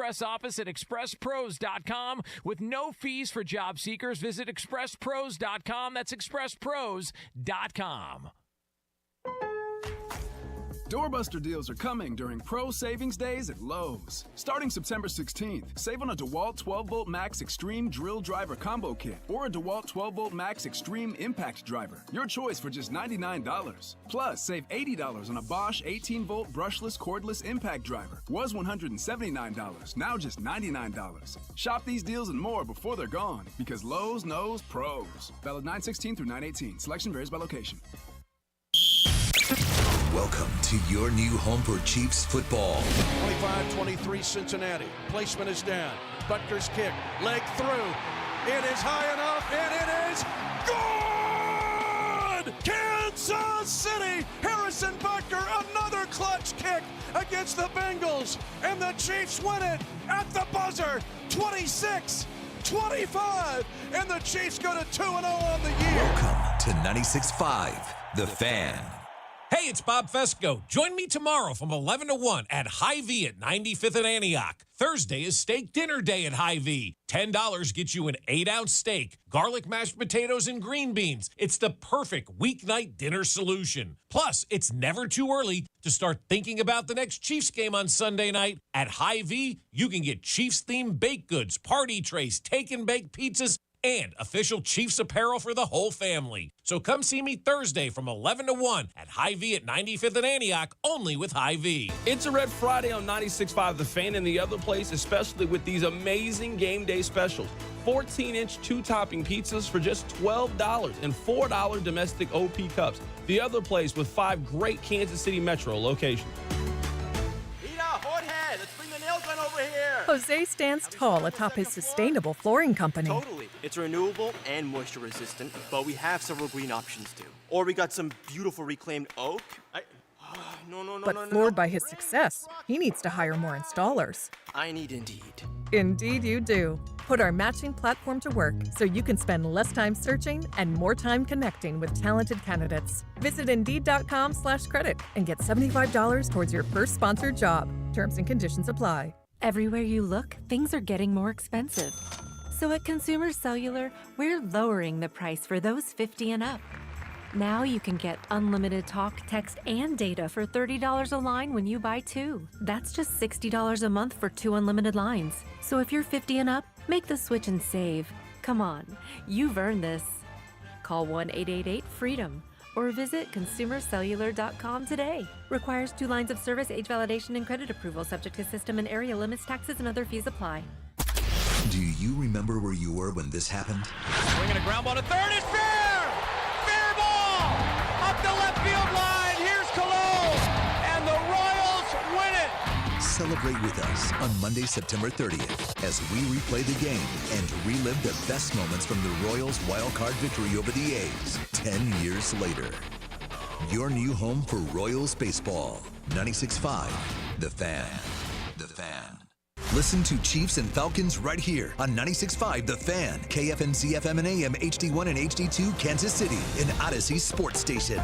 express office at expresspros.com with no fees for job seekers. Visit expresspros.com. That's expresspros.com. Doorbuster deals are coming during Pro Savings Days at Lowe's. Starting September 16th, save on a DeWalt 12-Volt Max Extreme Drill Driver Combo Kit or a DeWalt 12-Volt Max Extreme Impact Driver. Your choice for just $99. Plus, save $80 on a Bosch 18-Volt Brushless Cordless Impact Driver. Was $179, now just $99. Shop these deals and more before they're gone, because Lowe's knows pros. Valid 9/16 through 9/18. Selection varies by location. Welcome to your new home for Chiefs football. 25-23 Cincinnati. Placement is down. Butker's kick. Leg through. It is high enough, and it is good! Kansas City! Harrison Butker, another clutch kick against the Bengals. And the Chiefs win it at the buzzer. 26-25. And the Chiefs go to 2-0 on the year. Welcome to 96.5, The Fan. Hey, it's Bob Fescoe. Join me tomorrow from 11 to 1 at Hy-Vee at 95th and Antioch. Thursday is steak dinner day at Hy-Vee. $10 gets you an 8-ounce steak, garlic mashed potatoes, and green beans. It's the perfect weeknight dinner solution. Plus, it's never too early to start thinking about the next Chiefs game on Sunday night. At Hy-Vee, you can get Chiefs-themed baked goods, party trays, take-and-bake pizzas, and official Chiefs apparel for the whole family. So come see me Thursday from 11 to 1 at Hy-Vee at 95th and Antioch, only with Hy-Vee. It's a Red Friday on 96.5 The Fan and the other place, especially with these amazing game day specials. 14-inch two-topping pizzas for just $12 and $4 domestic OP cups. The other place with 5 great Kansas City Metro locations. Let's bring the nail gun over here. Jose stands tall atop his sustainable flooring company. Totally. It's renewable and moisture resistant, but we have several green options too. Or we got some beautiful reclaimed oak. But floored by his success, he needs to hire more installers. I need Indeed. Indeed you do. Put our matching platform to work so you can spend less time searching and more time connecting with talented candidates. Visit Indeed.com/credit and get $75 towards your first sponsored job. Terms and conditions apply. Everywhere you look, things are getting more expensive. So at Consumer Cellular, we're lowering the price for those 50 and up. Now you can get unlimited talk, text, and data for $30 a line when you buy 2. That's just $60 a month for 2 unlimited lines. So if you're 50 and up, make the switch and save. Come on, you've earned this. Call 1-888-FREEDOM or visit consumercellular.com today. Requires 2 lines of service, age validation, and credit approval, subject to system and area limits, taxes, and other fees apply. Do you remember where you were when this happened? Swinging a ground ball to third. It's fair! Fair ball! Up the left field line. Here's Cologne. And the Royals win it. Celebrate with us on Monday, September 30th, as we replay the game and relive the best moments from the Royals' wildcard victory over the A's 10 years later. Your new home for Royals baseball. 96.5, The Fan. The Fan. Listen to Chiefs and Falcons right here on 96.5 The Fan, KFNC FM and AM HD1 and HD2 Kansas City, an Odyssey sports station.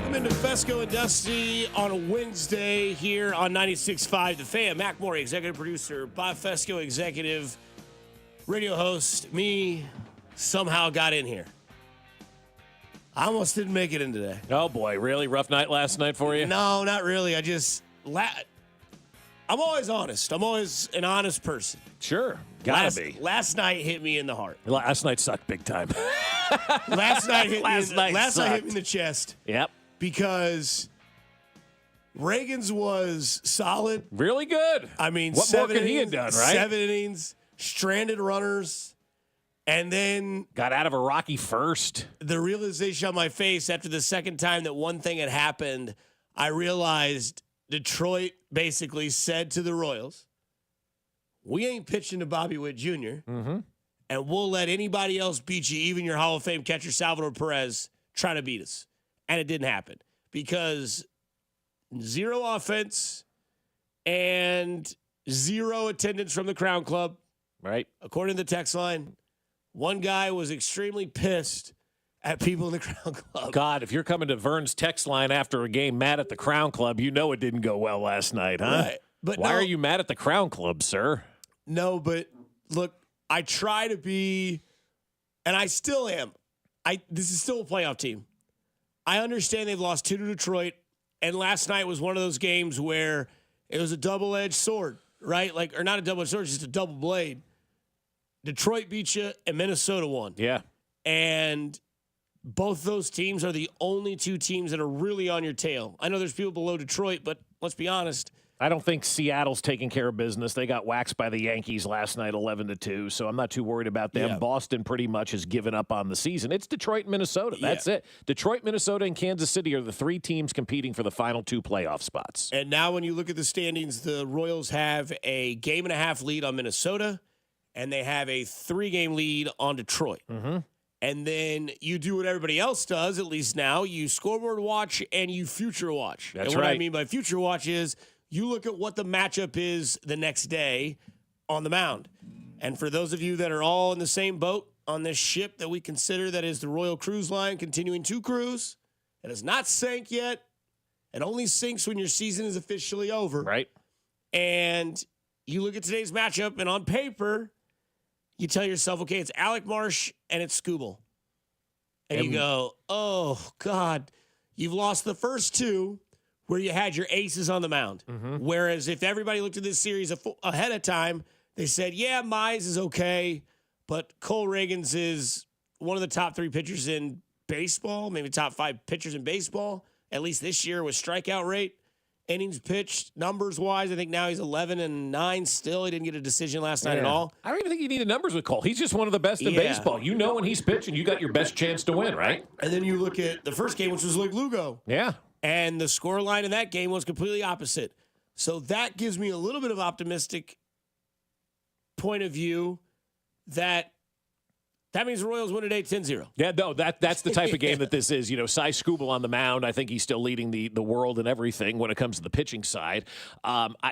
Into Fescoe and Dusty on a Wednesday here on 96.5 The Fan. Mac Morey, executive producer. Bob Fescoe, executive radio host. Me somehow got in here. I almost didn't make it in today. Oh, boy. Really? Rough night last night for you? No, not really. I'm always honest. I'm always an honest person. Sure. Gotta be. Last night hit me in the heart. Last night sucked big time. Last night hit me in the chest. Yep. Because Reagan's was solid. Really good. I mean, what more could he have done, right? 7 innings, stranded runners, and then got out of a rocky first. The realization on my face after the second time that one thing had happened, I realized Detroit basically said to the Royals, we ain't pitching to Bobby Witt Jr., and we'll let anybody else beat you, even your Hall of Fame catcher Salvador Perez, try to beat us. And it didn't happen because 0 offense and 0 attendance from the Crown Club. Right. According to the text line, one guy was extremely pissed at people in the Crown Club. God, if you're coming to Vern's text line after a game mad at the Crown Club, you know it didn't go well last night, huh? Right. But why are you mad at the Crown Club, sir? No, but look, I try to be, and I still am. This is still a playoff team. I understand they've lost 2 to Detroit, and last night was one of those games where it was a double-edged sword, right? Or not a double-edged sword, just a double blade. Detroit beat you, and Minnesota won. Yeah. And both those teams are the only 2 teams that are really on your tail. I know there's people below Detroit, but let's be honest. I don't think Seattle's taking care of business. They got waxed by the Yankees last night 11-2, so I'm not too worried about them. Yeah. Boston pretty much has given up on the season. It's Detroit and Minnesota. That's it. Detroit, Minnesota, and Kansas City are the 3 teams competing for the final 2 playoff spots. And now when you look at the standings, the Royals have a 1.5 game lead on Minnesota, and they have a 3-game lead on Detroit. Mm-hmm. And then you do what everybody else does, at least now. You scoreboard watch and you future watch. That's and what right. I mean by future watch is you look at what the matchup is the next day on the mound. And for those of you that are all in the same boat on this ship that we consider that is the Royal Cruise Line continuing to cruise, it has not sank yet. It only sinks when your season is officially over. Right. And you look at today's matchup, and on paper, you tell yourself, okay, it's Alec Marsh and it's Scooble. And you go, oh, God, you've lost the first 2 where you had your aces on the mound. Mm-hmm. Whereas if everybody looked at this series ahead of time, they said, yeah, Mize is okay, but Cole Reagans is one of the top 3 pitchers in baseball, maybe top 5 pitchers in baseball, at least this year with strikeout rate. Innings pitched, numbers-wise, I think now he's 11-9 still. He didn't get a decision last night at all. I don't even think you need numbers with Cole. He's just one of the best in baseball. You know when he's pitching, you got your best chance to win, right? And then you look at the first game, which was Luke Lugo. Yeah. And the score line in that game was completely opposite. So that gives me a little bit of optimistic point of view that means the Royals win today 10-0. Yeah, no, that's the type of game that this is. You know, Cy Skubal on the mound, I think he's still leading the world and everything when it comes to the pitching side.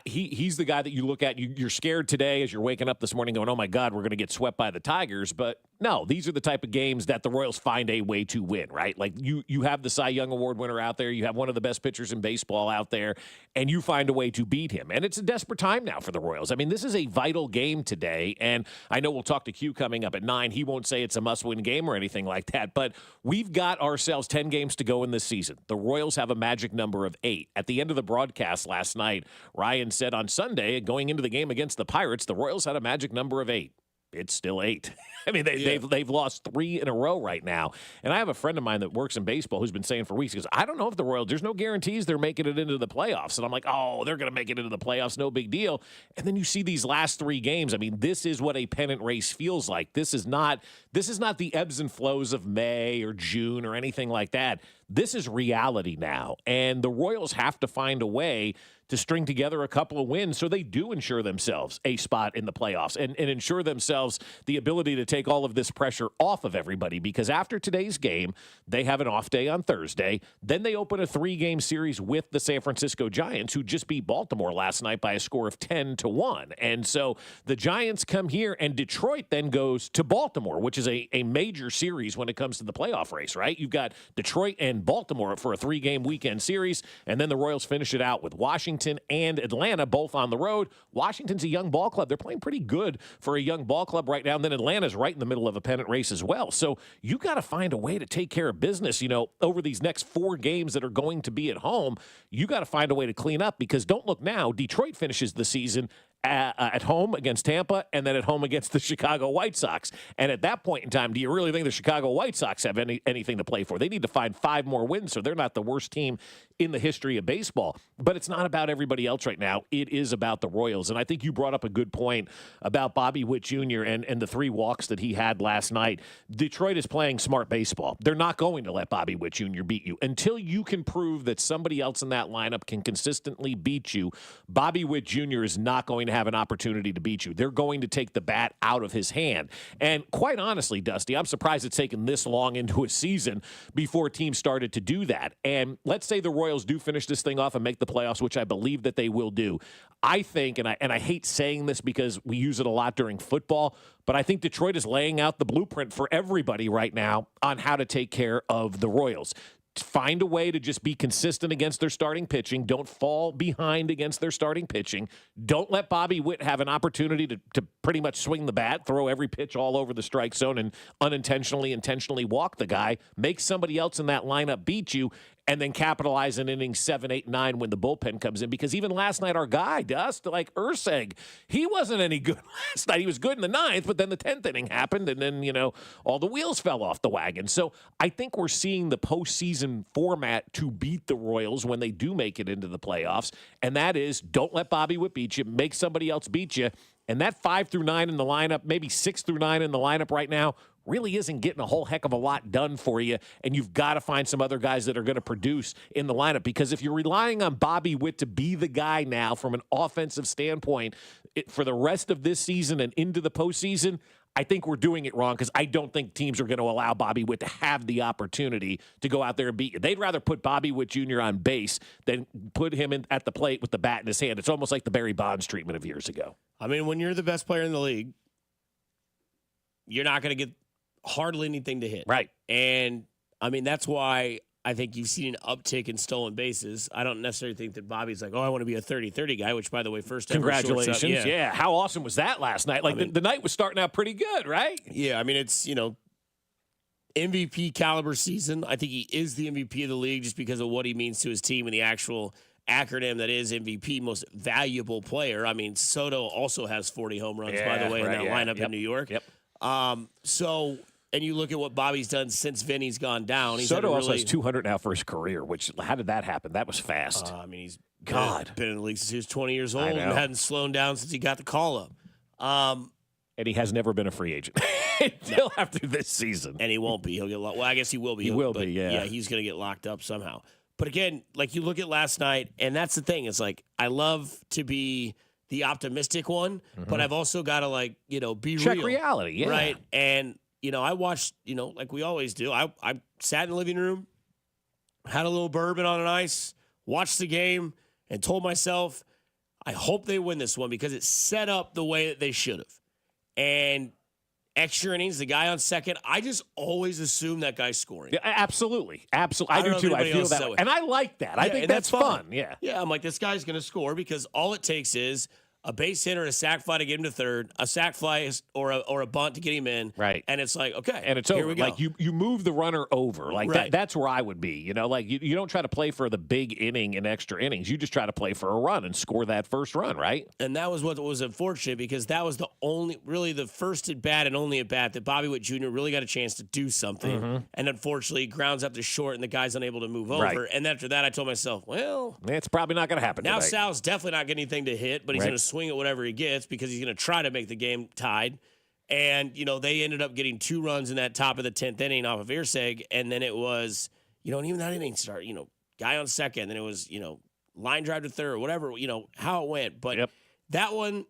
He's the guy that you look at, you're scared today as you're waking up this morning going, oh, my God, we're going to get swept by the Tigers. But no, these are the type of games that the Royals find a way to win, right? Like you have the Cy Young Award winner out there. You have one of the best pitchers in baseball out there, and you find a way to beat him. And it's a desperate time now for the Royals. I mean, this is a vital game today, and I know we'll talk to Q coming up at 9. He won't say it's a must-win game or anything like that, but we've got ourselves 10 games to go in this season. The Royals have a magic number of 8. At the end of the broadcast last night, Ryan said on Sunday, going into the game against the Pirates, the Royals had a magic number of 8. It's still 8. I mean, they've lost 3 in a row right now. And I have a friend of mine that works in baseball who's been saying for weeks, he goes, I don't know if the Royals, there's no guarantees they're making it into the playoffs. And I'm like, oh, they're going to make it into the playoffs, no big deal. And then you see these last 3 games. I mean, this is what a pennant race feels like. This is not the ebbs and flows of May or June or anything like that. This is reality now. And the Royals have to find a way to string together a couple of wins so they do ensure themselves a spot in the playoffs and ensure themselves the ability to take all of this pressure off of everybody, because after today's game, they have an off day on Thursday. Then they open a 3-game series with the San Francisco Giants, who just beat Baltimore last night by a score of 10-1. And so the Giants come here, and Detroit then goes to Baltimore, which is a major series when it comes to the playoff race, right? You've got Detroit and Baltimore for a 3-game weekend series, and then the Royals finish it out with Washington and Atlanta, both on the road. Washington's a young ball club. They're playing pretty good for a young ball club right now, and then Atlanta's right in the middle of a pennant race as well. So you got to find a way to take care of business, you know, over these next 4 games that are going to be at home. You got to find a way to clean up, because don't look now, Detroit finishes the season at home against Tampa and then at home against the Chicago White Sox. And at that point in time, do you really think the Chicago White Sox have anything to play for? They need to find 5 more wins, so they're not the worst team in the history of baseball. But it's not about everybody else right now. It is about the Royals. And I think you brought up a good point about Bobby Witt Jr. and the 3 walks that he had last night. Detroit is playing smart baseball. They're not going to let Bobby Witt Jr. beat you. Until you can prove that somebody else in that lineup can consistently beat you, Bobby Witt Jr. is not going to have an opportunity to beat you. They're going to take the bat out of his hand. And quite honestly, Dusty, I'm surprised it's taken this long into a season before teams started to do that. And let's say the Royals do finish this thing off and make the playoffs, which I believe that they will do. I think, and I hate saying this because we use it a lot during football, but I think Detroit is laying out the blueprint for everybody right now on how to take care of the Royals. Find a way to just be consistent against their starting pitching. Don't fall behind against their starting pitching. Don't let Bobby Witt have an opportunity to pretty much swing the bat, throw every pitch all over the strike zone, and intentionally walk the guy. Make somebody else in that lineup beat you, and then capitalize in innings 7, 8, 9 when the bullpen comes in. Because even last night, our guy, Dust, like Urseg, he wasn't any good last night. He was good in the 9th, but then the 10th inning happened, and then, all the wheels fell off the wagon. So I think we're seeing the postseason format to beat the Royals when they do make it into the playoffs, and that is don't let Bobby Witt beat you, make somebody else beat you. And that 5 through 9 in the lineup, maybe 6 through 9 in the lineup right now, really isn't getting a whole heck of a lot done for you, and you've got to find some other guys that are going to produce in the lineup. Because if you're relying on Bobby Witt to be the guy now from an offensive standpoint for the rest of this season and into the postseason, I think we're doing it wrong because I don't think teams are going to allow Bobby Witt to have the opportunity to go out there and beat you. They'd rather put Bobby Witt Jr. on base than put him at the plate with the bat in his hand. It's almost like the Barry Bonds treatment of years ago. I mean, when you're the best player in the league, you're not going to get hardly anything to hit. Right. And, I mean, that's why I think you've seen an uptick in stolen bases. I don't necessarily think that Bobby's like, I want to be a 30-30 guy, which, by the way, first ever Congratulations. shortstop. Yeah. How awesome was that last night? Like, the night was starting out pretty good, right? Yeah, I mean, it's, MVP caliber season. I think he is the MVP of the league just because of what he means to his team and the actual acronym that is MVP, most valuable player. I mean, Soto also has 40 home runs, by the way, in that lineup in New York. Yep. And you look at what Bobby's done since Vinny's gone down. Soto also has 200 now for his career, which, how did that happen? That was fast. I mean, he's been in the league since he was 20 years old and hadn't slowed down since he got the call-up. And he has never been a free agent until after this season. And he won't be. He'll get locked. Well, I guess he will be. He will be, yeah. Yeah, he's going to get locked up somehow. But again, like you look at last night, and that's the thing. It's like I love to be the optimistic one, but I've also got to be check real. reality, yeah. Right? And, I watched, like we always do. I sat in the living room, had a little bourbon on an ice, watched the game, and told myself, I hope they win this one because it's set up the way that they should have. And extra innings, the guy on second, I just always assume that guy's scoring. Yeah, absolutely. I do too. I feel that way. And I like that. I think that's fun. Yeah. Yeah, I'm like, this guy's going to score because all it takes is a base hit or a sac fly to get him to third, a sac fly or a bunt to get him in. Right. And it's like, okay, and it's here over. we go. Like you move the runner over. Like Right. that's where I would be. Like you don't try to play for the big inning and extra innings. You just try to play for a run and score that first run, right? And that was what was unfortunate because that was the first at bat and only at bat that Bobby Witt Jr. really got a chance to do something. And unfortunately, grounds up to short and the guy's unable to move over. Right. And after that, I told myself, well, it's probably not going to happen now tonight. Sal's definitely not getting anything to hit, but he's Right. going to swing at whatever he gets because he's going to try to make the game tied. And, they ended up getting 2 runs in that top of the 10th inning off of Urseg. And then it was, and even that inning start, guy on second. Then it was, line drive to third, whatever, how it went. But that one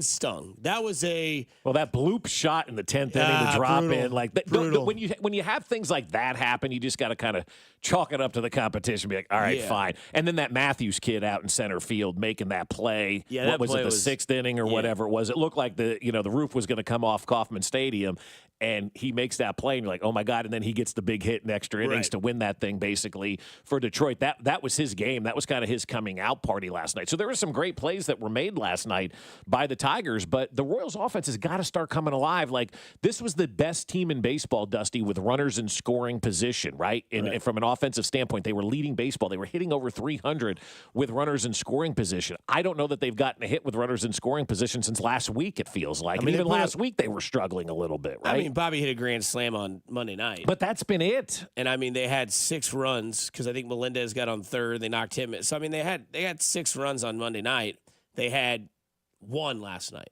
stung. That was that bloop shot in the 10th inning to drop brutal, in. Like brutal. when you have things like that happen, you just got to kind of chalk it up to the competition. Be like, all right, fine. And then that Matthews kid out in center field making that play. Yeah, what was it, the 6th inning or whatever it was? It looked like the roof was going to come off Kauffman Stadium. And he makes that play, and you're like, oh, my God. And then he gets the big hit in extra innings to win that thing, basically, for Detroit. That was his game. That was kind of his coming out party last night. So there were some great plays that were made last night by the Tigers, but the Royals offense has got to start coming alive. Like, this was the best team in baseball, Dusty, with runners in scoring position, right? And from an offensive standpoint, they were leading baseball. They were hitting over 300 with runners in scoring position. I don't know that they've gotten a hit with runners in scoring position since last week, it feels like. And even last week, they were struggling a little bit, right? I mean, Bobby hit a grand slam on Monday night. But that's been it. And, I mean, they had 6 runs because I think Melendez got on third. They knocked him in. So, I mean, they had 6 runs on Monday night. They had 1 last night.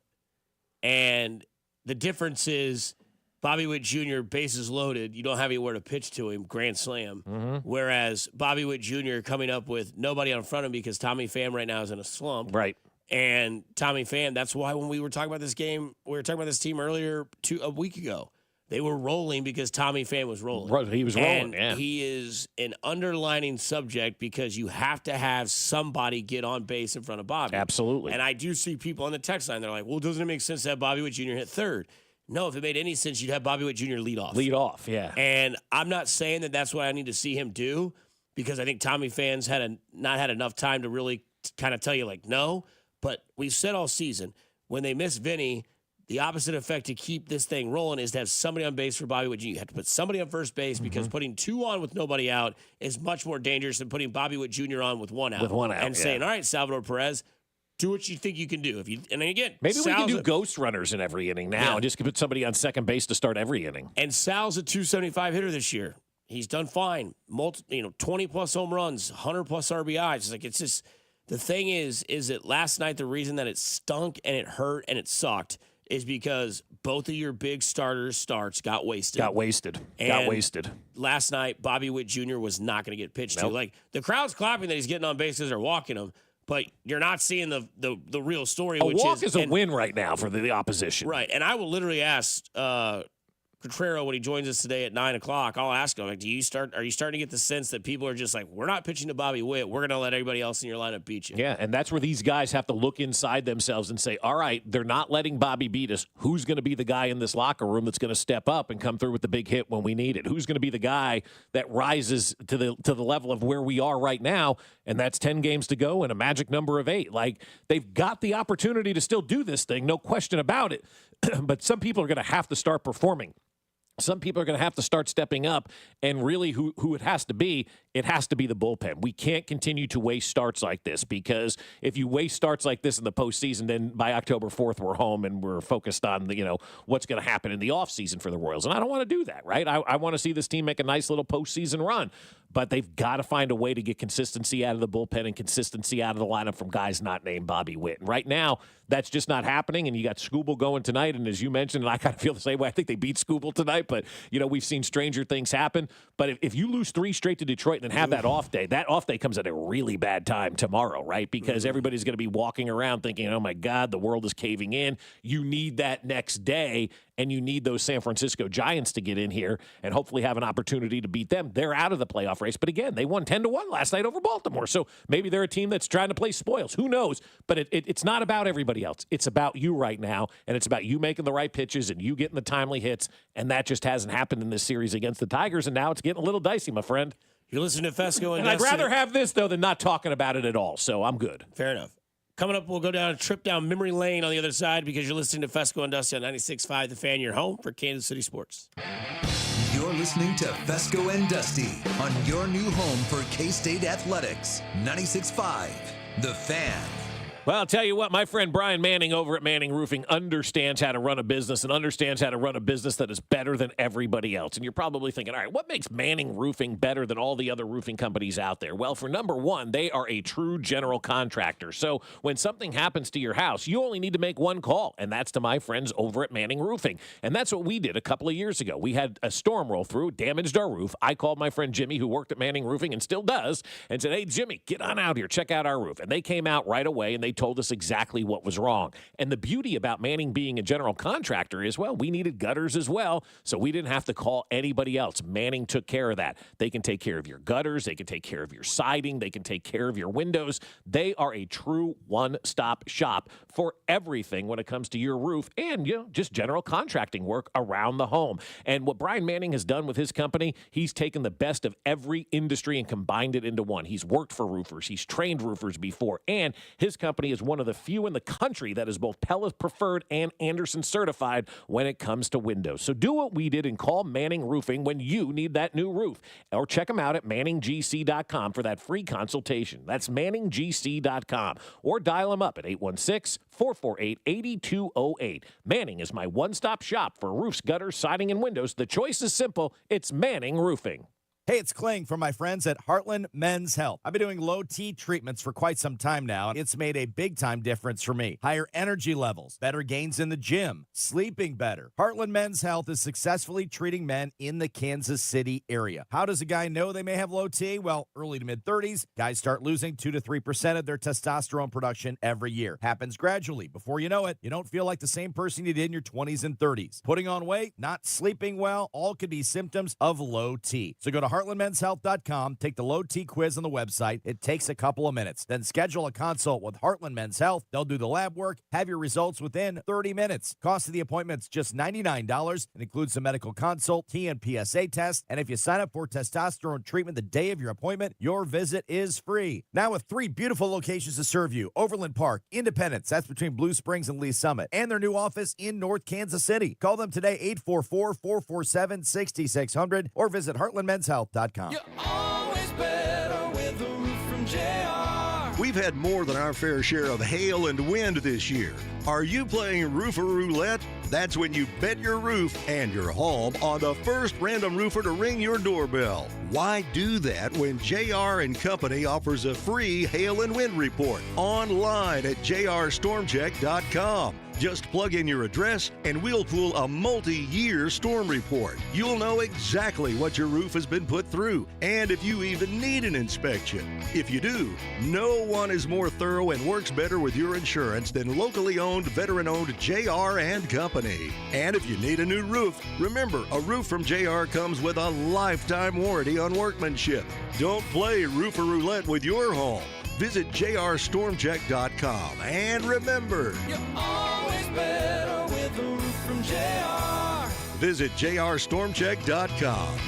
And the difference is Bobby Witt Jr., bases loaded. You don't have anywhere to pitch to him, grand slam. Whereas Bobby Witt Jr. coming up with nobody on front of him because Tommy Pham right now is in a slump. Right. And Tommy Pham, that's why when we were talking about this game, we were talking about this team earlier a week ago. They were rolling because Tommy Pham was rolling. He was rolling, yeah. He is an underlining subject because you have to have somebody get on base in front of Bobby. Absolutely. And I do see people on the text line, they're like, well, doesn't it make sense to have Bobby Witt Jr. hit third? No, if it made any sense, you'd have Bobby Witt Jr. lead off. Lead off, yeah. And I'm not saying that that's what I need to see him do because I think Tommy fans not had enough time to really kind of tell you, like, no. But we've said all season, when they miss Vinny, the opposite effect to keep this thing rolling is to have somebody on base for Bobby Witt Jr. You have to put somebody on first base because putting two on with nobody out is much more dangerous than putting Bobby Witt Jr. on with one out. And saying, all right, Salvador Perez, do what you think you can do. And then again, maybe we can do ghost runners in every inning now and just put somebody on second base to start every inning. And Sal's a 275 hitter this year. He's done fine. 20 plus home runs, 100 plus RBIs. It's just the thing is that last night the reason that it stunk and it hurt and it sucked is because both of your big starts got wasted. Last night, Bobby Witt Jr. was not going to get pitched to. Like, the crowd's clapping that he's getting on base because they're walking him, but you're not seeing the real story. A walk is a win right now for the opposition. Right, and I will literally ask Contreras when he joins us today at 9 o'clock, I'll ask him, like, are you starting to get the sense that people are just like, we're not pitching to Bobby Witt, we're going to let everybody else in your lineup beat you? Yeah, and that's where these guys have to look inside themselves and say, all right, they're not letting Bobby beat us. Who's going to be the guy in this locker room that's going to step up and come through with the big hit when we need it? Who's going to be the guy that rises to the level of where we are right now? And that's 10 games to go and a magic number of 8. Like, they've got the opportunity to still do this thing, no question about it. But some people are going to have to start performing. Some people are going to have to start stepping up, and really who it has to be the bullpen. We can't continue to waste starts like this, because if you waste starts like this in the postseason, then by October 4th, we're home and we're focused on what's going to happen in the offseason for the Royals. And I don't want to do that, right? I want to see this team make a nice little postseason run, but they've got to find a way to get consistency out of the bullpen and consistency out of the lineup from guys not named Bobby Witt. And right now, that's just not happening, and you got Scooble going tonight, and as you mentioned, and I kind of feel the same way, I think they beat Scooble tonight, but, we've seen stranger things happen. But if you lose 3 straight to Detroit and then have that off day comes at a really bad time tomorrow, right? Because everybody's going to be walking around thinking, oh, my God, the world is caving in. You need that next day, and you need those San Francisco Giants to get in here and hopefully have an opportunity to beat them. They're out of the playoff race, but again, they won 10-1 last night over Baltimore. So maybe they're a team that's trying to play spoils. Who knows? But it's not about everybody else. It's about you right now, and it's about you making the right pitches and you getting the timely hits, and that just hasn't happened in this series against the Tigers, and now it's getting a little dicey, my friend. You're listening to Fescoe and I'd Dusty. rather have this, though, than not talking about it at all, so I'm good. Fair enough. Coming up, we'll go down a trip down memory lane on the other side because you're listening to Fescoe and Dusty on 96.5 The Fan, your home for Kansas City sports. You're listening to Fescoe and Dusty on your new home for K-State Athletics. 96.5 The Fan. Well, I'll tell you what, my friend Brian Manning over at Manning Roofing understands how to run a business and understands how to run a business that is better than everybody else. And you're probably thinking, all right, what makes Manning Roofing better than all the other roofing companies out there? Well, for number one, they are a true general contractor. So when something happens to your house, you only need to make one call, and that's to my friends over at Manning Roofing. And that's what we did a couple of years ago. We had a storm roll through, damaged our roof. I called my friend Jimmy, who worked at Manning Roofing and still does, and said, hey, Jimmy, get on out here, check out our roof. And they came out right away, and they told us exactly what was wrong. And the beauty about Manning being a general contractor is, well, we needed gutters as well, so we didn't have to call anybody else. Manning took care of that. They can take care of your gutters. They can take care of your siding. They can take care of your windows. They are a true one-stop shop for everything when it comes to your roof and, just general contracting work around the home. And what Brian Manning has done with his company, he's taken the best of every industry and combined it into one. He's worked for roofers. He's trained roofers before. And his company is one of the few in the country that is both Pella preferred and Anderson certified when it comes to windows. So do what we did and call Manning Roofing when you need that new roof. Or check them out at manninggc.com for that free consultation. That's manninggc.com. Or dial them up at 816-448-8208. Manning is my one-stop shop for roofs, gutters, siding, and windows. The choice is simple. It's Manning Roofing. Hey, it's Kling from my friends at Heartland Men's Health. I've been doing low T treatments for quite some time now, and it's made a big-time difference for me. Higher energy levels, better gains in the gym, sleeping better. Heartland Men's Health is successfully treating men in the Kansas City area. How does a guy know they may have low T? Well, early to mid-30s, guys start losing 2 to 3% of their testosterone production every year. Happens gradually. Before you know it, you don't feel like the same person you did in your 20s and 30s. Putting on weight, not sleeping well, all could be symptoms of low T. So go to heartlandmenshealth.com, take the low T quiz on the website. It takes a couple of minutes. Then schedule a consult with Heartland Men's Health. They'll do the lab work, have your results within 30 minutes. Cost of the appointment's just $99. It includes a medical consult, T and PSA test, and if you sign up for testosterone treatment the day of your appointment, your visit is free. Now with 3 beautiful locations to serve you: Overland Park, Independence, that's between Blue Springs and Lee Summit, and their new office in North Kansas City. Call them today, 844-447-6600, or visit heartlandmenshealth.com. You're always better with a roof from JR. We've had more than our fair share of hail and wind this year. Are you playing Roofer Roulette? That's when you bet your roof and your home on the first random roofer to ring your doorbell. Why do that when JR and Company offers a free hail and wind report online at jrstormcheck.com? Just plug in your address and we'll pull a multi-year storm report. You'll know exactly what your roof has been put through and if you even need an inspection. If you do, no one is more thorough and works better with your insurance than locally owned, veteran-owned JR and Company. And if you need a new roof, remember, a roof from JR comes with a lifetime warranty on workmanship. Don't play Roofer Roulette with your home. Visit jrstormcheck.com. And remember, You're always better with a roof from JR. visit jrstormcheck.com.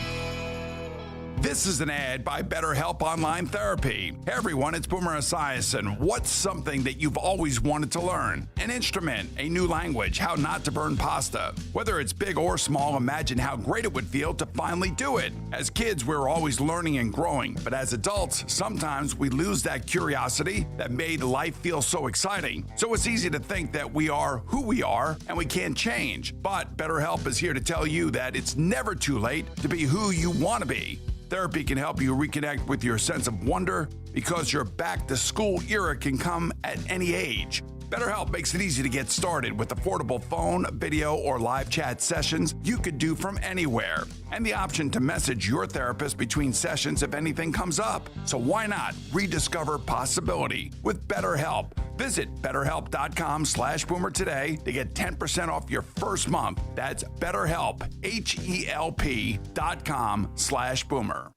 This is an ad by BetterHelp Online Therapy. Hey everyone, it's Boomer Esiason. What's something that you've always wanted to learn? An instrument, a new language, how not to burn pasta. Whether it's big or small, imagine how great it would feel to finally do it. As kids, we're always learning and growing, but as adults, sometimes we lose that curiosity that made life feel so exciting. So it's easy to think that we are who we are and we can't change. But BetterHelp is here to tell you that it's never too late to be who you want to be. Therapy can help you reconnect with your sense of wonder because your back-to-school era can come at any age. BetterHelp makes it easy to get started with affordable phone, video, or live chat sessions you could do from anywhere, and the option to message your therapist between sessions if anything comes up. So why not rediscover possibility with BetterHelp? Visit BetterHelp.com/Boomer today to get 10% off your first month. That's BetterHelp, HELP.com/Boomer.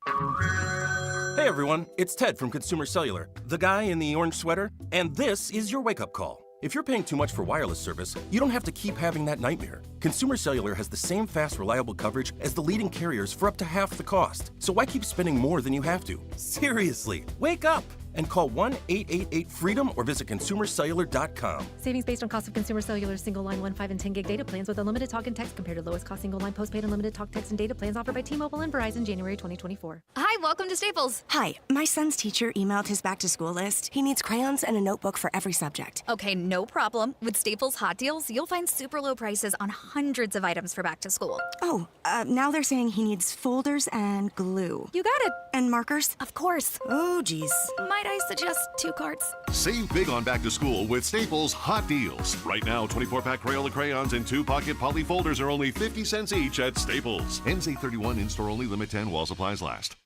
Hey everyone, it's Ted from Consumer Cellular, the guy in the orange sweater, and this is your wake-up call. If you're paying too much for wireless service, you don't have to keep having that nightmare. Consumer Cellular has the same fast, reliable coverage as the leading carriers for up to half the cost. So why keep spending more than you have to? Seriously, wake up and call 1-888-FREEDOM or visit consumercellular.com. Savings based on cost of Consumer Cellular single line 1, 5, and 10 gig data plans with unlimited talk and text compared to lowest cost single line postpaid unlimited talk, text, and data plans offered by T-Mobile and Verizon January 2024. Hi, welcome to Staples. Hi, my son's teacher emailed his back-to-school list. He needs crayons and a notebook for every subject. Okay, no problem. With Staples Hot Deals, you'll find super low prices on hundreds of items for back to school. Oh, now they're saying he needs folders and glue. You got it. And markers? Of course. Oh, geez. Might I suggest 2 cards? Save big on back to school with Staples Hot Deals. Right now, 24-pack Crayola crayons and 2-pocket poly folders are only 50 cents each at Staples. Ends 8/31, in-store only, limit 10 while supplies last.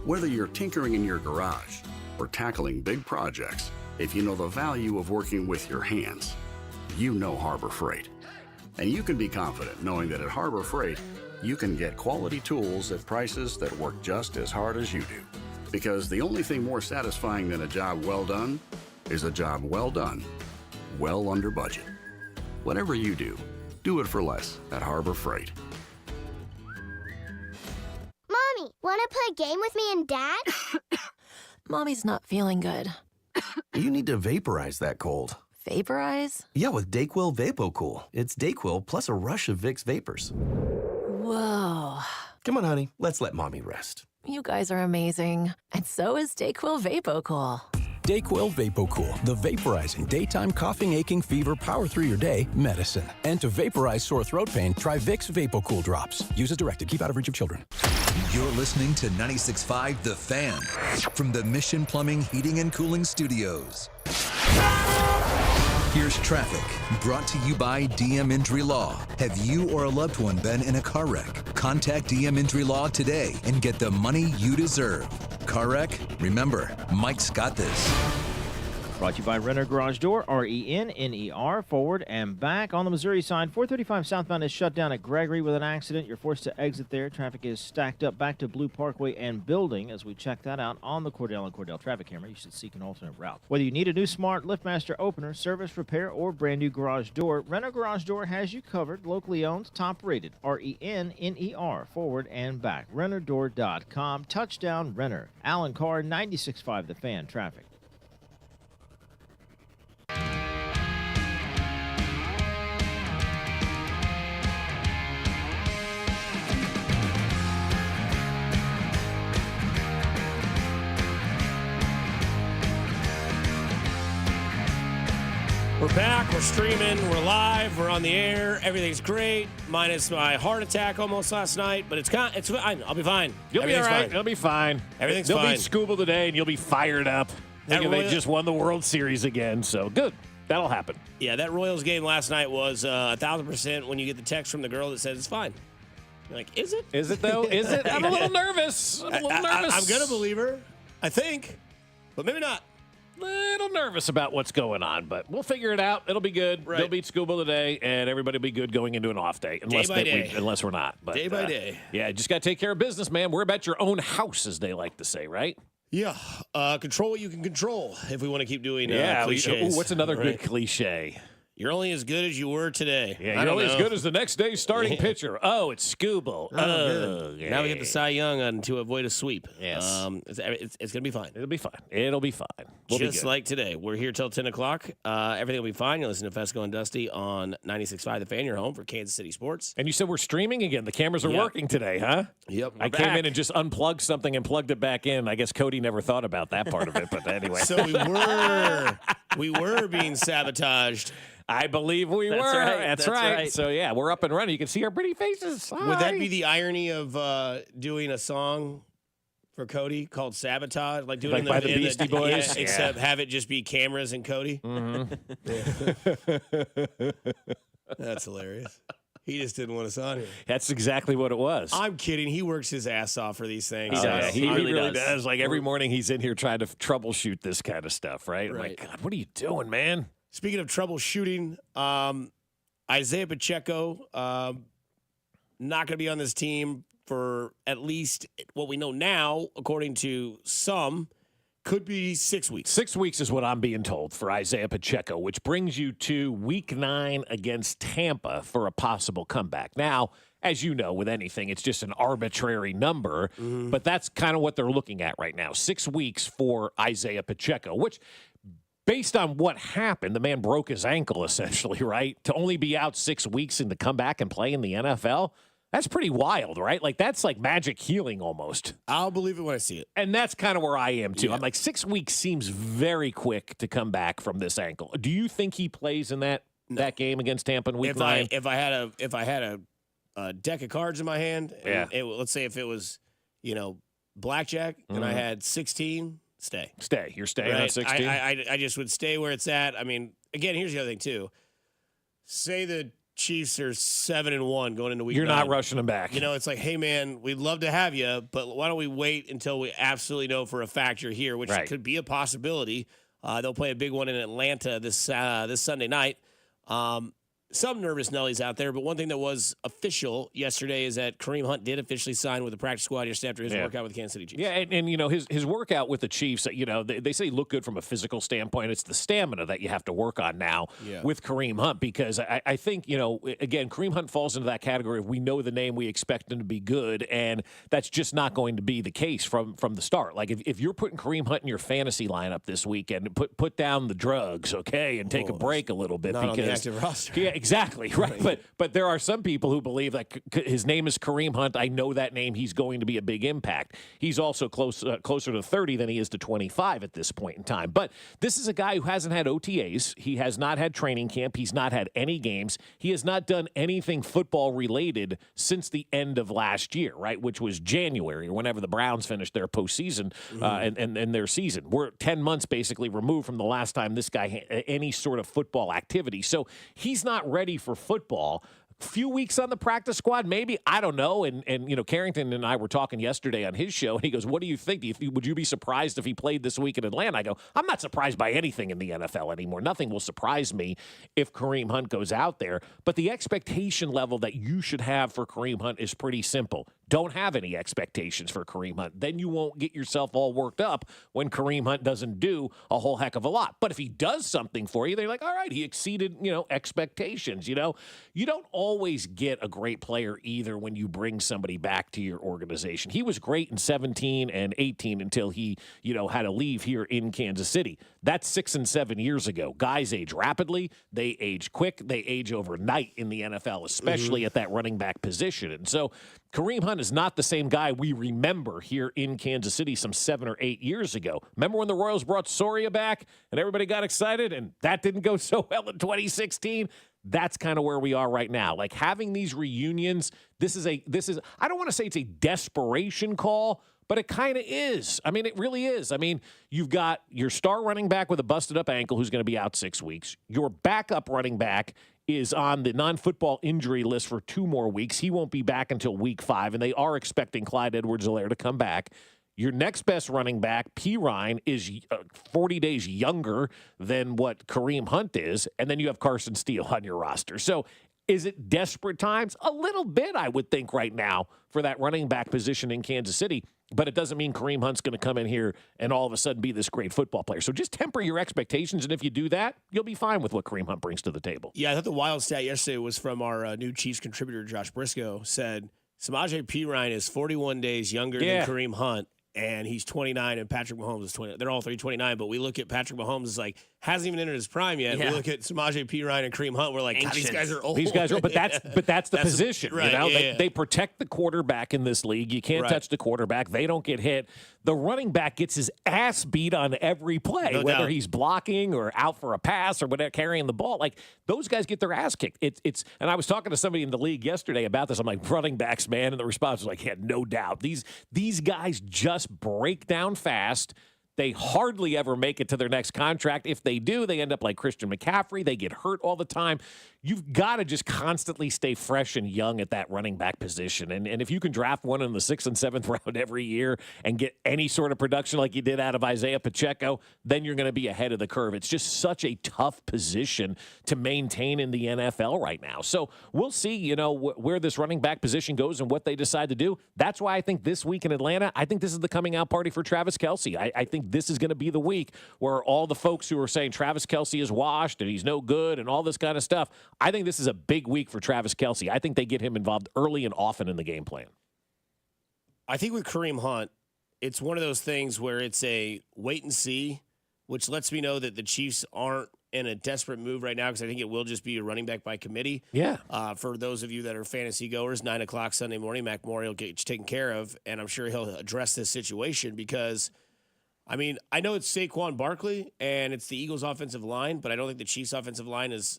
Whether you're tinkering in your garage or tackling big projects, if you know the value of working with your hands, you know Harbor Freight. And you can be confident knowing that at Harbor Freight, you can get quality tools at prices that work just as hard as you do. Because the only thing more satisfying than a job well done is a job well done, well under budget. Whatever you do, do it for less at Harbor Freight. Mommy, want to play a game with me and Dad? Mommy's not feeling good. You need to vaporize that cold. Vaporize? Yeah, with DayQuil VapoCool. It's DayQuil plus a rush of Vicks vapors. Whoa. Come on, honey. Let's let Mommy rest. You guys are amazing. And so is DayQuil VapoCool. DayQuil VapoCool, the vaporizing daytime coughing, aching, fever, power through your day medicine. And to vaporize sore throat pain, try Vicks VapoCool drops. Use as directed. Keep out of reach of children. You're listening to 96.5 The Fan from the Mission Plumbing, Heating, and Cooling Studios. Here's traffic, brought to you by DM Injury Law. Have you or a loved one been in a car wreck? Contact DM Injury Law today and get the money you deserve. Car wreck? Remember, Mike's got this. Brought to you by Renner Garage Door, RENNER, forward and back. On the Missouri side, 435 southbound is shut down at Gregory with an accident. You're forced to exit there. Traffic is stacked up back to Blue Parkway and Building. As we check that out on the Cordell and Cordell traffic camera, you should seek an alternate route. Whether you need a new smart LiftMaster opener, service, repair, or brand new garage door, Renner Garage Door has you covered. Locally owned, top rated, RENNER, forward and back. RennerDoor.com. Touchdown Renner. Alan Carr, 96.5 The Fan traffic. We're back. We're streaming. We're live. We're on the air. Everything's great, minus my heart attack almost last night. But it's fine. I'll be fine. You'll be all right. You'll be fine. Everything's They'll fine. beat Scuba today, and you'll be fired up. Thinking they just won the World Series again. So good. That'll happen. Yeah, that Royals game last night was 1,000% when you get the text from the girl that says it's fine. You're like, is it? Is it, though? Is it? I'm a little nervous. I'm going to believe her, I think, but maybe not. Little nervous about what's going on, but we'll figure it out. It'll be good. Right. They'll beat Scuba today, and everybody will be good going into an off day. Unless unless we're not. But, day by day. Yeah, just got to take care of business, man. We're about your own house, as they like to say, right? Yeah. Control what you can control if we want to keep doing Ooh, cliches. what's another good cliche? You're only as good as you were today. Yeah, you're only as good as the next day's starting pitcher. Oh, it's Scuba. Yeah. Now we get the Cy Young on to avoid a sweep. Yes. It's going to be fine. It'll be fine. It'll be fine. We'll Just be good. like today. We're here till 10 o'clock. Everything will be fine. You'll listen to Fescoe and Dusty on 96.5 The Fan, your home for Kansas City sports. And you said we're streaming again. The cameras are working today, huh? Yep. I came in and just unplugged something and plugged it back in. I guess Cody never thought about that part of it, but anyway. So we were being sabotaged. I believe we were. That's right. So, yeah, we're up and running. You can see our pretty faces. Hi. Would that be the irony of doing a song for Cody called Sabotage? Like doing by the Beastie Boys? Yeah, except have it just be cameras and Cody? Mm-hmm. That's hilarious. He just didn't want us on here. That's exactly what it was. I'm kidding. He works his ass off for these things. Yeah, he really does. Like every morning he's in here trying to troubleshoot this kind of stuff, right? I'm like, God, what are you doing, man? Speaking of troubleshooting, Isaiah Pacheco not going to be on this team for at least what we know now, according to some, could be 6 weeks. 6 weeks is what I'm being told for Isaiah Pacheco, which brings you to Week 9 against Tampa for a possible comeback. Now, as you know, with anything, it's just an arbitrary number, but that's kind of what they're looking at right now. 6 weeks for Isaiah Pacheco, which – based on what happened, the man broke his ankle essentially, right? To only be out 6 weeks and to come back and play in the NFL, that's pretty wild, right? Like, that's like magic healing almost. I'll believe it when I see it. And that's kind of where I am, too. Yeah. I'm like, 6 weeks seems very quick to come back from this ankle. Do you think he plays in that game against Tampa in Week 9? If I had a deck of cards in my hand, and let's say if it was, blackjack, and I had 16... Stay. You're staying on 16? I just would stay where it's at. I mean, again, here's the other thing, too. Say the Chiefs are 7-1 going into Week 9. You're not rushing them back. It's like, hey, man, we'd love to have you, but why don't we wait until we absolutely know for a fact you're here, which could be a possibility. They'll play a big one in Atlanta this Sunday night. Some nervous Nellies out there, but one thing that was official yesterday is that Kareem Hunt did officially sign with the practice squad yesterday after his workout with the Kansas City Chiefs. Yeah, and his workout with the Chiefs, they say look good from a physical standpoint. It's the stamina that you have to work on now with Kareem Hunt because I think, again, Kareem Hunt falls into that category of we know the name, we expect him to be good, and that's just not going to be the case from the start. Like, if you're putting Kareem Hunt in your fantasy lineup this weekend, put down the drugs, okay, and take a break a little bit. Not because on the active roster. Yeah, exactly. Right. But there are some people who believe that his name is Kareem Hunt. I know that name. He's going to be a big impact. He's also closer to 30 than he is to 25 at this point in time. But this is a guy who hasn't had OTAs. He has not had training camp. He's not had any games. He has not done anything football related since the end of last year, right, which was January or whenever the Browns finished their postseason and their season. We're 10 months basically removed from the last time this guy had any sort of football activity. So he's not ready for football. Few weeks on the practice squad, maybe, I don't know. And Carrington and I were talking yesterday on his show, and he goes, "What do you think? Would you be surprised if he played this week in Atlanta?" I go, "I'm not surprised by anything in the NFL anymore. Nothing will surprise me if Kareem Hunt goes out there. But the expectation level that you should have for Kareem Hunt is pretty simple. Don't have any expectations for Kareem Hunt. Then you won't get yourself all worked up when Kareem Hunt doesn't do a whole heck of a lot. But if he does something for you, they're like, all right, he exceeded, expectations. You don't always get a great player either when you bring somebody back to your organization. He was great in 17 and 18 until he, had to leave here in Kansas City. That's 6 and 7 years ago. Guys age rapidly. They age quick. They age overnight in the NFL, especially at that running back position. And so Kareem Hunt is not the same guy we remember here in Kansas City some 7 or 8 years ago. Remember when the Royals brought Soria back and everybody got excited and that didn't go so well in 2016? That's kind of where we are right now. Like having these reunions, this is I don't want to say it's a desperation call, but it kind of is. I mean, it really is. I mean, you've got your star running back with a busted up ankle who's going to be out 6 weeks. Your backup running back is on the non-football injury list for 2 more weeks. He won't be back until week 5, and they are expecting Clyde Edwards-Helaire to come back. Your next best running back, P. Ryan, is 40 days younger than what Kareem Hunt is, and then you have Carson Steele on your roster. So is it desperate times? A little bit, I would think, right now for that running back position in Kansas City. But it doesn't mean Kareem Hunt's going to come in here and all of a sudden be this great football player. So just temper your expectations, and if you do that, you'll be fine with what Kareem Hunt brings to the table. Yeah, I thought the wild stat yesterday was from our new Chiefs contributor, Josh Briscoe, said Samaje Perine is 41 days younger than Kareem Hunt, and he's 29, and Patrick Mahomes is 20. They're all 29, but we look at Patrick Mahomes as like, hasn't even entered his prime yet. Yeah. We look at Samaje Perine and Kareem Hunt, we're like, God, these guys are old. These guys are, but that's the position. Right, They protect the quarterback in this league. You can't touch the quarterback. They don't get hit. The running back gets his ass beat on every play, whether he's blocking or out for a pass or whatever, carrying the ball. Like those guys get their ass kicked. It's and I was talking to somebody in the league yesterday about this. I'm like, running backs, man, and the response was like, yeah, no doubt. These guys just break down fast. They hardly ever make it to their next contract. If they do, they end up like Christian McCaffrey. They get hurt all the time. You've got to just constantly stay fresh and young at that running back position. And if you can draft one in the 6th and 7th round every year and get any sort of production like you did out of Isaiah Pacheco, then you're going to be ahead of the curve. It's just such a tough position to maintain in the NFL right now. So we'll see, where this running back position goes and what they decide to do. That's why I think this week in Atlanta, I think this is the coming out party for Travis Kelce. I think this is going to be the week where all the folks who are saying Travis Kelce is washed and he's no good and all this kind of stuff, I think this is a big week for Travis Kelce. I think they get him involved early and often in the game plan. I think with Kareem Hunt, it's one of those things where it's a wait and see, which lets me know that the Chiefs aren't in a desperate move right now because I think it will just be a running back by committee. Yeah. For those of you that are fantasy goers, 9 o'clock Sunday morning, Mac Murray will get taken care of, and I'm sure he'll address this situation because – I mean, I know it's Saquon Barkley and it's the Eagles' offensive line, but I don't think the Chiefs' offensive line is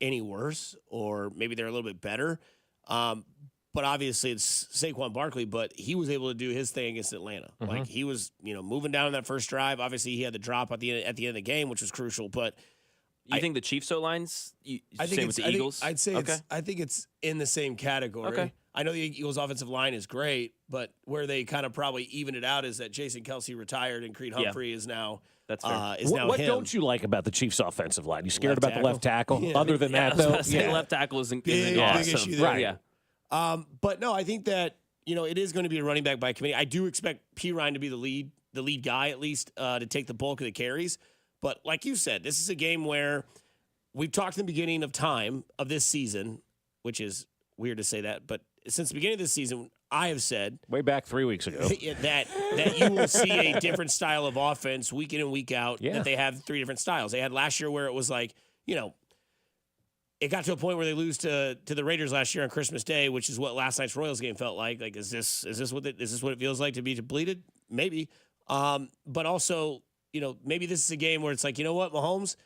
any worse, or maybe they're a little bit better. But obviously it's Saquon Barkley, but he was able to do his thing against Atlanta. Mm-hmm. Like he was, moving down in that first drive. Obviously he had the drop at the end of the game, which was crucial. But you think the Chiefs' O-lines? I think with the Eagles. I'd say I think it's in the same category. Okay. I know the Eagles' offensive line is great, but where they kind of probably even it out is that Jason Kelce retired and Creed Humphrey is now That's fair. What him. don't you like about the Chiefs' offensive line? You scared about the left tackle? Yeah. Other than that, though, left tackle isn't big awesome. issue there. Right. Yeah. But no, I think that it is going to be a running back by committee. I do expect P. Ryan to be the lead guy at least to take the bulk of the carries. But like you said, this is a game where we've talked in the beginning of time of this season, which is weird to say that, but since the beginning of this season, I have said way back 3 weeks ago that you will see a different style of offense week in and week out. Yeah. That they have 3 different styles. They had last year where it was like, it got to a point where they lose to the Raiders last year on Christmas Day, which is what last night's Royals game felt like. Like, is this what it feels like to be depleted? Maybe. But also, maybe this is a game where it's like, you know what, Mahomes,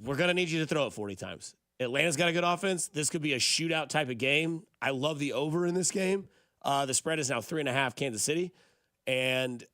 we're going to need you to throw it 40 times. Atlanta's got a good offense. This could be a shootout type of game. I love the over in this game. The spread is now 3.5 Kansas City. And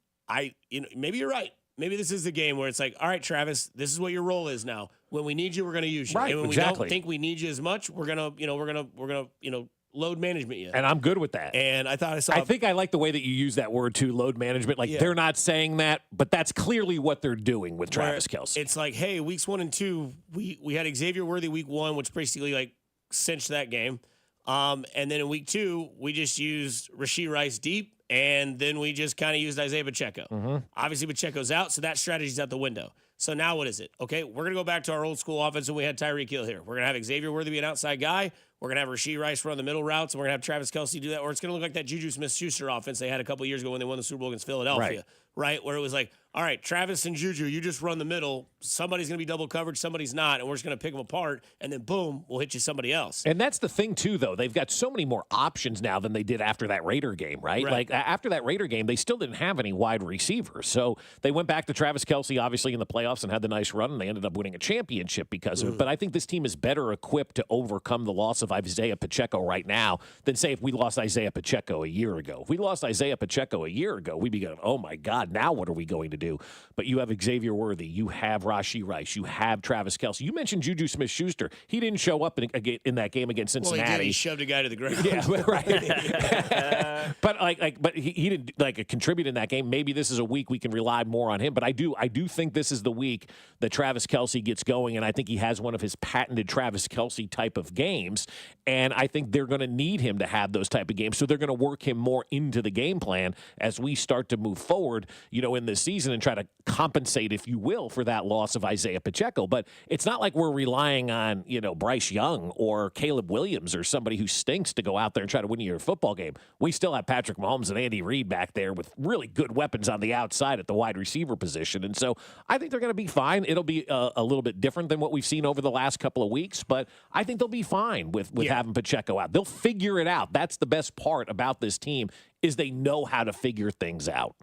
maybe you're right. Maybe this is the game where it's like, all right, Travis, this is what your role is now. When we need you, we're going to use you. Right, and when exactly. we don't think we need you as much, we're going to load management you. And I'm good with that. And I thought I think I like the way that you use that word too, load management. Like they're not saying that, but that's clearly what they're doing with Travis Kelce. It's like, hey, weeks 1 and 2, we had Xavier Worthy week 1, which basically like cinched that game. And then in week 2, we just used Rashee Rice deep, and then we just kind of used Isaiah Pacheco. Obviously, Pacheco's out, so that strategy's out the window. So now what is it? Okay, we're going to go back to our old school offense when we had Tyreek Hill here. We're going to have Xavier Worthy be an outside guy. We're going to have Rashee Rice run the middle routes, and we're going to have Travis Kelce do that. Or it's going to look like that Juju Smith-Schuster offense they had a couple years ago when they won the Super Bowl against Philadelphia, right? Where it was like, all right, Travis and Juju, you just run the middle. Somebody's going to be double coverage, somebody's not, and we're just going to pick them apart, and then boom, we'll hit you somebody else. And that's the thing, too, though. They've got so many more options now than they did after that Raider game, right? Like, after that Raider game, they still didn't have any wide receivers. So they went back to Travis Kelce, obviously, in the playoffs and had the nice run, and they ended up winning a championship because of it. But I think this team is better equipped to overcome the loss of Isaiah Pacheco right now than, say, if we lost Isaiah Pacheco a year ago. If we lost Isaiah Pacheco a year ago, we'd be going, oh, my God, now what are we going to do? But you have Xavier Worthy. You have Rashee Rice. You have Travis Kelce. You mentioned Juju Smith-Schuster. He didn't show up in that game against Cincinnati. Well, he did. He shoved a guy to the ground. Yeah, right. But he didn't contribute in that game. Maybe this is a week we can rely more on him. But I do think this is the week that Travis Kelce gets going, and I think he has one of his patented Travis Kelce type of games. And I think they're going to need him to have those type of games. So they're going to work him more into the game plan as we start to move forward, in this season and try to compensate, if you will, for that loss of Isaiah Pacheco. But it's not like we're relying on, Bryce Young or Caleb Williams or somebody who stinks to go out there and try to win you a football game. We still have Patrick Mahomes and Andy Reid back there with really good weapons on the outside at the wide receiver position. And so I think they're going to be fine. It'll be a little bit different than what we've seen over the last couple of weeks, but I think they'll be fine with having Pacheco out. They'll figure it out. That's the best part about this team is they know how to figure things out.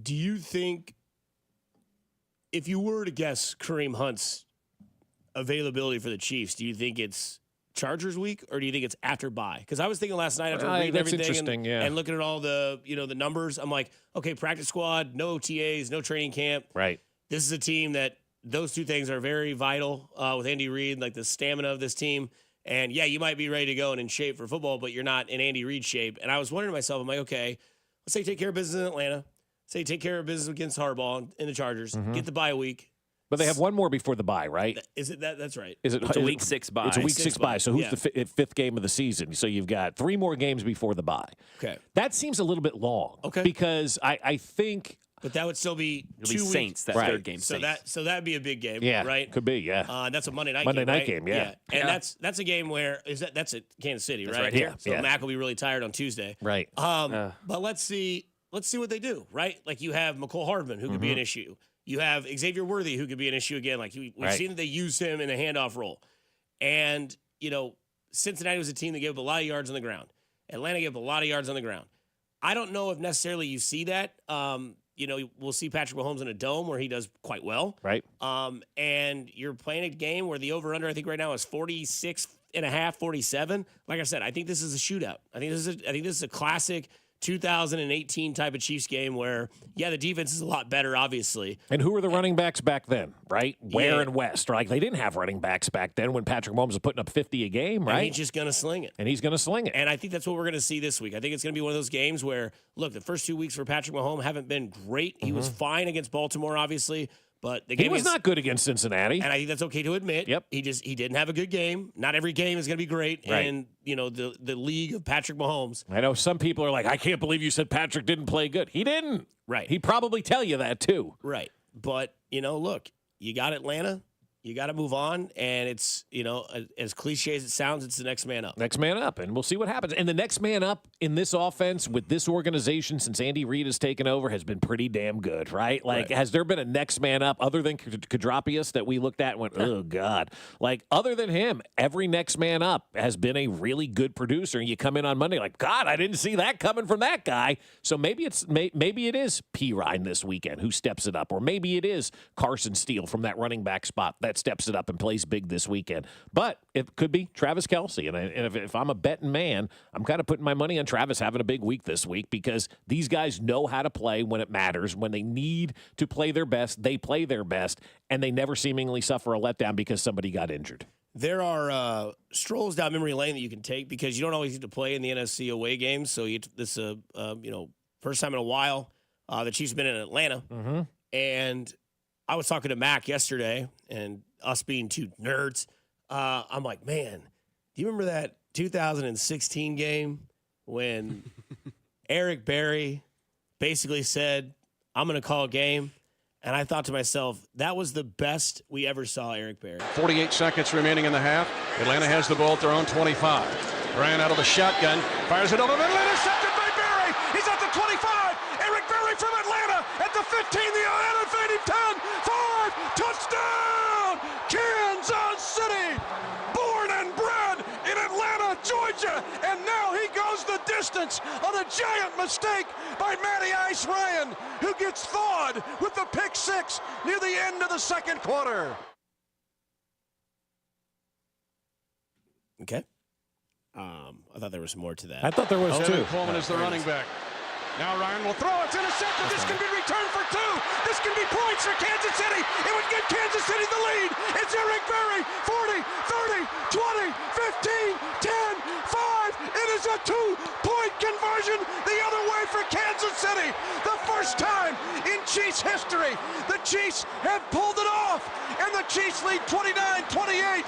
Do you think, if you were to guess Kareem Hunt's availability for the Chiefs, do you think it's Chargers week or do you think it's after bye? Because I was thinking last night after reading everything and looking at all the the numbers, I'm like, okay, practice squad, no OTAs, no training camp. Right. This is a team that those two things are very vital with Andy Reid, like the stamina of this team. And yeah, you might be ready to go and in shape for football, but you're not in Andy Reid shape. And I was wondering to myself, I'm like, okay, let's say you take care of business in Atlanta. Say take care of business against Harbaugh in the Chargers. Get the bye week. But they have one more before the bye, right? Is it that? That's right. It's a week 6 bye. It's a week 6 bye. So who's the fifth game of the season? So you've got 3 more games before the bye. Okay. That seems a little bit long. Okay. Because I think. But that would still be It'll 2 be weeks. Saints, that third game. So Saints. that'd be a big game. Yeah. Right. Could be. Yeah. That's a Monday night game. Yeah. And that's a game where that's at Kansas City, That's right? right here. So Mac will be really tired on Tuesday. Right. But let's see what they do. Right. Like you have McCole Hardman, who could be an issue. You have Xavier Worthy, who could be an issue again. Like we've seen that they use him in the handoff role. And, Cincinnati was a team that gave up a lot of yards on the ground. Atlanta gave up a lot of yards on the ground. I don't know if necessarily you see that. We'll see Patrick Mahomes in a dome where he does quite well. Right. And you're playing a game where the over-under, I think right now is 46.5, 47. Like I said, I think this is a shootout. I think this is a classic 2018 type of Chiefs game where, the defense is a lot better, obviously. And who were the running backs back then, right? Ware and West, right? They didn't have running backs back then when Patrick Mahomes was putting up 50 a game, right? And he's just going to sling it. And I think that's what we're going to see this week. I think it's going to be one of those games where, look, the first 2 weeks for Patrick Mahomes haven't been great. He was fine against Baltimore, obviously. But the game he was not good against Cincinnati. And I think that's okay to admit. Yep. He didn't have a good game. Not every game is going to be great. Right. And, the league of Patrick Mahomes. I know some people are like, I can't believe you said Patrick didn't play good. He didn't. Right. He'd probably tell you that too. Right. But, look, you got Atlanta. You got to move on, and it's, as cliche as it sounds, it's the next man up. Next man up, and we'll see what happens. And the next man up in this offense with this organization since Andy Reid has taken over has been pretty damn good, right? Has there been a next man up other than Kadropius that we looked at and went, oh, God. Other than him, every next man up has been a really good producer. And you come in on Monday like, God, I didn't see that coming from that guy. So maybe it is P. Ryan this weekend who steps it up, or maybe it is Carson Steele from that running back spot that steps it up and plays big this weekend. But it could be Travis Kelce. And if I'm a betting man, I'm kind of putting my money on Travis having a big week this week because these guys know how to play when it matters. When they need to play their best, they play their best, and they never seemingly suffer a letdown because somebody got injured. There are strolls down memory lane that you can take because you don't always get to play in the NFC away games. So this is first time in a while. The Chiefs have been in Atlanta. Mm-hmm. And I was talking to Mac yesterday, and us being two nerds, I'm like, man, do you remember that 2016 game when Eric Berry basically said, I'm going to call a game? And I thought to myself, that was the best we ever saw Eric Berry. 48 seconds remaining in the half. Atlanta has the ball at their own 25. Ryan out of the shotgun, fires it over the middle, intercepted by Berry. He's at the 25. Eric Berry from Atlanta at the 15. The elevated 10, 5, touchdown, Kansas City. Born and bred in Atlanta, Georgia, and now he goes the distance on a giant mistake by Matty Ice Ryan, who gets thawed with the pick six near the end of the second quarter. Okay. I thought there was more to that. I thought there was too. Coleman is the running back. Now Ryan will throw. It's intercepted. This can be returned for 2. This can be points for Kansas City. It would give Kansas City the lead. It's Eric Berry. 40, 30, 20, 15, 10, 5. It is a 2-point conversion the other way for Kansas City. The first time in Chiefs history. The Chiefs have pulled it off. And the Chiefs lead 29-28.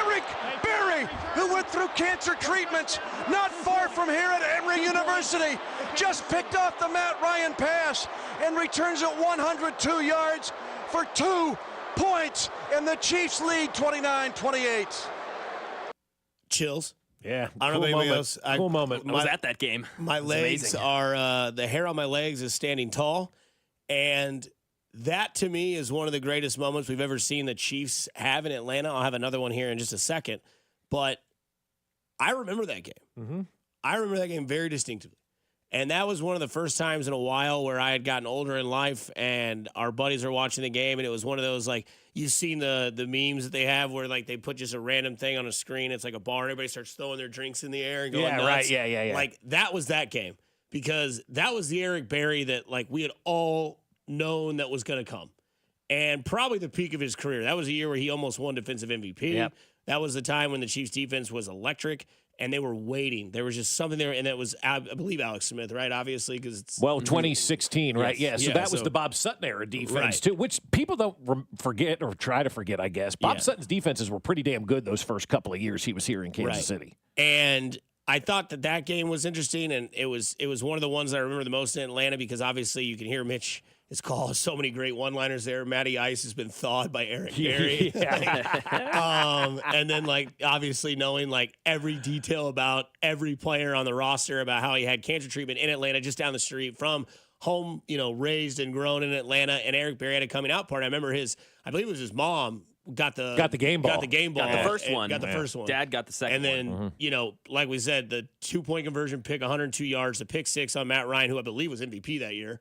Eric Berry, who went through cancer treatments not far from here at Emory University, just picked off the Matt Ryan pass and returns it 102 yards for 2 points, and the Chiefs lead 29-28. Chills. Yeah, I don't know if anybody else. Cool moment. I was at that game. My legs are, the hair on my legs is standing tall, and that, to me, is one of the greatest moments we've ever seen the Chiefs have in Atlanta. I'll have another one here in just a second. But I remember that game. Mm-hmm. I remember that game very distinctively. And that was one of the first times in a while where I had gotten older in life and our buddies are watching the game. And it was one of those, you've seen the memes that they have where, they put just a random thing on a screen. It's like a bar and everybody starts throwing their drinks in the air and going nuts. Right. Yeah. That was that game. Because that was the Eric Berry that, we had all known that was going to come, and probably the peak of his career. That was a year where he almost won defensive MVP. Yep. That was the time when the Chiefs defense was electric and they were waiting. There was just something there, and that was, I believe, Alex Smith, right? Obviously, because it's 2016, right? Yes. Yeah. So that was the Bob Sutton era defense too, which people don't forget or try to forget, I guess. Bob Sutton's defenses were pretty damn good those first couple of years he was here in Kansas City, and I thought that game was interesting, and it was one of the ones that I remember the most in Atlanta because obviously you can hear Mitch. His call, so many great one-liners there. Matty Ice has been thawed by Eric Berry. And then, obviously knowing, every detail about every player on the roster, about how he had cancer treatment in Atlanta just down the street from home, raised and grown in Atlanta. And Eric Berry had a coming out party. I remember I believe it was his mom, got the game ball. Got the first one. Got the first one. Dad got the second one. And then, like we said, the 2-point conversion pick, 102 yards, the pick six on Matt Ryan, who I believe was MVP that year.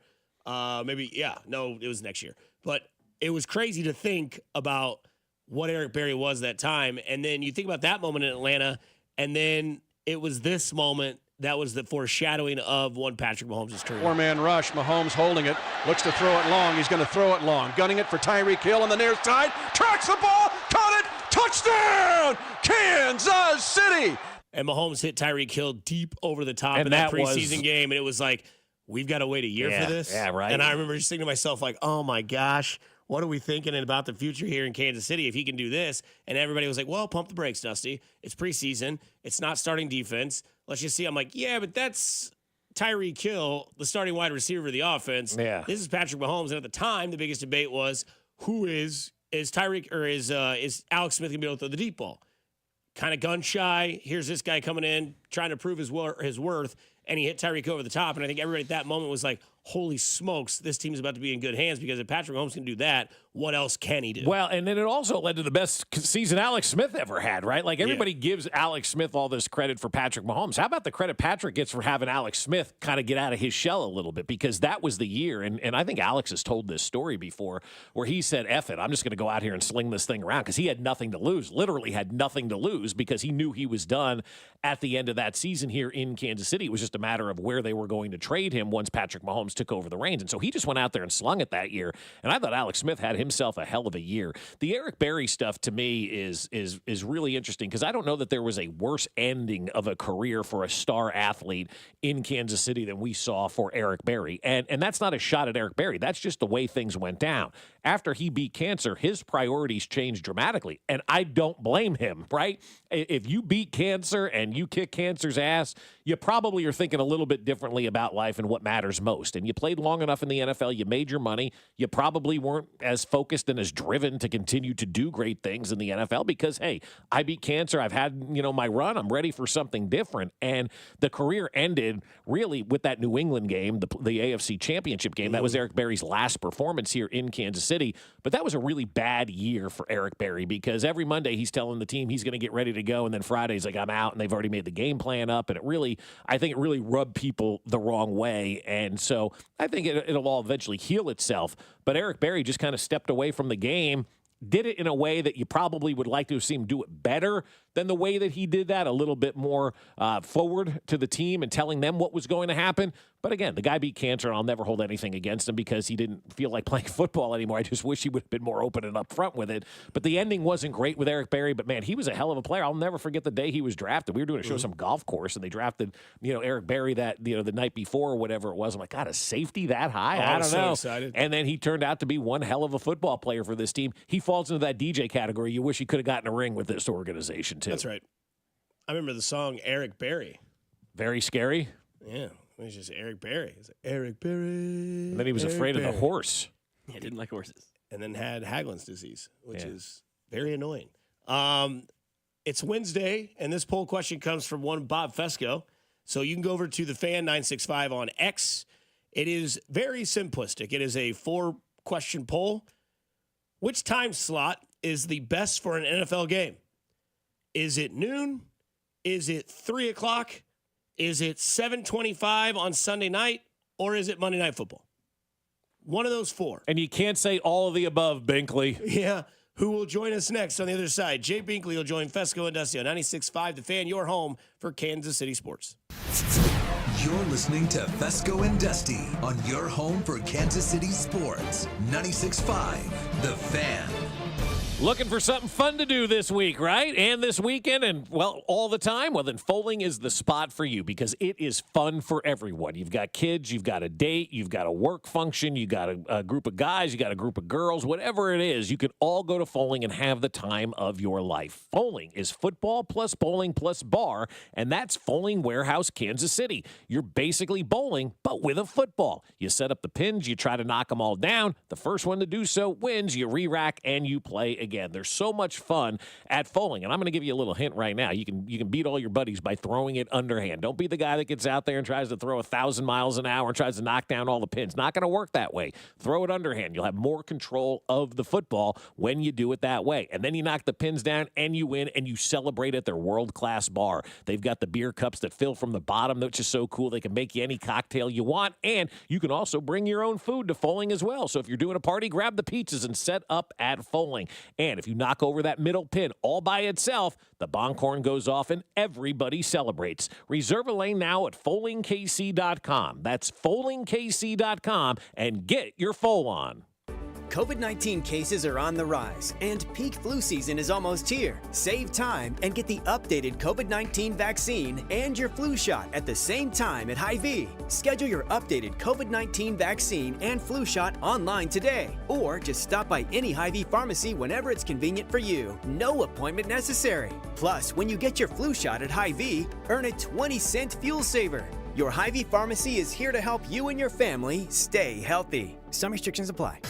It was next year. But it was crazy to think about what Eric Berry was that time. And then you think about that moment in Atlanta, and then it was this moment that was the foreshadowing of one Patrick Mahomes' career. 4-man rush. Mahomes holding it. Looks to throw it long. He's going to throw it long. Gunning it for Tyreek Hill on the near side. Tracks the ball. Caught it. Touchdown! Kansas City! And Mahomes hit Tyreek Hill deep over the top in that preseason game. And it was we've got to wait a year for this. Yeah, right. And I remember just thinking to myself, oh my gosh, what are we thinking about the future here in Kansas City if he can do this? And everybody was like, well, pump the brakes, Dusty. It's preseason. It's not starting defense. Let's just see. I'm like, yeah, but that's Tyreek Hill, the starting wide receiver of the offense. Yeah. This is Patrick Mahomes. And at the time, the biggest debate was who is is Alex Smith going to be able to throw the deep ball? Kind of gun shy. Here's this guy coming in, trying to prove his worth, and he hit Tyreek over the top. And I think everybody at that moment was like, holy smokes, this team is about to be in good hands, because if Patrick Mahomes can do that, what else can he do? Well, and then it also led to the best season Alex Smith ever had, right? Like, everybody gives Alex Smith all this credit for Patrick Mahomes. How about the credit Patrick gets for having Alex Smith kind of get out of his shell a little bit? Because that was the year, and I think Alex has told this story before, where he said, F it, I'm just going to go out here and sling this thing around, because he had nothing to lose, literally had nothing to lose, because he knew he was done at the end of that season here in Kansas City. It was just a matter of where they were going to trade him once Patrick Mahomes took over the reins. And so he just went out there and slung it that year. And I thought Alex Smith had himself a hell of a year. The Eric Berry stuff, to me, is really interesting, because I don't know that there was a worse ending of a career for a star athlete in Kansas City than we saw for Eric Berry. And that's not a shot at Eric Berry. That's just the way things went down. After he beat cancer, his priorities changed dramatically. And I don't blame him, right? If you beat cancer and you kick cancer's ass, you probably are thinking a little bit differently about life and what matters most. And you played long enough in the NFL, you made your money. You probably weren't as focused and as driven to continue to do great things in the NFL, because, hey, I beat cancer. I've had, my run. I'm ready for something different. And the career ended really with that New England game, the AFC Championship game. That was Eric Berry's last performance here in Kansas City. But that was a really bad year for Eric Berry, because every Monday he's telling the team he's going to get ready to go, and then Friday's like, I'm out, and they've already made the game plan up. And I think it really rubbed people the wrong way. And so I think it'll all eventually heal itself. But Eric Berry just kind of stepped away from the game, did it in a way that you probably would like to have seen him do it better than the way that he did that, a little bit more forward to the team and telling them what was going to happen. But again, the guy beat cancer, and I'll never hold anything against him because he didn't feel like playing football anymore. I just wish he would have been more open and upfront with it. But the ending wasn't great with Eric Berry. But, man, he was a hell of a player. I'll never forget the day he was drafted. We were doing a show some golf course, and they drafted, Eric Berry that, the night before or whatever it was. I'm like, God, a safety that high? I don't know. Excited. And then he turned out to be one hell of a football player for this team. He falls into that DJ category. You wish he could have gotten a ring with this organization, too. That's right. I remember the song Eric Berry. Very scary? Yeah. It was just Eric Berry. It's like, Eric Berry. And then he was afraid of the horse. Yeah, he didn't like horses. And then had Hagelman's disease, which is very annoying. It's Wednesday, and this poll question comes from one Bob Fescoe. So you can go over to the Fan 965 on X. It is very simplistic. It is a 4-question poll. Which time slot is the best for an NFL game? Is it noon? Is it 3 o'clock? Is it 7:25 on Sunday night? Or is it Monday Night Football? One of those 4. And you can't say all of the above, Binkley. Yeah. Who will join us next on the other side? Jay Binkley will join Fescoe and Dusty on 96.5 The Fan, your home for Kansas City sports. You're listening to Fescoe and Dusty on your home for Kansas City sports. 96.5 The Fan. Looking for something fun to do this week, right? And this weekend and, well, all the time? Well, then Foaling is the spot for you because it is fun for everyone. You've got kids, you've got a date, you've got a work function, you got a group of guys, you got a group of girls, whatever it is, you can all go to Foaling and have the time of your life. Foaling is football plus bowling plus bar, and that's Foaling Warehouse, Kansas City. You're basically bowling, but with a football. You set up the pins, you try to knock them all down. The first one to do so wins. You re-rack and you play again. There's so much fun at Foaling, and I'm going to give you a little hint right now. You can beat all your buddies by throwing it underhand. Don't be the guy that gets out there and tries to throw 1,000 miles an hour and tries to knock down all the pins. Not going to work that way. Throw it underhand. You'll have more control of the football when you do it that way. And then you knock the pins down and you win and you celebrate at their world-class bar. They've got the beer cups that fill from the bottom, which is so cool. They can make you any cocktail you want, and you can also bring your own food to Foaling as well. So if you're doing a party, grab the pizzas and set up at Foaling. And if you knock over that middle pin all by itself, the bonk horn goes off and everybody celebrates. Reserve a lane now at FoalingKC.com. That's FoalingKC.com and get your Foal on. COVID-19 cases are on the rise, and peak flu season is almost here. Save time and get the updated COVID-19 vaccine and your flu shot at the same time at Hy-Vee. Schedule your updated COVID-19 vaccine and flu shot online today, or just stop by any Hy-Vee pharmacy whenever it's convenient for you. No appointment necessary. Plus, when you get your flu shot at Hy-Vee, earn a 20-cent fuel saver. Your Hy-Vee pharmacy is here to help you and your family stay healthy. Some restrictions apply.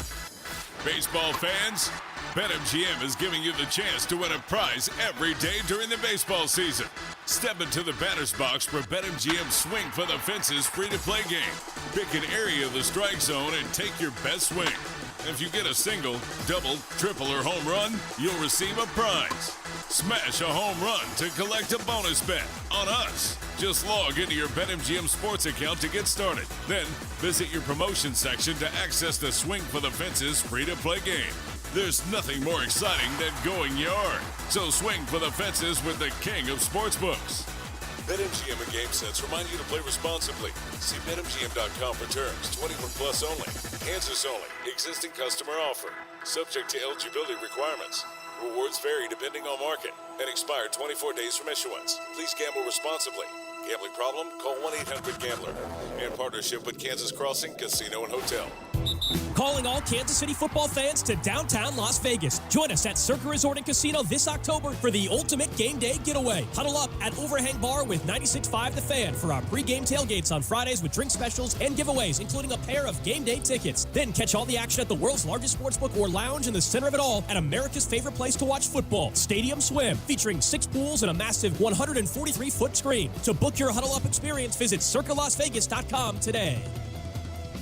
Baseball fans, BetMGM is giving you the chance to win a prize every day during the baseball season. Step into the batter's box for BetMGM Swing for the Fences free-to-play game. Pick an area of the strike zone and take your best swing. If you get a single, double, triple, or home run, you'll receive a prize. Smash a home run to collect a bonus bet on us. Just log into your BetMGM Sports account to get started. Then visit your promotion section to access the Swing for the Fences free-to-play game. There's nothing more exciting than going yard. So swing for the fences with the king of sportsbooks. BetMGM and GameSense remind you to play responsibly. See BetMGM.com for terms. 21 plus only. Kansas only. Existing customer offer. Subject to eligibility requirements. Rewards vary depending on market and expire 24 days from issuance. Please gamble responsibly. Gambling problem? Call 1-800-GAMBLER. In partnership with Kansas Crossing Casino and Hotel. Calling all Kansas City football fans to downtown Las Vegas. Join us at Circa Resort and Casino this October for the ultimate game day getaway. Huddle up at Overhang Bar with 96.5 The Fan for our pregame tailgates on Fridays with drink specials and giveaways, including a pair of game day tickets. Then catch all the action at the world's largest sportsbook or lounge in the center of it all at America's favorite place to watch football, Stadium Swim, featuring 6 pools and a massive 143-foot screen. To book your Huddle Up experience, visit CircaLasVegas.com today.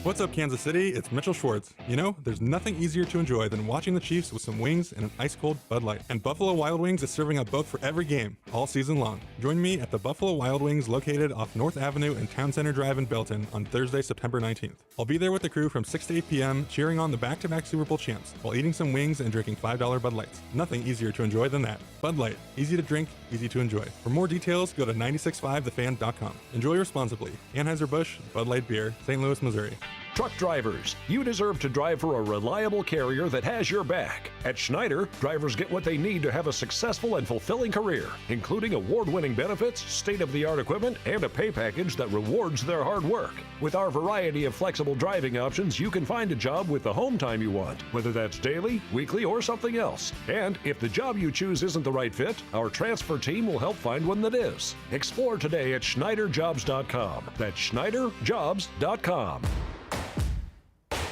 What's up, Kansas City? It's Mitchell Schwartz. You know, there's nothing easier to enjoy than watching the Chiefs with some wings and an ice-cold Bud Light. And Buffalo Wild Wings is serving up both for every game, all season long. Join me at the Buffalo Wild Wings located off North Avenue and Town Center Drive in Belton on Thursday, September 19th. I'll be there with the crew from 6 to 8 p.m. cheering on the back-to-back Super Bowl champs while eating some wings and drinking $5 Bud Lights. Nothing easier to enjoy than that. Bud Light. Easy to drink, easy to enjoy. For more details, go to 965thefan.com. Enjoy responsibly. Anheuser-Busch, Bud Light Beer, St. Louis, Missouri. Truck drivers, you deserve to drive for a reliable carrier that has your back. At Schneider, drivers get what they need to have a successful and fulfilling career, including award-winning benefits, state-of-the-art equipment, and a pay package that rewards their hard work. With our variety of flexible driving options, you can find a job with the home time you want, whether that's daily, weekly, or something else. And if the job you choose isn't the right fit, our transfer team will help find one that is. Explore today at SchneiderJobs.com. That's SchneiderJobs.com.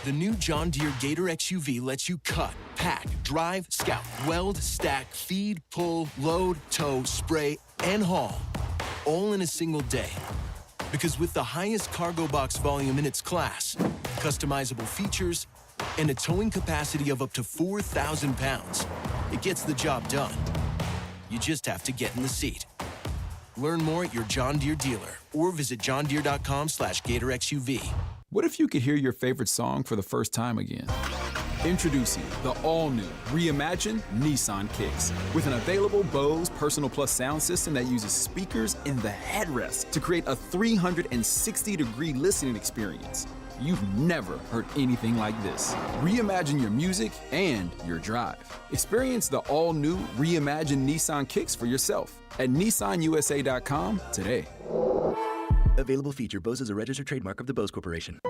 The new John Deere Gator XUV lets you cut, pack, drive, scout, weld, stack, feed, pull, load, tow, spray, and haul, all in a single day. Because with the highest cargo box volume in its class, customizable features, and a towing capacity of up to 4,000 pounds, it gets the job done. You just have to get in the seat. Learn more at your John Deere dealer or visit johndeere.com/GatorXUV. What if you could hear your favorite song for the first time again? Introducing the all-new, reimagined Nissan Kicks. With an available Bose Personal Plus sound system that uses speakers in the headrest to create a 360-degree listening experience. You've never heard anything like this. Reimagine your music and your drive. Experience the all-new, reimagined Nissan Kicks for yourself at nissanusa.com today. Available feature. Bose is a registered trademark of the Bose Corporation.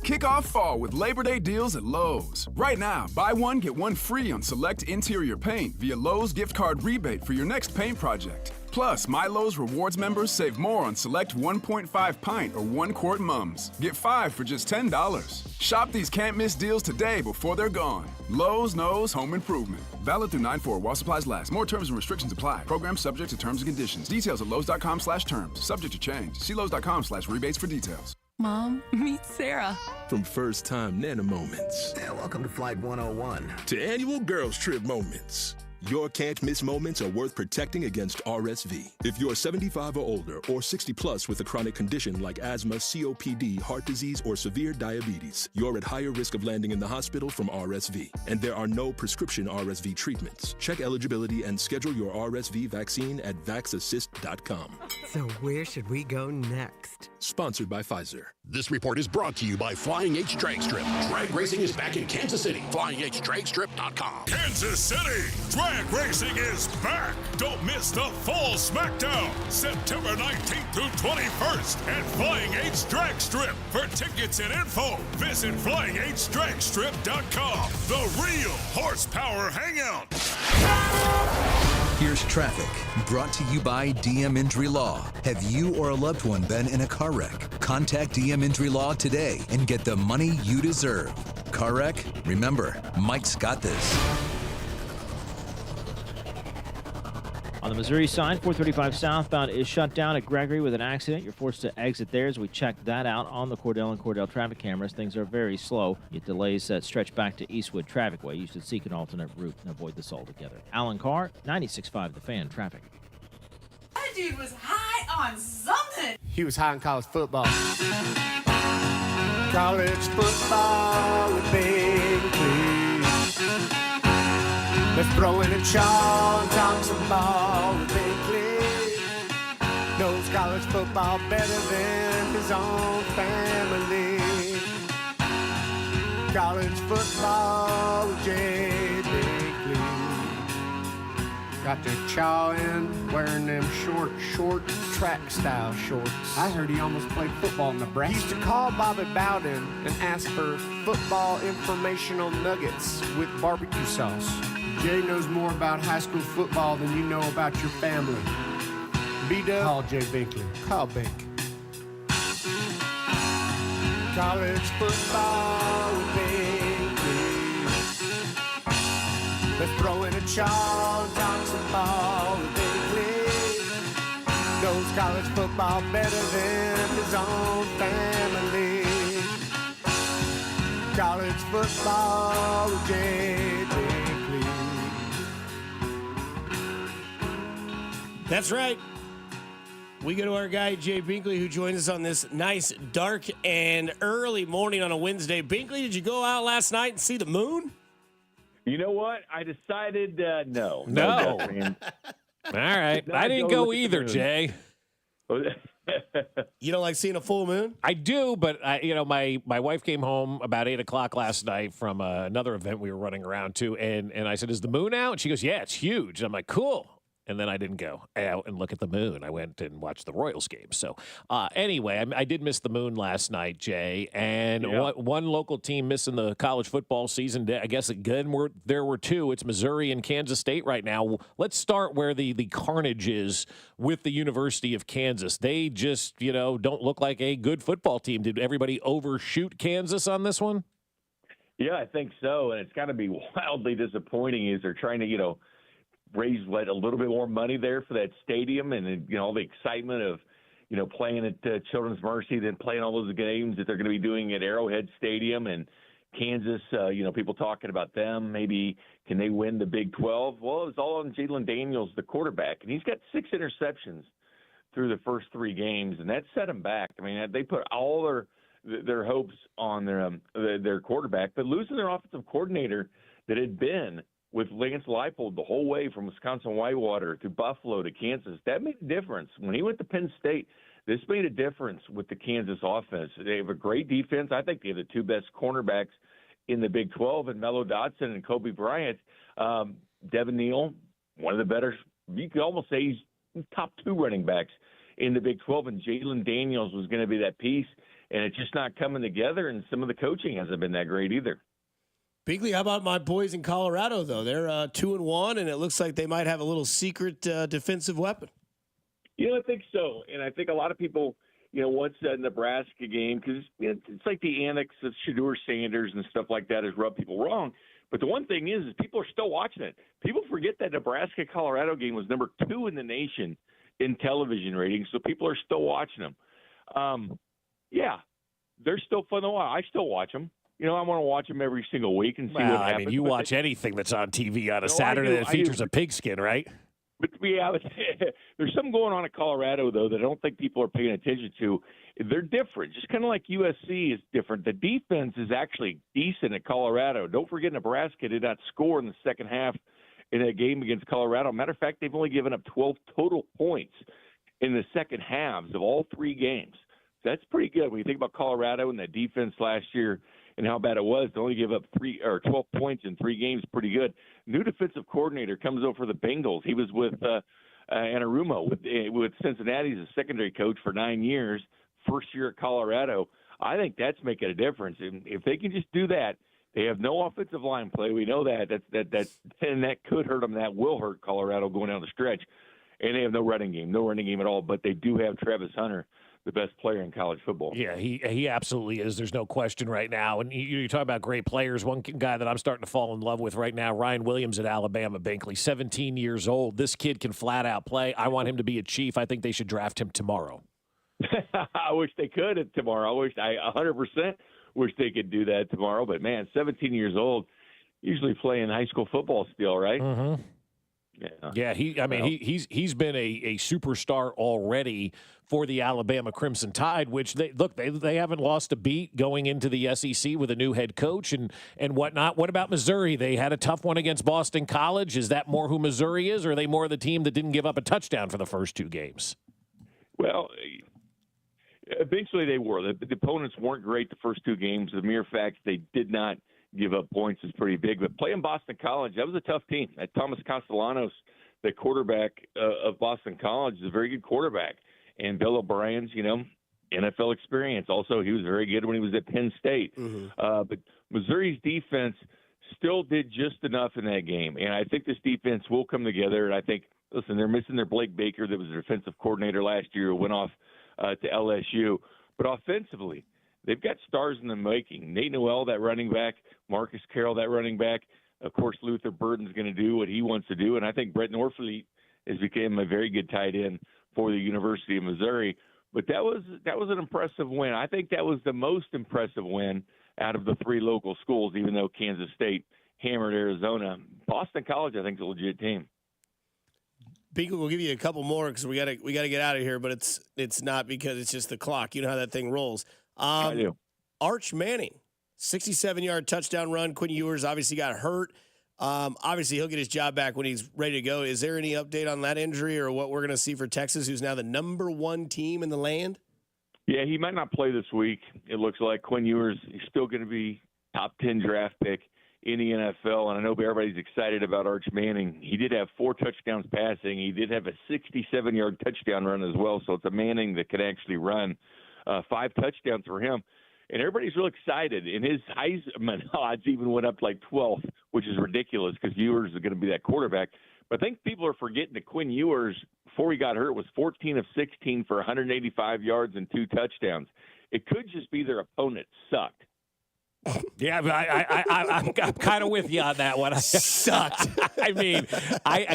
Kick off fall with Labor Day deals at Lowe's. Right now, buy one, get one free on select interior paint via Lowe's gift card rebate for your next paint project. Plus, My Lowe's Rewards members save more on select 1.5 pint or 1 quart mums. Get 5 for just $10. Shop these can't-miss deals today before they're gone. Lowe's knows home improvement. Valid through 9/4 while supplies last. More terms and restrictions apply. Program subject to terms and conditions. Details at lowes.com/terms. Subject to change. See lowes.com/rebates for details. Mom, meet Sarah. From first-time Nana moments. And welcome to Flight 101. To annual girls trip moments. Your can't-miss moments are worth protecting against RSV. If you're 75 or older or 60 plus with a chronic condition like asthma, COPD, heart disease, or severe diabetes, you're at higher risk of landing in the hospital from RSV. And there are no prescription RSV treatments. Check eligibility and schedule your RSV vaccine at vaxassist.com. So where should we go next? Sponsored by Pfizer. This report is brought to you by Flying H Drag Strip. Drag racing is back in Kansas City. FlyingHDragStrip.com. Kansas City! Drag racing is back! Don't miss the Fall Smackdown, September 19th through 21st at Flying H Drag Strip. For tickets and info, visit FlyingHDragStrip.com. The real horsepower hangout. Here's traffic, brought to you by DM Injury Law. Have you or a loved one been in a car wreck? Contact DM Injury Law today and get the money you deserve. car wreck? Remember, Mike's got this. On the Missouri side, 435 southbound is shut down at Gregory with an accident. You're forced to exit there as we check that out on the Cordell and Cordell traffic cameras. Things are very slow. Get delays that stretch back to Eastwood Trafficway. You should seek an alternate route and avoid this altogether. Alan Carr, 96.5 The Fan traffic. That dude was high on something. He was high on college football. College football with Binkley. Let's throw in a chaw and talk some ball with Binkley. Knows college football better than his own family. College football with Jay Binkley. Got to chawing, wearing them short track style shorts. I heard he almost played football in Nebraska. He used to call Bobby Bowden and ask for football informational nuggets with barbecue sauce. Jay knows more about high school football than you know about your family. B-Dub, call Jay Binkley. Call Bink. College football with Binkley. Let's throw in a chaw and talk some ball with Binkley. Knows college football better than his own family. College football with Jay Binkley. That's right. We go to our guy, Jay Binkley, who joins us on this nice, dark, and early morning on a Wednesday. Binkley, did you go out last night and see the moon? You know what? I decided no. No. All right. I didn't go either, Jay. You don't like seeing a full moon? I do, but my wife came home about 8 o'clock last night from another event we were running around to, and I said, "Is the moon out?" And she goes, "Yeah, it's huge." And I'm like, "Cool." And then I didn't go out and look at the moon. I went and watched the Royals game. So anyway, I did miss the moon last night, Jay. And one local team missing the college football season, I guess, again, there were two. It's Missouri and Kansas State right now. Let's start where the carnage is with the University of Kansas. They just, don't look like a good football team. Did everybody overshoot Kansas on this one? Yeah, I think so. And it's got to be wildly disappointing as they're trying to, raise a little bit more money there for that stadium and all the excitement of playing at Children's Mercy, then playing all those games that they're going to be doing at Arrowhead Stadium. And Kansas, people talking about them, maybe can they win the Big 12? Well, it's all on Jalen Daniels, the quarterback, and he's got 6 interceptions through the first 3 games, and that set him back. I mean, they put all their hopes on their quarterback, but losing their offensive coordinator that had been with Lance Leipold the whole way from Wisconsin-Whitewater to Buffalo to Kansas, that made a difference. When he went to Penn State, this made a difference with the Kansas offense. They have a great defense. I think they have the 2 best cornerbacks in the Big 12, and Mello Dotson and Kobe Bryant. Devin Neal, one of the better, you could almost say he's top 2 running backs in the Big 12, and Jalen Daniels was going to be that piece, and it's just not coming together, and some of the coaching hasn't been that great either. Binkley, how about my boys in Colorado, though? They're 2-1, and it looks like they might have a little secret defensive weapon. I think so. And I think a lot of people, once that Nebraska game, because it's like the annex of Shedeur Sanders and stuff like that has rubbed people wrong. But the one thing is people are still watching it. People forget that Nebraska-Colorado game was number 2 in the nation in television ratings, so people are still watching them. They're still fun to watch. I still watch them. I want to watch them every single week and see what happens. I mean, you watch anything that's on TV on a Saturday that features a pigskin, right? But there's something going on in Colorado, though, that I don't think people are paying attention to. They're different, just kind of like USC is different. The defense is actually decent at Colorado. Don't forget Nebraska did not score in the second half in that game against Colorado. Matter of fact, they've only given up 12 total points in the second halves of all 3 games. So that's pretty good when you think about Colorado and that defense last year and how bad it was to only give up 12 points in 3 games. Pretty good. New defensive coordinator comes over for the Bengals. He was with Anarumo with Cincinnati as a secondary coach for 9 years. First year at Colorado. I think that's making a difference. And if they can just do that, they have no offensive line play. We know that. And that could hurt them. That will hurt Colorado going down the stretch. And they have no running game at all. But they do have Travis Hunter, the best player in college football. Yeah, he absolutely is. There's no question right now. And you talk about great players. One guy that I'm starting to fall in love with right now, Ryan Williams at Alabama, Binkley, 17 years old. This kid can flat out play. I want him to be a Chief. I think they should draft him tomorrow. I wish they could tomorrow. I 100% wish they could do that tomorrow. But, man, 17 years old, usually playing high school football still, right? Mm-hmm. Yeah, he's been a superstar already for the Alabama Crimson Tide, which they haven't lost a beat going into the SEC with a new head coach and whatnot. What about Missouri? They had a tough one against Boston College. Is that more who Missouri is, or are they more the team that didn't give up a touchdown for the first two games? Well, eventually they were. The opponents weren't great the first two games. The mere fact they did not give up points is pretty big. But playing Boston College, that was a tough team. Thomas Castellanos, the quarterback of Boston College, is a very good quarterback. And Bill O'Brien's, NFL experience. Also, he was very good when he was at Penn State. But Missouri's defense still did just enough in that game. And I think this defense will come together. And I think, listen, they're missing their Blake Baker that was their defensive coordinator last year who went off to LSU. But offensively, they've got stars in the making. Nate Noel, that running back, Marcus Carroll, that running back. Of course, Luther Burden's going to do what he wants to do. And I think Brett Norfleet has become a very good tight end for the University of Missouri. But that was an impressive win. I think that was the most impressive win out of the three local schools, even though Kansas State hammered Arizona. Boston College, I think, is a legit team. Binkley, we'll give you a couple more because we gotta get out of here, but it's not because it's just the clock. You know how that thing rolls. I do. Arch Manning, 67-yard touchdown run. Quinn Ewers obviously got hurt. Obviously, he'll get his job back when he's ready to go. Is there any update on that injury or what we're going to see for Texas, who's now the number one team in the land? Yeah, he might not play this week. It looks like Quinn Ewers is still going to be top 10 draft pick in the NFL, and I know everybody's excited about Arch Manning. He did have 4 touchdowns passing. He did have a 67-yard touchdown run as well, so it's a Manning that can actually run. 5 touchdowns for him. And everybody's real excited. And his Heisman odds even went up to like 12th, which is ridiculous because Ewers is going to be that quarterback. But I think people are forgetting that Quinn Ewers, before he got hurt, was 14 of 16 for 185 yards and 2 touchdowns. It could just be their opponent sucked. Yeah, I'm kind of with you on that one. Sucked. I mean,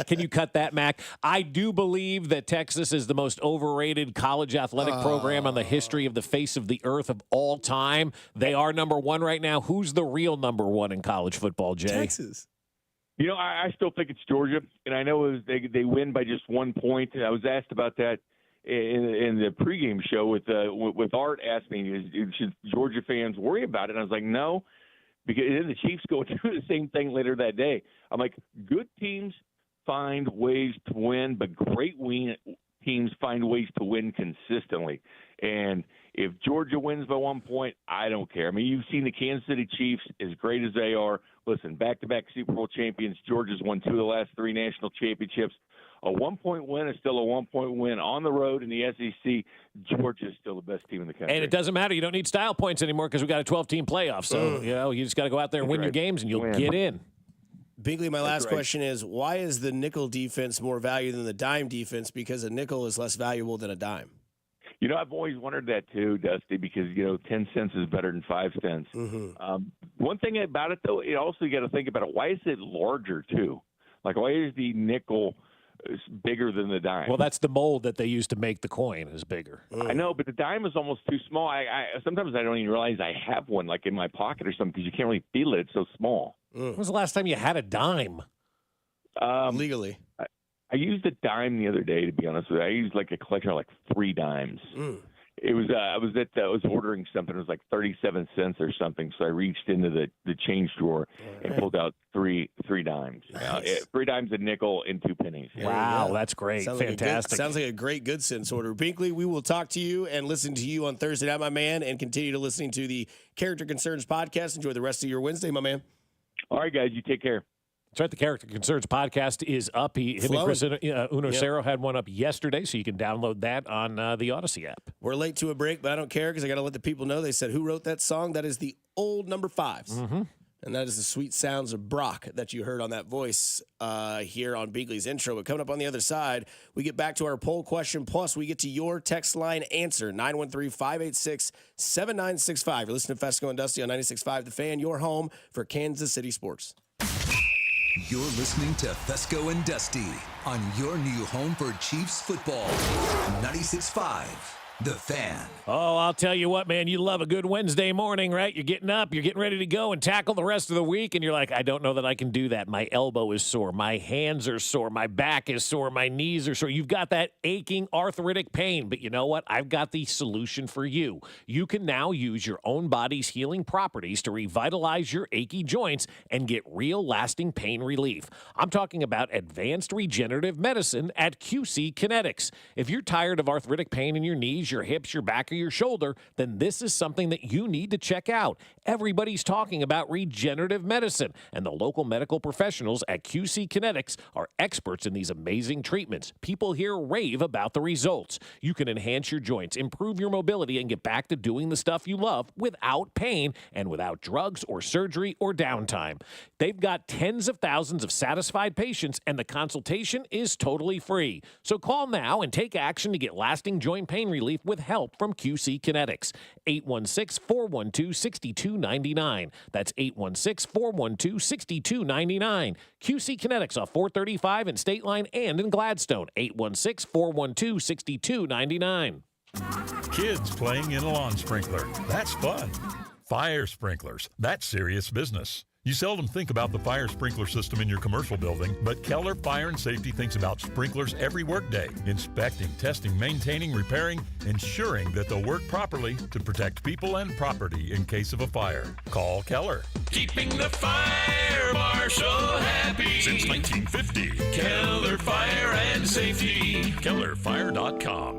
can you cut that, Mac? I do believe that Texas is the most overrated college athletic program on the history of the face of the earth of all time. They are number one right now. Who's the real number one in college football, Jay? Texas. I still think it's Georgia, and I know they win by just 1 point. I was asked about that in the pregame show with Art asked me, should Georgia fans worry about it? And I was like, no, because then the Chiefs go through the same thing later that day. I'm like, good teams find ways to win, but great teams find ways to win consistently. And if Georgia wins by 1 point, I don't care. I mean, you've seen the Kansas City Chiefs, as great as they are. Listen, back-to-back Super Bowl champions. Georgia's won 2 of the last 3 national championships. A 1-point win is still a 1-point win on the road in the SEC. Georgia is still the best team in the country. And it doesn't matter. You don't need style points anymore because we've got a 12-team playoff. So, you just got to go out there and win your games, and you'll get in. Binkley, my last question is, why is the nickel defense more valuable than the dime defense? Because a nickel is less valuable than a dime. I've always wondered that too, Dusty, because, 10 cents is better than 5 cents. One thing about it, though, you got to think about it. Why is it larger, too? Like, why is the nickel bigger than the dime? Well, that's the mold that they use to make the coin is bigger. I know, but the dime is almost too small. Sometimes I don't even realize I have one, like in my pocket or something, because you can't really feel it. It's so small. When was the last time you had a dime? Legally. I used a dime the other day, to be honest with you. I used like a collection of like 3 dimes. It was I was ordering something. It was like 37 cents or something. So I reached into the change drawer and pulled out three dimes. Nice. 3 dimes, a nickel, and 2 pennies. Wow, that's great. Fantastic. Sounds like a great good sense order. Binkley, we will talk to you and listen to you on Thursday night, my man, and continue to listening to the Character Concerns podcast. Enjoy the rest of your Wednesday, my man. All right, guys, you take care. That's right. The Character Concerns podcast is up. Him and Chris Unocero had one up yesterday, so you can download that on the Odyssey app. We're late to a break, but I don't care because I got to let the people know. They said, who wrote that song? That is the old number 5s. And that is the sweet sounds of Brock that you heard on that voice here on Beagley's intro. But coming up on the other side, we get back to our poll question, plus we get to your text line answer, 913-586-7965. You're listening to Fescoe and Dusty on 96.5 The Fan, your home for Kansas City sports. You're listening to Fescoe and Dusty on your new home for Chiefs football, 96.5 The Fan. Oh, I'll tell you what, man, you love a good Wednesday morning, right? You're getting up, you're getting ready to go and tackle the rest of the week, and you're like, I don't know that I can do that. My elbow is sore, my hands are sore, my back is sore, my knees are sore. You've got that aching arthritic pain, but you know what? I've got the solution for you. You can now use your own body's healing properties to revitalize your achy joints and get real lasting pain relief. I'm talking about advanced regenerative medicine at QC Kinetics. If you're tired of arthritic pain in your knees, your hips, your back, or your shoulder, then this is something that you need to check out. Everybody's talking about regenerative medicine, and the local medical professionals at QC Kinetics are experts in these amazing treatments. People here rave about the results. You can enhance your joints, improve your mobility, and get back to doing the stuff you love without pain and without drugs or surgery or downtime. They've got tens of thousands of satisfied patients, and the consultation is totally free. So call now and take action to get lasting joint pain relief with help from QC Kinetics. 816-412-6299. That's 816-412-6299. QC Kinetics off 435 in State Line and in Gladstone. 816-412-6299. Kids playing in a lawn sprinkler. That's fun. Fire sprinklers. That's serious business. You seldom think about the fire sprinkler system in your commercial building, but Keller Fire and Safety thinks about sprinklers every workday, inspecting, testing, maintaining, repairing, ensuring that they'll work properly to protect people and property in case of a fire. Call Keller. Keeping the fire marshal happy Since 1950. Keller Fire and Safety. KellerFire.com.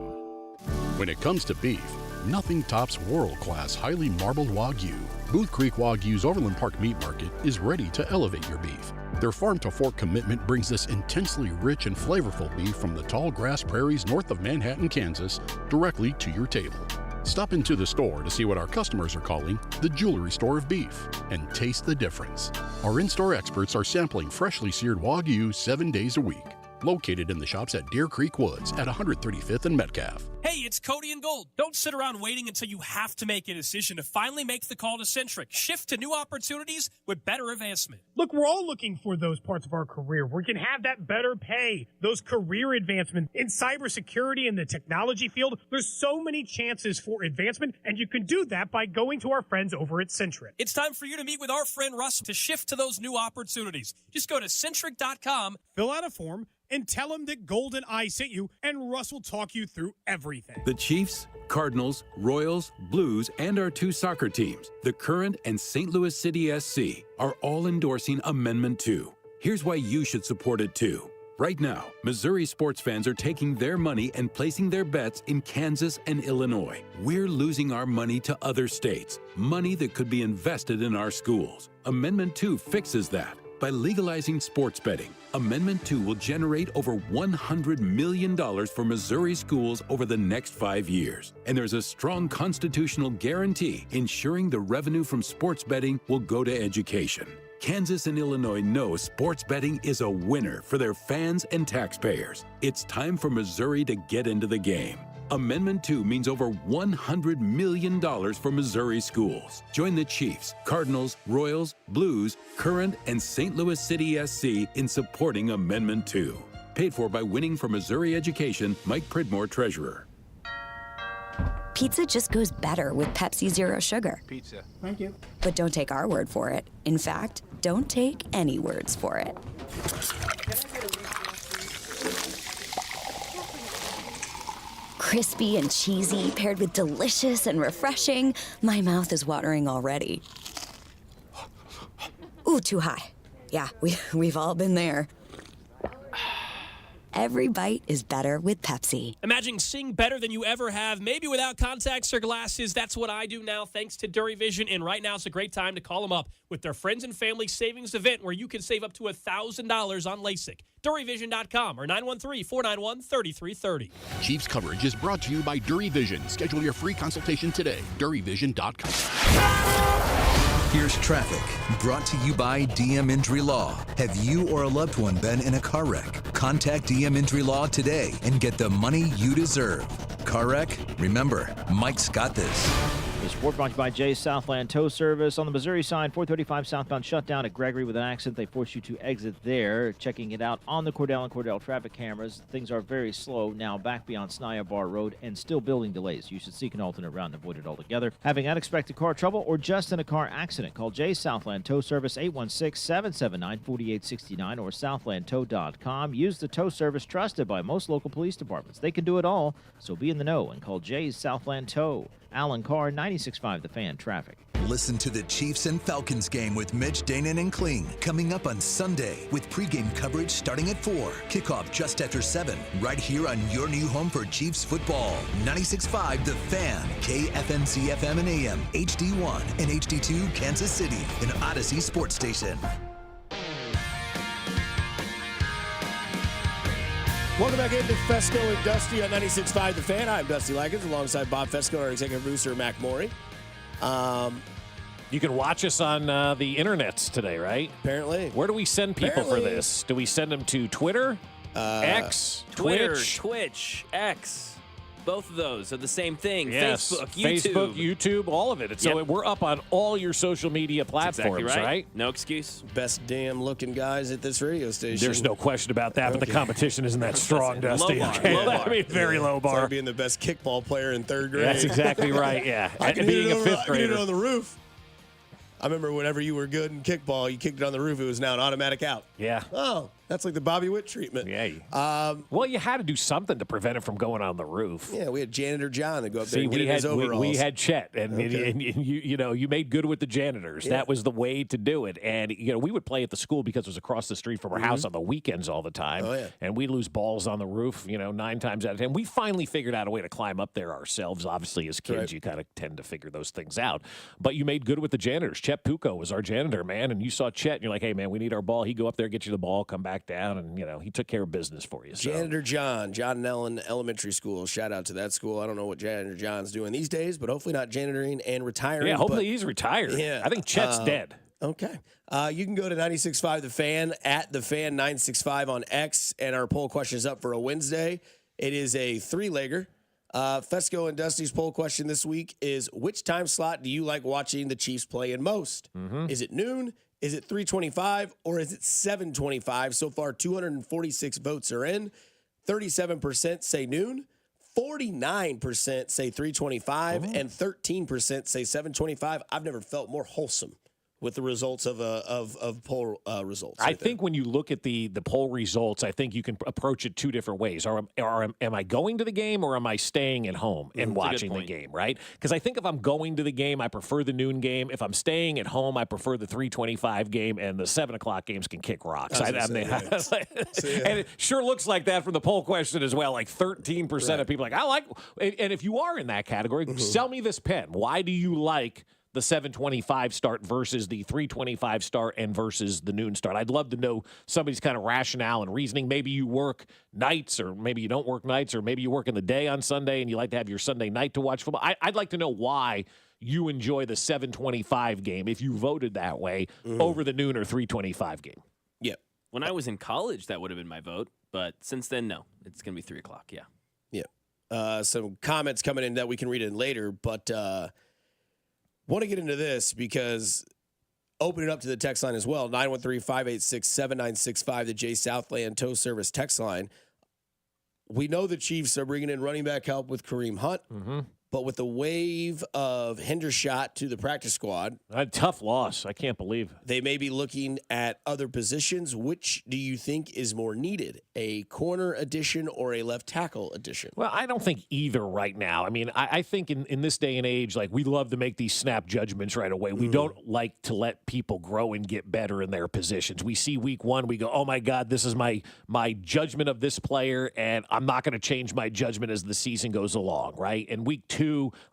When it comes to beef, nothing tops world-class highly marbled Wagyu. Booth Creek Wagyu's Overland Park Meat Market is ready to elevate your beef. Their farm-to-fork commitment brings this intensely rich and flavorful beef from the tall grass prairies north of Manhattan, Kansas, directly to your table. Stop into the store to see what our customers are calling the jewelry store of beef and taste the difference. Our in-store experts are sampling freshly seared Wagyu 7 days a week. Located in the shops at Deer Creek Woods at 135th and Metcalf. Hey, it's Cody and Gold. Don't sit around waiting until you have to make a decision to finally make the call to Centric. Shift to new opportunities with better advancement. Look, we're all looking for those parts of our career where we can have that better pay, those career advancements in cybersecurity and the technology field. There's so many chances for advancement, and you can do that by going to our friends over at Centric. It's time for you to meet with our friend Russ to shift to those new opportunities. Just go to Centric.com, fill out a form, and tell him that Gold and I sent you, and Russ will talk you through everything. The Chiefs, Cardinals, Royals, Blues, and our two soccer teams, the Current and St. Louis City SC, are all endorsing Amendment 2. Here's why you should support it too. Right now, Missouri sports fans are taking their money and placing their bets in Kansas and Illinois. We're losing our money to other states, money that could be invested in our schools. Amendment 2 fixes that. By legalizing sports betting, Amendment 2 will generate over $100 million for Missouri schools over the next 5 years. And there's a strong constitutional guarantee ensuring the revenue from sports betting will go to education. Kansas and Illinois know sports betting is a winner for their fans and taxpayers. It's time for Missouri to get into the game. Amendment 2 means over $100 million for Missouri schools. Join the Chiefs, Cardinals, Royals, Blues, Current, and St. Louis City SC in supporting Amendment 2. Paid for by Winning for Missouri Education, Mike Pridmore, Treasurer. Pizza just goes better with Pepsi Zero Sugar. Pizza. Thank you. But don't take our word for it. In fact, don't take any words for it. Crispy and cheesy, paired with delicious and refreshing. My mouth is watering already. Ooh, too high. Yeah, we've all been there. Every bite is better with Pepsi. Imagine seeing better than you ever have, maybe without contacts or glasses. That's what I do now, thanks to Dury Vision. And right now is a great time to call them up with their Friends and Family Savings Event, where you can save up to $1,000 on LASIK. DuryVision.com or 913-491-3330. Chiefs coverage is brought to you by Dury Vision. Schedule your free consultation today. DuryVision.com. Here's traffic, brought to you by DM Injury Law. Have you or a loved one been in a car wreck? Contact DM Injury Law today and get the money you deserve. Car wreck? Remember, Mike's got this. The sport brought to you by Jay's Southland Tow Service. On the Missouri side, 435 southbound shutdown at Gregory with an accident. They forced you to exit there. Checking it out on the Cordell and Cordell traffic cameras. Things are very slow now back beyond Snaya Bar Road and still building delays. You should seek an alternate route and avoid it altogether. Having unexpected car trouble or just in a car accident, call Jay's Southland Tow Service 816-779-4869 or southlandtow.com. Use the tow service trusted by most local police departments. They can do it all, so be in the know and call Jay's Southland Tow. Alan Carr, 96.5 The Fan Traffic. Listen to the Chiefs and Falcons game with Mitch, Danon, and Kling coming up on Sunday with pregame coverage starting at 4. Kickoff just after 7, right here on your new home for Chiefs football. 96.5 The Fan, KFNC FM and AM, HD1 and HD2 Kansas City, an Odyssey sports station. Welcome back into Fescoe and Dusty on 96.5 The Fan. I'm Dusty Likens alongside Bob Fescoe, our executive producer, Mac Morey. You can watch us on the internets today, right? Apparently. Where do we send people for this? Do we send them to Twitter, X, Twitter, Twitch? Twitch, X? Both of those are the same thing. Yes. Facebook, YouTube, all of it. So we're up on all your social media platforms, exactly right? No excuse. Best damn looking guys at this radio station. There's no question about that, but the competition isn't that strong, Dusty. Low bar. Okay? Low bar. I mean, very low It's bar. like being the best kickball player in third grade. That's exactly right, yeah. I can And being hit a it fifth I can hit grader. it on the roof. I remember whenever you were good in kickball, you kicked it on the roof, it was now an automatic out. Yeah. Oh, that's like the Bobby Witt treatment. Yeah. Well, you had to do something to prevent it from going on the roof. Yeah, we had Janitor John to go up there See, and get in his overalls. we had Chet, and, Okay. and you made good with the janitors. Yeah. That was the way to do it. And we would play at the school because it was across the street from our house on the weekends all the time. Oh, yeah. And we'd lose balls on the roof, 9 times out of 10. We finally figured out a way to climb up there ourselves. Obviously, as kids, you kind of tend to figure those things out. But you made good with the janitors. Chet Pucco was our janitor, man, and you saw Chet, and you're like, hey, man, we need our ball. He'd go up there, get you the ball, come back down, and, he took care of business for you. So. Janitor John and Ellen Elementary School. Shout out to that school. I don't know what Janitor John's doing these days, but hopefully not janitoring and retiring. Yeah, hopefully he's retired. Yeah. I think Chet's dead. Okay. You can go to 96.5 The Fan, at The Fan 965 on X, and our poll question is up for a Wednesday. It is a 3-legger. Fescoe and Dusty's poll question this week is, which time slot do you like watching the Chiefs play in most? Mm-hmm. Is it noon? Is it 3:25 or is it 7:25? So far, 246 votes are in. 37% say noon, 49% say 3:25, and 13% say 7:25. I've never felt more wholesome with the results of poll results. I think when you look at the poll results, I think you can approach it 2 different ways. Am I going to the game or am I staying at home and watching the game, right? Because I think if I'm going to the game, I prefer the noon game. If I'm staying at home, I prefer the 3:25 game, and the 7 o'clock games can kick rocks. And it sure looks like that from the poll question as well. Like 13% of people and if you are in that category, sell me this pen. Why do you like the 7:25 start versus the 3:25 start and versus the noon start? I'd love to know somebody's kind of rationale and reasoning. Maybe you work nights, or maybe you don't work nights, or maybe you work in the day on Sunday and you like to have your Sunday night to watch football. I'd like to know why you enjoy the 7:25 game, if you voted that way, over the noon or 3:25 game. Yeah. When I was in college, that would have been my vote. But since then, no. It's going to be 3 o'clock, yeah. Yeah. Some comments coming in that we can read in later, but want to get into this because open it up to the text line as well. 913-586-7965, the J Southland Tow Service text line. We know the Chiefs are bringing in running back help with Kareem Hunt, but with the wave of Hendershot to the practice squad, a tough loss. I can't believe they may be looking at other positions. Which do you think is more needed, a corner addition or a left tackle addition? Well, I don't think either right now. I mean, I think in this day and age, like, we love to make these snap judgments right away. We don't like to let people grow and get better in their positions. We see week 1, we go, oh my God, this is my judgment of this player, and I'm not going to change my judgment as the season goes along, right? And week 2,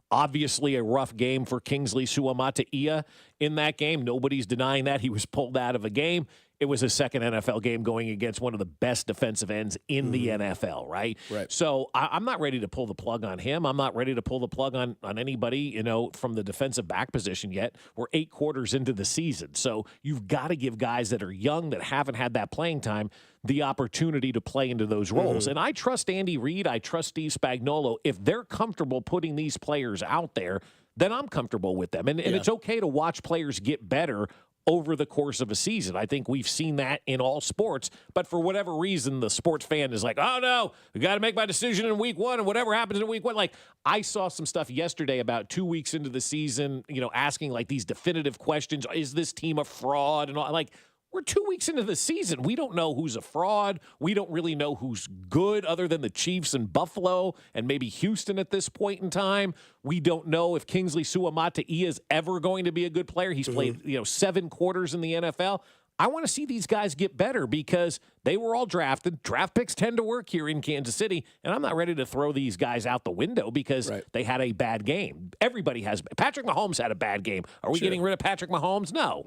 obviously a rough game for Kingsley Suamataia in that game. Nobody's denying that. He was pulled out of a game. it was his second NFL game going against one of the best defensive ends in the NFL, right? Right. So I'm not ready to pull the plug on him. I'm not ready to pull the plug on anybody, from the defensive back position yet. We're 8 quarters into the season. So you've got to give guys that are young, that haven't had that playing time, the opportunity to play into those roles. And I trust Andy Reid. I trust Steve Spagnuolo. If they're comfortable putting these players out there, then I'm comfortable with them. And it's okay to watch players get better over the course of a season. I think we've seen that in all sports, but for whatever reason, the sports fan is like, oh no, we got to make my decision in week 1, and whatever happens in week 1. Like, I saw some stuff yesterday about 2 weeks into the season, asking like these definitive questions. Is this team a fraud? And all, like, we're 2 weeks into the season. We don't know who's a fraud. We don't really know who's good other than the Chiefs and Buffalo and maybe Houston at this point in time. We don't know if Kingsley Suamataia is ever going to be a good player. He's played, 7 quarters in the NFL. I want to see these guys get better because they were all drafted. Draft picks tend to work here in Kansas City, and I'm not ready to throw these guys out the window because they had a bad game. Everybody has. Patrick Mahomes had a bad game. Are we getting rid of Patrick Mahomes? No.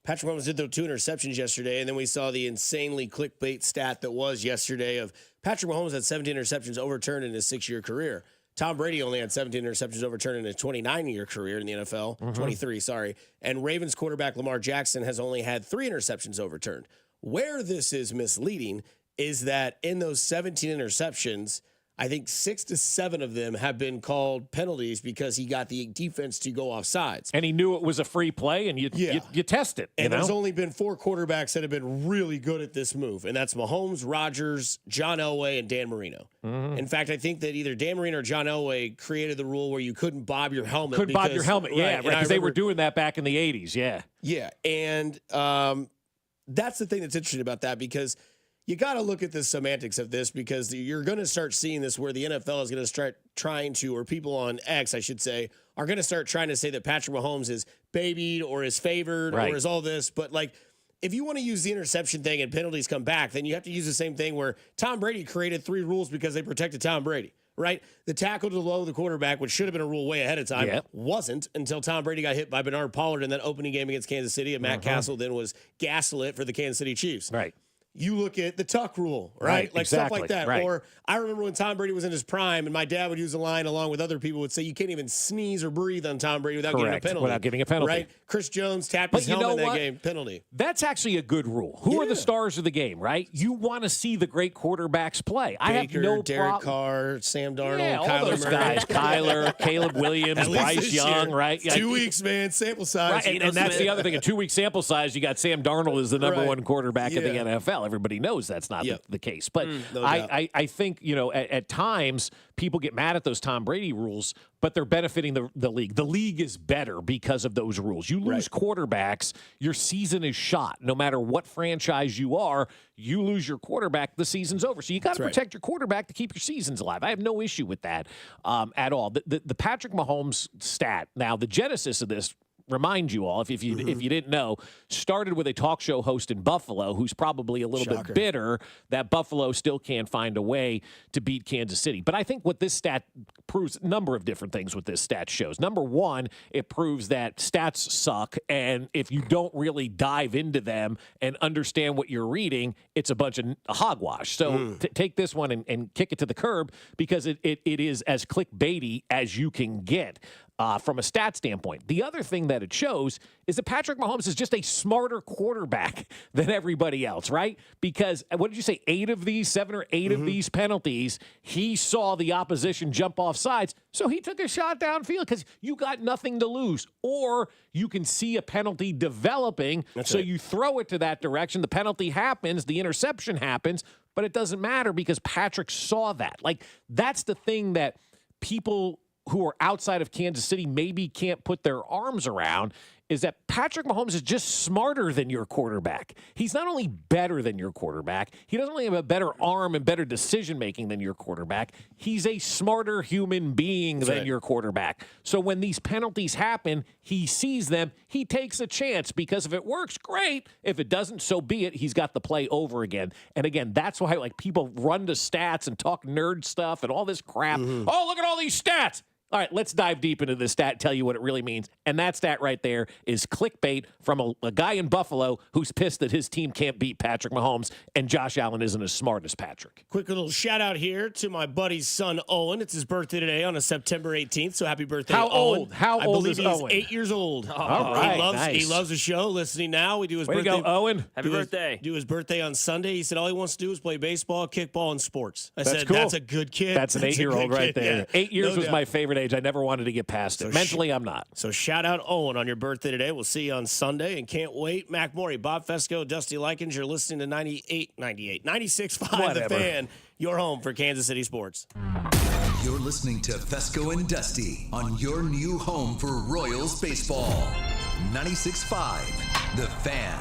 Patrick Mahomes did throw 2 interceptions yesterday, and then we saw the insanely clickbait stat that was yesterday of Patrick Mahomes had 17 interceptions overturned in his 6-year career. Tom Brady only had 17 interceptions overturned in his 29-year career in the NFL, 23, sorry. And Ravens quarterback Lamar Jackson has only had 3 interceptions overturned. Where this is misleading is that in those 17 interceptions, I think 6 to 7 of them have been called penalties because he got the defense to go off sides. And he knew it was a free play, and you test it. And there's only been 4 quarterbacks that have been really good at this move, and that's Mahomes, Rodgers, John Elway, and Dan Marino. In fact, I think that either Dan Marino or John Elway created the rule where you couldn't bob your helmet. Because they were doing that back in the 80s, Yeah, and that's the thing that's interesting about that because – you got to look at the semantics of this because you're going to start seeing this where the NFL is going to start trying to, or people on X, I should say, are going to start trying to say that Patrick Mahomes is babied or is favored or is all this. But, like, if you want to use the interception thing and penalties come back, then you have to use the same thing where Tom Brady created 3 rules because they protected Tom Brady, right? The tackle to low the quarterback, which should have been a rule way ahead of time, wasn't until Tom Brady got hit by Bernard Pollard in that opening game against Kansas City, and Matt Castle then was gaslit for the Kansas City Chiefs. Right. You look at the tuck rule, right? Like stuff like that. Right. Or I remember when Tom Brady was in his prime and my dad would use a line along with other people would say you can't even sneeze or breathe on Tom Brady without getting a penalty. Right? Chris Jones tapped his helmet in that game. Penalty. That's actually a good rule. Who are the stars of the game, right? You want to see the great quarterbacks play. I have no Derek Carr, Sam Darnold, all Kyler those Murray. guys. Kyler, Caleb Williams, Bryce Young, right? 2 weeks, man. Sample size. Right. And that's the other thing. A 2-week sample size, you got Sam Darnold as the number 1 quarterback in the NFL. Everybody knows that's not the case. But I think, at times people get mad at those Tom Brady rules, but they're benefiting the league. The league is better because of those rules. You lose quarterbacks, your season is shot. No matter what franchise you are, you lose your quarterback, the season's over. So you got to protect your quarterback to keep your seasons alive. I have no issue with that at all. The Patrick Mahomes stat, now the genesis of this, remind you all, if you didn't know, started with a talk show host in Buffalo who's probably a little bit bitter that Buffalo still can't find a way to beat Kansas City. But I think what this stat proves, a number of different things what this stat shows. Number one, it proves that stats suck, and if you don't really dive into them and understand what you're reading, it's a bunch of hogwash. So take this one and kick it to the curb because it is as clickbaity as you can get. From a stat standpoint. The other thing that it shows is that Patrick Mahomes is just a smarter quarterback than everybody else, right? Because, what did you say, 7 or 8 of these penalties, he saw the opposition jump off sides, so he took a shot downfield because you got nothing to lose. Or you can see a penalty developing, you throw it to that direction, the penalty happens, the interception happens, but it doesn't matter because Patrick saw that. Like, that's the thing that people who are outside of Kansas City maybe can't put their arms around is that Patrick Mahomes is just smarter than your quarterback. He's not only better than your quarterback, he doesn't only have a better arm and better decision-making than your quarterback, he's a smarter human being than your quarterback. So when these penalties happen, he sees them, he takes a chance because if it works, great. If it doesn't, so be it. He's got the play over again. And again, that's why people run to stats and talk nerd stuff and all this crap. Oh, look at all these stats. All right, let's dive deep into this stat, tell you what it really means. And that stat right there is clickbait from a guy in Buffalo who's pissed that his team can't beat Patrick Mahomes, and Josh Allen isn't as smart as Patrick. Quick little shout out here to my buddy's son, Owen. It's his birthday today on September 18th, so happy birthday, How Owen. old? How old is Owen? I believe he's 8 years old. All right, He loves the show, listening now. We do his birthday. Way to go, Owen. Happy birthday. Do his birthday on Sunday. He said all he wants to do is play baseball, kickball, and sports. I said, cool. that's a good kid. That's an 8-year-old right there. Yeah. 8 years No was doubt. my favorite age. I never wanted to get past it. Mentally, I'm not. So shout out Owen on your birthday today. We'll see you on Sunday, and can't wait. Mac Morey, Bob Fescoe, Dusty Likens. You're listening to 96.5 The Fan, your home for Kansas City sports. You're listening to Fescoe and Dusty on your new home for Royals baseball. 96.5 The Fan.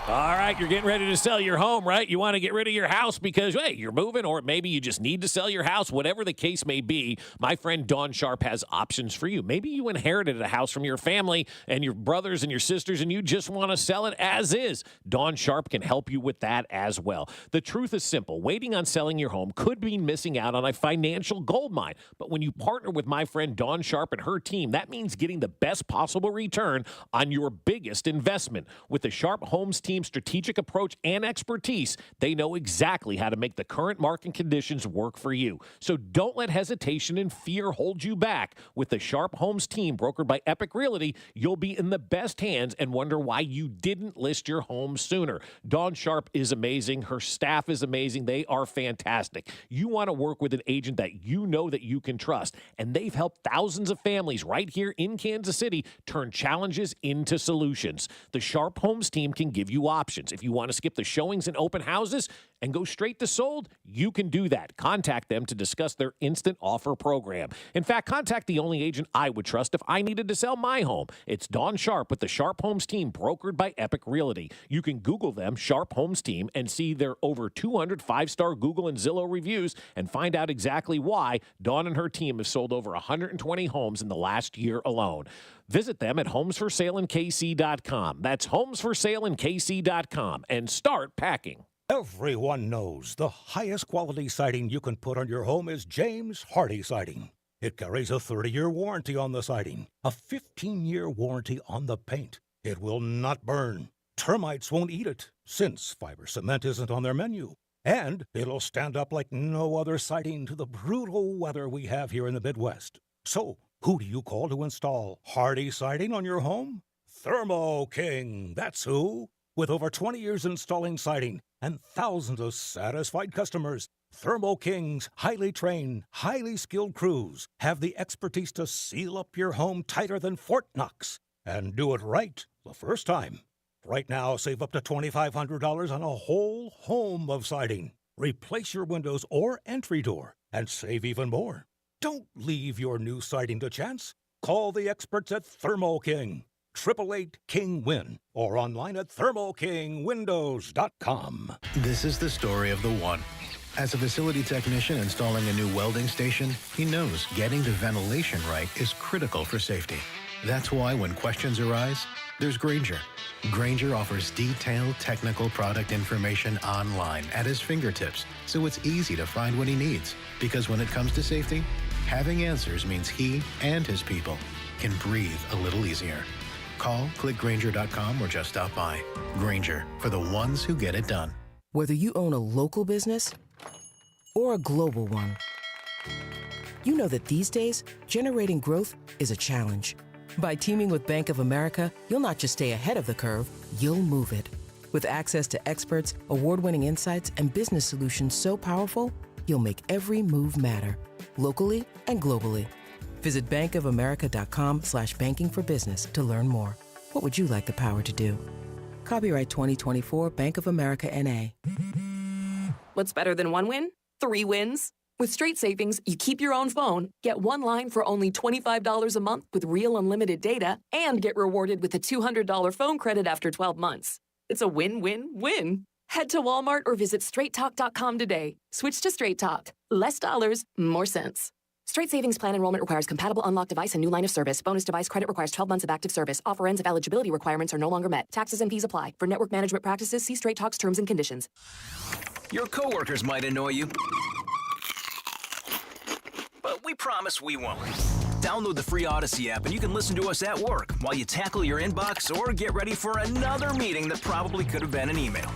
All right, you're getting ready to sell your home, right? You want to get rid of your house because, hey, you're moving, or maybe you just need to sell your house, whatever the case may be. My friend Dawn Sharp has options for you. Maybe you inherited a house from your family and your brothers and your sisters, and you just want to sell it as is. Dawn Sharp can help you with that as well. The truth is simple. Waiting on selling your home could mean missing out on a financial goldmine. But when you partner with my friend Dawn Sharp and her team, that means getting the best possible return on your biggest investment. With the Sharp Homes team strategic approach and expertise, they know exactly how to make the current market conditions work for you. So don't let hesitation and fear hold you back. With the Sharp Homes team brokered by Epic Realty, you'll be in the best hands and wonder why you didn't list your home sooner. Dawn Sharp is amazing. Her staff is amazing. They are fantastic. You want to work with an agent that you know that you can trust, and they've helped thousands of families right here in Kansas City turn challenges into solutions. The Sharp Homes team can give you options. If you want to skip the showings and open houses and go straight to sold, you can do that. Contact them to discuss their instant offer program. In fact, contact the only agent I would trust if I needed to sell my home. It's Dawn Sharp with the Sharp Homes team brokered by Epic Realty. You can Google them, Sharp Homes team, and see their over 200 5-star Google and Zillow reviews and find out exactly why Dawn and her team have sold over 120 homes in the last year alone. Visit them at homesforsaleInKC.com. That's homesforsaleInKC.com and start packing. Everyone knows the highest quality siding you can put on your home is James Hardie Siding. It carries a 30-year warranty on the siding, a 15-year warranty on the paint. It will not burn. Termites won't eat it, since fiber cement isn't on their menu. And it'll stand up like no other siding to the brutal weather we have here in the Midwest. So, who do you call to install Hardie Siding on your home? Thermo King, that's who. With over 20 years installing siding and thousands of satisfied customers, Thermo King's highly trained, highly skilled crews have the expertise to seal up your home tighter than Fort Knox and do it right the first time. Right now, save up to $2,500 on a whole home of siding. Replace your windows or entry door and save even more. Don't leave your new siding to chance. Call the experts at Thermo King. 888-KING-WIN or online at thermokingwindows.com. This is the story of the one. As a facility technician installing a new welding station, he knows getting the ventilation right is critical for safety. That's why when questions arise, there's Grainger. Grainger offers detailed technical product information online at his fingertips, so it's easy to find what he needs. Because when it comes to safety, having answers means he and his people can breathe a little easier. Call, click Grainger.com, or just stop by. Grainger, for the ones who get it done. Whether you own a local business or a global one, you know that these days, generating growth is a challenge. By teaming with Bank of America, you'll not just stay ahead of the curve, you'll move it. With access to experts, award-winning insights, and business solutions so powerful, you'll make every move matter, locally and globally. Visit bankofamerica.com/banking for business to learn more. What would you like the power to do? Copyright 2024 Bank of America N.A. What's better than one win? 3 wins. With Straight Savings, you keep your own phone, get one line for only $25 a month with real unlimited data, and get rewarded with a $200 phone credit after 12 months. It's a win-win-win. Head to Walmart or visit straighttalk.com today. Switch to Straight Talk. Less dollars, more sense. Straight Savings Plan enrollment requires compatible unlocked device and new line of service. Bonus device credit requires 12 months of active service. Offer ends if eligibility requirements are no longer met. Taxes and fees apply. For network management practices, see Straight Talk's terms and conditions. Your coworkers might annoy you, but we promise we won't. Download the free Odyssey app and you can listen to us at work while you tackle your inbox or get ready for another meeting that probably could have been an email.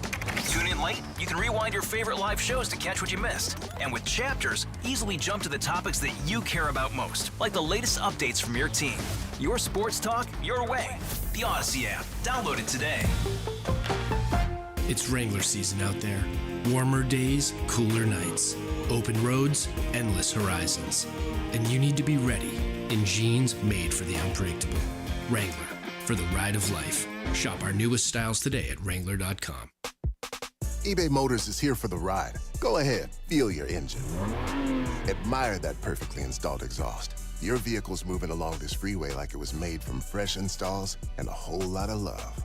Tune in late? You can rewind your favorite live shows to catch what you missed. And with Chapters, easily jump to the topics that you care about most, like the latest updates from your team. Your sports talk, your way. The Odyssey app. Download it today. It's Wrangler season out there. Warmer days, cooler nights. Open roads, endless horizons. And you need to be ready in jeans made for the unpredictable. Wrangler, for the ride of life. Shop our newest styles today at Wrangler.com. eBay Motors is here for the ride. Go ahead, feel your engine. Admire that perfectly installed exhaust. Your vehicle's moving along this freeway like it was made from fresh installs and a whole lot of love.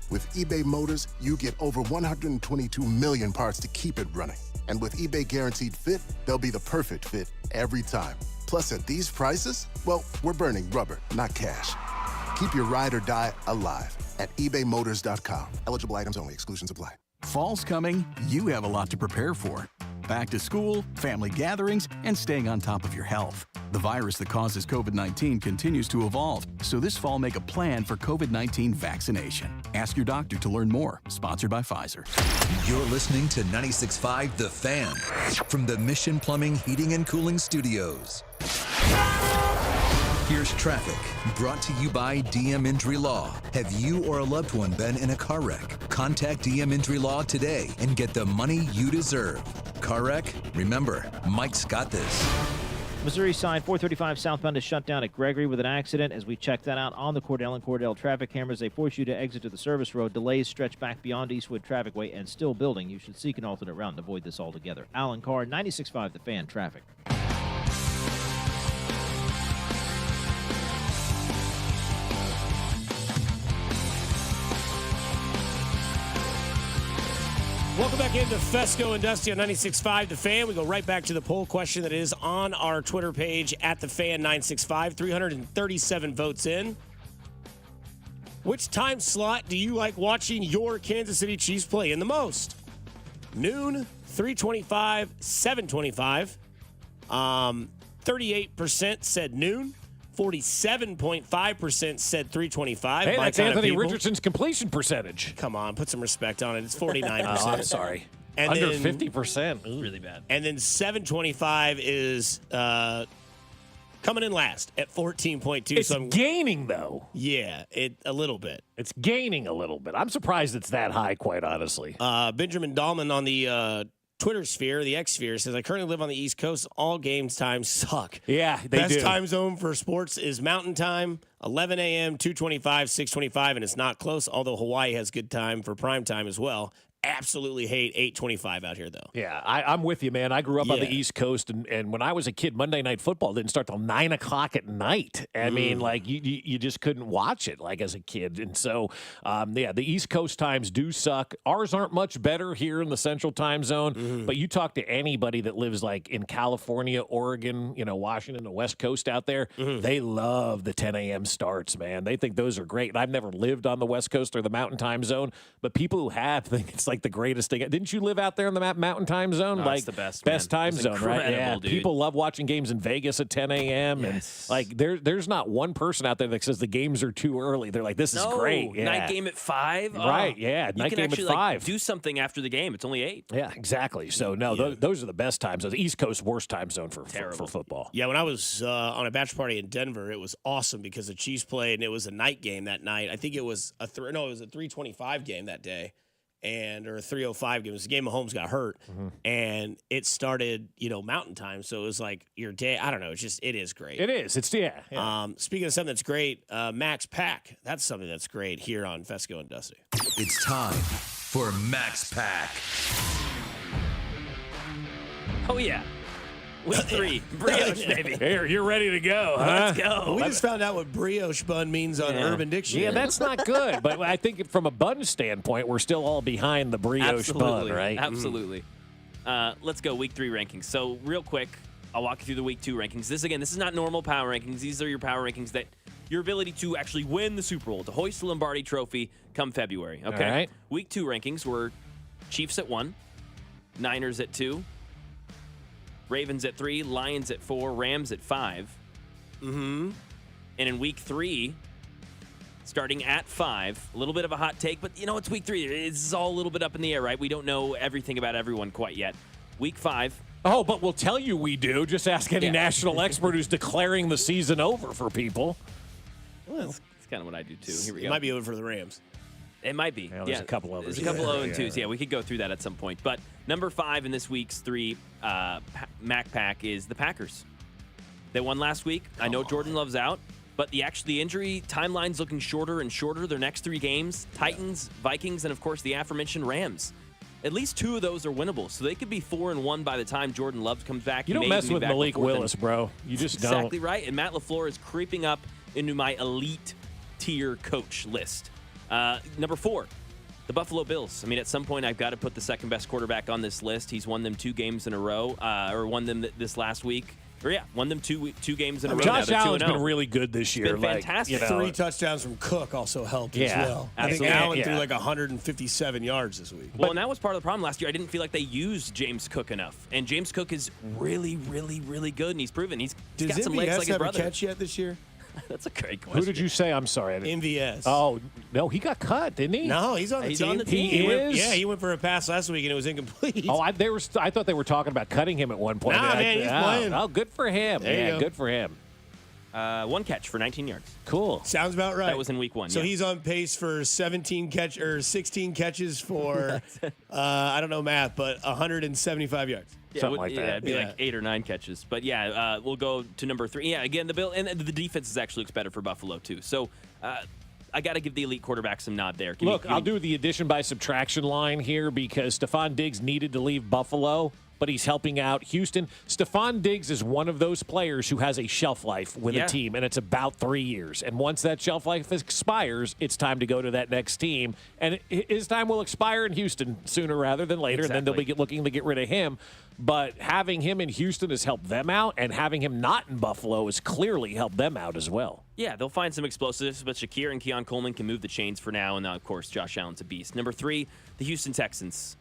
With eBay Motors, you get over 122 million parts to keep it running. And with eBay Guaranteed Fit, they'll be the perfect fit every time. Plus, at these prices, well, we're burning rubber, not cash. Keep your ride or die alive at ebaymotors.com. Eligible items only. Exclusions apply. Fall's coming. You have a lot to prepare for. Back to school, family gatherings, and staying on top of your health. The virus that causes COVID-19 continues to evolve, so this fall make a plan for COVID-19 vaccination. Ask your doctor to learn more. Sponsored by Pfizer. You're listening to 96.5 The Fan from the Mission Plumbing, Heating, and Cooling Studios. Here's traffic, brought to you by DM Injury Law. Have you or a loved one been in a car wreck? Contact DM Injury Law today and get the money you deserve. Car wreck? Remember, Mike's got this. Missouri side 435 southbound is shut down at Gregory with an accident. As we check that out on the Cordell and Cordell traffic cameras, they force you to exit to the service road. Delays stretch back beyond Eastwood Traffic Way and still building. You should seek an alternate route and avoid this altogether. Alan Carr, 96.5 The Fan traffic. Welcome back into Fescoe and Dusty on 96.5 The Fan. We go right back to the poll question that is on our Twitter page at The Fan 965. 337 votes in. Which time slot do you like watching your Kansas City Chiefs play in the most? Noon, 3:25, 7:25. 38% said noon. 47.5% said 3:25. Hey, that's Anthony Richardson's completion percentage. Come on, put some respect on it. It's 49%. Oh, I'm sorry. And Under then, 50%. Really bad. And then 7:25 is coming in last at 14.2. It's gaining, though. Yeah, a little bit. It's gaining a little bit. I'm surprised it's that high, quite honestly. Benjamin Dahlman on the Twitter sphere, the X sphere, says, I currently live on the East Coast. All games times suck. Yeah, they Best do. time zone for sports is Mountain Time, 11 a.m., 2:25, 6:25, and it's not close, although Hawaii has good time for prime time as well. Absolutely hate 8:25 out here, though. Yeah, I'm with you, man. I grew up on the East Coast, and when I was a kid, Monday Night Football didn't start till 9 o'clock at night. I mean, like, you just couldn't watch it, like, as a kid. And so, the East Coast times do suck. Ours aren't much better here in the Central Time Zone, but you talk to anybody that lives, like, in California, Oregon, Washington, the West Coast out there, they love the 10 a.m. starts, man. They think those are great. And I've never lived on the West Coast or the Mountain Time Zone, but people who have think it's like the greatest thing. Didn't you live out there in the Mountain Time Zone? Like, it's the best time zone, right? Yeah, dude. people love watching games in Vegas at 10 a.m. Yes. And like, there's not one person out there that says the games are too early. They're like, this is great. Yeah. Night game at 5. Right? Yeah, you night can game actually, at 5. Like, do something after the game. It's only 8. Yeah, exactly. So no, those are the best times. The East Coast worst time zone for football. Yeah, when I was on a bachelor party in Denver, it was awesome because the Chiefs played and it was a night game that night. I think it was it was a 3:25 game that day. Or a 3:05 game. It was a game Mahomes got hurt, and it started, Mountain Time. So it was like your day. I don't know. It is great. It is. It's yeah. Speaking of something that's great, Max Pack. That's something that's great here on Fescoe and Dusty. It's time for Max Pack. Oh yeah. Week 3, brioche, baby. Here, you're ready to go, huh? Let's go. We just found out what brioche bun means on Urban Dictionary. Yeah, that's not good. But I think from a bun standpoint, we're still all behind the brioche bun, right? Absolutely. Let's go Week 3 rankings. So real quick, I'll walk you through the Week 2 rankings. This is not normal power rankings. These are your power rankings that your ability to actually win the Super Bowl, to hoist the Lombardi Trophy come February. Okay. All right. Week 2 rankings were Chiefs at 1, Niners at 2, Ravens at 3, Lions at 4, Rams at 5. Mm-hmm. And in week 3, starting at 5, a little bit of a hot take, but it's week 3. It's all a little bit up in the air, right? We don't know everything about everyone quite yet. Week 5. Oh, but we'll tell you we do. Just ask any national expert who's declaring the season over for people. Well, that's kind of what I do, too. Here we go. It might be over for the Rams. It might be. There's a couple others. There's a couple 0-2s. Yeah, we could go through that at some point. But number 5 in this week's 3 Mac Pack is the Packers. They won last week. I know Jordan Love's out, but the injury timeline's looking shorter and shorter. Their next 3 games, Titans, Vikings, and, of course, the aforementioned Rams. At least 2 of those are winnable, so they could be 4-1 by the time Jordan Love comes back. You don't mess with Malik Willis, bro. You just don't. Exactly right. And Matt LaFleur is creeping up into my elite tier coach list. Number 4, the Buffalo Bills. I mean, at some point, I've got to put the second best quarterback on this list. He's won them 2 games in a row, or won them this last week. Won them two games in a row. Josh Allen's been really good this year. Been fantastic. 3 touchdowns from Cook also helped as well. I think Allen threw like 157 yards this week. Well, and that was part of the problem last year. I didn't feel like they used James Cook enough. And James Cook is really, really, really good, and he's proven he's got some legs like his brother. Have a catch yet this year? That's a great question. Who did you say? I'm sorry. MVS. Oh, no, he got cut, didn't he? No, he's on the team. On the team. He is? He went for a pass last week, and it was incomplete. Oh, I thought they were talking about cutting him at one point. Nah, man, he's playing. Oh, good for him. There you go. Good for him. 1 catch for 19 yards. Cool. Sounds about right. That was in week 1. So he's on pace for 16 catches for I don't know math, but 175 yards. Something like that. Yeah, it'd be like 8 or 9 catches. But we'll go to number 3. Yeah, again, the defense actually looks better for Buffalo too. So I got to give the elite quarterback some nod there. I'll do the addition by subtraction line here because Stephon Diggs needed to leave Buffalo, but he's helping out Houston. Stephon Diggs is one of those players who has a shelf life with a team, and it's about 3 years. And once that shelf life expires, it's time to go to that next team. And his time will expire in Houston sooner rather than later, and then they'll be looking to get rid of him. But having him in Houston has helped them out, and having him not in Buffalo has clearly helped them out as well. Yeah, they'll find some explosives, but Shakir and Keon Coleman can move the chains for now, and of course, Josh Allen's a beast. Number 3, the Houston Texans.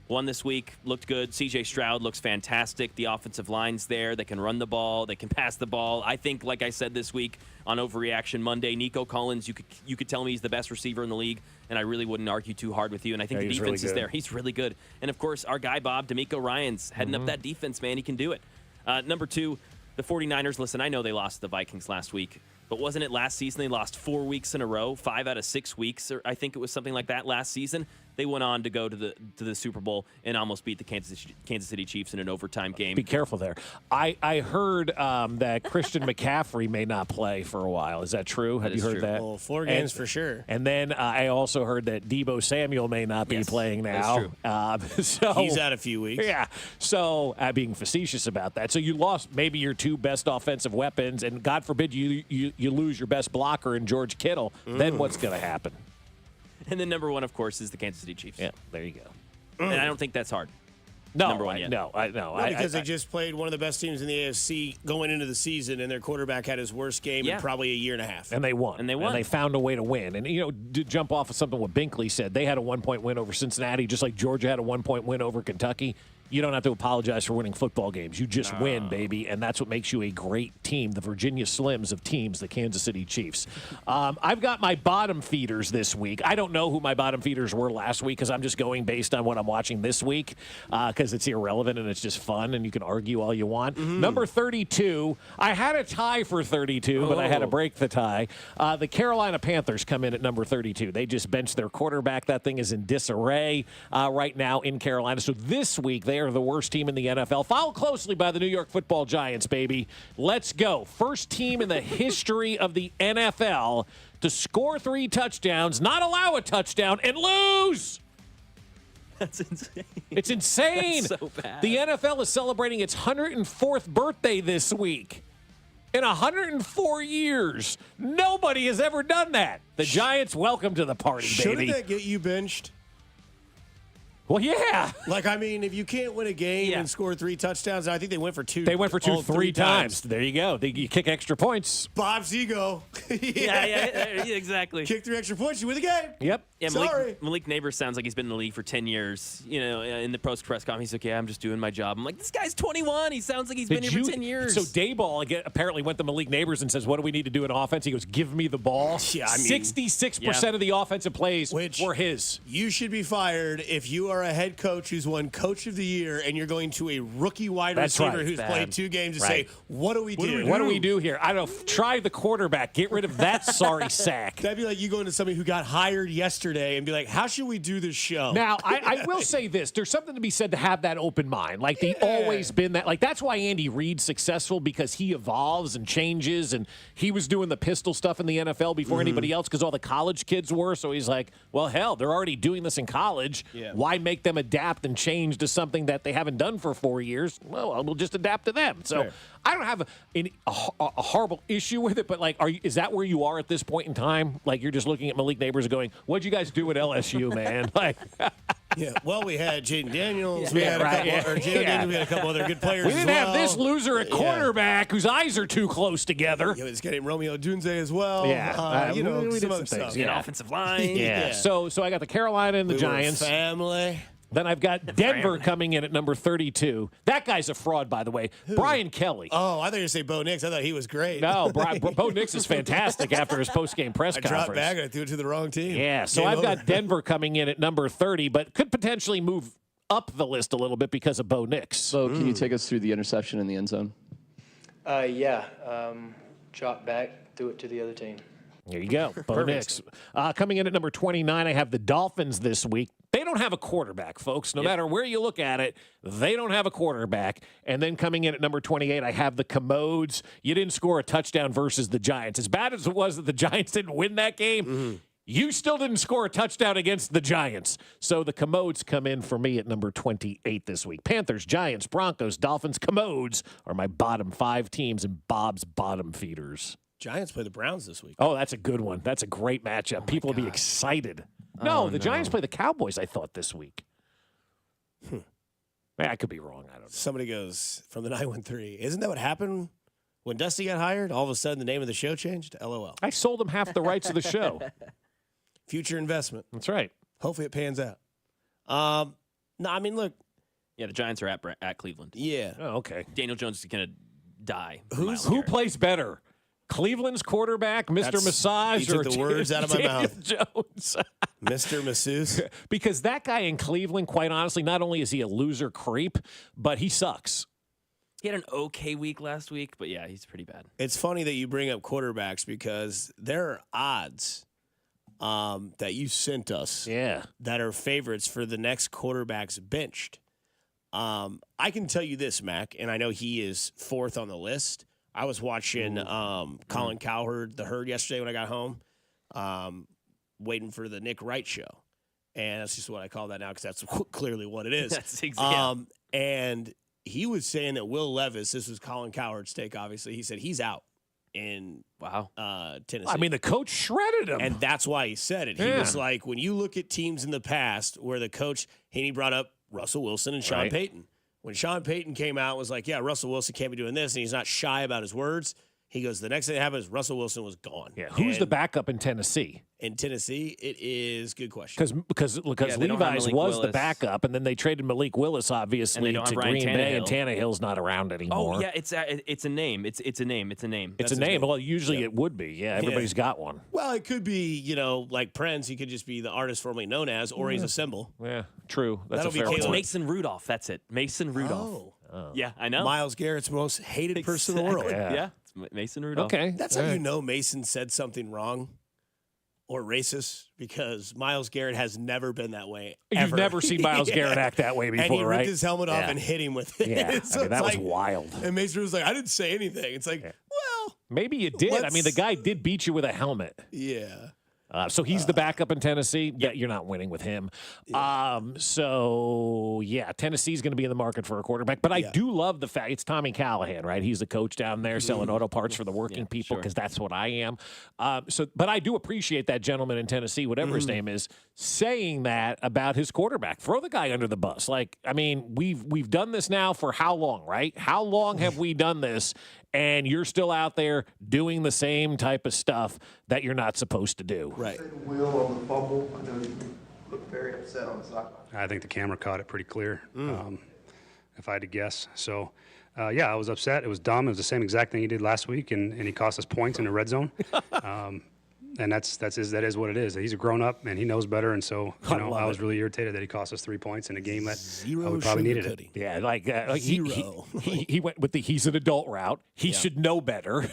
Won this week, looked good. C.J. Stroud looks fantastic. The offensive line's there. They can run the ball. They can pass the ball. I think, like I said this week on Overreaction Monday, Nico Collins, you could tell me he's the best receiver in the league, and I really wouldn't argue too hard with you. And I think the defense is there. He's really good. And, of course, our guy, Bob, D'Amico Ryans, heading up that defense, man. He can do it. Number 2, the 49ers. Listen, I know they lost to the Vikings last week, but wasn't it last season they lost 4 weeks in a row, 5 out of 6 weeks, or I think it was something like that last season? They went on to go to the Super Bowl and almost beat the Kansas City Chiefs in an overtime game. Be careful there. I heard that Christian McCaffrey may not play for a while. Is that true? Have you heard that? Well, 4 games for sure. And then I also heard that Deebo Samuel may not be playing now. That's true. So he's out a few weeks. Yeah. So being facetious about that. So you lost maybe your 2 best offensive weapons, and God forbid you lose your best blocker in George Kittle. Then what's going to happen? And then number 1, of course, is the Kansas City Chiefs. Yeah, there you go. And I don't think that's hard. No, number 1 yet. No, because they just played one of the best teams in the AFC going into the season, and their quarterback had his worst game in probably a year and a half. And they won. And they found a way to win. And, to jump off of something what Binkley said, they had a 1-point win over Cincinnati, just like Georgia had a 1-point win over Kentucky. You don't have to apologize for winning football games. You just win, baby, and that's what makes you a great team, the Virginia Slims of teams, the Kansas City Chiefs. I've got my bottom feeders this week. I don't know who my bottom feeders were last week because I'm just going based on what I'm watching this week because it's irrelevant and it's just fun and you can argue all you want. Number 32, I had a tie for 32, but I had to break the tie. The Carolina Panthers come in at number 32. They just benched their quarterback. That thing is in disarray right now in Carolina. So this week, they are the worst team in the NFL, followed closely by the New York Football Giants, baby. Let's go. First team in the history of the NFL to score 3 touchdowns, not allow a touchdown, and lose. That's insane. It's insane. That's so bad. The NFL is celebrating its 104th birthday this week. In 104 years, nobody has ever done that. The Giants, welcome to the party, baby. Shouldn't that get you benched? Well, yeah. Like, I mean, if you can't win a game and score 3 touchdowns, I think they went for 2. They went for 2 3 times. There you go. You kick extra points. Bob's ego. Yeah, exactly. Kick 3 extra points, you win the game. Yep. Yeah, Sorry. Malik Neighbors sounds like he's been in the league for 10 years. You know, in the post press conference, he's like, yeah, I'm just doing my job. I'm like, this guy's 21. He sounds like he's been here for 10 years. So Dayball apparently went to Malik Neighbors and says, what do we need to do in offense? He goes, give me the ball. Yeah, I mean, 66% of the offensive plays were his. You should be fired if you are a head coach who's won Coach of the Year and you're going to a rookie wide receiver who's played 2 games to say, what do we do? What do we do here? I don't know. Try the quarterback. Get rid of that sorry sack. That'd be like you going to somebody who got hired yesterday and be like, how should we do this show? Now, I will say this. There's something to be said to have that open mind. Like, they've always been that. Like, that's why Andy Reid's successful, because he evolves and changes, and he was doing the pistol stuff in the NFL before anybody else because all the college kids were. So he's like, well, hell, they're already doing this in college. Yeah. Why make them adapt and change to something that they haven't done for 4 years? Well, we'll just adapt to them. So Fair. I don't have a horrible issue with it, but, like, is that where you are at this point in time? Like, you're just looking at Malik Neighbors and going, what'd you guys do at LSU, man? Like, yeah, well, we had Jaden Daniels. We had a couple other good players. We didn't have this loser at quarterback whose eyes are too close together. Yeah, this guy named Romeo Dunze as well. Yeah, we did some other things. stuff. Offensive line. Yeah. So I got the Carolina and the Giants. Family. Then I've got Denver coming in at number 32. That guy's a fraud, by the way. Brian Kelly. Oh, I thought you were going to say Bo Nix. I thought he was great. No, Bo Nix is fantastic after his post-game press conference. I dropped back and I threw it to the wrong team. Yeah, so I've got Denver coming in at number 30, but could potentially move up the list a little bit because of Bo Nix. So can you take us through the interception in the end zone? Drop back, threw it to the other team. There you go, Bo Nix. Coming in at number 29, I have the Dolphins this week. They don't have a quarterback, folks. No matter where you look at it, they don't have a quarterback. And then coming in at number 28, I have the Commodes. You didn't score a touchdown versus the Giants. As bad as it was that the Giants didn't win that game, you still didn't score a touchdown against the Giants. So the Commodes come in for me at number 28 this week. Panthers, Giants, Broncos, Dolphins, Commodes are my bottom 5 teams and Bob's bottom feeders. Giants play the Browns this week. Oh, that's a good one. That's a great matchup. People will be excited. No, the Giants play the Cowboys, I thought, this week. I could be wrong. I don't know. Somebody goes from the 913. Isn't that what happened when Dusty got hired? All of a sudden, the name of the show changed to LOL. I sold him half the rights of the show. Future investment. That's right. Hopefully it pans out. No, I mean, look. Yeah, the Giants are at Cleveland. Yeah. Oh, okay. Daniel Jones is going to die. Who plays better? Cleveland's quarterback, Mr. Massage, you or took the words out of my Daniel mouth. Jones? Mr. Masseuse. Because that guy in Cleveland, quite honestly, not only is he a loser creep, but he sucks. He had an okay week last week, but yeah, he's pretty bad. It's funny that you bring up quarterbacks because there are odds that you sent us that are favorites for the next quarterbacks benched. I can tell you this, Mac, and I know he is 4th on the list. I was watching Colin Cowherd, The Herd, yesterday when I got home, waiting for the Nick Wright show. And that's just what I call that now because that's clearly what it is. That's exactly, And he was saying that Will Levis, this was Colin Cowherd's take, obviously, he said he's out in Tennessee. I mean, the coach shredded him. And that's why he said it. He was like, when you look at teams in the past where the coach, he brought up Russell Wilson and Sean Payton. When Sean Payton came out and was like, yeah, Russell Wilson can't be doing this, and he's not shy about his words, he goes, the next thing that happened is Russell Wilson was gone. Yeah, who's the backup in Tennessee? In Tennessee, it is good question. Because Levi's was the backup, and then they traded Malik Willis, obviously, to Green Bay, and Tannehill's not around anymore. Oh, yeah, it's a name. It's a name. It's a name. Well, usually it would be. Yeah, everybody's got one. Well, it could be, like Prince. He could just be the artist formerly known as, or he's a symbol. Yeah, true. That's a fair It's point. Mason Rudolph. That's it. Mason Rudolph. Oh. Yeah, I know. Myles Garrett's most hated person in the world. Yeah. It's Mason Rudolph. Okay. That's how you know Mason said something wrong or racist, because Myles Garrett has never been that way. You've never seen Myles Garrett act that way before, and he ripped right? his helmet off and hit him with it. Yeah, So that was like, wild. And Mason was like, I didn't say anything. It's like, well, maybe you did. I mean, the guy did beat you with a helmet. Yeah. So he's the backup in Tennessee. Yeah, you're not winning with him. Tennessee's going to be in the market for a quarterback. But I do love the fact it's Tommy Callahan, right? He's the coach down there selling auto parts for the working people because that's what I am. But I do appreciate that gentleman in Tennessee, whatever his name is, saying that about his quarterback. Throw the guy under the bus. Like, I mean, we've done this now for how long, right? How long have we done this? And you're still out there doing the same type of stuff that you're not supposed to do. Right. Will on the fumble. I know you look very upset on the sideline. I think the camera caught it pretty clear, if I had to guess. So, yeah, I was upset. It was dumb. It was the same exact thing he did last week, and he cost us points in the red zone. And that is what it is. He's a grown up and he knows better. And so, I was really irritated that he cost us 3 points in a game that we probably needed it. Yeah, like he went with the he's an adult route. He should know better.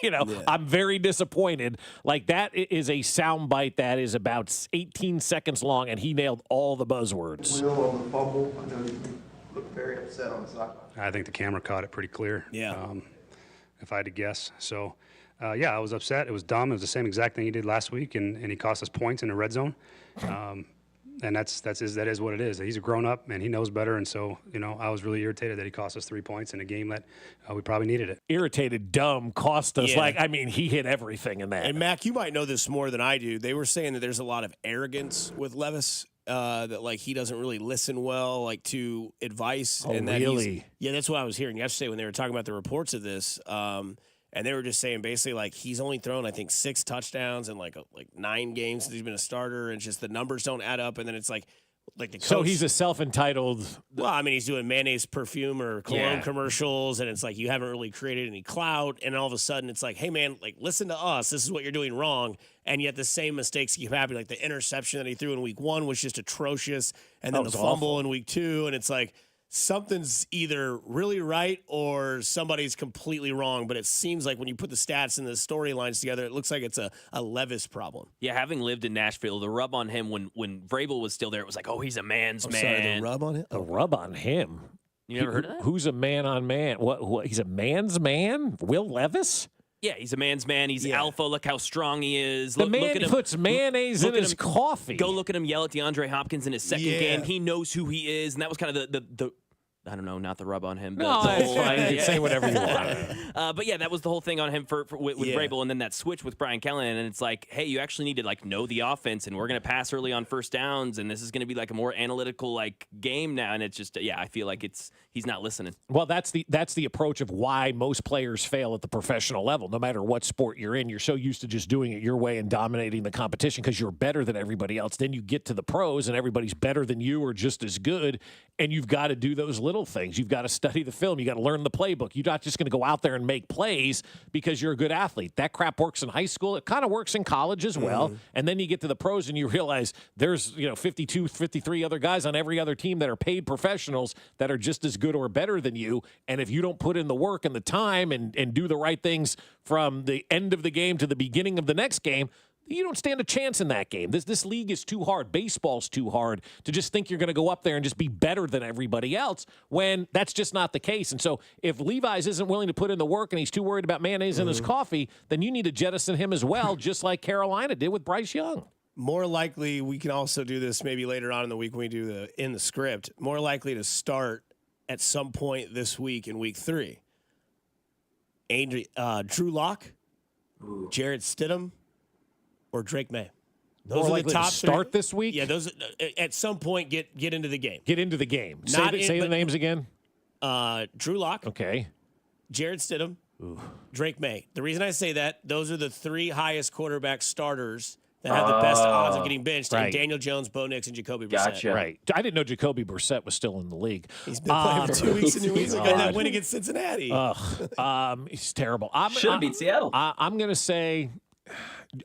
I'm very disappointed. Like, that is a soundbite that is about 18 seconds long, and he nailed all the buzzwords. Will on the fumble. I know you look very upset on the sideline. I think the camera caught it pretty clear. Yeah. If I had to guess. So, yeah, I was upset. It was dumb. It was the same exact thing he did last week, and he cost us points in the red zone. And that is what it is. He's a grown up and he knows better. And so, I was really irritated that he cost us 3 points in a game that we probably needed it. Irritated, dumb, cost us. Yeah. He hit everything in that. And Mac, you might know this more than I do. They were saying that there's a lot of arrogance with Levis. That he doesn't really listen well to advice. Oh, and that really? Yeah, that's what I was hearing yesterday when they were talking about the reports of this. And they were just saying basically he's only thrown, I think, 6 touchdowns in like 9 games since he's been a starter, and just the numbers don't add up. And then it's like the coach. So he's a self-entitled. Well, I mean, he's doing mayonnaise perfume or cologne commercials, and it's like you haven't really created any clout. And all of a sudden, it's like, hey man, listen to us. This is what you're doing wrong. And yet the same mistakes keep happening. Like the interception that he threw in week 1 was just atrocious, and then the fumble in week 2, and it's like, something's either really right or somebody's completely wrong. But it seems like when you put the stats and the storylines together, it looks like it's a Levis problem. Yeah, having lived in Nashville, the rub on him when Vrabel was still there, it was like, oh, he's a man's man. Sorry, the rub on him? The rub on him? You never heard of that? Who's a man on man? What? He's a man's man? Will Levis? Yeah, he's a man's man. He's alpha. Look how strong he is. The Look man at him. puts mayonnaise in his coffee. Go look at him yell at DeAndre Hopkins in his second game. He knows who he is, and that was kind of the I don't know, not the rub on him. But no, it's fine. You can say whatever you want. But yeah, that was the whole thing on him with Vrabel, and then that switch with Brian Callahan, and it's like, hey, you actually need to know the offense, and we're going to pass early on first downs, and this is going to be a more analytical game now, and it's just I feel like he's not listening. Well, that's the approach of why most players fail at the professional level. No matter what sport you're in, you're so used to just doing it your way and dominating the competition because you're better than everybody else. Then you get to the pros, and everybody's better than you or just as good, and you've got to do those little things. You've got to study the film. You got to learn the playbook. You're not just going to go out there and make plays because you're a good athlete. That crap works in high school. It kind of works in college as well. Mm-hmm. And then you get to the pros and you realize there's 52, 53 other guys on every other team that are paid professionals that are just as good or better than you. And if you don't put in the work and the time and do the right things from the end of the game to the beginning of the next game, you don't stand a chance in that game. This league is too hard. Baseball's too hard to just think you're going to go up there and just be better than everybody else when that's just not the case. And so if Levi's isn't willing to put in the work and he's too worried about mayonnaise in his coffee, then you need to jettison him as well, just like Carolina did with Bryce Young. More likely, we can also do this maybe later on in the week when we do in the script. More likely to start at some point this week in week 3. Drew Lock, Jared Stidham, or Drake May. Those are the top start this week? Yeah, those at some point get into the game. Get into the game. Say the names again. Drew Lock. Okay. Jared Stidham. Drake May. The reason I say that, those are the 3 highest quarterback starters that have the best odds of getting benched. Right. And Daniel Jones, Bo Nix, and Jacoby Brissett. Gotcha. Right. I didn't know Jacoby Brissett was still in the league. He's been playing for 2 weeks in New England. Got that win against Cincinnati. He's terrible. Should have beat Seattle. I'm going to say...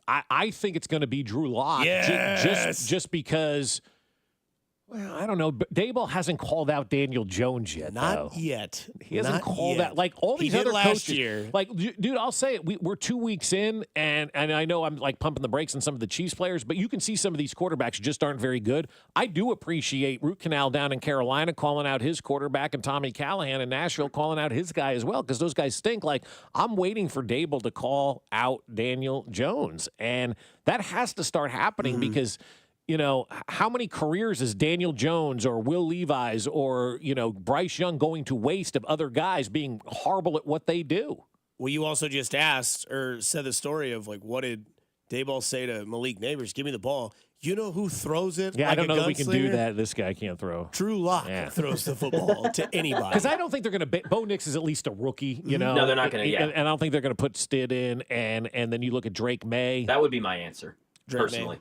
I think it's going to be Drew Lock. Yes. Just because, well, I don't know. But Daboll hasn't called out Daniel Jones yet. Not yet. He hasn't called out all these other last coaches. Year. Dude, I'll say it. We're 2 weeks in, and I know I'm pumping the brakes on some of the Chiefs players, but you can see some of these quarterbacks just aren't very good. I do appreciate Root Canal down in Carolina calling out his quarterback and Tommy Callahan in Nashville calling out his guy as well because those guys stink. I'm waiting for Daboll to call out Daniel Jones, and that has to start happening because – how many careers is Daniel Jones or Will Levis or, Bryce Young going to waste of other guys being horrible at what they do? Well, you also just asked or said the story of what did Dayball say to Malik Neighbors, give me the ball. You know who throws it? Yeah, like I don't know that we can do gunslinger? that. This guy can't throw. Drew Lock throws the football to anybody. Because I don't think they're going to. Bo Nix is at least a rookie, you know. No, they're not going to. Yeah, and I don't think they're going to put Stid in. And then you look at Drake May. That would be my answer personally.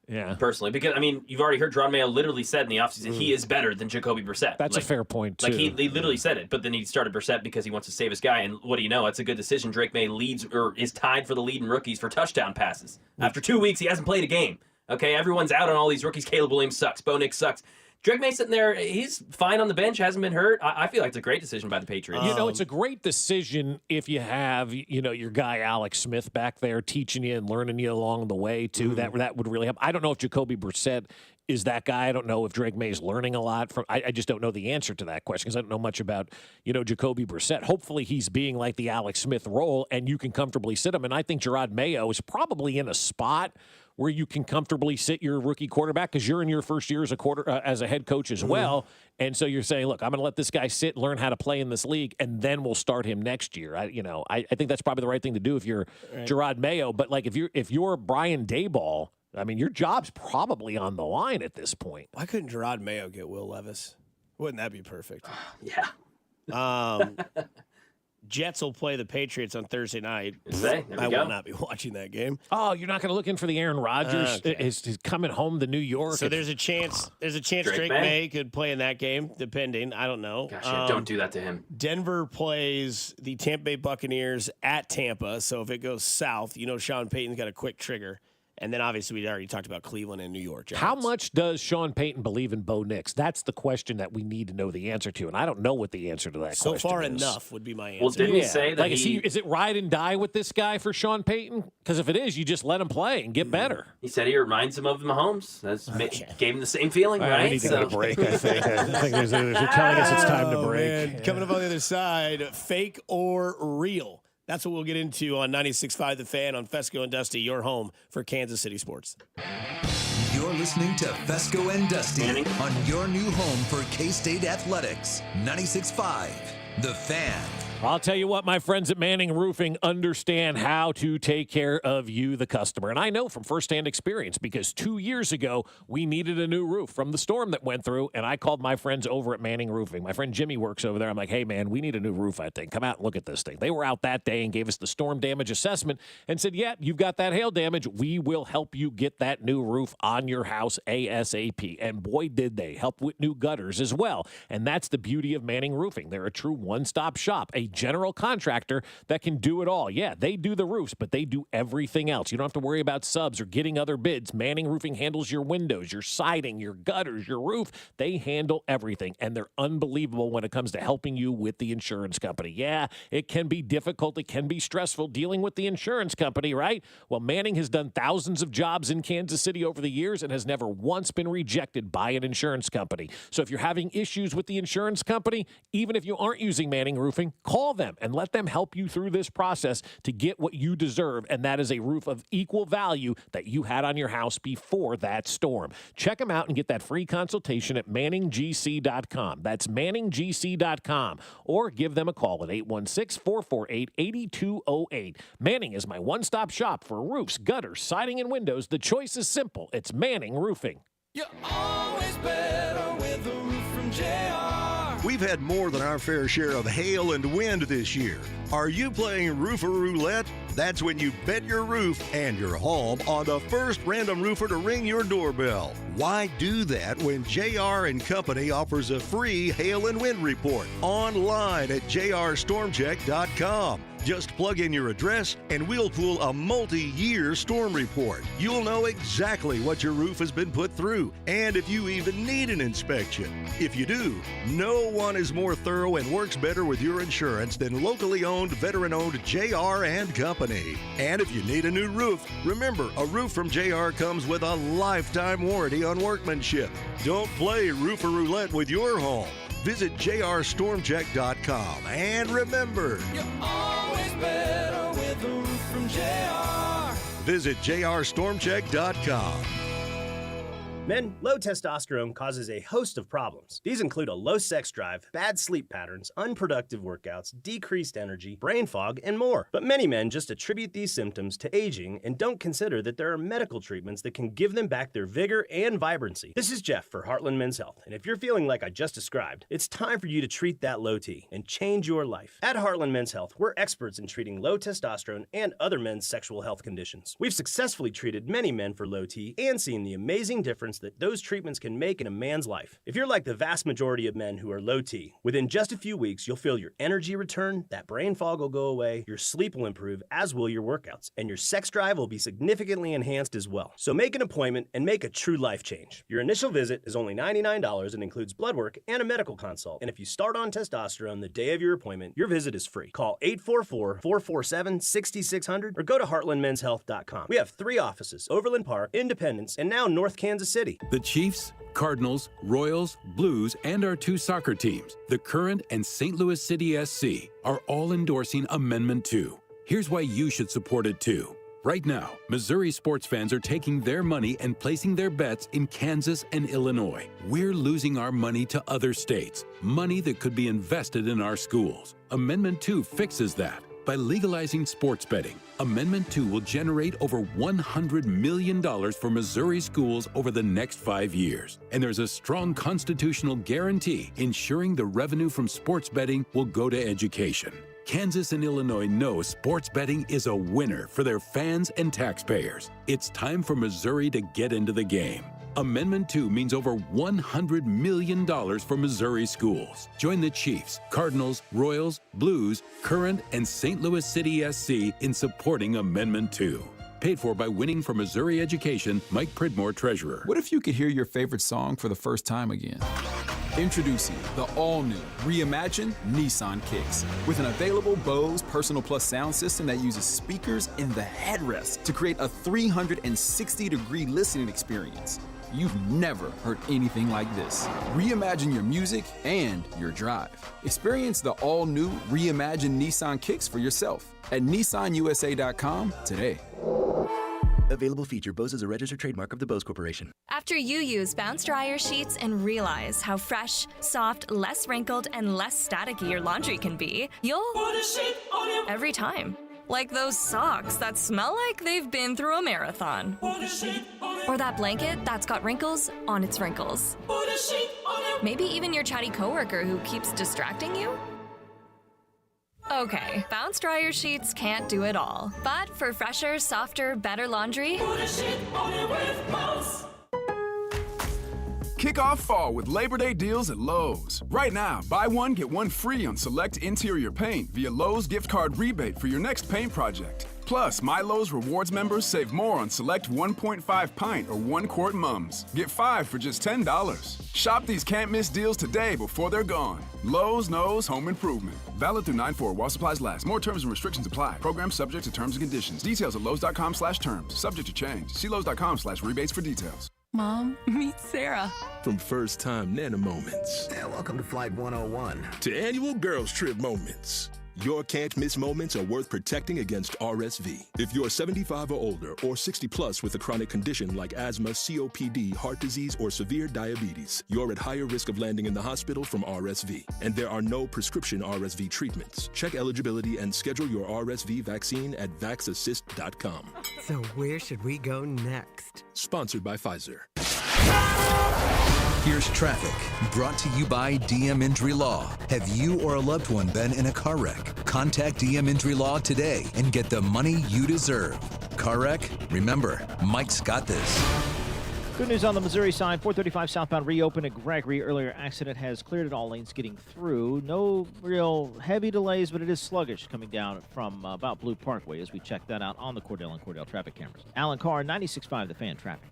Yeah, personally, because I mean, you've already heard Jerod Mayo literally said in the offseason he is better than Jacoby Brissett. That's a fair point too. Like he literally said it, but then he started Brissett because he wants to save his guy. And what do you know? It's a good decision. Drake May leads or is tied for the lead in rookies for touchdown passes. After 2 weeks, he hasn't played a game. Okay, everyone's out on all these rookies. Caleb Williams sucks. Bo Nix sucks. Drake May sitting there, he's fine on the bench, hasn't been hurt. I feel like it's a great decision by the Patriots. You know, it's a great decision if you have, you know, your guy Alex Smith back there teaching you and learning you along the way, too. That would really help. I don't know if Jacoby Brissett is that guy. I don't know if Drake May is learning a lot from. I just don't know the answer to that question because I don't know much about, you know, Jacoby Brissett. Hopefully he's being like the Alex Smith role and you can comfortably sit him. And I think Jerod Mayo is probably in a spot where you can comfortably sit your rookie quarterback because you're in your first year as a head coach as well. And so you're saying, look, I'm going to let this guy sit, learn how to play in this league, and then we'll start him next year. I think that's probably the right thing to do if you're Jerod Mayo. But like if you're Brian Daboll, I mean, your job's probably on the line at this point. Why couldn't Jerod Mayo get Will Levis? Wouldn't that be perfect? Yeah. Jets will play the Patriots on Thursday night. I will not be watching that game. Oh, you're not going to look in for the Aaron Rodgers? He's coming home to New York. So there's a chance. Drake May could play in that game, depending. I don't know. Gosh, yeah, don't do that to him. Denver plays the Tampa Bay Buccaneers at Tampa. So if it goes south, you know Sean Payton's got a quick trigger. And then obviously we already talked about Cleveland and New York Giants. How much does Sean Payton believe in Bo Nix? That's the question that we need to know the answer to, and I don't know what the answer to that question is. So far enough would be my answer. Well, didn't he say that is it ride and die with this guy for Sean Payton? Because if it is, you just let him play and get better. He said he reminds him of Mahomes. Gave him the same feeling, right? I need to get a break, I think. I think they're telling us it's time to break. Man. Coming up on the other side, fake or real? That's what we'll get into on 96.5 The Fan on Fescoe and Dusty, your home for Kansas City sports. You're listening to Fescoe and Dusty on your new home for K-State Athletics. 96.5 The Fan. I'll tell you what, my friends at Manning Roofing understand how to take care of you, the customer. And I know from firsthand experience because 2 years ago, we needed a new roof from the storm that went through, and I called my friends over at Manning Roofing. My friend Jimmy works over there. I'm like, hey, man, we need a new roof, I think. Come out and look at this thing. They were out that day and gave us the storm damage assessment and said, yeah, you've got that hail damage. We will help you get that new roof on your house ASAP. And boy, did they help with new gutters as well. And that's the beauty of Manning Roofing. They're a true one-stop shop, a general contractor that can do it all. Yeah, they do the roofs, but they do everything else. You don't have to worry about subs or getting other bids. Manning Roofing handles your windows, your siding, your gutters, your roof. They handle everything, and they're unbelievable when it comes to helping you with the insurance company. Yeah, it can be difficult. It can be stressful dealing with the insurance company, right? Well, Manning has done thousands of jobs in Kansas City over the years and has never once been rejected by an insurance company. So if you're having issues with the insurance company, even if you aren't using Manning Roofing, call them and let them help you through this process to get what you deserve, and that is a roof of equal value that you had on your house before that storm. Check them out and get that free consultation at manninggc.com. That's manninggc.com. Or give them a call at 816-448-8208. Manning is my one-stop shop for roofs, gutters, siding, and windows. The choice is simple. It's Manning Roofing. You're always better with a roof from JR. We've had more than our fair share of hail and wind this year. Are you playing Roofer Roulette? That's when you bet your roof and your home on the first random roofer to ring your doorbell. Why do that when JR & Company offers a free hail and wind report online at jrstormcheck.com? Just plug in your address and we'll pull a multi-year storm report. You'll know exactly what your roof has been put through and if you even need an inspection. If you do, no one is more thorough and works better with your insurance than locally owned, veteran-owned JR & Company. And if you need a new roof, remember, a roof from JR comes with a lifetime warranty on workmanship. Don't play Roofer Roulette with your home. Visit jrstormcheck.com. And remember, you're always better with a roof from JR. Visit jrstormcheck.com. Men, low testosterone causes a host of problems. These include a low sex drive, bad sleep patterns, unproductive workouts, decreased energy, brain fog, and more. But many men just attribute these symptoms to aging and don't consider that there are medical treatments that can give them back their vigor and vibrancy. This is Jeff for Heartland Men's Health, and if you're feeling like I just described, it's time for you to treat that low T and change your life. At Heartland Men's Health, we're experts in treating low testosterone and other men's sexual health conditions. We've successfully treated many men for low T and seen the amazing difference that those treatments can make in a man's life. If you're like the vast majority of men who are low T, within just a few weeks, you'll feel your energy return, that brain fog will go away, your sleep will improve, as will your workouts, and your sex drive will be significantly enhanced as well. So make an appointment and make a true life change. Your initial visit is only $99 and includes blood work and a medical consult. And if you start on testosterone the day of your appointment, your visit is free. Call 844-447-6600 or go to heartlandmenshealth.com. We have 3 offices: Overland Park, Independence, and now North Kansas City. The Chiefs, Cardinals, Royals, Blues, and our 2 soccer teams, the Current and St. Louis City SC, are all endorsing Amendment 2. Here's why you should support it too. Right now, Missouri sports fans are taking their money and placing their bets in Kansas and Illinois. We're losing our money to other states, money that could be invested in our schools. Amendment 2 fixes that. By legalizing sports betting, Amendment 2 will generate over $100 million for Missouri schools over the next 5 years. And there's a strong constitutional guarantee ensuring the revenue from sports betting will go to education. Kansas and Illinois know sports betting is a winner for their fans and taxpayers. It's time for Missouri to get into the game. Amendment 2 means over $100 million for Missouri schools. Join the Chiefs, Cardinals, Royals, Blues, Current, and St. Louis City SC in supporting Amendment 2. Paid for by Winning for Missouri Education, Mike Pridmore, Treasurer. What if you could hear your favorite song for the first time again? Introducing the all-new, reimagined Nissan Kicks. With an available Bose Personal Plus sound system that uses speakers in the headrest to create a 360-degree listening experience. You've never heard anything like this. Reimagine your music and your drive. Experience the all-new, reimagined Nissan Kicks for yourself at nissanusa.com today. Available feature. Bose is a registered trademark of the Bose Corporation. After you use Bounce Dryer sheets and realize how fresh, soft, less wrinkled, and less staticky your laundry can be, you'll put a sheet on your every time. Like those socks that smell like they've been through a marathon. Put a sheet on it. Or that blanket that's got wrinkles on its wrinkles. Put a sheet on it. Maybe even your chatty coworker who keeps distracting you. Okay, Bounce Dryer sheets can't do it all. But for fresher, softer, better laundry, put a sheet on it with Bounce. Kick off fall with Labor Day deals at Lowe's. Right now, buy one, get one free on select interior paint via Lowe's gift card rebate for your next paint project. Plus, My Lowe's Rewards members save more on select 1.5 pint or 1 quart mums. Get 5 for just $10. Shop these can't-miss deals today before they're gone. Lowe's knows home improvement. Valid through 9/4 while supplies last. More terms and restrictions apply. Program subject to terms and conditions. Details at lowes.com/terms. Subject to change. See lowes.com/rebates for details. Mom, meet Sarah. From first-time Nana moments. Yeah, welcome to Flight 101. To annual girls trip moments. Your can't-miss moments are worth protecting against RSV. If you're 75 or older or 60 plus with a chronic condition like asthma, COPD, heart disease, or severe diabetes, you're at higher risk of landing in the hospital from RSV. And there are no prescription RSV treatments. Check eligibility and schedule your RSV vaccine at vaxassist.com. So where should we go next? Sponsored by Pfizer. Here's traffic, brought to you by DM Injury Law. Have you or a loved one been in a car wreck? Contact DM Injury Law today and get the money you deserve. Car wreck? Remember, Mike's got this. Good news on the Missouri side. 435 southbound reopened at Gregory. Earlier accident has cleared it, all lanes getting through. No real heavy delays, but it is sluggish coming down from about Blue Parkway as we check that out on the Cordell and Cordell traffic cameras. Alan Carr, 96.5 The Fan traffic.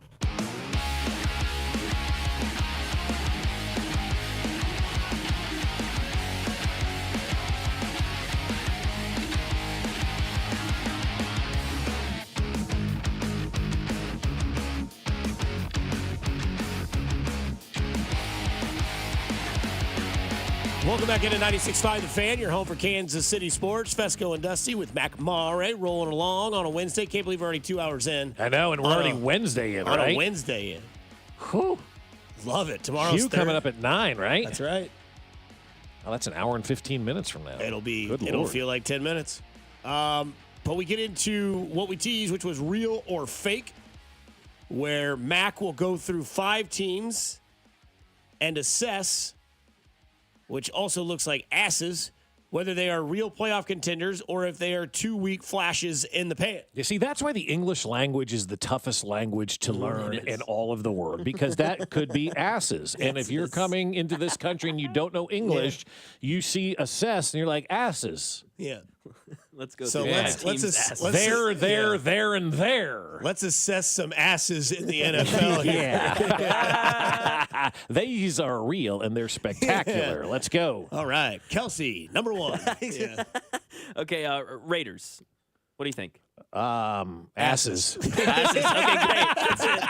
Welcome back into 96.5 The Fan, your home for Kansas City sports. Fescoe and Dusty with Mac Mare rolling along on a Wednesday. Can't believe we're already 2 hours in. I know, and we're already Wednesday in, on right? a Wednesday in. Whew. Love it. Tomorrow's Hugh coming up at 9, right? That's right. Oh, that's an hour and 15 minutes from now. It'll feel like 10 minutes. But we get into what we teased, which was real or fake, where Mac will go through 5 teams and assess, which also looks like asses, whether they are real playoff contenders or if they are 2-week flashes in the pan. You see, that's why the English language is the toughest language to learn in all of the world, because that could be asses. And if you're coming into this country and you don't know English, you see assess and you're like, asses. Yeah. Let's go. So through let's there, and there. Let's assess some asses in the NFL. Yeah. These are real and they're spectacular. Let's go. All right. Kelsey, number 1. Yeah. Okay, Raiders. What do you think? Asses. Asses. Okay, great. That's it.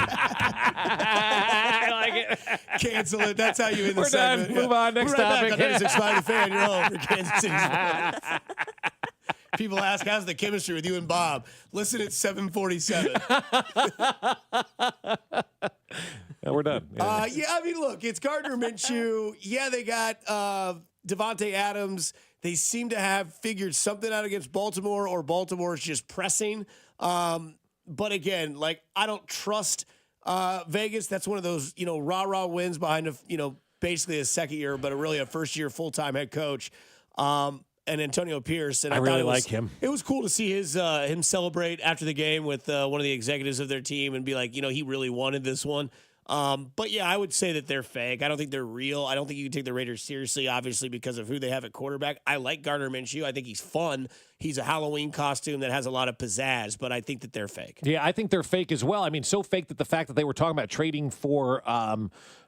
I like it. Cancel it. That's how you end the We're done. segment. Move on. Next We're right topic. back on 96.5 Fan. You're home for Kansas City Sports. People ask, how's the chemistry with you and Bob? Listen at 7:47. Yeah, we're done. Yeah, I mean, look, it's Gardner Minshew. Yeah, they got Devontae Adams. They seem to have figured something out against Baltimore, or Baltimore's just pressing. But again, like, I don't trust Vegas. That's one of those, rah-rah wins behind basically a second year, but really a first-year full-time head coach. And Antonio Pierce. And I really like him. It was cool to see him celebrate after the game with one of the executives of their team and be like, he really wanted this one. But yeah, I would say that they're fake. I don't think they're real. I don't think you can take the Raiders seriously, obviously, because of who they have at quarterback. I like Gardner Minshew. I think he's fun. He's a Halloween costume that has a lot of pizzazz, but I think that they're fake. Yeah, I think they're fake as well. I mean, so fake that the fact that they were talking about trading for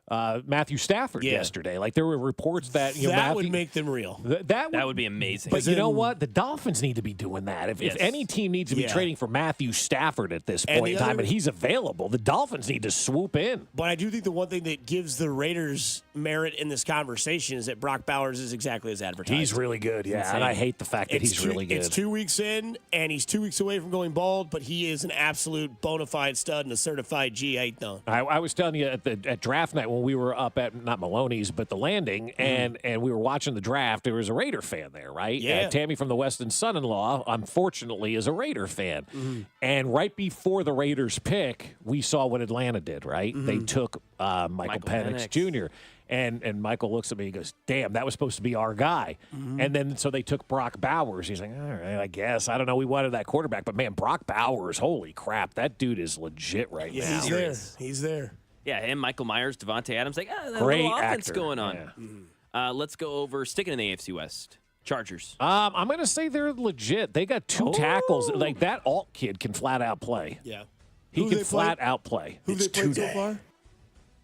Matthew Stafford yesterday. Like, there were reports that that would make them real. That would be amazing. But you know what? The Dolphins need to be doing that. If any team needs to be trading for Matthew Stafford at this point in time, and he's available, the Dolphins need to swoop in. But I do think the one thing that gives the Raiders merit in this conversation is that Brock Bowers is exactly as advertised. He's really good, and I hate the fact that he's really good. It's 2 weeks in, and he's 2 weeks away from going bald, but he is an absolute bona fide stud and a certified G8 though. I was telling you at draft night when we were up at not Maloney's but the Landing, and we were watching the draft. There was a Raider fan there, right? Yeah. Tammy from the Weston Son-in-Law, unfortunately, is a Raider fan. And right before the Raiders pick, we saw what Atlanta did, right? They took Michael Penix Jr. And Michael looks at me and goes, damn, that was supposed to be our guy. And then so they took Brock Bowers. He's like, all right, I guess. I don't know. We wanted that quarterback. But, man, Brock Bowers, holy crap, that dude is legit right now. He's there. He's there. Yeah, him, Michael Myers, Devontae Adams, that Great little offense actor. going on. Let's go over, sticking in the AFC West, Chargers. I'm going to say they're legit. They got 2 tackles. Like, that Alt kid can flat out play. Yeah. He can flat out play. Who they played so far?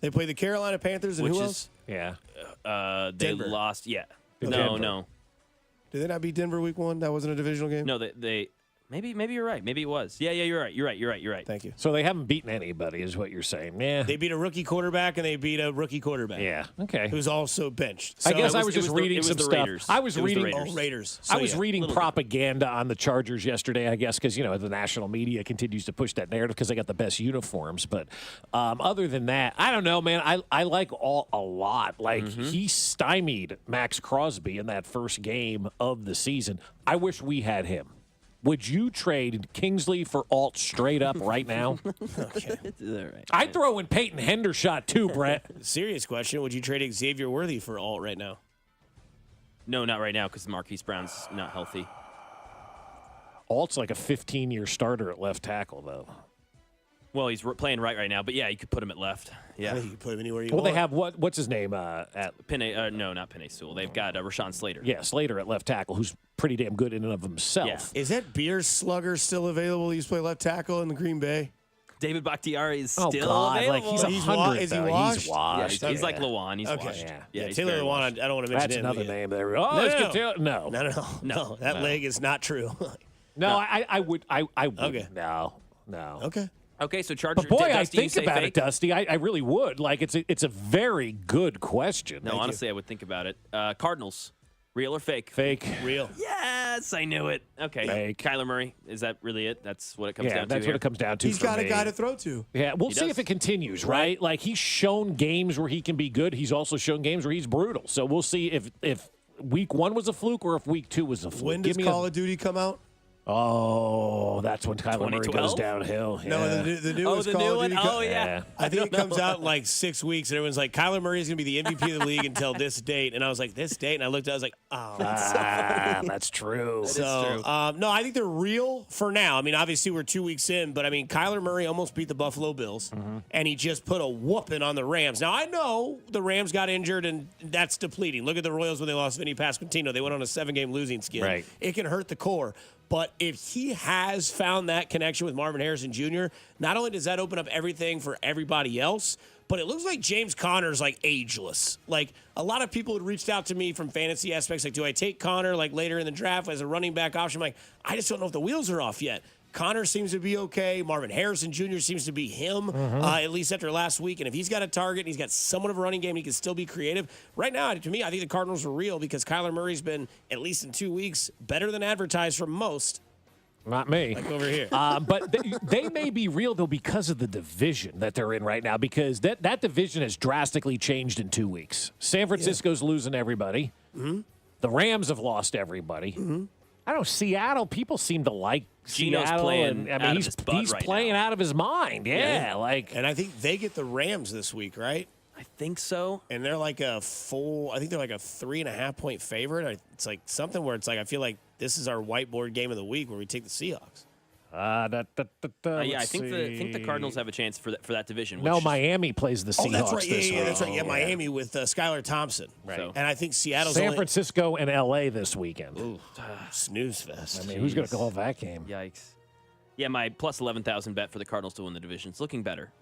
They played the Carolina Panthers and Which who is- else? Yeah. They Denver. lost. Yeah. Denver. No. Did they not beat Denver week 1? That wasn't a divisional game? No, they maybe you're right. Maybe it was. Yeah, you're right. Thank you. So they haven't beaten anybody, is what you're saying. Yeah. They beat a rookie quarterback, and they beat a rookie quarterback. Yeah. Okay. Who's also benched. I guess So- I was just reading some stuff. Raiders. I was It was the reading. Raiders. Raiders. I So, was yeah. reading propaganda on the Chargers yesterday, I guess, because, the national media continues to push that narrative because they got the best uniforms. But other than that, I don't know, man. I like Alt a lot. Like, he stymied Max Crosby in that first game of the season. I wish we had him. Would you trade Kingsley for Alt straight up right now? Okay. Right. I'd throw in Peyton Hendershot too, Brett. Serious question. Would you trade Xavier Worthy for Alt right now? No, not right now because Marquise Brown's not healthy. Alt's like a 15-year starter at left tackle, though. Well, he's playing right now, but yeah, you could put him at left. Yeah. I think you can put him anywhere you Well, want. they have what's his name at Penny. No, not Penny Sewell. They've got Rashawn Slater. Yeah, Slater at left tackle, who's pretty damn good in and of himself. Yeah. Is that Beer Slugger still available? He used to play left tackle in the Green Bay. David Bakhtiari is Oh, still God, available. like he's 100. Is he though. washed? He's washed. Yeah, he's like Lawan. He's Okay. washed. Yeah. He's Taylor very Lewan, washed. I don't want to mention That's him. another but name there. Oh, No, let's no. get Taylor. No. No. That leg is not true. No, I would. Okay. No. Okay. Okay, so Chargers. But boy, I Dusty, you think say about fake? it, Dusty. I really would. Like, it's a very good question. No, honestly, I would think about it. Cardinals. Real or fake? Fake. Real. Yes, I knew it. Okay. Fake. Kyler Murray, is that really it? That's what it comes Yeah, down to that's here? what it comes down to. He's for got a me. guy to throw to. Yeah, we'll He see does. if it continues, right? Like, he's shown games where he can be good. He's also shown games where he's brutal. So we'll see if week 1 was a fluke or if week 2 was a fluke. When does Call of Duty come out? Oh, that's when Kyler Murray goes 2012? downhill. Yeah. No, the newest the Call new of one? Duty. Oh, yeah. I think it comes out in like 6 weeks, and everyone's like, Kyler Murray is going to be the MVP of the league until this date. And I was like, this date? And I looked at it, I was like, oh. That's true. So, no, I think they're real for now. I mean, obviously, we're 2 weeks in, but I mean, Kyler Murray almost beat the Buffalo Bills, and he just put a whooping on the Rams. Now, I know the Rams got injured, and that's depleting. Look at the Royals when they lost Vinny Pasquantino. They went on a 7-game losing skid. Right. It can hurt the core. But if he has found that connection with Marvin Harrison Jr., not only does that open up everything for everybody else, but it looks like James Conner's like ageless. Like a lot of people had reached out to me from fantasy aspects, like, do I take Conner like later in the draft as a running back option? I'm like, I just don't know if the wheels are off yet. Connor seems to be okay. Marvin Harrison Jr. seems to be him, at least after last week. And if he's got a target and he's got somewhat of a running game, he can still be creative. Right now, to me, I think the Cardinals are real because Kyler Murray's been, at least in 2 weeks, better than advertised from most. Not me. Like over here. But they may be real, though, because of the division that they're in right now, because that division has drastically changed in 2 weeks. San Francisco's losing everybody. The Rams have lost everybody. I don't know, Seattle, people seem to like Gino's Seattle. playing And, I out mean, of he's his butt right playing now. out of his mind. Yeah, like. And I think they get the Rams this week, right? I think so. And they're like a 3.5 point favorite. It's like something where it's like, I feel like this is our whiteboard game of the week where we take the Seahawks. Yeah, I think the Cardinals have a chance for that division. No, which- Miami plays the Seahawks Oh, that's right. this Yeah, week. that's right. Yeah, Miami with Skylar Thompson. Right. So- And I think Seattle's San only... Francisco and L.A. this weekend. Ooh, snooze fest. I mean, who's going to call that game? Yikes. Yeah, my plus 11,000 bet for the Cardinals to win the division. It's looking better.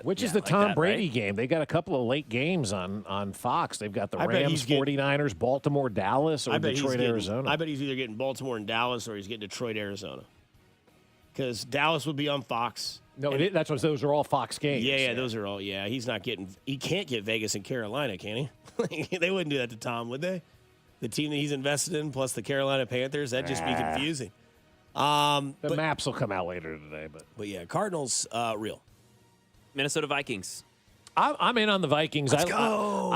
Which is yeah, the like Tom that, Brady right? game. They got a couple of late games on Fox. They've got the I bet Rams, he's getting- 49ers, Baltimore, Dallas, or Detroit, Arizona. I bet he's either getting Baltimore and Dallas or he's getting Detroit, Arizona. Because Dallas would be on Fox. No, that's what those are all Fox games. Yeah, those are all. Yeah, he's not getting. He can't get Vegas and Carolina, can he? They wouldn't do that to Tom, would they? The team that he's invested in, plus the Carolina Panthers, that'd just be confusing. The maps will come out later today, but yeah, Cardinals real. Minnesota Vikings. I'm in on the Vikings. Let's go.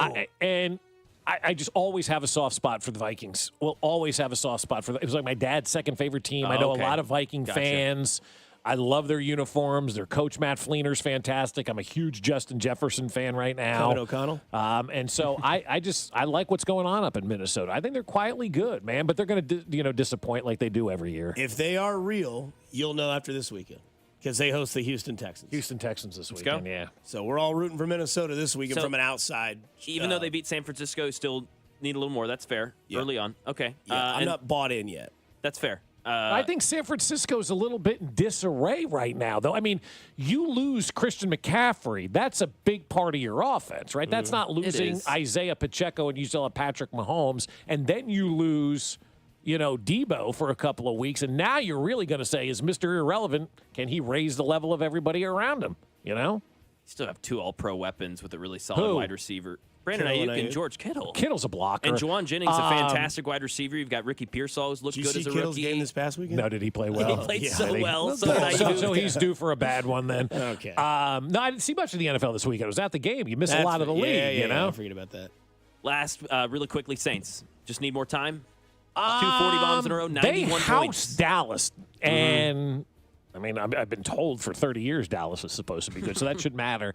I just always have a soft spot for the Vikings. Will always have a soft spot for them. It was like my dad's second favorite team. I know okay. a lot of Viking fans. I love their uniforms. Their coach, Matt Fleener's fantastic. I'm a huge Justin Jefferson fan right now. Kevin O'Connell. And so I like what's going on up in Minnesota. I think they're quietly good, man, but they're going to disappoint like they do every year. If they are real, you'll know after this weekend. Because they host the Houston Texans. Houston Texans this Let's weekend, go. yeah. So we're all rooting for Minnesota this weekend So, from an outside. Even though they beat San Francisco, still need a little more. That's fair. Early on. Okay. I'm and not bought in yet. That's fair. I think San Francisco's a little bit in disarray right now, though. I mean, you lose Christian McCaffrey. That's a big part of your offense, right? That's not losing Isaiah Pacheco and you still have Patrick Mahomes. And then you lose, Debo for a couple of weeks. And now you're really going to say, is Mr. Irrelevant, can he raise the level of everybody around him, You still have two all-pro weapons with a really solid wide receiver. Brandon Ayuk and George Kittle. Kittle's a blocker. And Juwan Jennings, a fantastic wide receiver. You've got Ricky Pearsall, who's looked Did you good see as a Kittle's rookie. game this past weekend? No, did he play well? He played so well. So he's due for a bad one then. Okay. No, I didn't see much of the NFL this weekend. I was at the game. You miss a lot of the league, Yeah, forget about that. Last, really quickly, Saints. Just need more time. 240 bombs in a row, 91 they points. housed Dallas, and I mean, I've been told for 30 years Dallas is supposed to be good, so that should matter.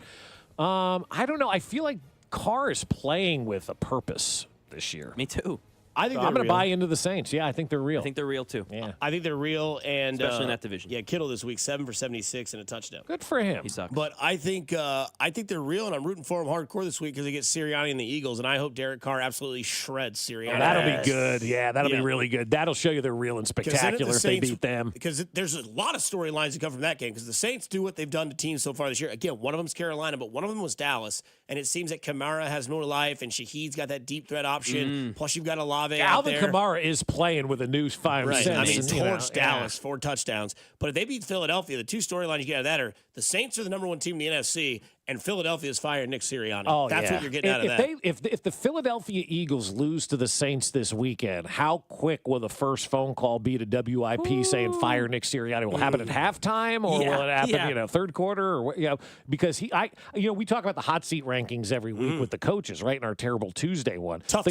I don't know. I feel like Carr is playing with a purpose this year. Me too. I think I'm going to buy into the Saints. Yeah, I think they're real. I think they're real too. Yeah. I think they're real, and Especially in that division. Yeah, Kittle this week, 7 for 76 and a touchdown. Good for him. He sucks. But I think they're real, and I'm rooting for them hardcore this week because they get Sirianni and the Eagles, and I hope Derek Carr absolutely shreds Sirianni. That'll be good. Yeah, that'll be really good. That'll show you they're real and spectacular if they beat them. Because there's a lot of storylines that come from that game because the Saints do what they've done to teams so far this year. Again, one of them's Carolina, but one of them was Dallas, and it seems that Kamara has more life, and Shaheed's got that deep threat option. Plus, you've got Olave out Alvin there. Kamara is playing with a new fine Right. sense. I mean, and, torched Dallas, 4 touchdowns. But if they beat Philadelphia, the two storylines you get out of that are the Saints are the number one team in the NFC, and Philadelphia's fired Nick Sirianni. Oh, That's what you're getting out of that. If the Philadelphia Eagles lose to the Saints this weekend, how quick will the first phone call be to WIP saying fire Nick Sirianni? Will it happen at halftime, or will it happen, third quarter, or because we talk about the hot seat rankings every week with the coaches, right? In our terrible Tuesday one, tough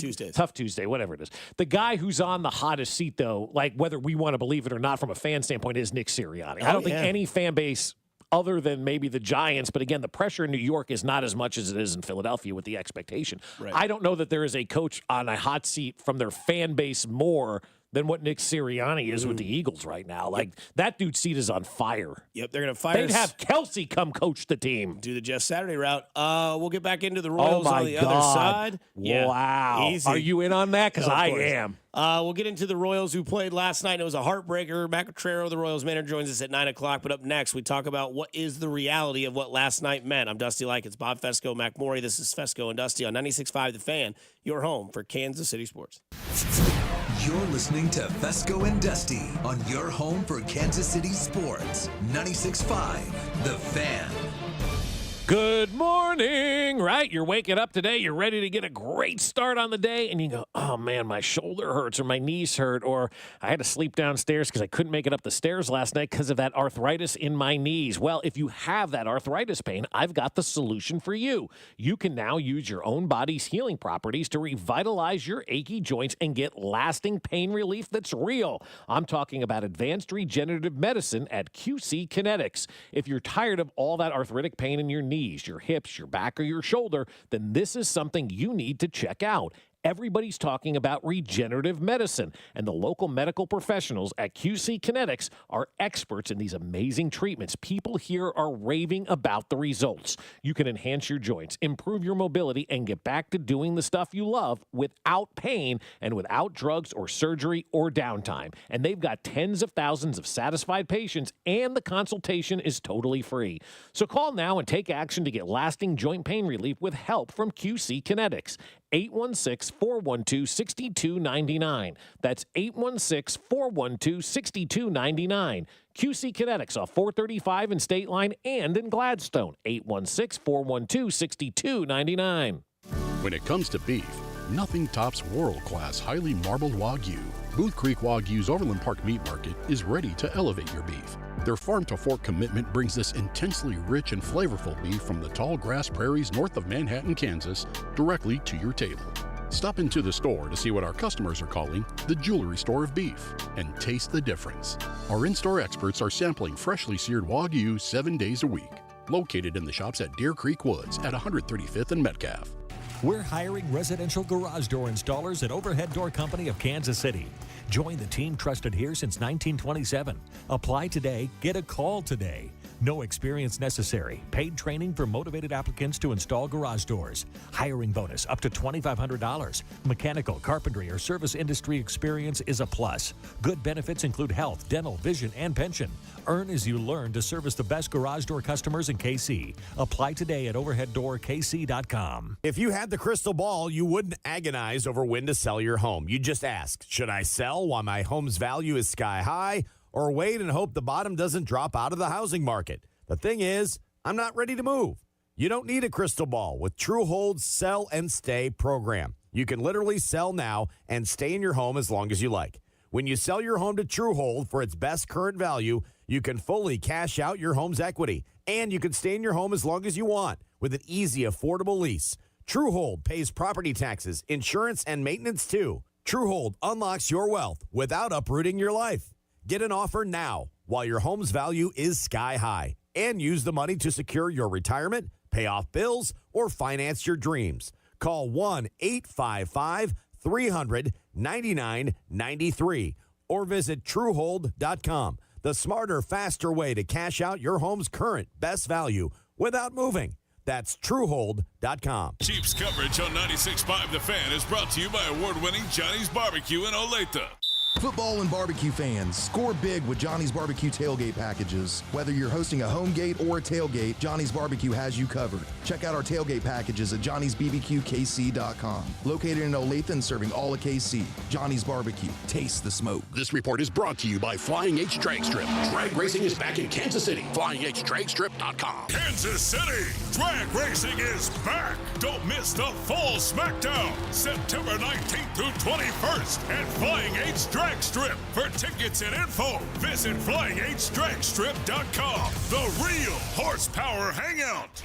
Tuesday, whatever it is. The guy who's on the hottest seat, though, like whether we want to believe it or not, from a fan standpoint, is Nick Sirianni. I don't think any fan base, other than maybe the Giants, but again, the pressure in New York is not as much as it is in Philadelphia with the expectation. Right. I don't know that there is a coach on a hot seat from their fan base more than what Nick Sirianni is with the Eagles right now. Like, that dude's seat is on fire. Yep, they're going to fire. They'd have Kelsey come coach the team. Do the Jeff Saturday route. We'll get back into the Royals on the other side. Wow. Easy. Are you in on that? Because I am. We'll get into the Royals who played last night. It was a heartbreaker. Matt Cotrero, the Royals manager, joins us at 9 o'clock. But up next, we talk about what is the reality of what last night meant. I'm Dusty Like. It's Bob Fescoe, Mac Morey. This is Fescoe and Dusty on 96.5 The Fan, your home for Kansas City sports. You're listening to Fescoe and Dusty on your home for Kansas City sports. 96.5 The Fan. Good morning, right? You're waking up today. You're ready to get a great start on the day. And you go, oh, man, my shoulder hurts or my knees hurt, or I had to sleep downstairs because I couldn't make it up the stairs last night because of that arthritis in my knees. Well, if you have that arthritis pain, I've got the solution for you. You can now use your own body's healing properties to revitalize your achy joints and get lasting pain relief that's real. I'm talking about advanced regenerative medicine at QC Kinetics. If you're tired of all that arthritic pain in your knees, your hips, your back, or your shoulder, then this is something you need to check out. Everybody's talking about regenerative medicine, and the local medical professionals at QC Kinetics are experts in these amazing treatments. People here are raving about the results. You can enhance your joints, improve your mobility, and get back to doing the stuff you love without pain and without drugs or surgery or downtime. And they've got tens of thousands of satisfied patients, and the consultation is totally free. So call now and take action to get lasting joint pain relief with help from QC Kinetics. 816-412-6299. That's 816-412-6299. QC Kinetics off 435 in State Line and in Gladstone. 816-412-6299. When it comes to beef, nothing tops world-class highly marbled Wagyu. Booth Creek Wagyu's Overland Park Meat Market is ready to elevate your beef. Their farm-to-fork commitment brings this intensely rich and flavorful beef from the tall grass prairies north of Manhattan, Kansas, directly to your table. Stop into the store to see what our customers are calling the jewelry store of beef and taste the difference. Our in-store experts are sampling freshly seared Wagyu 7 days a week. Located in the shops at Deer Creek Woods at 135th and Metcalf. We're hiring residential garage door installers at Overhead Door Company of Kansas City. Join the team trusted here since 1927. Apply today, get a call today. No experience necessary. Paid training for motivated applicants to install garage doors. Hiring bonus up to $2,500. Mechanical, carpentry, or service industry experience is a plus. Good benefits include health, dental, vision, and pension. Earn as you learn to service the best garage door customers in KC. Apply today at overheaddoorkc.com. If you had the crystal ball, you wouldn't agonize over when to sell your home. You'd just ask, should I sell while my home's value is sky high, or wait and hope the bottom doesn't drop out of the housing market? The thing is, I'm not ready to move. You don't need a crystal ball with Truehold's Sell and Stay program. You can literally sell now and stay in your home as long as you like. When you sell your home to Truehold for its best current value, you can fully cash out your home's equity, and you can stay in your home as long as you want with an easy, affordable lease. Truehold pays property taxes, insurance, and maintenance too. Truehold unlocks your wealth without uprooting your life. Get an offer now while your home's value is sky high, and use the money to secure your retirement, pay off bills, or finance your dreams. Call 1-855-300-9993 or visit Truehold.com. The smarter, faster way to cash out your home's current best value without moving. That's Truehold.com. Chiefs coverage on 96.5 The Fan is brought to you by award-winning Johnny's Barbecue in Olathe. Football and barbecue fans, score big with Johnny's Barbecue tailgate packages. Whether you're hosting a home gate or a tailgate, Johnny's Barbecue has you covered. Check out our tailgate packages at johnny'sbbqkc.com. Located in Olathe and serving all of KC. Johnny's Barbecue. Taste the smoke. This report is brought to you by Flying H Drag Strip. Drag racing is back in Kansas City. FlyingHDragStrip.com. Kansas City, drag racing is back. Don't miss the fall SmackDown, September 19th through 21st at Flying H Drag Strip. For tickets and info, visit FlyingHDragStrip.com. The real horsepower hangout.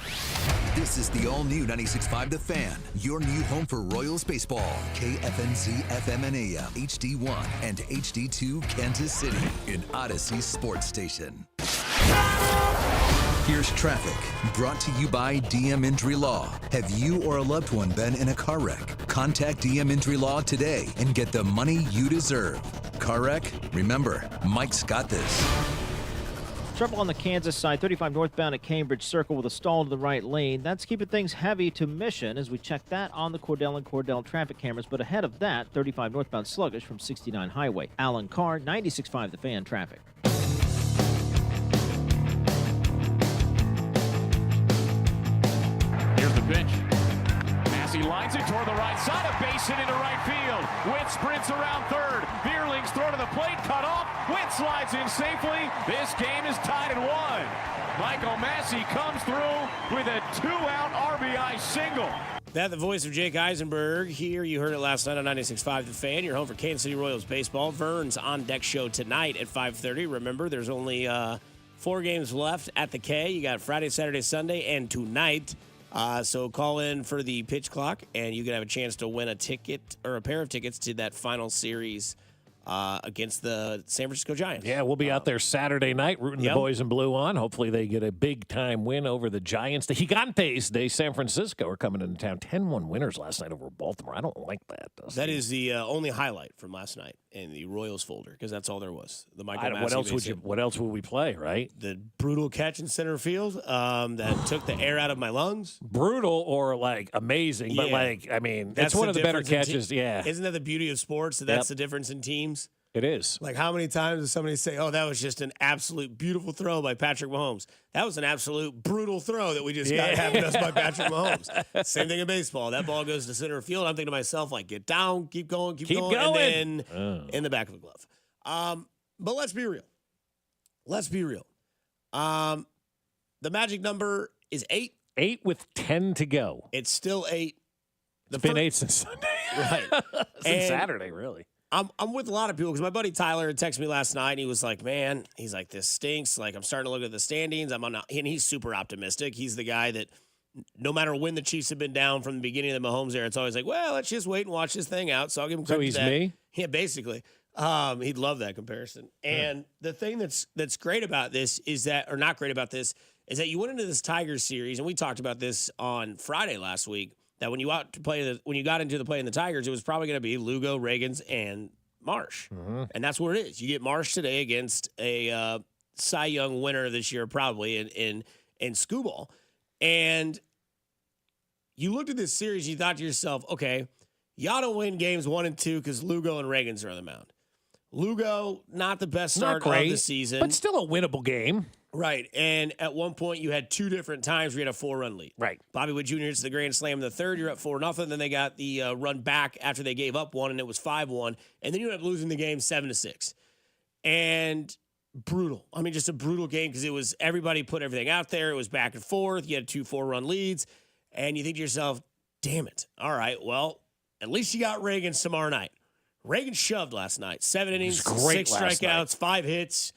This is the all-new 96.5 The Fan, your new home for Royals baseball. KFNZ FM and AM, HD1 and HD2 Kansas City, an Odyssey sports station. Here's traffic, brought to you by DM Injury Law. Have you or a loved one been in a car wreck? Contact DM Injury Law today and get the money you deserve. Car wreck? Remember, Mike's got this. Trouble on the Kansas side, 35 northbound at Cambridge Circle with a stall to the right lane. That's keeping things heavy to Mission as we check that on the Cordell and Cordell traffic cameras. But ahead of that, 35 northbound sluggish from 69 Highway. Alan Carr, 96.5 The Fan traffic. Here's the pitch. Massey lines it toward the right side, a base hit into right field. Witt sprints around third. Beerling's throw to the plate, cut off. Witt slides in safely. This game is tied at 1. Michael Massey comes through with a 2-out RBI single. That the voice of Jake Eisenberg here. You heard it last night on 96.5 The Fan. You're home for Kansas City Royals baseball. Vern's on deck show tonight at 5:30. Remember, there's only 4 games left at the K. You got Friday, Saturday, Sunday, and tonight. So call in for the pitch clock, and you can have a chance to win a ticket or a pair of tickets to that final series against the San Francisco Giants. Yeah, we'll be out there Saturday night rooting the boys in blue on. Hopefully they get a big-time win over the Giants. The Gigantes de San Francisco are coming into town. 10-1 winners last night over Baltimore. I don't like that. That is the only highlight from last night in the Royals folder, because that's all there was. The Michael Massey what else would we play, right? The brutal catch in center field that took the air out of my lungs. Brutal or, like, amazing, but, like, I mean, that's one of the better catches, yeah. Isn't that the beauty of sports, that that's the difference in teams? It is. Like, how many times does somebody say, oh, that was just an absolute beautiful throw by Patrick Mahomes? That was an absolute brutal throw that we just got having us by Patrick Mahomes. Same thing in baseball. That ball goes to center field. I'm thinking to myself, like, get down, keep going, and then in the back of the glove. But let's be real. The magic number is 8. 8 with 10 to go. It's still 8. It's been 8 since Sunday. Right. Since Saturday, really. I'm with a lot of people because my buddy Tyler had texted me last night and he was like, man, he's like, this stinks. Like, I'm starting to look at the standings. And he's super optimistic. He's the guy that no matter when the Chiefs have been down from the beginning of the Mahomes era, it's always like, well, let's just wait and watch this thing out. So I'll give him credit. So he's for that. me? Yeah, basically. He'd love that comparison. And the thing that's great about this is that, or not great about this, is that you went into this Tigers series, and we talked about this on Friday last week, that when you got into the play in the Tigers, it was probably going to be Lugo, Reagans, and Marsh. Mm-hmm. And that's where it is. You get Marsh today against a Cy Young winner this year, probably in Skubal. And you looked at this series, you thought to yourself, okay, you ought to win games 1 and 2 because Lugo and Reagans are on the mound. Lugo, not the best start of the season. But still a winnable game. Right. And at one point, you had 2 different times where you had a 4-run lead. Right. Bobby Witt Jr. hits the grand slam in the third. You're up 4-0. Then they got the run back after they gave up 1, and it was 5-1. And then you ended up losing the game 7-6. And brutal. I mean, just a brutal game because it was everybody put everything out there. It was back and forth. You had 2 4-run leads. And you think to yourself, damn it. All right, well, at least you got Reagans tomorrow night. Reagans shoved last night. 7 innings, 6 strikeouts, 5 hits.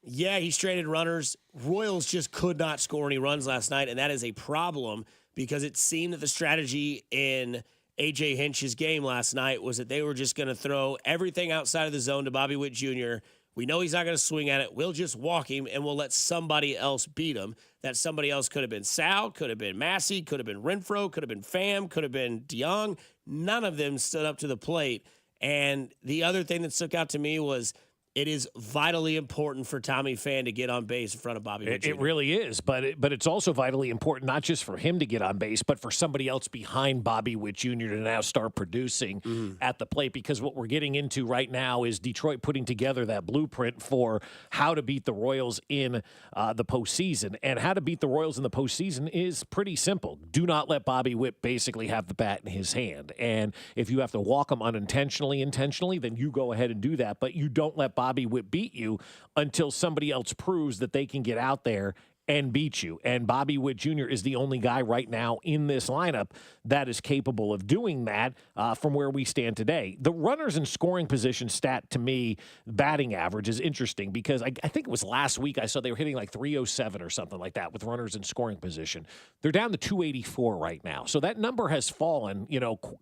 Yeah, he stranded runners. Royals just could not score any runs last night, and that is a problem because it seemed that the strategy in A.J. Hinch's game last night was that they were just going to throw everything outside of the zone to Bobby Witt Jr. We know he's not going to swing at it. We'll just walk him, and we'll let somebody else beat him. That somebody else could have been Sal, could have been Massey, could have been Renfroe, could have been Pham, could have been DeYoung. None of them stood up to the plate. And the other thing that stuck out to me was It is vitally important for Tommy Pham to get on base in front of Bobby Witt Jr. It really is, but it's also vitally important not just for him to get on base, but for somebody else behind Bobby Witt Jr. to now start producing at the plate, because what we're getting into right now is Detroit putting together that blueprint for how to beat the Royals in the postseason. And how to beat the Royals in the postseason is pretty simple. Do not let Bobby Witt basically have the bat in his hand. And if you have to walk him unintentionally, intentionally, then you go ahead and do that. But you don't let Bobby Witt beat you until somebody else proves that they can get out there and beat you. And Bobby Witt Jr. is the only guy right now in this lineup that is capable of doing that from where we stand today. The runners in scoring position stat, to me, batting average is interesting because I think it was last week I saw they were hitting like 307 or something like that with runners in scoring position. They're down to 284 right now. So that number has fallen,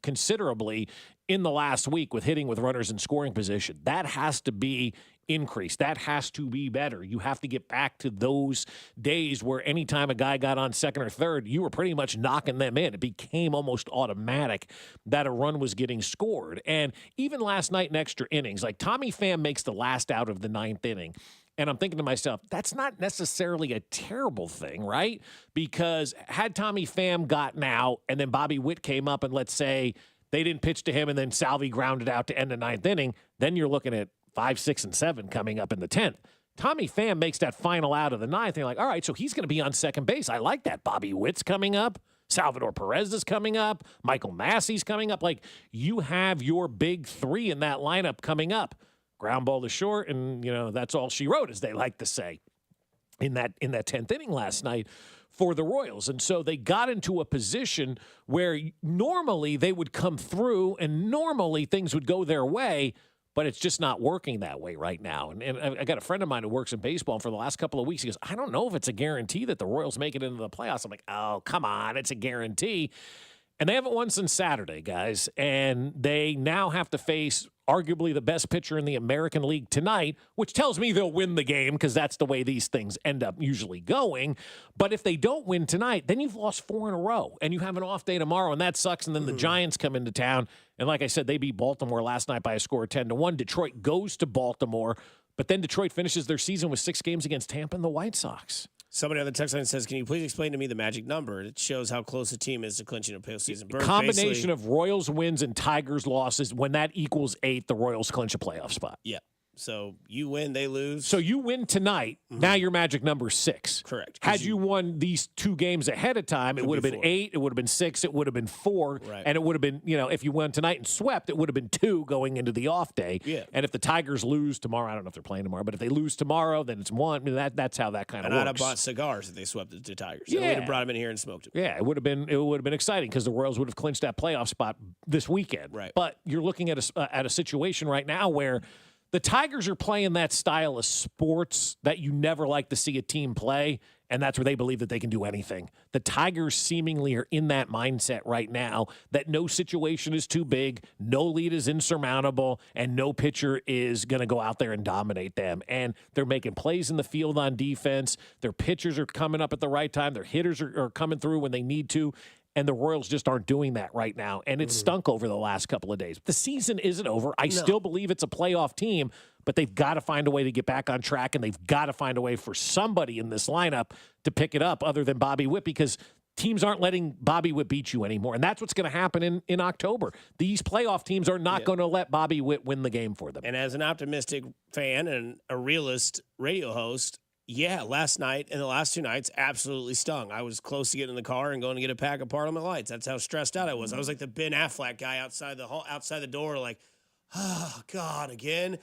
considerably in the last week with hitting with runners in scoring position. That has to be increased. That has to be better. You have to get back to those days where anytime a guy got on second or third, you were pretty much knocking them in. It became almost automatic that a run was getting scored. And even last night in extra innings, like Tommy Pham makes the last out of the ninth inning. And I'm thinking to myself, that's not necessarily a terrible thing, right? Because had Tommy Pham gotten out and then Bobby Witt came up and let's say they didn't pitch to him and then Salvi grounded out to end the ninth inning, then you're looking at 5, 6, and 7 coming up in the 10th. Tommy Pham makes that final out of the ninth. And you're like, all right, so he's going to be on second base. I like that. Bobby Witt's coming up. Salvador Perez is coming up. Michael Massey's coming up. Like, you have your big three in that lineup coming up. Ground ball to short, and, that's all she wrote, as they like to say, in that 10th inning last night for the Royals. And so they got into a position where normally they would come through and normally things would go their way, but it's just not working that way right now. And I got a friend of mine who works in baseball, and for the last couple of weeks, he goes, I don't know if it's a guarantee that the Royals make it into the playoffs. I'm like, oh, come on, it's a guarantee. And they haven't won since Saturday, guys. And they now have to face arguably the best pitcher in the American League tonight, which tells me they'll win the game because that's the way these things end up usually going. But if they don't win tonight, then you've lost 4 in a row, and you have an off day tomorrow, and that sucks. And then the Giants come into town. And like I said, they beat Baltimore last night by a score of 10-1. Detroit goes to Baltimore, but then Detroit finishes their season with 6 games against Tampa and the White Sox. Somebody on the text line says, can you please explain to me the magic number? It shows how close a team is to clinching a postseason berth. Combination of Royals wins and Tigers losses. When that equals 8, the Royals clinch a playoff spot. Yeah. So you win, they lose. So you win tonight. Now your magic number is 6. Correct. Had you won these 2 games ahead of time, it would have been 8. It would have been 6. It would have been 4. Right. And it would have been, if you won tonight and swept, it would have been 2 going into the off day. Yeah. And if the Tigers lose tomorrow, I don't know if they're playing tomorrow, but if they lose tomorrow, then it's 1. I mean, that's how that kind of works. And I'd have bought cigars if they swept the Tigers. Yeah. And we'd have brought them in here and smoked them. Yeah, it would have been exciting because the Royals would have clinched that playoff spot this weekend. Right. But you're looking at a situation right now where the Tigers are playing that style of sports that you never like to see a team play, and that's where they believe that they can do anything. The Tigers seemingly are in that mindset right now that no situation is too big, no lead is insurmountable, and no pitcher is going to go out there and dominate them. And they're making plays in the field on defense. Their pitchers are coming up at the right time. Their hitters are coming through when they need to. And the Royals just aren't doing that right now. And it stunk over the last couple of days. The season isn't over. I still believe it's a playoff team, but they've got to find a way to get back on track, and they've got to find a way for somebody in this lineup to pick it up other than Bobby Witt, because teams aren't letting Bobby Witt beat you anymore. And that's what's going to happen in October. These playoff teams are not going to let Bobby Witt win the game for them. And as an optimistic fan and a realist radio host, yeah, last night and the last 2 nights absolutely stung. I was close to getting in the car and going to get a pack of Parliament Lights. That's how stressed out I was. I was like the Ben Affleck guy outside the door, like, oh, God, again.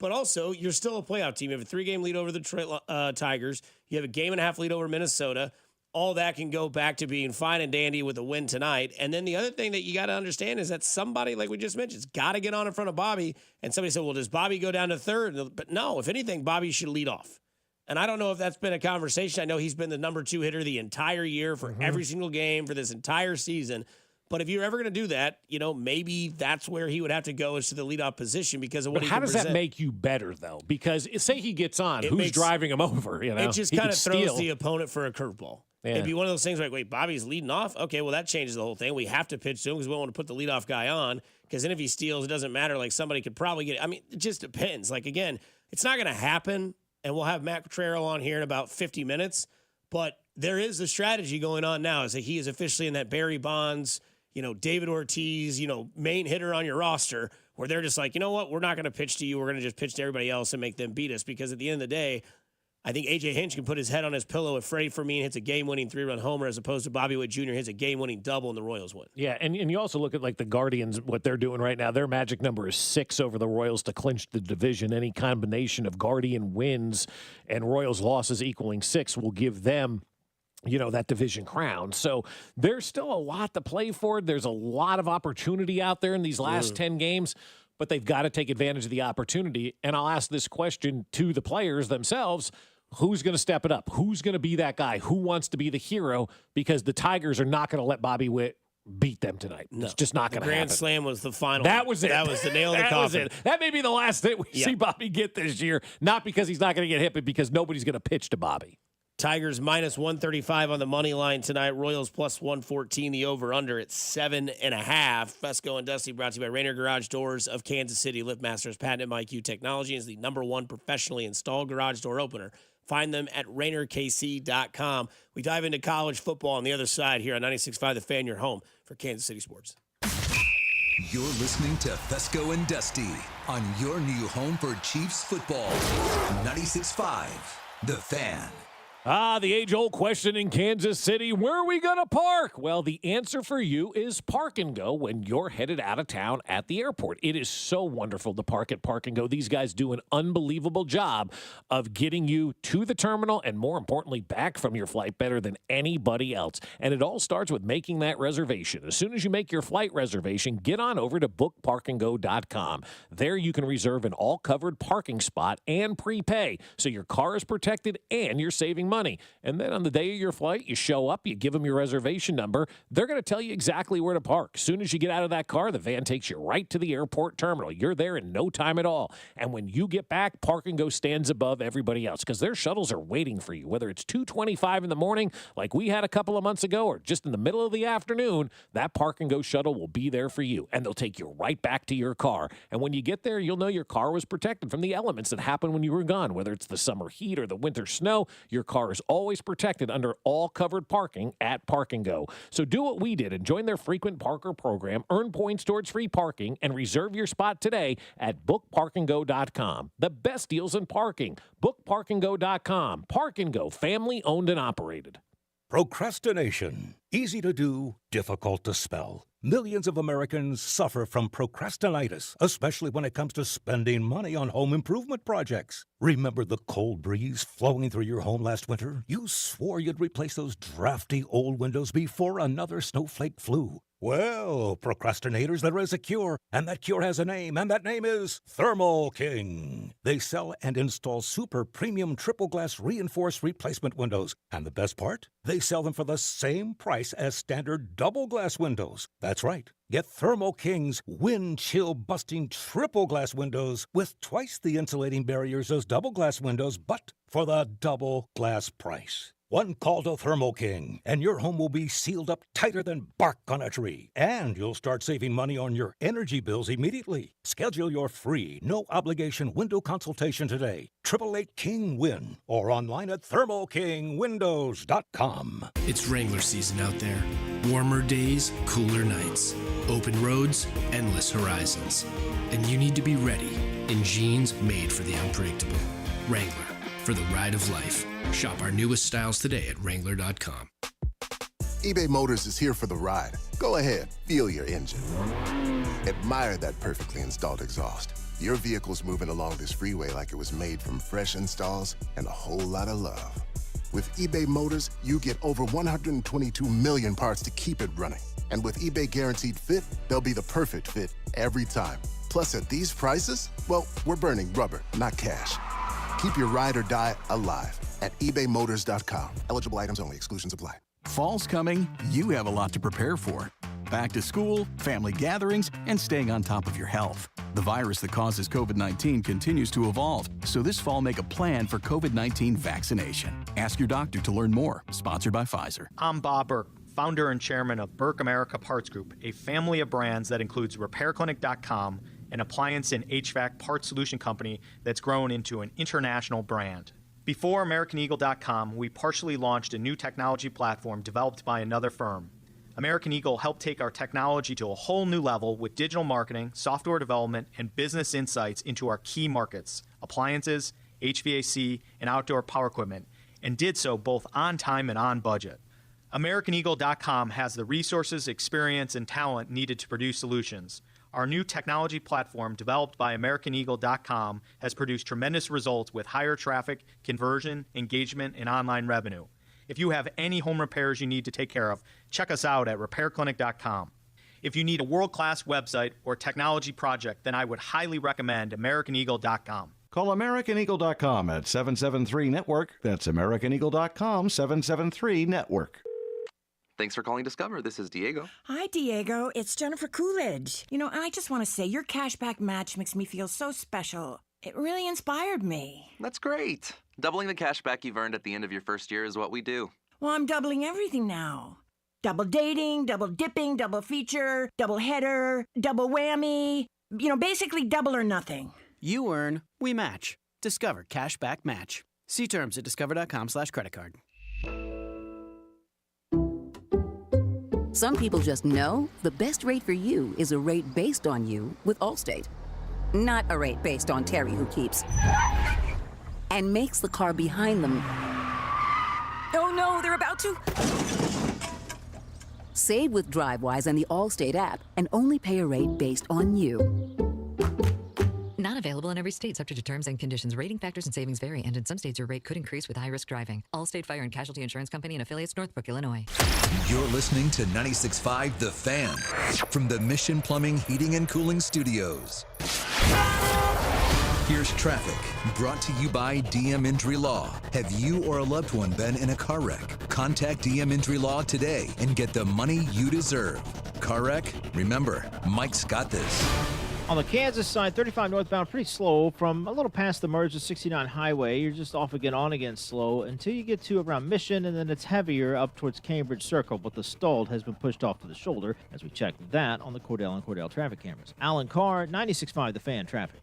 But also, you're still a playoff team. You have a 3-game lead over the Detroit Tigers. You have a 1.5 lead over Minnesota. All that can go back to being fine and dandy with a win tonight. And then the other thing that you got to understand is that somebody, like we just mentioned, has got to get on in front of Bobby. And somebody said, well, does Bobby go down to third? But no, if anything, Bobby should lead off. And I don't know if that's been a conversation. I know he's been the number 2 hitter the entire year for every single game for this entire season. But if you're ever going to do that, maybe that's where he would have to go is to the leadoff position because of what he can present. How does that make you better, though? Because say he gets on, who's driving him over? It just kind of throws the opponent for a curveball. Yeah. It'd be one of those things like, wait, Bobby's leading off? Okay, well, that changes the whole thing. We have to pitch to him because we don't want to put the leadoff guy on because then if he steals, it doesn't matter. Like somebody could probably get it. I mean, it just depends. Like, again, It's not going to happen, and we'll have Matt Petraro on here in about 50 minutes, but there is a strategy going on now is that he is officially in that Barry Bonds, David Ortiz, main hitter on your roster where they're just like, you know what, we're not going to pitch to you. We're going to just pitch to everybody else and make them beat us because at the end of the day, I think A.J. Hinch can put his head on his pillow if Freddie Fermin hits a game-winning 3-run homer as opposed to Bobby Witt Jr. hits a game-winning double and the Royals win. Yeah, and you also look at like the Guardians, what they're doing right now. Their magic number is 6 over the Royals to clinch the division. Any combination of Guardian wins and Royals losses equaling 6 will give them that division crown. So there's still a lot to play for. There's a lot of opportunity out there in these last 10 games, but they've got to take advantage of the opportunity. And I'll ask this question to the players themselves. Who's going to step it up? Who's going to be that guy? Who wants to be the hero? Because the Tigers are not going to let Bobby Witt beat them tonight. No. It's just not going to happen. Grand Slam was the final. That was it. That was the nail in the coffin. That was it. That may be the last hit we see Bobby get this year. Not because he's not going to get hit, but because nobody's going to pitch to Bobby. Tigers minus 135 on the money line tonight. Royals plus 114. The over-under at 7.5. Fescoe and Dusty brought to you by Rainer Garage Doors of Kansas City. LiftMaster's patented MyQ technology is the #1 professionally installed garage door opener. Find them at RainerKC.com. We dive into college football on the other side here on 96.5 The Fan, your home for Kansas City sports. You're listening to Fescoe and Dusty on your new home for Chiefs football. 96.5 The Fan. The age-old question in Kansas City, where are we going to park? Well, the answer for you is Park and Go when you're headed out of town at the airport. It is so wonderful to park at Park and Go. These guys do an unbelievable job of getting you to the terminal and, more importantly, back from your flight better than anybody else. And it all starts with making that reservation. As soon as you make your flight reservation, get on over to bookparkandgo.com. There you can reserve an all-covered parking spot and prepay, so your car is protected and you're saving money. And then on the day of your flight, you show up, you give them your reservation number. They're going to tell you exactly where to park. As soon as you get out of that car, the van takes you right to the airport terminal. You're there in no time at all. And when you get back, Park and Go stands above everybody else because their shuttles are waiting for you. Whether it's 2:25 in the morning, like we had a couple of months ago, or just in the middle of the afternoon, that Park and Go shuttle will be there for you. And they'll take you right back to your car. And when you get there, you'll know your car was protected from the elements that happened when you were gone. Whether it's the summer heat or the winter snow, your car is always protected under all covered parking at Park and Go. So do what we did and join their frequent parker program, earn points towards free parking, and reserve your spot today at bookparkandgo.com. The best deals in parking. Bookparkandgo.com. Park and Go, family owned and operated. Procrastination. Easy to do, difficult to spell. Millions of Americans suffer from procrastinitis, especially when it comes to spending money on home improvement projects. Remember the cold breeze flowing through your home last winter? You swore you'd replace those drafty old windows before another snowflake flew. Well, procrastinators, there is a cure, and that cure has a name, and that name is Thermo King. They sell and install super premium triple glass reinforced replacement windows. And the best part? They sell them for the same price as standard double glass windows. That's right. Get Thermo King's wind chill busting triple glass windows with twice the insulating barriers as double glass windows, but for the double glass price. One call to Thermo King, and your home will be sealed up tighter than bark on a tree. And you'll start saving money on your energy bills immediately. Schedule your free, no-obligation window consultation today. 888-KING-WIN or online at thermokingwindows.com. It's Wrangler season out there. Warmer days, cooler nights. Open roads, endless horizons. And you need to be ready in jeans made for the unpredictable. Wrangler, for the ride of life. Shop our newest styles today at Wrangler.com. eBay Motors is here for the ride. Go ahead, feel your engine. Admire that perfectly installed exhaust. Your vehicle's moving along this freeway like it was made from fresh installs and a whole lot of love. With eBay Motors, you get over 122 million parts to keep it running. And with eBay Guaranteed Fit, they'll be the perfect fit every time. Plus, at these prices, well, we're burning rubber, not cash. Keep your ride or die alive at ebaymotors.com. Eligible items only. Exclusions apply. Fall's coming. You have a lot to prepare for. Back to school, family gatherings, and staying on top of your health. The virus that causes COVID-19 continues to evolve, so this fall make a plan for COVID-19 vaccination. Ask your doctor to learn more. Sponsored by Pfizer. I'm Bob Burke, founder and chairman of Burke America Parts Group, a family of brands that includes RepairClinic.com, an appliance and HVAC part solution company that's grown into an international brand. Before AmericanEagle.com, we partially launched a new technology platform developed by another firm. American Eagle helped take our technology to a whole new level with digital marketing, software development, and business insights into our key markets, appliances, HVAC, and outdoor power equipment, and did so both on time and on budget. AmericanEagle.com has the resources, experience, and talent needed to produce solutions. Our new technology platform, developed by AmericanEagle.com, has produced tremendous results with higher traffic, conversion, engagement, and online revenue. If you have any home repairs you need to take care of, check us out at RepairClinic.com. If you need a world-class website or technology project, then I would highly recommend AmericanEagle.com. Call AmericanEagle.com at 773-NETWORK. That's AmericanEagle.com, 773-NETWORK. Thanks for calling Discover. This is Diego. Hi, Diego. It's Jennifer Coolidge. You know, I just want to say your cashback match makes me feel so special. It really inspired me. That's great. Doubling the cash back you've earned at the end of your first year is what we do. Well, I'm doubling everything now. Double dating, double dipping, double feature, double header, double whammy. You know, basically double or nothing. You earn, we match. Discover Cashback Match. See terms at discover.com/creditcard. Some people just know the best rate for you is a rate based on you with Allstate. Not a rate based on Terry who keeps and makes the car behind them. Oh no, they're about to. Save with DriveWise and the Allstate app and only pay a rate based on you. Not available in every state, subject to terms and conditions. Rating factors and savings vary, and in some states your rate could increase with high-risk driving. Allstate Fire and Casualty Insurance Company and affiliates, Northbrook, Illinois. You're listening to 96.5 The Fan from the Mission Plumbing, Heating, and Cooling Studios. Here's traffic, brought to you by DM Injury Law. Have you or a loved one been in a car wreck? Contact DM Injury Law today and get the money you deserve. Car wreck? Remember, Mike's got this. On the Kansas side, 35 northbound, pretty slow from a little past the merge of 69 highway. You're just off again, on again slow until you get to around Mission, and then it's heavier up towards Cambridge Circle, but the stalled has been pushed off to the shoulder as we check that on the Cordell and Cordell traffic cameras. Alan Carr, 96.5 The Fan traffic.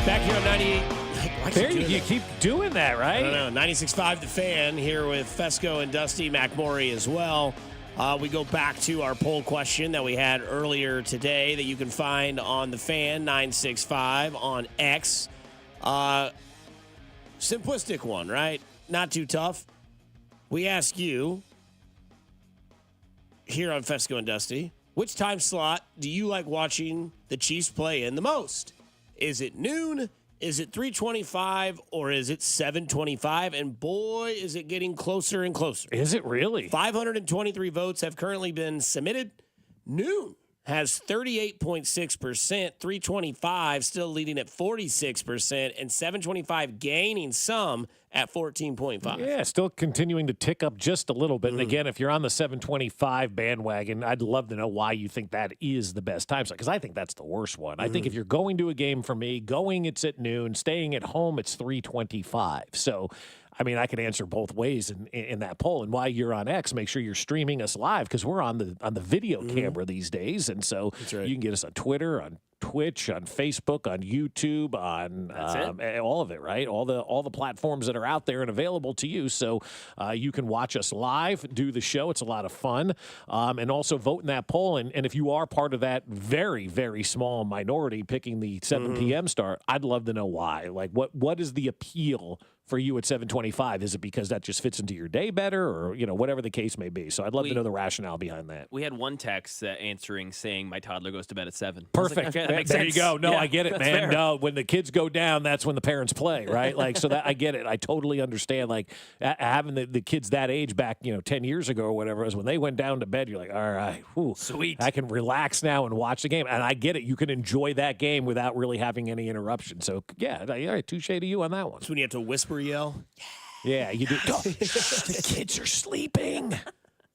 Back here on 98. There you keep doing that, right? I don't know. 96.5 The Fan here with Fescoe and Dusty, McMorey as well. We go back to our poll question that we had earlier today that you can find on The Fan 965 on X. Simplistic one, right? Not too tough. We ask you here on Fescoe and Dusty, which time slot do you like watching the Chiefs play in the most? Is it noon? Is it 3:25 or is it 7:25? And boy, is it getting closer and closer. Is it really? 523 votes have currently been submitted. Noon has 38.6%, 325 still leading at 46%, and 725 gaining some at 14.5. Yeah, still continuing to tick up just a little bit. And again, if you're on the 725 bandwagon, I'd love to know why you think that is the best time slot, because I think that's the worst one. I think if you're going to a game for me, it's at noon, staying at home, it's 325. So, I mean, I can answer both ways in that poll. And while you're on X, make sure you're streaming us live, because we're on the video camera these days. And so you can get us on Twitter, on Twitch, on Facebook, on YouTube, on all of it, right? All the platforms that are out there and available to you. So you can watch us live, do the show. It's a lot of fun. And also vote in that poll. And if you are part of that very, very small minority picking the 7 p.m. start, I'd love to know why. Like, what is the appeal for you at 7:25? Is it because that just fits into your day better, or whatever the case may be? So I'd love to know the rationale behind that. We had one text answering saying my toddler goes to bed at 7. Perfect. Like, okay, that makes there sense. you go. No, Yeah, I get it, that's man. fair. No, when the kids go down, that's when the parents play, right? Like, so that I get it. I totally understand. Like having the kids that age back, 10 years ago or whatever it was, when they went down to bed, you're like, all right, whew, sweet. I can relax now and watch the game. And I get it. You can enjoy that game without really having any interruption. So yeah, all right, touche to you on that one. That's when you have to whisper yell. Yeah, you do. The kids are sleeping.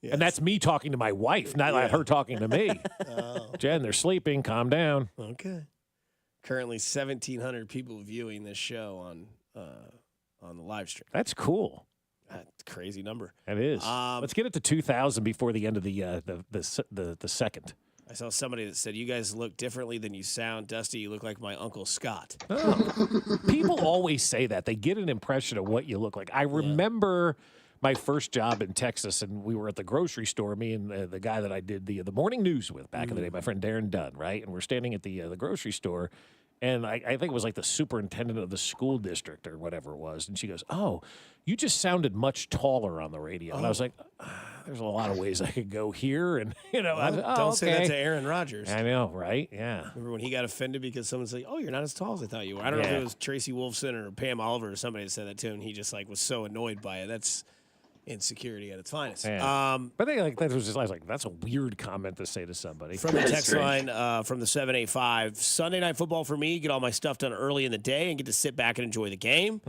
Yes. And that's me talking to my wife, not like her talking to me. Jen, they're sleeping. Calm down. Okay. Currently 1,700 people viewing this show on on the live stream. That's cool. That's a crazy number. It is. Let's get it to 2,000 before the end of the second. I saw somebody that said, "You guys look differently than you sound. Dusty, you look like my Uncle Scott." People always say that. They get an impression of what you look like. I remember my first job in Texas, and we were at the grocery store, me and the guy that I did the morning news with back in the day, my friend Darren Dunn, right? And we're standing at the grocery store, and I think it was like the superintendent of the school district or whatever it was. And she goes, "Oh, you just sounded much taller on the radio." And I was like, there's a lot of ways I could go here. And, don't say that to Aaron Rodgers. I know, right? Yeah. Remember when he got offended because someone said, "Oh, you're not as tall as I thought you were." I don't know if it was Tracy Wolfson or Pam Oliver or somebody that said that to him. And he just was so annoyed by it. That's insecurity at its finest. Yeah. But that was just, I was like, that's a weird comment to say to somebody. From the text line from the 785, Sunday Night Football for me, get all my stuff done early in the day and get to sit back and enjoy the game.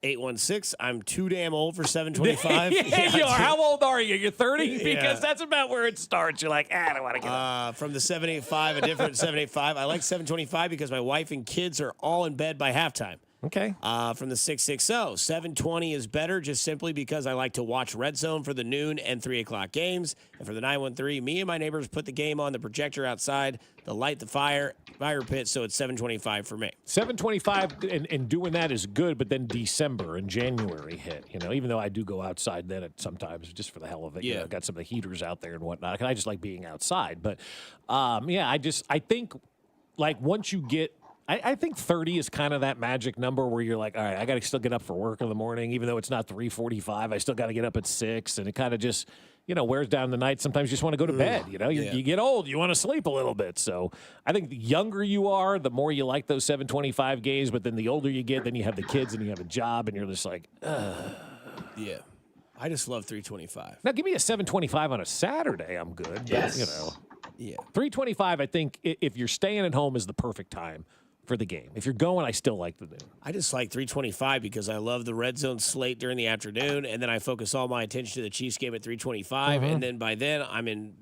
816, I'm too damn old for 725. You are. How old are you? You're 30? Because that's about where it starts. You're like, I don't want to get up. From the 785, a different 785, I like 725 because my wife and kids are all in bed by halftime. Okay. From the 660, 720 is better just simply because I like to watch Red Zone for the noon and 3 o'clock games. And for the 913, me and my neighbors put the game on the projector outside, the light, the fire pit, so it's 725 for me. 725 and doing that is good, but then December and January hit, even though I do go outside then sometimes just for the hell of it. Yeah. Got some of the heaters out there and whatnot. I just like being outside. But, I think, once you get – I think 30 is kind of that magic number where you're like, all right, I got to still get up for work in the morning, even though it's not 3:45. I still got to get up at 6, and it kind of just, wears down the night. Sometimes you just want to go to bed. You get old, you want to sleep a little bit. So I think the younger you are, the more you like those 725 games. But then the older you get, then you have the kids and you have a job, and you're just like, ugh. Yeah. I just love 325. Now give me a 725 on a Saturday. I'm good. Yes. Yeah. 325, I think, if you're staying at home, is the perfect time for the game. If you're going, I still like the noon. I just like 325 because I love the Red Zone slate during the afternoon, and then I focus all my attention to the Chiefs game at 325, and then by then I'm in,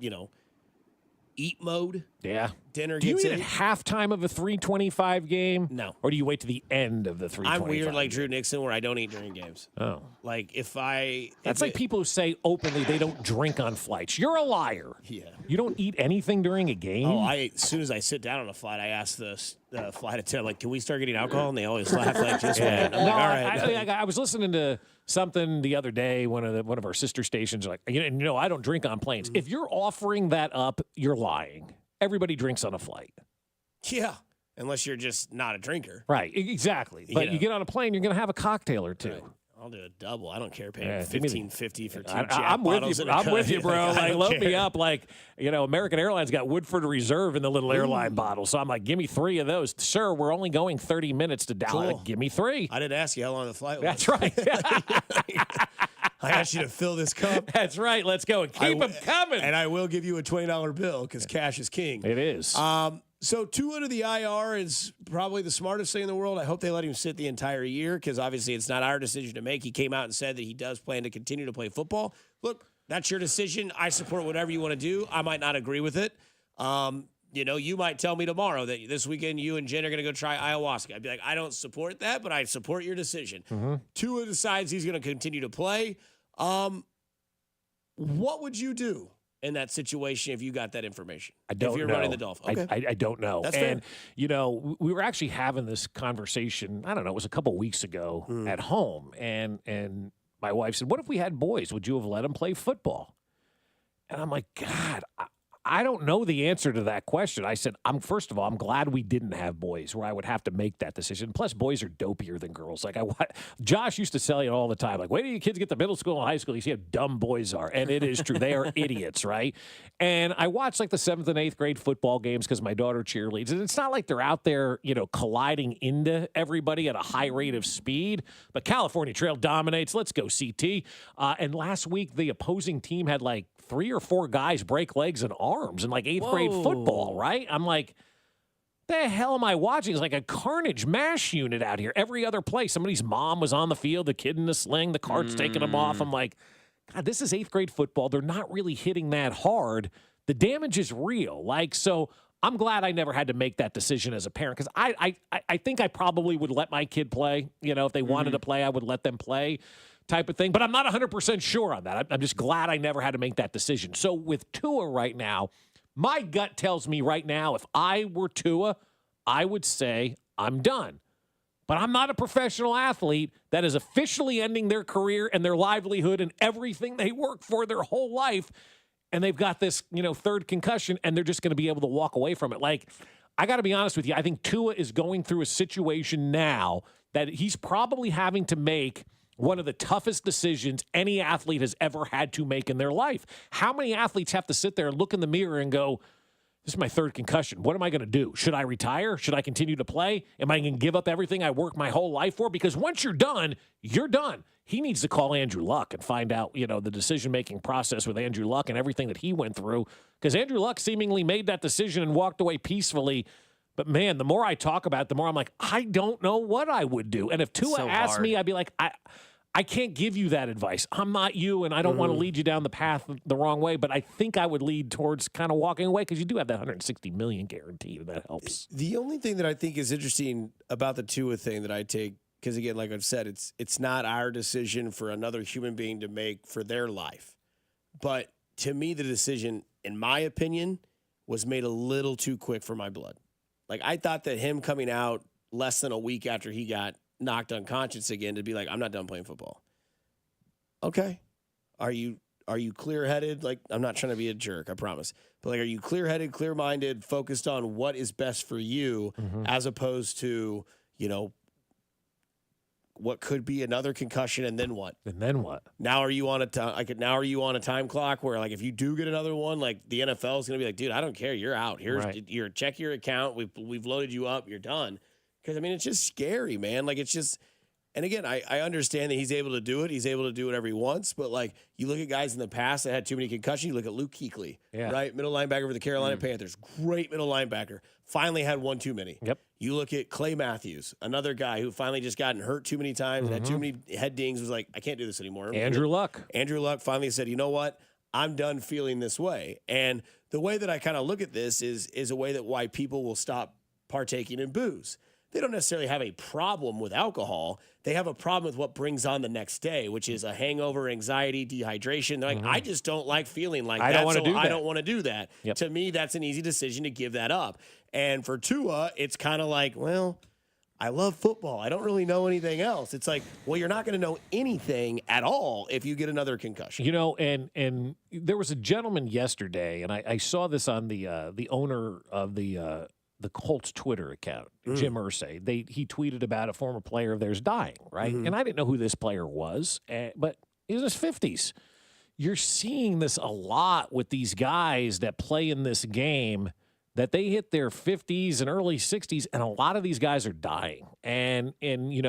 eat mode. Yeah. Dinner do gets you eat in. at halftime of a 325 game? No. Or do you wait to the end of the 325? I'm weird like Drew Nixon where I don't eat during games. Oh. That's like people who say openly they don't drink on flights. You're a liar. Yeah. You don't eat anything during a game? Oh, as soon as I sit down on a flight, I ask the flight attendant, can we start getting alcohol? And they always laugh like this way. I'm like, all right. I was listening to something the other day, one of our sister stations, I don't drink on planes. If you're offering that up, you're lying. Everybody drinks on a flight. Yeah, unless you're just not a drinker. Right, exactly. But you get on a plane, you're going to have a cocktail or two. Right. I'll do a double. I don't care paying $15.50 for two I'm with you. I'm with you, bro. Load me up. American Airlines got Woodford Reserve in the little airline bottle. So I'm like, give me 3 of those. Sir, we're only going 30 minutes to Dallas. Cool. Give me 3. I didn't ask you how long the flight was. That's right. I asked you to fill this cup. That's right. Let's go. And keep them coming. And I will give you a $20 bill because cash is king. It is. So Tua to the IR is probably the smartest thing in the world. I hope they let him sit the entire year because obviously it's not our decision to make. He came out and said that he does plan to continue to play football. Look, that's your decision. I support whatever you want to do. I might not agree with it. You might tell me tomorrow that this weekend you and Jen are going to go try ayahuasca. I'd be like, I don't support that, but I support your decision. Tua decides he's going to continue to play. What would you do in that situation if you got that information? I don't know. If you're running the Dolphins. Okay. I don't know. That's and, fair. we were actually having this conversation, I don't know, it was a couple weeks ago at home. And my wife said, what if we had boys? Would you have let them play football? And I'm like, God, I don't know the answer to that question. I said, first of all, I'm glad we didn't have boys where I would have to make that decision. Plus, boys are dopier than girls. Josh used to tell you all the time, wait till you kids get to middle school and high school, you see how dumb boys are. And it is true. They are idiots, right? And I watch the 7th and 8th grade football games because my daughter cheerleads. And it's not like they're out there, colliding into everybody at a high rate of speed. But California Trail dominates. Let's go, CT. And last week, the opposing team had 3 or 4 guys break legs and arms in 8th grade football, right? I'm like, the hell am I watching? It's like a carnage mash unit out here. Every other play, somebody's mom was on the field, the kid in the sling, the cart's taking them off. I'm like, God, this is 8th grade football. They're not really hitting that hard. The damage is real. So I'm glad I never had to make that decision as a parent because I think I probably would let my kid play. If they wanted to play, I would let them play type of thing. But I'm not 100% sure on that. I'm just glad I never had to make that decision. So with Tua right now, my gut tells me right now, if I were Tua, I would say I'm done. But I'm not a professional athlete that is officially ending their career and their livelihood and everything they worked for their whole life. And they've got this, third concussion, and they're just going to be able to walk away from it. Like, I got to be honest with you. I think Tua is going through a situation now that he's probably having to make one of the toughest decisions any athlete has ever had to make in their life. How many athletes have to sit there and look in the mirror and go, this is my third concussion. What am I going to do? Should I retire? Should I continue to play? Am I going to give up everything I worked my whole life for? Because once you're done, you're done. He needs to call Andrew Luck and find out, the decision-making process with Andrew Luck and everything that he went through. Because Andrew Luck seemingly made that decision and walked away peacefully. But, man, the more I talk about it, the more I'm like, I don't know what I would do. And if Tua asked me, I'd be like, I can't give you that advice. I'm not you, and I don't want to lead you down the path the wrong way, but I think I would lead towards kind of walking away because you do have that $160 million guaranteed, and that helps. The only thing that I think is interesting about the Tua thing that I take, because, again, like I've said, it's not our decision for another human being to make for their life. But to me, the decision, in my opinion, was made a little too quick for my blood. Like, I thought that him coming out less than a week after he got knocked unconscious again to be like, I'm not done playing football. Okay. Are you clear-headed? Like, I'm not trying to be a jerk, I promise. But, like, are you clear-headed, clear-minded, focused on what is best for you as opposed to, what could be another concussion and then what? And then what? Now are you on a time clock where, like, if you do get another one, like, the NFL is going to be like, dude, I don't care. You're out. Here's check your account. We've loaded you up. You're done. Because, I mean, it's just scary, man. Like, it's just – and, again, I understand that he's able to do it. He's able to do whatever he wants. But, like, you look at guys in the past that had too many concussions. You look at Luke Kuechly, right? Middle linebacker for the Carolina Panthers. Great middle linebacker. Finally had one too many. Yep. You look at Clay Matthews, another guy who finally just gotten hurt too many times, had too many head dings, was like, I can't do this anymore. Andrew Luck finally said, you know what? I'm done feeling this way. And the way that I kind of look at this is a way that why people will stop partaking in booze. They don't necessarily have a problem with alcohol. They have a problem with what brings on the next day, which is a hangover, anxiety, dehydration. They're like, I just don't like feeling like that, I don't want to do that. Yep. To me, that's an easy decision to give that up. And for Tua, it's kind of like, well, I love football. I don't really know anything else. It's like, well, you're not going to know anything at all if you get another concussion. And there was a gentleman yesterday, and I saw this on the owner of the Colts Twitter account, Jim Irsay. He tweeted about a former player of theirs dying, right? And I didn't know who this player was, but he was in his 50s. You're seeing this a lot with these guys that play in this game, that they hit their 50s and early 60s, and a lot of these guys are dying. And in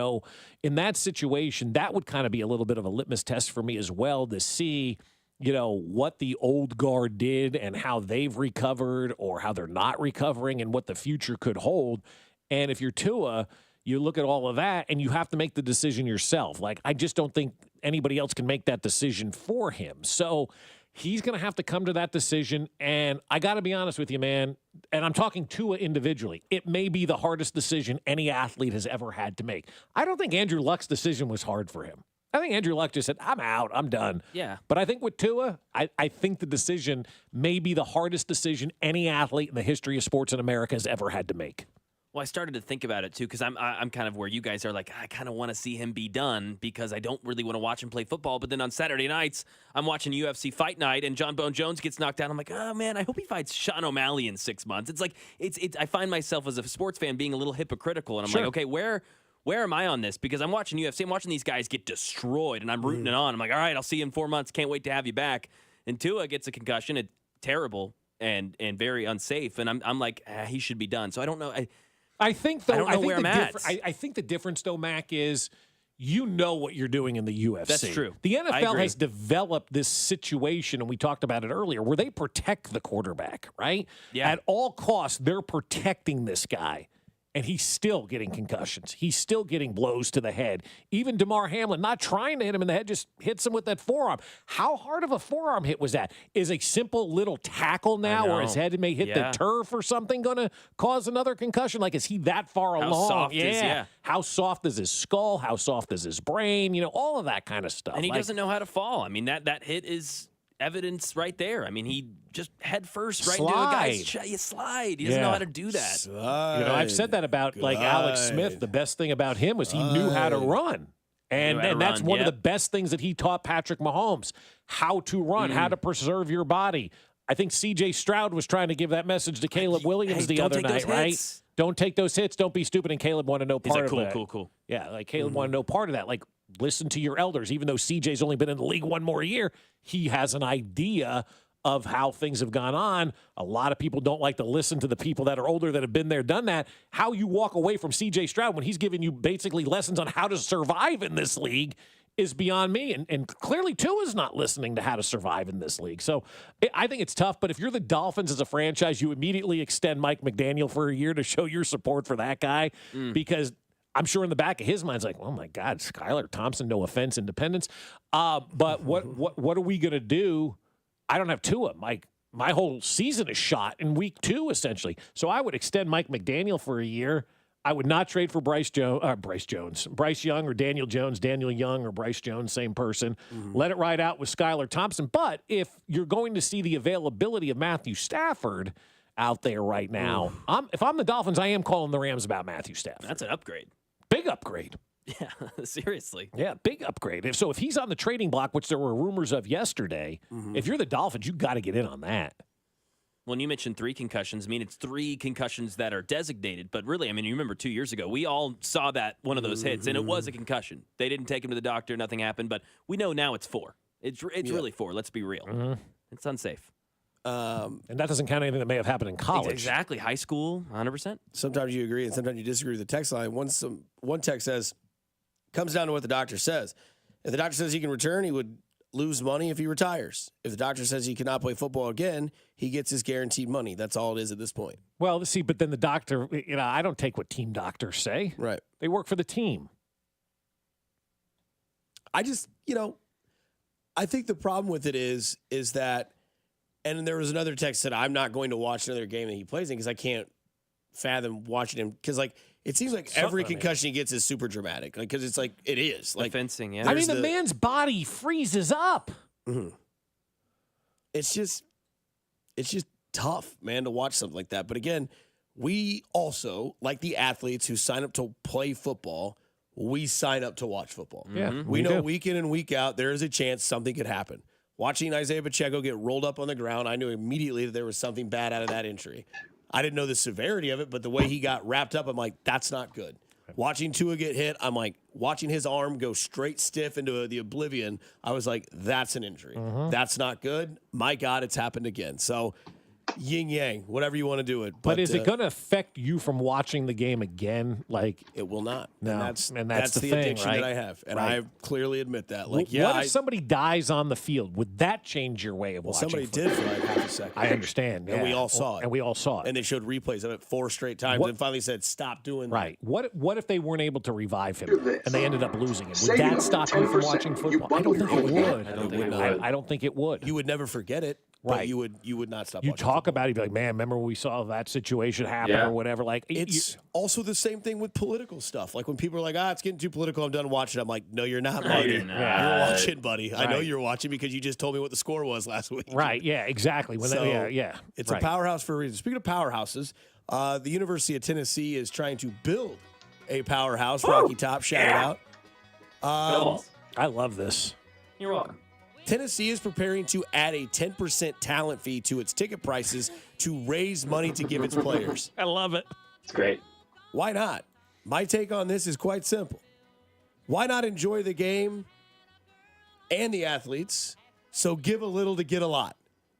that situation, that would kind of be a little bit of a litmus test for me as well to see what the old guard did and how they've recovered or how they're not recovering and what the future could hold. And if you're Tua, you look at all of that and you have to make the decision yourself. Like, I just don't think anybody else can make that decision for him. So he's going to have to come to that decision. And I got to be honest with you, man, and I'm talking Tua individually, it may be the hardest decision any athlete has ever had to make. I don't think Andrew Luck's decision was hard for him. I think Andrew Luck just said, I'm out, I'm done. Yeah. But I think with Tua, I think the decision may be the hardest decision any athlete in the history of sports in America has ever had to make. Well, I started to think about it, too, because I'm kind of where you guys are. Like, I kind of want to see him be done because I don't really want to watch him play football. But then on Saturday nights, I'm watching UFC Fight Night, and John Bone Jones gets knocked down. I'm like, oh, man, I hope he fights Sean O'Malley in 6 months. It's like, I find myself as a sports fan being a little hypocritical. And I'm like, okay, where am I on this? Because I'm watching UFC. I'm watching these guys get destroyed, and I'm rooting it on. I'm like, all right, I'll see you in 4 months. Can't wait to have you back. And Tua gets a concussion. It's terrible and very unsafe. And I'm like, he should be done. So I don't know. I think, though, I don't know where I'm at. I think the difference, though, Mac, is you know what you're doing in the UFC. That's true. The NFL has developed this situation, and we talked about it earlier, where they protect the quarterback, right? Yeah. At all costs, they're protecting this guy. and he's still getting concussions. He's still getting blows to the head. Even DeMar Hamlin, not trying to hit him in the head, just hits him with that forearm. How hard of a forearm hit was that? Is a simple little tackle now where his head may hit the turf or something going to cause another concussion? Like, is he that far along? How soft is How soft is his skull? How soft is his brain? You know, all of that kind of stuff. And he doesn't know how to fall. I mean, that hit is evidence right there. I mean, he just head first right into a guy's chest. You slide. He doesn't know how to do that. Slide. You know, I've said that about like Alex Smith. The best thing about him was he knew how to run. And that's one of the best things that he taught Patrick Mahomes, how to run, how to preserve your body. I think C.J. Stroud was trying to give that message to Caleb Williams the other night, right? Don't take those hits. Don't be stupid. And Caleb wanted no part of that. Cool. Yeah, like Caleb wanted no part of that. Like, listen to your elders. Even though C.J.'s only been in the league one more year, he has an idea of how things have gone on. A lot of people don't like to listen to the people that are older that have been there, done that. How you walk away from C.J. Stroud when he's giving you basically lessons on how to survive in this league is beyond me. And clearly Tua's not listening to how to survive in this league. So I think it's tough. But if you're the Dolphins as a franchise, you immediately extend Mike McDaniel for a year to show your support for that guy because I'm sure in the back of his mind's like, oh, my God, Skylar Thompson, no offense, independence. But what are we going to do? I don't have Tua. My whole season is shot in week 2, essentially. So I would extend Mike McDaniel for a year. I would not trade for Bryce Young or Daniel Jones, Daniel Young or Bryce Jones, same person. Let it ride out with Skylar Thompson. But if you're going to see the availability of Matthew Stafford out there right now, if I'm the Dolphins, I am calling the Rams about Matthew Stafford. That's an upgrade. Big upgrade. Yeah, seriously. Yeah, big upgrade. So if he's on the trading block, which there were rumors of yesterday, if you're the Dolphins, you got to get in on that. When you mentioned 3 concussions, I mean, it's 3 concussions that are designated. But really, I mean, you remember 2 years ago, we all saw that one of those hits, and it was a concussion. They didn't take him to the doctor. Nothing happened. But we know now it's 4. It's really 4. Let's be real. It's unsafe. And that doesn't count anything that may have happened in college. Exactly. High school, 100%. Sometimes you agree and sometimes you disagree with the text line. One text says, comes down to what the doctor says. If the doctor says he can return, he would lose money if he retires. If the doctor says he cannot play football again, he gets his guaranteed money. That's all it is at this point. Well, see, but then the doctor, I don't take what team doctors say. Right. They work for the team. I just, I think the problem with it is that, and there was another text that I'm not going to watch another game that he plays in because I can't fathom watching him because, it seems like every concussion he gets is super dramatic. Because it's like, it is. Like fencing, yeah. I mean, the man's body freezes up. It's just tough, man, to watch something like that. But again, we also, like the athletes who sign up to play football, we sign up to watch football. Yeah, we know week in and week out, there is a chance something could happen. Watching Isaiah Pacheco get rolled up on the ground, I knew immediately that there was something bad out of that injury. I didn't know the severity of it, but the way he got wrapped up, I'm like, that's not good. Watching Tua get hit, I'm like, watching his arm go straight stiff into the oblivion, I was like, that's an injury. That's not good. My God, it's happened again. So yin yang, whatever you want to do it. But is it going to affect you from watching the game again? Like, it will not. No, and that's the thing, addiction right? that I have, and I clearly admit that. Like, what if somebody dies on the field? Would that change your way of watching? Somebody did for like half a second. I understand, and we all saw it. And they showed replays of it 4 straight times, and finally said, "Stop doing that." Right. What if they weren't able to revive him and they ended up losing him? Would that stop you from watching football? I don't think it would. I don't think it would. You would never forget it. But Right. you would not stop. You watching talk football. about it, you'd be like, man, remember when we saw that situation happen or whatever? Like, it's also the same thing with political stuff. Like when people are like, it's getting too political, I'm done watching. I'm like, no, you're not, buddy. You're watching, buddy. I know you're watching because you just told me what the score was last week. Right, yeah, exactly. It's a powerhouse for a reason. Speaking of powerhouses, the University of Tennessee is trying to build a powerhouse. Rocky Top, shout out. I love this. You're welcome. Tennessee is preparing to add a 10% talent fee to its ticket prices to raise money to give its players. I love it. It's great. Why not? My take on this is quite simple. Why not enjoy the game and the athletes? So give a little to get a lot.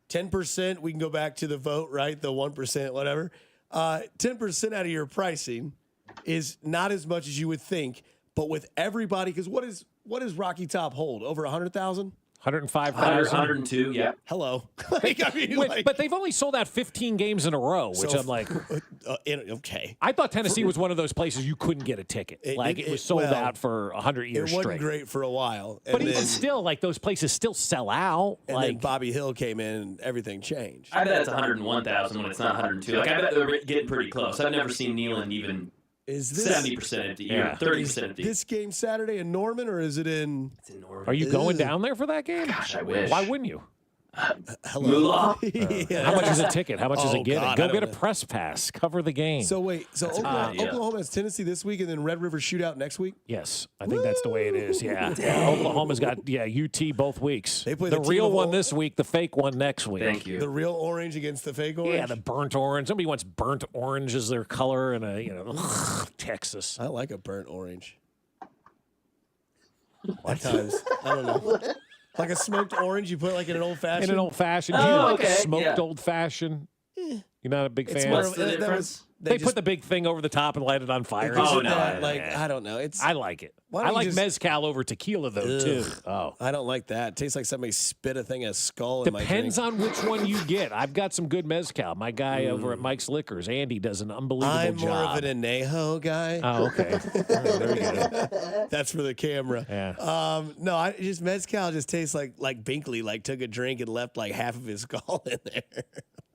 10%, we can go back to the vote, right? The 1%, whatever. 10% out of your pricing is not as much as you would think, but with everybody, because what does Rocky Top hold? Over 100,000? 105,000. 102, yeah. Hello. But they've only sold out 15 games in a row, which I'm like, okay. I thought Tennessee was one of those places you couldn't get a ticket. It was sold out for 100 years It wasn't straight. great for a while. But even still, like, those places still sell out. And like then Bobby Hill came in and everything changed. I bet it's 101,000 when it's not 102. Like, I bet they're getting pretty close. I've never seen Neyland even Is this 70% empty, or 30% empty. This game Saturday in Norman, or is it in? It's in Norman. Are you going down there for that game? Gosh, I wish. Why wouldn't you? Hello. Moolah? Yeah. How much is a ticket? How much is Oh, it getting? God, I Go don't get a know. press pass. Cover the game. So wait, That's a good idea. Oklahoma has Tennessee this week, and then Red River Shootout next week. Yes, I think that's the way it is. Yeah. Oklahoma's got UT both weeks. They play the the team real of one all- this week, the fake one next week. Thank you. The real orange against the fake orange. Yeah, the burnt orange. Somebody wants burnt orange as their color, and Texas. I like a burnt orange. At times, I don't know. Like a smoked orange, you put like in an old fashioned. In an old fashioned, smoked old fashioned. You're not a big fan. What's the difference? They put the big thing over the top and light it on fire. Oh no! I don't know. I like it. Why don't I you like just- mezcal over tequila though too. Oh, I don't like that. It tastes like somebody spit a thing of skull in my drink. depends on which one you get. I've got some good mezcal. My guy over at Mike's Liquors, Andy, does an unbelievable I'm job. more of an anejo guy. Oh, okay. All right, very good. That's for the camera. Yeah. No, just mezcal just tastes like Binkley like took a drink and left like half of his skull in there.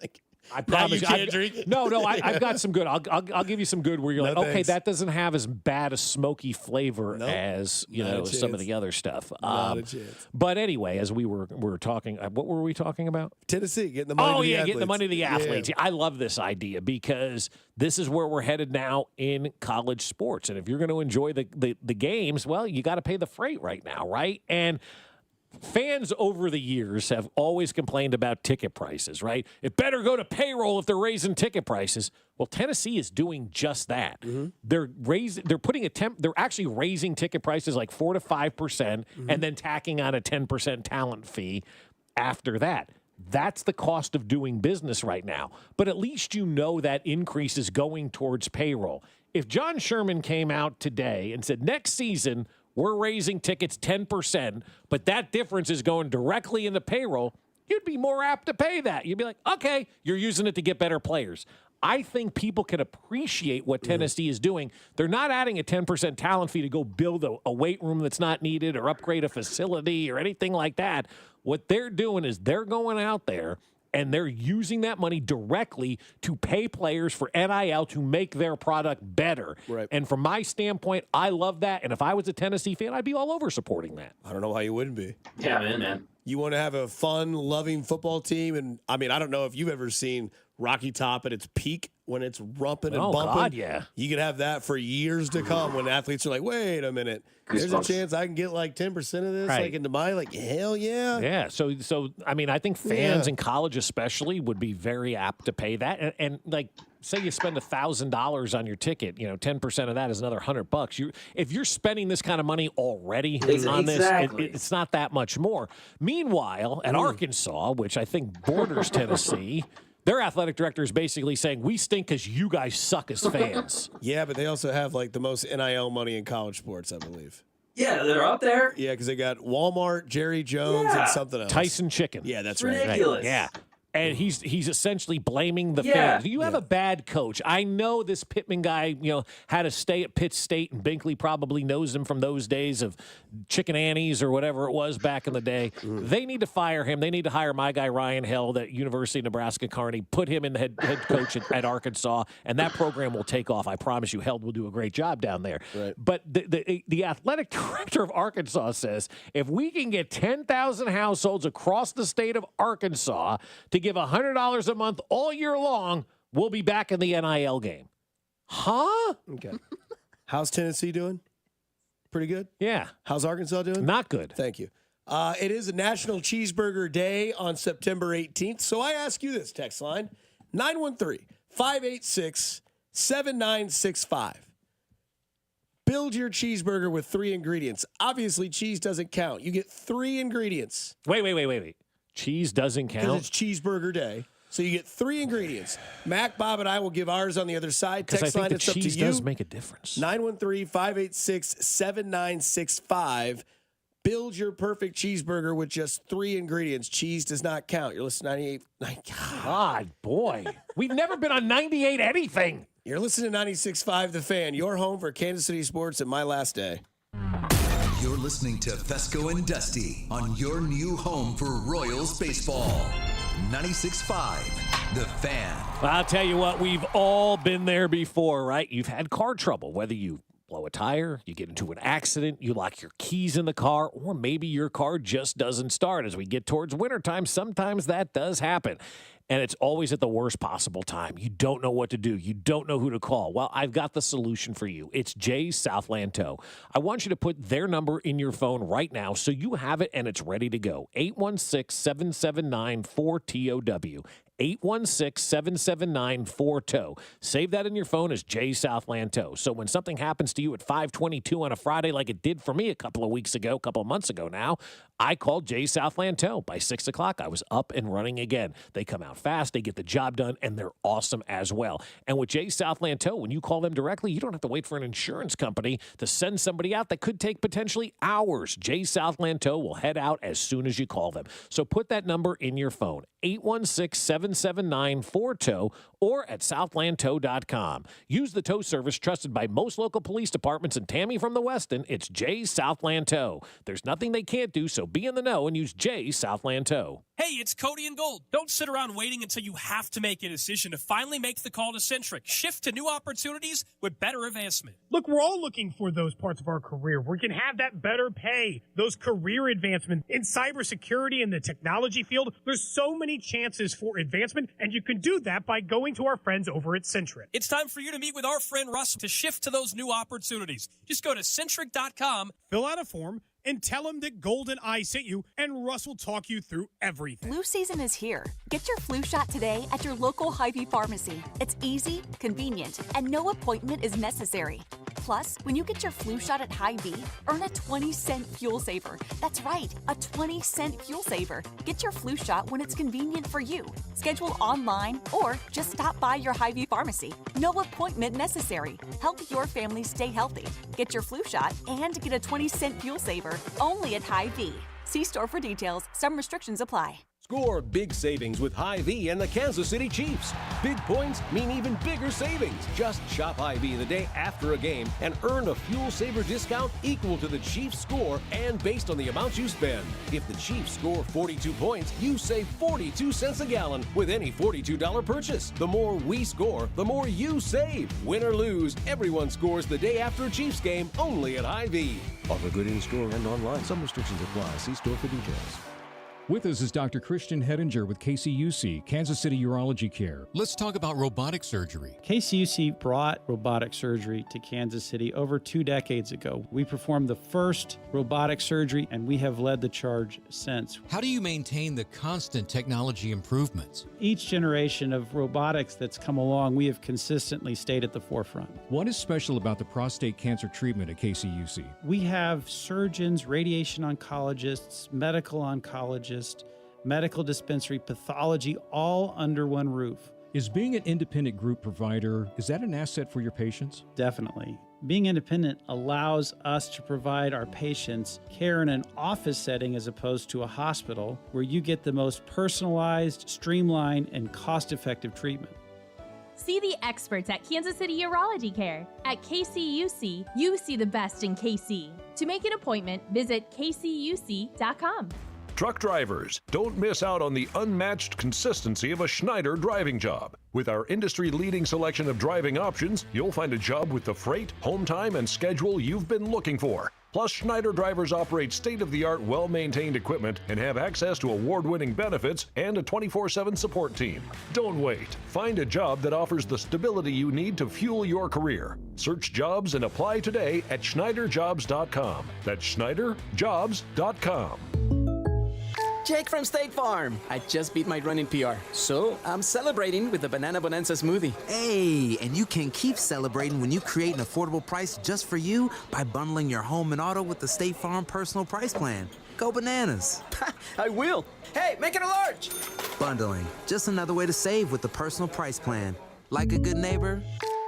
Like, I now promise you you, can't drink it. No, I've got some good. I'll give you some good where you're No, like, okay, thanks. that doesn't have as bad a smoky flavor Nope. as Not a some of chance. the other stuff. Not a chance. But anyway, as we were talking, what were we talking about? Tennessee getting the money. to the Getting the athletes. money to the Yeah. athletes. Yeah, I love this idea because this is where we're headed now in college sports. And if you're going to enjoy the games, well, you got to pay the freight right now, right? And fans over the years have always complained about ticket prices, right? It better go to payroll if they're raising ticket prices. Well, Tennessee is doing just that. They're actually raising ticket prices like 4 to 5% and then tacking on a 10% talent fee after that. That's the cost of doing business right now. But at least you know that increase is going towards payroll. If John Sherman came out today and said, next season, we're raising tickets 10%, but that difference is going directly into payroll, you'd be more apt to pay that. You'd be like, okay, you're using it to get better players. I think people can appreciate what Tennessee is doing. They're not adding a 10% talent fee to go build a weight room that's not needed or upgrade a facility or anything like that. What they're doing is they're going out there and they're using that money directly to pay players for NIL to make their product better. Right. And from my standpoint, I love that. And if I was a Tennessee fan, I'd be all over supporting that. I don't know why you wouldn't be. Yeah, man. You want to have a fun, loving football team, and I mean, I don't know if you've ever seen Rocky Top at its peak when it's rumping and Oh, bumping. God, yeah. You could have that for years to come when athletes are like, wait a minute, there's a Goosebumps. chance I can get like 10% of this Right. like into my, like, hell yeah. Yeah. So I mean, I think fans Yeah. in college especially would be very apt to pay that. And like, say you spend $1,000 on your ticket, 10% of that is another $100. If you're spending this kind of money already on this, Exactly. it's not that much more. Meanwhile, at Arkansas, which I think borders Tennessee, their athletic director is basically saying, we stink because you guys suck as fans. Yeah, but they also have like the most NIL money in college sports, I believe. Yeah, they're up there. Yeah, because they got Walmart, Jerry Jones, and something else. Tyson Chicken. Yeah, that's It's right. ridiculous. Yeah. And he's essentially blaming the Yeah. fans. You have a bad coach. I know this Pittman guy, had to stay at Pitt State, and Binkley probably knows him from those days of Chicken Annie's or whatever it was back in the day. They need to fire him. They need to hire my guy Ryan Held at University of Nebraska Kearney, put him in the head coach at Arkansas, and that program will take off. I promise you, Held will do a great job down there. Right. But the athletic director of Arkansas says, if we can get 10,000 households across the state of Arkansas to give $100 a month all year long, we'll be back in the NIL game. Huh? Okay. How's Tennessee doing? Pretty good? Yeah. How's Arkansas doing? Not good. Thank you. It is a National Cheeseburger Day on September 18th. So I ask you this text line, 913-586-7965. Build your cheeseburger with 3 ingredients. Obviously, cheese doesn't count. You get 3 ingredients. Wait. Cheese doesn't Because count? it's Cheeseburger Day. So you get 3 ingredients. Mac, Bob, and I will give ours on the other side. Because I Text think line, the it's up to cheese you. does make a difference. 913-586-7965. Build your perfect cheeseburger with just 3 ingredients. Cheese does not count. You're listening to 98. God, boy. We've never been on 98 anything. You're listening to 96.5 The Fan, your home for Kansas City sports at my last day. You're listening to Fescoe and Dusty on your new home for Royals baseball. 96.5 The Fan. I'll tell you what, we've all been there before, right? You've had car trouble, whether you blow a tire, you get into an accident, you lock your keys in the car, or maybe your car just doesn't start. As we get towards wintertime, sometimes that does happen. And it's always at the worst possible time. You don't know what to do. You don't know who to call. Well, I've got the solution for you. It's Jay's Southland Tow. I want you to put their number in your phone right now so you have it and it's ready to go. 816-779-4TOW. 816-779-4TOW. Save that in your phone as Jay Southland Tow. So when something happens to you at 5:22 on a Friday like it did for me a couple of months ago now, I called Jay Southland Tow. By 6 o'clock, I was up and running again. They come out fast, they get the job done, and they're awesome as well. And with Jay Southland Tow, when you call them directly, you don't have to wait for an insurance company to send somebody out that could take potentially hours. Jay Southland Tow will head out as soon as you call them. So put that number in your phone, 816-779-4TOW, or at southlandtow.com. Use the tow service trusted by most local police departments, and Tammy from the Westin, it's Jay Southland Tow. There's nothing they can't do, so be in the know and use Jay Southland Tow. Hey, it's Cody and Gold. Don't sit around waiting until you have to make a decision to finally make the call to Centric. Shift to new opportunities with better advancement. Look, we're all looking for those parts of our career where we can have that better pay, those career advancements in cybersecurity and the technology field. There's so many chances for advancement, and you can do that by going to our friends over at Centric. It's time for you to meet with our friend Russ to shift to those new opportunities. Just go to Centric.com. Fill out a form and tell him that Golden Eye sent you, and Russ will talk you through everything. Flu season is here. Get your flu shot today at your local Hy-Vee pharmacy. It's easy, convenient, and no appointment is necessary. Plus, when you get your flu shot at Hy-Vee, earn a 20-cent fuel saver. That's right, a 20-cent fuel saver. Get your flu shot when it's convenient for you. Schedule online or just stop by your Hy-Vee pharmacy. No appointment necessary. Help your family stay healthy. Get your flu shot and get a 20-cent fuel saver only at Hy-Vee. See store for details. Some restrictions apply. Score big savings with Hy-Vee and the Kansas City Chiefs. Big points mean even bigger savings. Just shop Hy-Vee the day after a game and earn a fuel saver discount equal to the Chiefs' score and based on the amount you spend. If the Chiefs score 42 points, you save 42 cents a gallon with any $42 purchase. The more we score, the more you save. Win or lose, everyone scores the day after a Chiefs game only at Hy-Vee. Offer good in-store and online. Some restrictions apply. See store for details. With us is Dr. Christian Hedinger with KCUC, Kansas City Urology Care. Let's talk about robotic surgery. KCUC brought robotic surgery to Kansas City over 2 decades ago. We performed the first robotic surgery, and we have led the charge since. How do you maintain the constant technology improvements? Each generation of robotics that's come along, we have consistently stayed at the forefront. What is special about the prostate cancer treatment at KCUC? We have surgeons, radiation oncologists, medical oncologists, medical dispensary, pathology, all under one roof. Is being an independent group provider, is that an asset for your patients? Definitely. Being independent allows us to provide our patients care in an office setting as opposed to a hospital, where you get the most personalized, streamlined, and cost-effective treatment. See the experts at Kansas City Urology Care. At KCUC, you see the best in KC. To make an appointment, visit kcuc.com. Truck drivers, don't miss out on the unmatched consistency of a Schneider driving job. With our industry-leading selection of driving options, you'll find a job with the freight, home time, and schedule you've been looking for. Plus, Schneider drivers operate state-of-the-art, well-maintained equipment and have access to award-winning benefits and a 24/7 support team. Don't wait. Find a job that offers the stability you need to fuel your career. Search jobs and apply today at schneiderjobs.com. That's schneiderjobs.com. Jake from State Farm. I just beat my running PR, so I'm celebrating with the Banana Bonanza smoothie. Hey, and you can keep celebrating when you create an affordable price just for you by bundling your home and auto with the State Farm Personal Price Plan. Go bananas. I will. Hey, make it a large. Bundling, just another way to save with the Personal Price Plan. Like a good neighbor,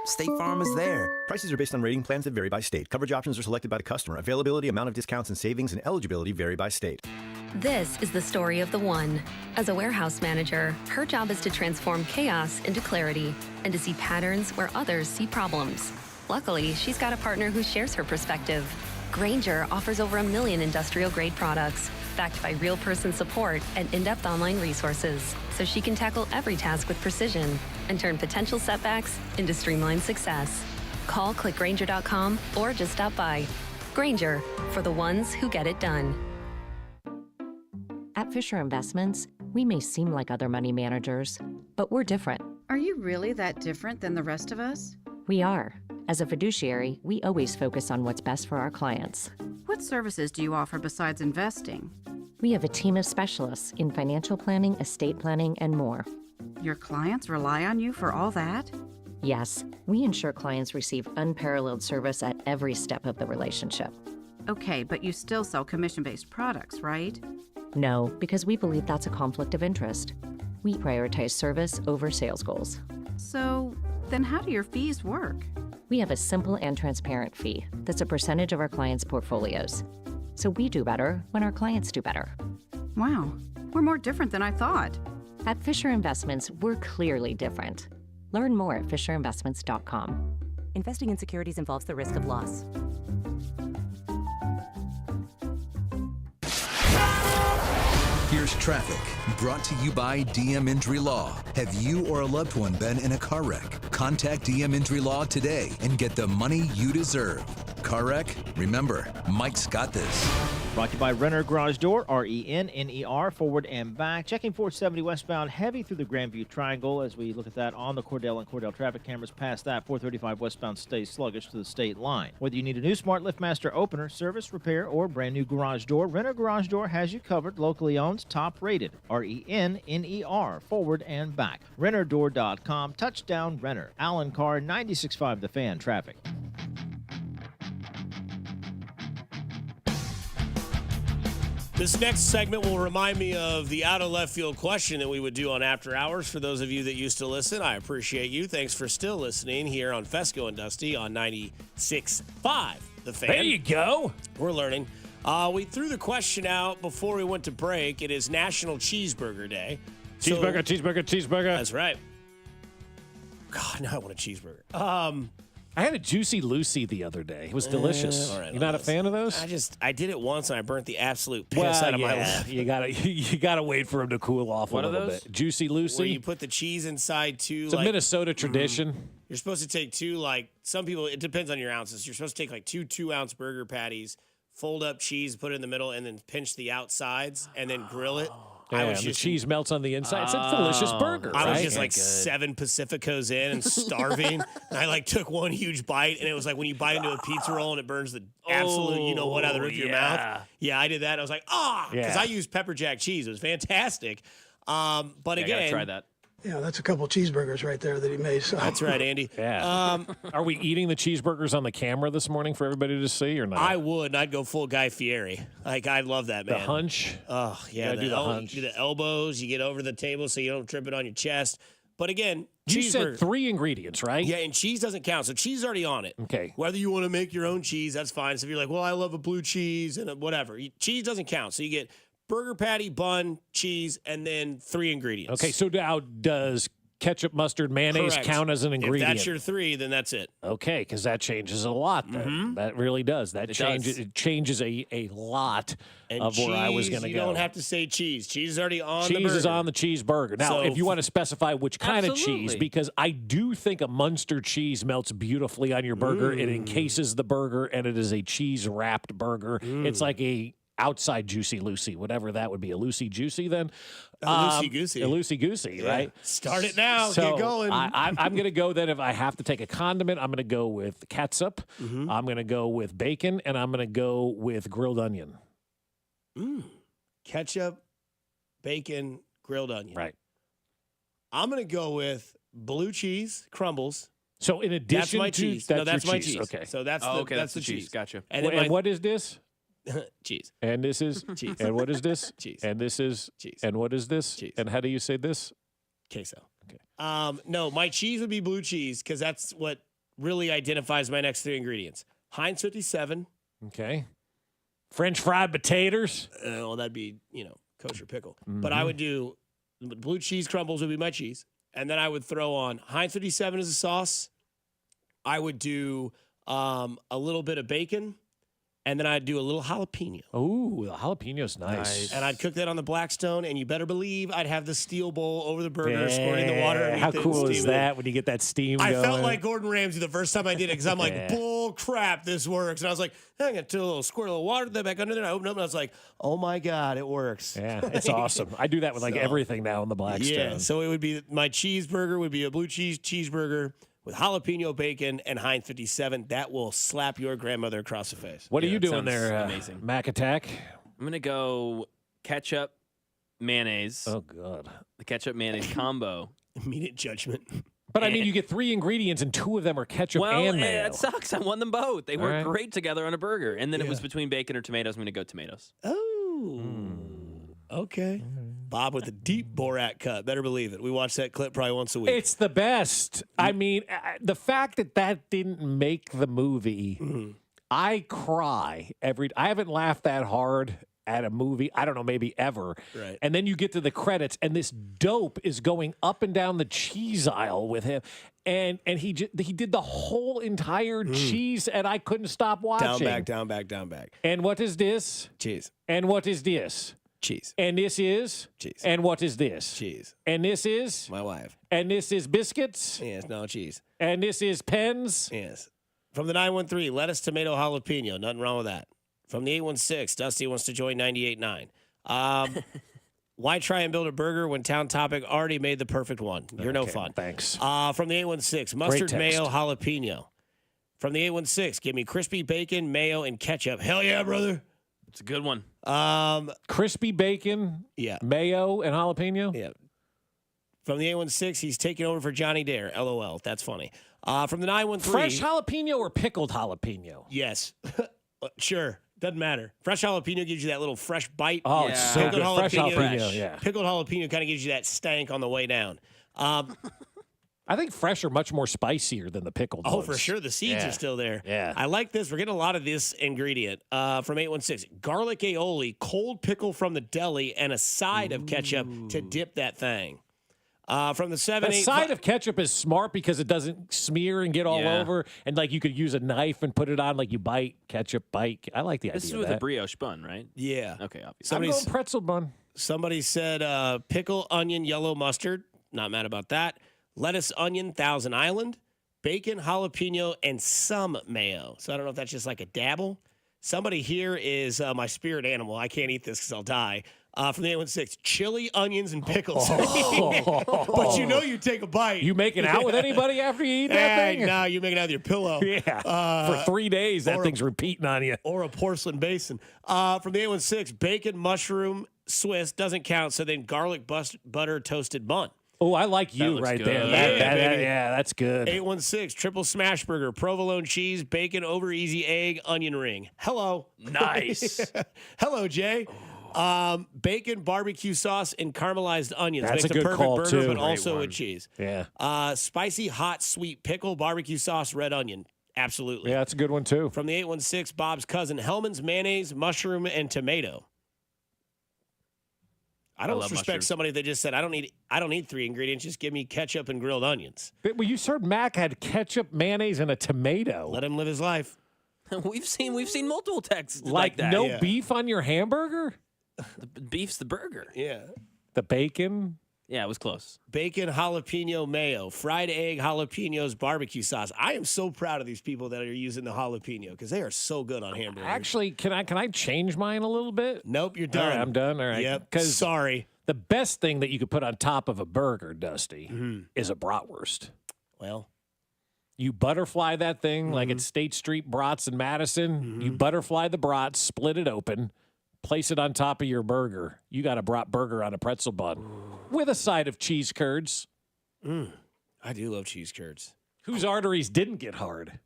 State Farm is there. Prices are based on rating plans that vary by state. Coverage options are selected by the customer. Availability, amount of discounts and savings, and eligibility vary by state. This is the story of the one. As a warehouse manager, her job is to transform chaos into clarity and to see patterns where others see problems. Luckily, she's got a partner who shares her perspective. Grainger offers over 1 million industrial-grade products, backed by real-person support and in-depth online resources, so she can tackle every task with precision and turn potential setbacks into streamlined success. Call clickgrainger.com or just stop by. Grainger, for the ones who get it done. At Fisher Investments, we may seem like other money managers, but we're different. Are you really that different than the rest of us? We are. As a fiduciary, we always focus on what's best for our clients. What services do you offer besides investing? We have a team of specialists in financial planning, estate planning, and more. Your clients rely on you for all that? Yes, we ensure clients receive unparalleled service at every step of the relationship. Okay, but you still sell commission-based products, right? No, because we believe that's a conflict of interest. We prioritize service over sales goals. So, then how do your fees work? We have a simple and transparent fee that's a percentage of our clients' portfolios. So we do better when our clients do better. Wow, we're more different than I thought. At Fisher Investments, we're clearly different. Learn more at fisherinvestments.com. Investing in securities involves the risk of loss. Here's traffic, brought to you by DM Injury Law. Have you or a loved one been in a car wreck? Contact DM Injury Law today and get the money you deserve. Car wreck? Remember, Mike's got this. Brought to you by Renner Garage Door, RENNER, forward and back. Checking 470 westbound, heavy through the Grandview Triangle as we look at that on the Cordell and Cordell traffic cameras. Past that, 435 westbound stays sluggish to the state line. Whether you need a new Smart LiftMaster opener, service, repair, or brand new garage door, Renner Garage Door has you covered. Locally owned, top rated. RENNER, forward and back. RennerDoor.com, touchdown Renner. Allen Carr, 96.5 The Fan traffic. This next segment will remind me of the out of left field question that we would do on After Hours. For those of you that used to listen, I appreciate you. Thanks for still listening here on Fescoe and Dusty on 96.5 The Fan. There you go. We're learning. We threw the question out before we went to break. It is National Cheeseburger Day. Cheeseburger. That's right. God, now I want a cheeseburger. I had a Juicy Lucy the other day. It was delicious. All right, You're not a fan of those? I did it once and I burnt the absolute piss out of my life. You gotta wait for them to cool off a little bit. Juicy Lucy. Where you put the cheese inside two. It's a Minnesota tradition. You're supposed to take two, some people, it depends on your ounces. You're supposed to take two 2-ounce burger patties, fold up cheese, put it in the middle, and then pinch the outsides and then grill it. Yeah, the cheese melts on the inside. It's a delicious burger. I was right? just 7 Pacificos in and starving. And I took one huge bite, and it was like when you bite into a pizza roll and it burns the absolute you know what out of the roof of your mouth. Yeah, I did that. I was like, because I used pepper jack cheese. It was fantastic. But again, I gotta try that. Yeah, that's a couple cheeseburgers right there that he made. So. That's right, Andy. Yeah. Are we eating the cheeseburgers on the camera this morning for everybody to see or not? I would. And I'd go full Guy Fieri. I love that, man. The hunch. Oh, yeah. Do the hunch. You do the elbows. You get over the table so you don't trip it on your chest. But again, you said 3 ingredients, right? Yeah, and cheese doesn't count. So cheese is already on it. Okay. Whether you want to make your own cheese, that's fine. So if you're like, well, I love a blue cheese and whatever. Cheese doesn't count. So you get burger patty, bun, cheese, and then 3 ingredients. Okay, so now does ketchup, mustard, mayonnaise count as an ingredient? If that's your 3, then that's it. Okay, because that changes a lot then. Mm-hmm. That really does. It changes a lot of where I was going to go. You don't have to say cheese. Cheese is already on the burger. Cheese is on the cheeseburger. Now, if you want to specify which kind of cheese, because I do think a Munster cheese melts beautifully on your burger. It encases the burger, and it is a cheese-wrapped burger. It's like a outside Juicy Lucy, whatever that would be. A Lucy Juicy then? Loosey-goosey. A loosey-goosey, right? Start it now. So get going. I'm going to go then if I have to take a condiment, I'm going to go with ketchup. I'm going to go with bacon, and I'm going to go with grilled onion. Ketchup, bacon, grilled onion. Right. I'm going to go with blue cheese, crumbles. So in addition that's my to cheese. that's that's your my cheese. cheese. Okay. So that's the cheese. Gotcha. And what is this? Cheese. And this is cheese. And what is this? Cheese. And this is cheese. And what is this? Cheese. And how do you say this? Queso. Okay. No, my cheese would be blue cheese because that's what really identifies my next 3 ingredients. Heinz 57. Okay. French fried potatoes. Well, that'd be, kosher pickle. But I would do blue cheese crumbles would be my cheese. And then I would throw on Heinz 57 as a sauce. I would do a little bit of bacon. And then I'd do a little jalapeno. Oh, the jalapeno's nice. And I'd cook that on the Blackstone, and you better believe I'd have the steel bowl over the burger, squirting the water underneath How it. cool is that when you get that steam I going? felt like Gordon Ramsay the first time I did it because I'm like, bull crap, this works. And I was like, I'm going to squirt a little water back under there. I opened up, and I was like, oh, my God, it works. Yeah, it's awesome. I do that with everything now on the Blackstone. Yeah, so it would be my cheeseburger would be a blue cheese cheeseburger with jalapeno bacon and Heinz 57. That will slap your grandmother across the face. What are you doing there, amazing. Mac Attack? I'm going to go ketchup, mayonnaise. Oh, God. The ketchup mayonnaise combo. Immediate judgment. But, I mean, you get 3 ingredients, and 2 of them are ketchup and mayo. It sucks. I won them both. They work great together on a burger. And then it was between bacon or tomatoes. I'm going to go tomatoes. Oh. Okay. Bob with a deep Borat cut. Better believe it. We watch that clip probably once a week. It's the best. I mean, the fact that didn't make the movie, I cry I haven't laughed that hard at a movie, I don't know, maybe ever. Right. And then you get to the credits, and this dope is going up and down the cheese aisle with him. And he did the whole entire cheese, and I couldn't stop watching. Down back. And what is this? Cheese. And what is this? Cheese. And this is? Cheese. And what is this? Cheese. And this is? My wife. And this is biscuits? Yes, no, cheese. And this is pens? Yes. From the 913, lettuce, tomato, jalapeno. Nothing wrong with that. From the 816, Dusty wants to join 98.9. Why try and build a burger when Town Topic already made the perfect one? You're no fun. Thanks. From the 816, mustard, mayo, jalapeno. From the 816, give me crispy bacon, mayo, and ketchup. Hell yeah, brother. It's a good one. Crispy bacon, mayo, and jalapeno? Yeah. From the 816, he's taking over for Johnny Dare. LOL. That's funny. From the 913. Fresh jalapeno or pickled jalapeno? Yes. Sure. Doesn't matter. Fresh jalapeno gives you that little fresh bite. Oh, it's so good. Fresh jalapeno, yeah. Pickled jalapeno kind of gives you that stank on the way down. I think fresh are much more spicier than the pickled ones. Oh, for sure. The seeds are still there. Yeah. I like this. We're getting a lot of this ingredient from 816. Garlic aioli, cold pickle from the deli, and a side of ketchup to dip that thing. From the 7 The side of ketchup is smart because it doesn't smear and get all over. And, like, you could use a knife and put it on. Like, you bite, ketchup, bite. I like the idea of that. This is with a brioche bun, right? Yeah. Okay, obviously. I'm going pretzel bun. Somebody said pickle, onion, yellow mustard. Not mad about that. Lettuce, onion, Thousand Island. Bacon, jalapeno, and some mayo. So I don't know if that's just like a dabble. Somebody here is my spirit animal. I can't eat this because I'll die. From the 816, chili, onions, and pickles. But you know you take a bite. You making out with anybody after you eat that thing? No, you're making out with your pillow. Yeah. For 3 days, that thing's repeating on you. Or a porcelain basin. From the 816, bacon, mushroom, Swiss, doesn't count. So then garlic butter toasted bun. Oh, I like you right good. there. Yeah, that's good. 816, triple smash burger, provolone cheese, bacon, over easy egg, onion ring. Hello. Nice. Hello, Jay. Bacon, barbecue sauce, and caramelized onions. That's Makes a good perfect call, burger, too. but Great also one. with cheese. Yeah. Spicy, hot, sweet pickle, barbecue sauce, red onion. Absolutely. Yeah, that's a good one, too. From the 816, Bob's cousin, Hellman's mayonnaise, mushroom, and tomato. I don't respect mushrooms. somebody that just said, I don't need 3 ingredients. Just give me ketchup and grilled onions. Well, you said Mac had ketchup, mayonnaise, and a tomato. Let him live his life. We've seen multiple texts Like that. no beef on your hamburger? The beef's the burger. Yeah. The bacon? Yeah, it was close. Bacon, jalapeno, mayo, fried egg, jalapenos, barbecue sauce. I am so proud of these people that are using the jalapeno because they are so good on hamburgers. Actually, can I change mine a little bit? Nope, you're done. All right, I'm done. All right. Yep. 'Cause Sorry. the best thing that you could put on top of a burger, Dusty, is a bratwurst. Well, you butterfly that thing like at State Street Brats in Madison. You butterfly the brats, split it open, place it on top of your burger. You got a brat burger on a pretzel bun with a side of cheese curds. I do love cheese curds. Whose arteries didn't get hard?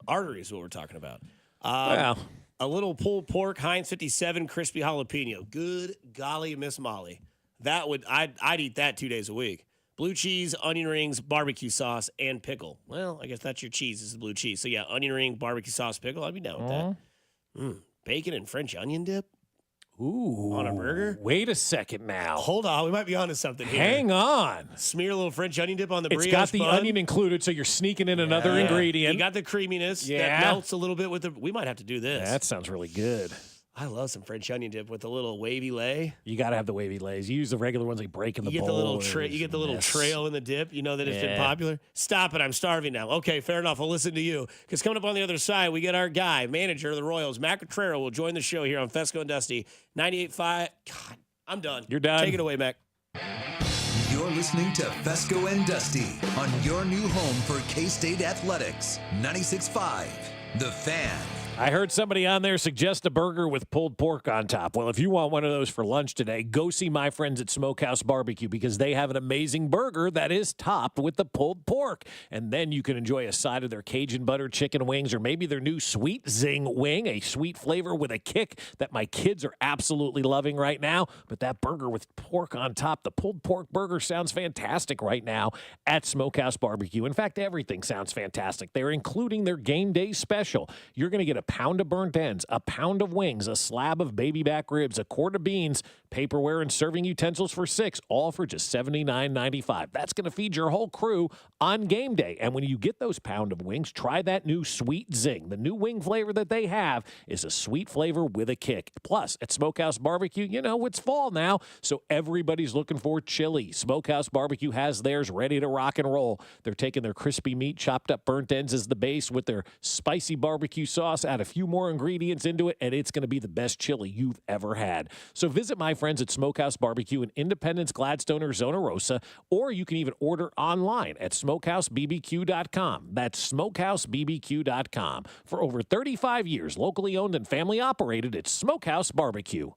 Arteries is what we're talking about. Well, a little pulled pork, Heinz 57, crispy jalapeno. Good golly, Miss Molly. I'd eat that 2 days a week. Blue cheese, onion rings, barbecue sauce, and pickle. Well, I guess that's your cheese is the blue cheese. So, yeah, onion ring, barbecue sauce, pickle. I'd be down with that. Bacon and French onion dip? Ooh. On a burger? Wait a second now. Hold on. We might be onto something here. Hang on. Smear a little French onion dip on the brioche It's got the bun. onion included, so you're sneaking in another ingredient. You got the creaminess that melts a little bit with the... We might have to do this. That sounds really good. I love some French onion dip with a little wavy lay. You got to have the wavy lays. You use the regular ones they break in the bowl. You get the little trail in the dip. You know that it's been popular. Stop it. I'm starving now. Okay, fair enough. I'll listen to you. Because coming up on the other side, we get our guy, manager of the Royals, Matt Cotrero, will join the show here on Fescoe and Dusty. 98.5. God, I'm done. You're done. Take it away, Mac. You're listening to Fescoe and Dusty on your new home for K-State Athletics. 96.5, The Fan. I heard somebody on there suggest a burger with pulled pork on top. Well, if you want one of those for lunch today, go see my friends at Smokehouse Barbecue because they have an amazing burger that is topped with the pulled pork. And then you can enjoy a side of their Cajun butter chicken wings or maybe their new Sweet Zing wing, a sweet flavor with a kick that my kids are absolutely loving right now. But that burger with pork on top, the pulled pork burger sounds fantastic right now at Smokehouse Barbecue. In fact, everything sounds fantastic. They're including their game day special. You're going to get a pound of burnt ends, a pound of wings, a slab of baby back ribs, a quart of beans, paperware, and serving utensils for $6, all for just $79.95. That's going to feed your whole crew on game day. And when you get those pound of wings, try that new Sweet Zing. The new wing flavor that they have is a sweet flavor with a kick. Plus, at Smokehouse Barbecue, you know, it's fall now, so everybody's looking for chili. Smokehouse Barbecue has theirs ready to rock and roll. They're taking their crispy meat, chopped up burnt ends as the base with their spicy barbecue sauce, add a few more ingredients into it, and it's going to be the best chili you've ever had. So visit my friends at Smokehouse Barbecue in Independence, Gladstone, or Zona Rosa, or you can even order online at smokehousebbq.com. That's smokehousebbq.com. For over 35 years, locally owned and family operated, it's Smokehouse Barbecue.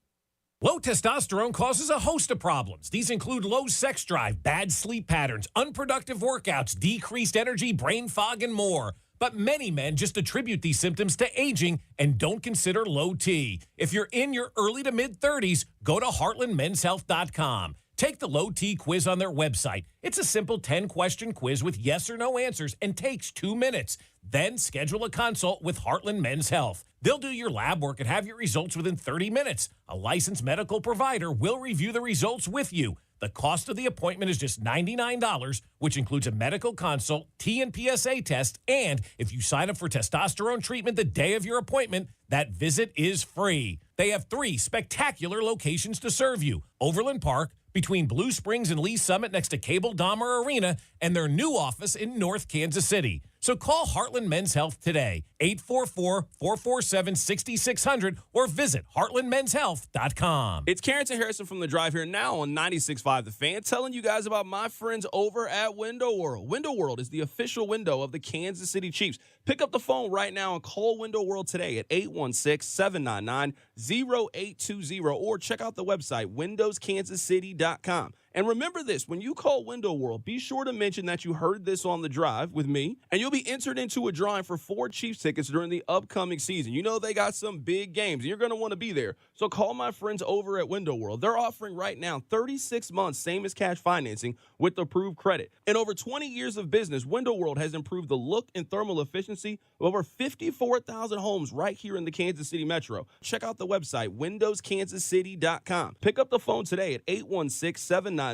Low testosterone causes a host of problems. These include low sex drive, bad sleep patterns, unproductive workouts, decreased energy, brain fog, and more. But many men just attribute these symptoms to aging and don't consider low T. If you're in your early to mid-30s, go to heartlandmenshealth.com. Take the low T quiz on their website. It's a simple 10-question quiz with yes or no answers and takes 2 minutes. Then schedule a consult with Heartland Men's Health. They'll do your lab work and have your results within 30 minutes. A licensed medical provider will review the results with you. The cost of the appointment is just $99, which includes a medical consult, T and PSA test, and if you sign up for testosterone treatment the day of your appointment, that visit is free. They have 3 spectacular locations to serve you: Overland Park, between Blue Springs and Lee Summit next to Cable Dahmer Arena, and their new office in North Kansas City. So call Heartland Men's Health today, 844-447-6600, or visit heartlandmenshealth.com. It's Carrington Harrison from The Drive here now on 96.5 The Fan, telling you guys about my friends over at Window World. Window World is the official window of the Kansas City Chiefs. Pick up the phone right now and call Window World today at 816-799-0820 or check out the website, windowskansascity.com. And remember this, when you call Window World, be sure to mention that you heard this on The Drive with me, and you'll be entered into a drawing for 4 Chiefs tickets during the upcoming season. You know they got some big games, and you're going to want to be there. So call my friends over at Window World. They're offering right now 36 months, same as cash financing with approved credit. In over 20 years of business, Window World has improved the look and thermal efficiency of over 54,000 homes right here in the Kansas City metro. Check out the website, windowskansascity.com. Pick up the phone today at 816-799-0820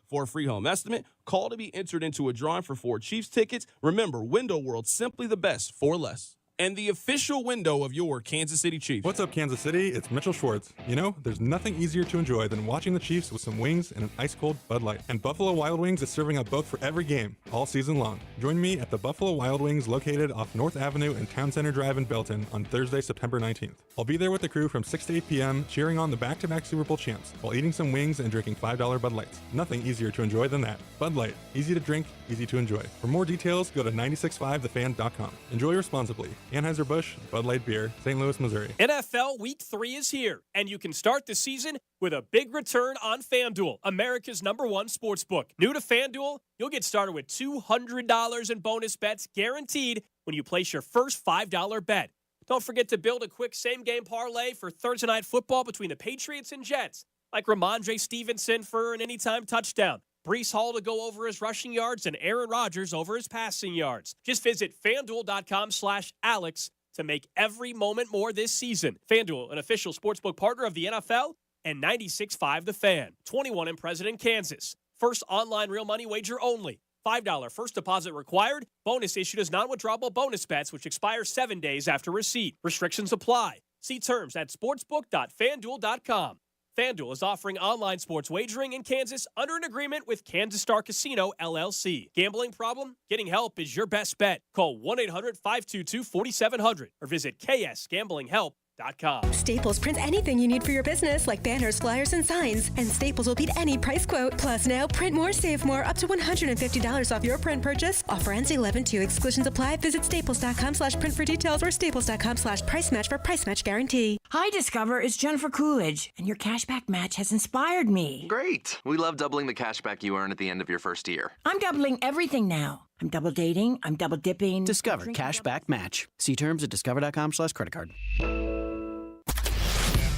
for a free home estimate. Call to be entered into a drawing for 4 Chiefs tickets. Remember, Window World, simply the best for less. And the official window of your Kansas City Chiefs. What's up, Kansas City? It's Mitchell Schwartz. You know, there's nothing easier to enjoy than watching the Chiefs with some wings and an ice-cold Bud Light. And Buffalo Wild Wings is serving up both for every game, all season long. Join me at the Buffalo Wild Wings located off North Avenue and Town Center Drive in Belton on Thursday, September 19th. I'll be there with the crew from 6 to 8 p.m. cheering on the back-to-back Super Bowl champs while eating some wings and drinking $5 Bud Lights. Nothing easier to enjoy than that. Bud Light. Easy to drink, easy to enjoy. For more details, go to 965thefan.com. Enjoy responsibly. Anheuser-Busch, Bud Light Beer, St. Louis, Missouri. NFL Week 3 is here, and you can start the season with a big return on FanDuel, America's #1 sportsbook. New to FanDuel, you'll get started with $200 in bonus bets guaranteed when you place your first $5 bet. Don't forget to build a quick same-game parlay for Thursday Night Football between the Patriots and Jets. like Ramondre Stevenson for an anytime touchdown, Breece Hall to go over his rushing yards, and Aaron Rodgers over his passing yards. Just visit FanDuel.com/Alex to make every moment more this season. FanDuel, an official sportsbook partner of the NFL, and 96.5 The Fan. 21 in President, Kansas. First online real money wager only. $5 first deposit required. Bonus issued as non-withdrawable bonus bets, which expire 7 days after receipt. Restrictions apply. See terms at sportsbook.fanduel.com. FanDuel is offering online sports wagering in Kansas under an agreement with Kansas Star Casino, LLC. Gambling problem? Getting help is your best bet. Call 1-800-522-4700 or visit ksgamblinghelp.com. Staples prints anything you need for your business, like banners, flyers, and signs. And Staples will beat any price quote. Plus, now print more, save more, up to $150 off your print purchase. Offer ends 11/2. Exclusions apply. Visit staples.com/print for details or staples.com/price match for price match guarantee. Hi, Discover. It's Jennifer Coolidge, and your cashback match has inspired me. Great. We love doubling the cashback you earn at the end of your first year. I'm doubling everything now. I'm double dating. I'm double dipping. Discover Cashback Match. See terms at discover.com/credit card.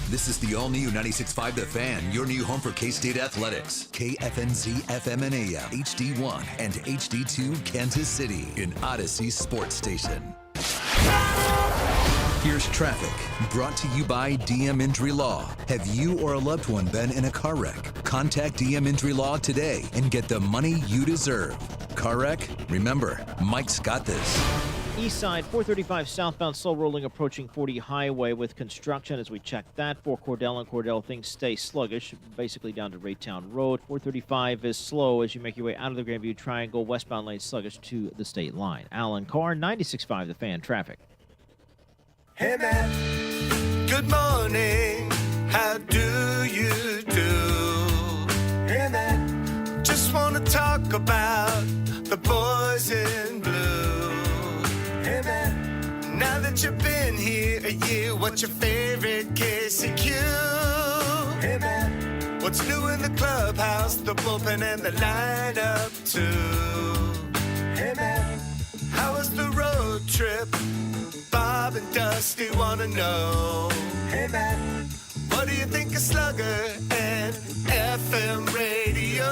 This is the all-new 96.5 The Fan, your new home for K-State Athletics. KFNZ FM and AM, HD1 and HD2 Kansas City, an Odyssey sports station. Here's traffic, brought to you by DM Injury Law. Have you or a loved one been in a car wreck? Contact DM Injury Law today and get the money you deserve. Car wreck? Remember, Mike's got this. East side, 435 southbound, slow rolling approaching 40 highway with construction. As we check that for Cordell and Cordell, things stay sluggish, basically down to Raytown Road. 435 is slow as you make your way out of the Grandview Triangle. Westbound lane sluggish to the state line. Alan Carr, 96.5 The Fan, traffic. Hey man, good morning, how do you do? Hey man, just want to talk about the boys in blue. Hey man, now that you've been here a year, what's your favorite KCQ? Hey man, what's new in the clubhouse, the bullpen and the lineup too? Hey man, how was the road trip? Bob and Dusty wanna know. Hey man, what do you think of Slugger and FM radio?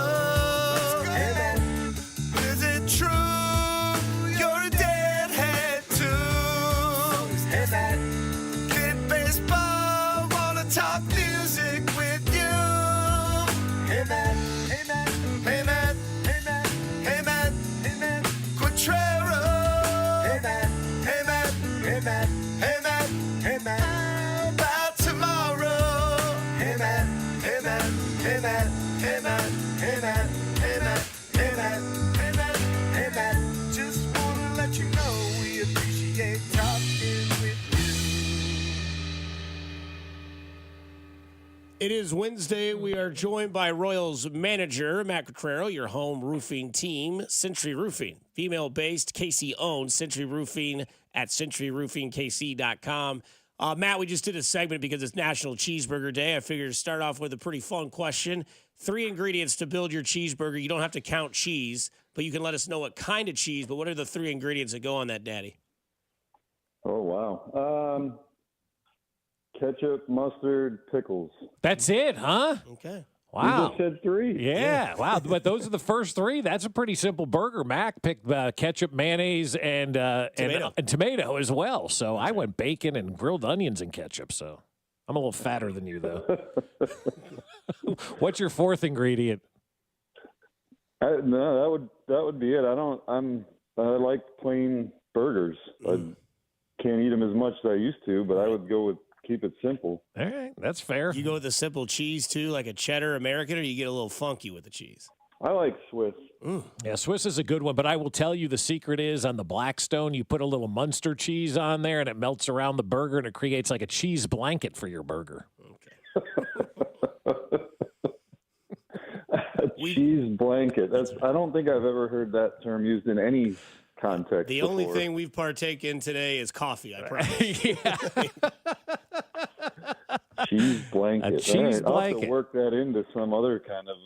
Hey man, is it true you're a deadhead too? Hey man, kid baseball wanna talk music with you? Hey man, hey man, hey man, hey man, hey man, hey man, Quattrero. Hey man, hey man, hey man, hey man, hey man, how about tomorrow? Hey man, hey man, hey man, hey man, hey man, hey man, hey man, hey man, hey man, just wanna let you know we appreciate talking with you. It is Wednesday. We are joined by Royals manager Matt Quattrero, your home roofing team, Century Roofing. Female-based, KC-owned, Century Roofing at centuryroofingkc.com. Matt, we just did a segment because it's National Cheeseburger Day. I figured to start off with a pretty fun question. 3 ingredients to build your cheeseburger. You don't have to count cheese, but you can let us know what kind of cheese. But what are the 3 ingredients that go on that, Daddy? Oh, wow. Ketchup, mustard, pickles. That's it, huh? Okay. Wow. You just said 3. Yeah, wow. But those are the first 3. That's a pretty simple burger. Mac picked ketchup, mayonnaise, and tomato as well. So I went bacon and grilled onions and ketchup. So I'm a little fatter than you, though. What's your 4th ingredient? No, that would be it. I like plain burgers. I can't eat them as much as I used to, but I would go with keep it simple. All right, that's fair. You go with the simple cheese, too, like a cheddar American, or you get a little funky with the cheese? I like Swiss. Yeah, Swiss is a good one, but I will tell you the secret is on the Blackstone, you put a little Munster cheese on there, and it melts around the burger, and it creates like a cheese blanket for your burger. Cheese blanket. I don't think I've ever heard that term used in any context The before. only thing we've partaken today is coffee, I promise. Cheese blanket. A cheese All right, I'll have blanket. to work that into some other kind of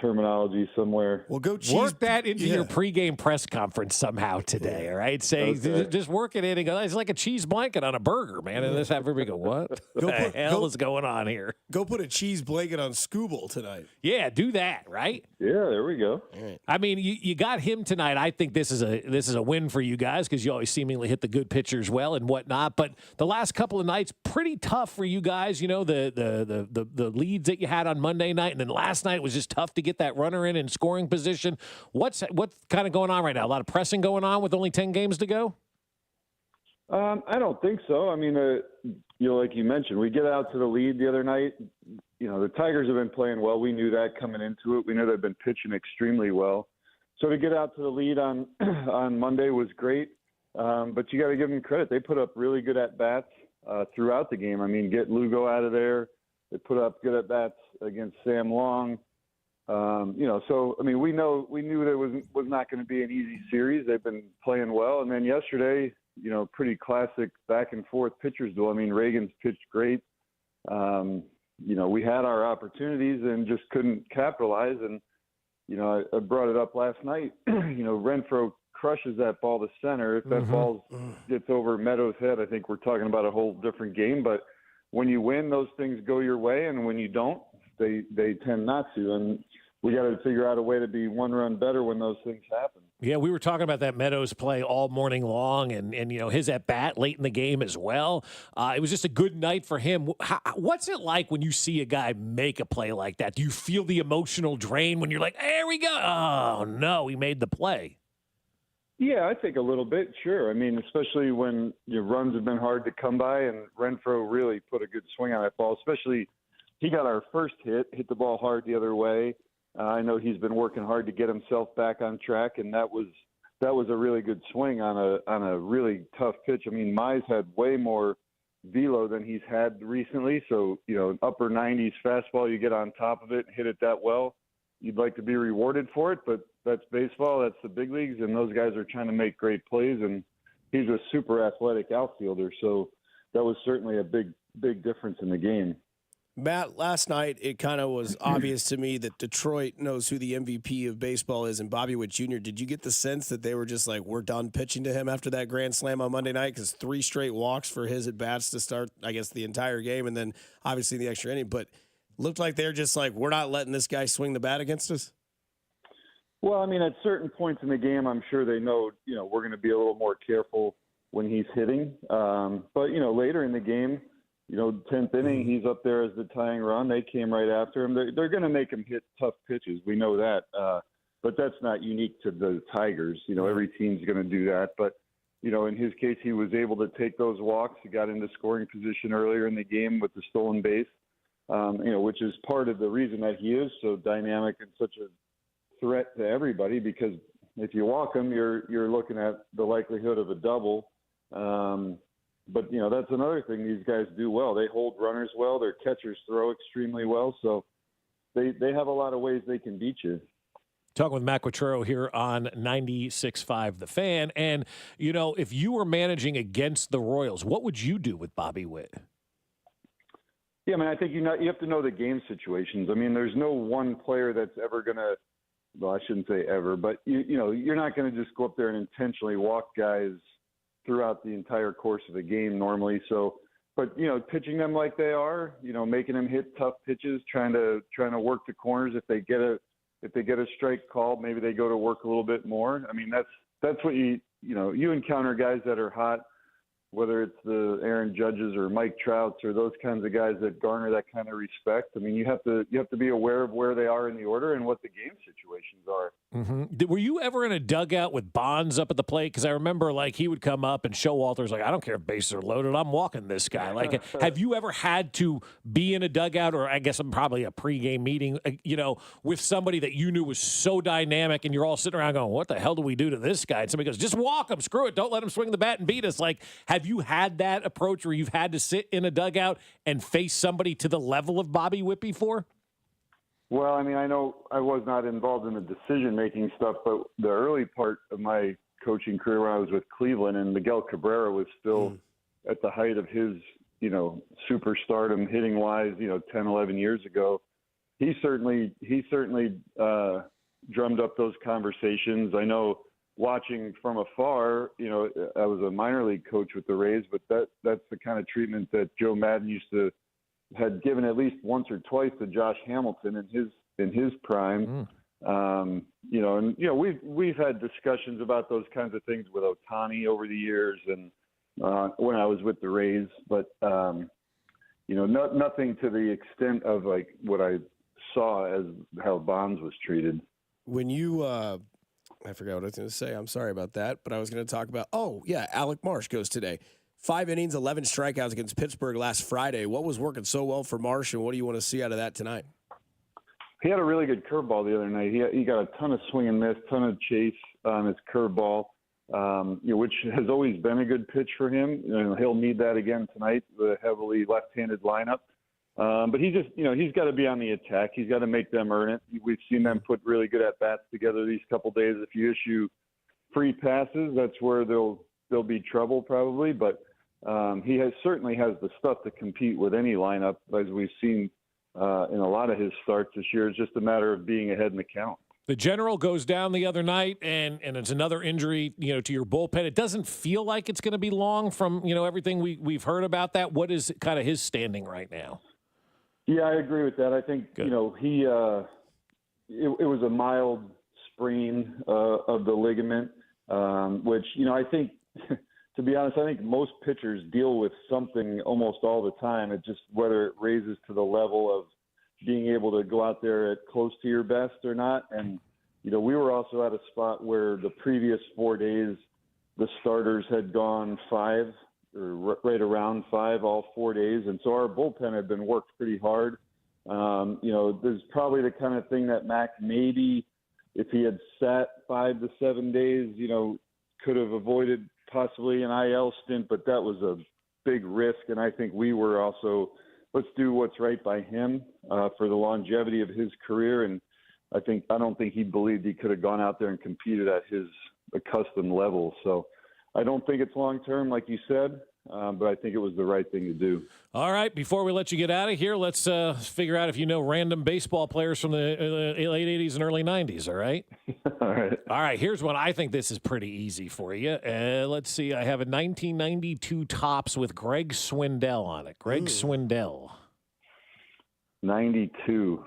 terminology somewhere. Well, go work that into your pregame press conference somehow today, all right? Say, just work it in and go, it's like a cheese blanket on a burger, man. And just have everybody go, what the hell is going on here? Go put a cheese blanket on Scooble tonight. Yeah, do that, right? Yeah, there we go. I mean, you got him tonight. I think this is a win for you guys because you always seemingly hit the good pitchers well and whatnot. But the last couple of nights, pretty tough for you guys. You know, the leads that you had on Monday night, and then last night was just tough to get that runner in scoring position. What's kind of going on right now? A lot of pressing going on with only 10 games to go? I don't think so. I mean, like you mentioned, we get out to the lead the other night. You know, the Tigers have been playing well. We knew that coming into it. We know they've been pitching extremely well. So to get out to the lead on Monday was great. But you got to give them credit. They put up really good at-bats throughout the game. I mean, get Lugo out of there. They put up good at-bats against Sam Long. So, I mean, we knew there was not going to be an easy series. They've been playing well. And then yesterday, pretty classic back and forth pitchers duel. I mean, Reagan's pitched great. We had our opportunities and just couldn't capitalize. And, I brought it up last night. Renfroe crushes that ball to center. If that ball gets over Meadows' head, I think we're talking about a whole different game. But when you win, those things go your way. And when you don't, they tend not to. And we got to figure out a way to be one run better when those things happen. Yeah, we were talking about that Meadows play all morning long and his at-bat late in the game as well. It was just a good night for him. What's it like when you see a guy make a play like that? Do you feel the emotional drain when you're like, there we go? Oh, no, he made the play. Yeah, I think a little bit, sure. I mean, especially when your runs have been hard to come by, and Renfroe really put a good swing on that ball, especially he got our first hit the ball hard the other way. I know he's been working hard to get himself back on track, and that was a really good swing on a really tough pitch. I mean, Mize had way more velo than he's had recently, so upper 90s fastball, you get on top of it and hit it that well, you'd like to be rewarded for it, but that's baseball, that's the big leagues, and those guys are trying to make great plays, and he's a super athletic outfielder, so that was certainly a big difference in the game. Matt, last night it kind of was obvious to me that Detroit knows who the MVP of baseball is, and Bobby Witt Jr. Did you get the sense that they were just like, we're done pitching to him after that grand slam on Monday night? Because 3 straight walks for his at-bats to start, I guess, the entire game, and then obviously the extra inning. But looked like they're just like, we're not letting this guy swing the bat against us? Well, I mean, at certain points in the game, I'm sure they know, we're going to be a little more careful when he's hitting. But, later in the game, 10th inning, he's up there as the tying run. They came right after him. They're going to make him hit tough pitches. We know that. But that's not unique to the Tigers. Every team's going to do that. But, in his case, he was able to take those walks. He got into scoring position earlier in the game with the stolen base, which is part of the reason that he is so dynamic and such a threat to everybody, because if you walk him, you're looking at the likelihood of a double. But, that's another thing these guys do well. They hold runners well. Their catchers throw extremely well. So they have a lot of ways they can beat you. Talking with Matt Quatrero here on 96.5 The Fan. And, if you were managing against the Royals, what would you do with Bobby Witt? Yeah, I mean, I think you have to know the game situations. I mean, there's no one player that's ever going to, well, I shouldn't say ever, but, you're not going to just go up there and intentionally walk guys throughout the entire course of the game normally. So, but, pitching them like they are, making them hit tough pitches, trying to work the corners. If they get a strike called, maybe they go to work a little bit more. I mean, that's what you encounter guys that are hot, whether it's the Aaron Judges or Mike Trouts or those kinds of guys that garner that kind of respect. I mean, you have to be aware of where they are in the order and what the game situations are. Mm-hmm. Were you ever in a dugout with Bonds up at the plate? Because I remember, he would come up and Showalter's like, I don't care if bases are loaded. I'm walking this guy. Have you ever had to be in a dugout, or I guess I'm probably a pregame meeting, with somebody that you knew was so dynamic and you're all sitting around going, what the hell do we do to this guy? And somebody goes, just walk him. Screw it. Don't let him swing the bat and beat us. Have you had that approach where you've had to sit in a dugout and face somebody to the level of Bobby Witt before? Well, I mean, I know I was not involved in the decision-making stuff, but the early part of my coaching career when I was with Cleveland, and Miguel Cabrera was still at the height of his, superstardom hitting-wise, 10, 11 years ago. he certainly drummed up those conversations. I know watching from afar, I was a minor league coach with the Rays, but that's the kind of treatment that Joe Madden had given at least once or twice to Josh Hamilton in his prime. We've had discussions about those kinds of things with Ohtani over the years, and when I was with the Rays, but nothing to the extent of like what I saw as how Bonds was treated. When you, I forgot what I was going to say. I'm sorry about that, but I was going to talk about. Oh yeah, Alec Marsh goes today. 5 innings, 11 strikeouts against Pittsburgh last Friday. What was working so well for Marsh, and what do you want to see out of that tonight? He had a really good curveball the other night. He got a ton of swing and miss, ton of chase on his curveball, which has always been a good pitch for him. He'll need that again tonight, the heavily left-handed lineup. But he's got to be on the attack. He's got to make them earn it. We've seen them put really good at-bats together these couple days. If you issue free passes, that's where there'll be trouble probably. But he certainly has the stuff to compete with any lineup, as we've seen in a lot of his starts this year. It's just a matter of being ahead in the count. The general goes down the other night, and it's another injury, to your bullpen. It doesn't feel like it's going to be long from, everything we've heard about that. What is kind of his standing right now? Yeah, I agree with that. I think, Good. It was a mild sprain of the ligament, which, I think, to be honest, I think most pitchers deal with something almost all the time. It's just whether it raises to the level of being able to go out there at close to your best or not. And, we were also at a spot where the previous 4 days, the starters had gone 5 or right around 5 all 4 days. And so our bullpen had been worked pretty hard. There's probably the kind of thing that Mac maybe, if he had sat 5 to 7 days, could have avoided possibly an IL stint, but that was a big risk. And I think we were also, let's do what's right by him for the longevity of his career. And I don't think he believed he could have gone out there and competed at his accustomed level. So I don't think it's long-term, like you said, but I think it was the right thing to do. All right, before we let you get out of here, let's figure out if you know random baseball players from the late 80s and early 90s, all right? All right, here's one. I think this is pretty easy for you. Let's see. I have a 1992 Topps with Greg Swindell on it. Greg Swindell. 92.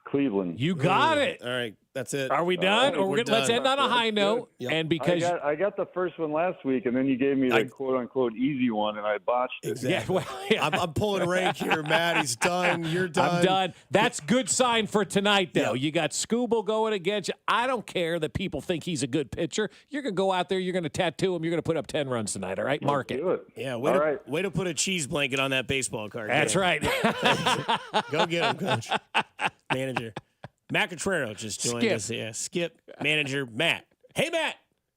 Cleveland. You got it. All right, that's it. Are we done? Let's end on a high note. Yep. And because I got the first one last week, and then you gave me the quote unquote easy one, and I botched it. Exactly. I'm pulling rank here, Matt. He's done. You're done. I'm done. That's good sign for tonight, though. You got Scooble going against you. I don't care that people think he's a good pitcher. You're going to go out there. You're going to tattoo him. You're going to put up 10 runs tonight. All right, mark it. Yeah. Way to put a cheese blanket on that baseball card. That's right. Go get him, Coach. Manager. Matt Cotrero just joined us. Yeah, Skip, manager, Matt. Hey, Matt.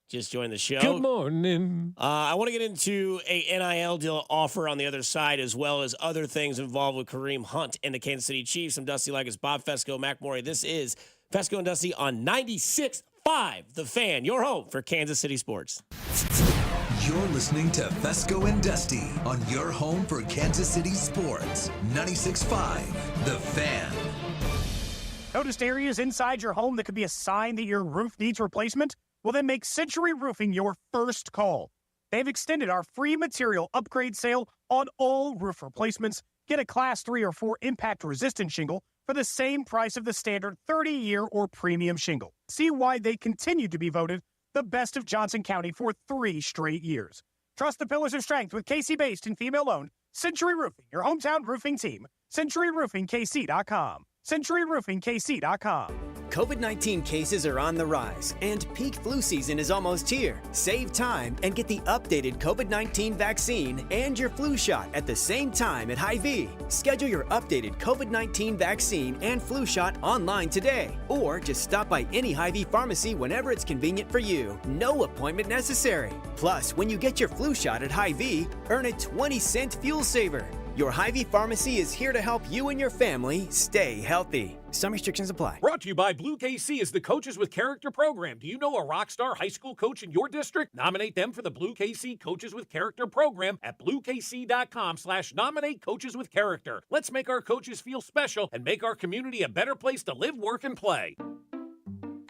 Just joined the show. Good morning. I want to get into a NIL deal offer on the other side, as well as other things involved with Kareem Hunt and the Kansas City Chiefs. I'm Dusty Like it's Bob Fescoe, Mac Morey. This is Fescoe and Dusty on 96.5, The Fan, your home for Kansas City sports. You're listening to Fescoe and Dusty on your home for Kansas City sports. 96.5, The Fan. Noticed areas inside your home that could be a sign that your roof needs replacement? Well, then make Century Roofing your first call. They've extended our free material upgrade sale on all roof replacements. Get a Class 3 or 4 impact-resistant shingle for the same price of the standard 30-year or premium shingle. See why they continue to be voted the best of Johnson County for 3 straight years. Trust the pillars of strength with KC-based and female-owned Century Roofing, your hometown roofing team. CenturyRoofingKC.com. CenturyRoofingKC.com. COVID-19 cases are on the rise, and peak flu season is almost here. Save time and get the updated COVID-19 vaccine and your flu shot at the same time at Hy-Vee. Schedule your updated COVID-19 vaccine and flu shot online today, or just stop by any Hy-Vee pharmacy whenever it's convenient for you. No appointment necessary. Plus, when you get your flu shot at Hy-Vee, earn a 20-cent fuel saver. Your Hy-Vee pharmacy is here to help you and your family stay healthy. Some restrictions apply. Brought to you by Blue KC is the Coaches with Character program. Do you know a rock star high school coach in your district? Nominate them for the Blue KC Coaches with Character program at bluekc.com/nominate coaches with character. Let's make our coaches feel special and make our community a better place to live, work, and play.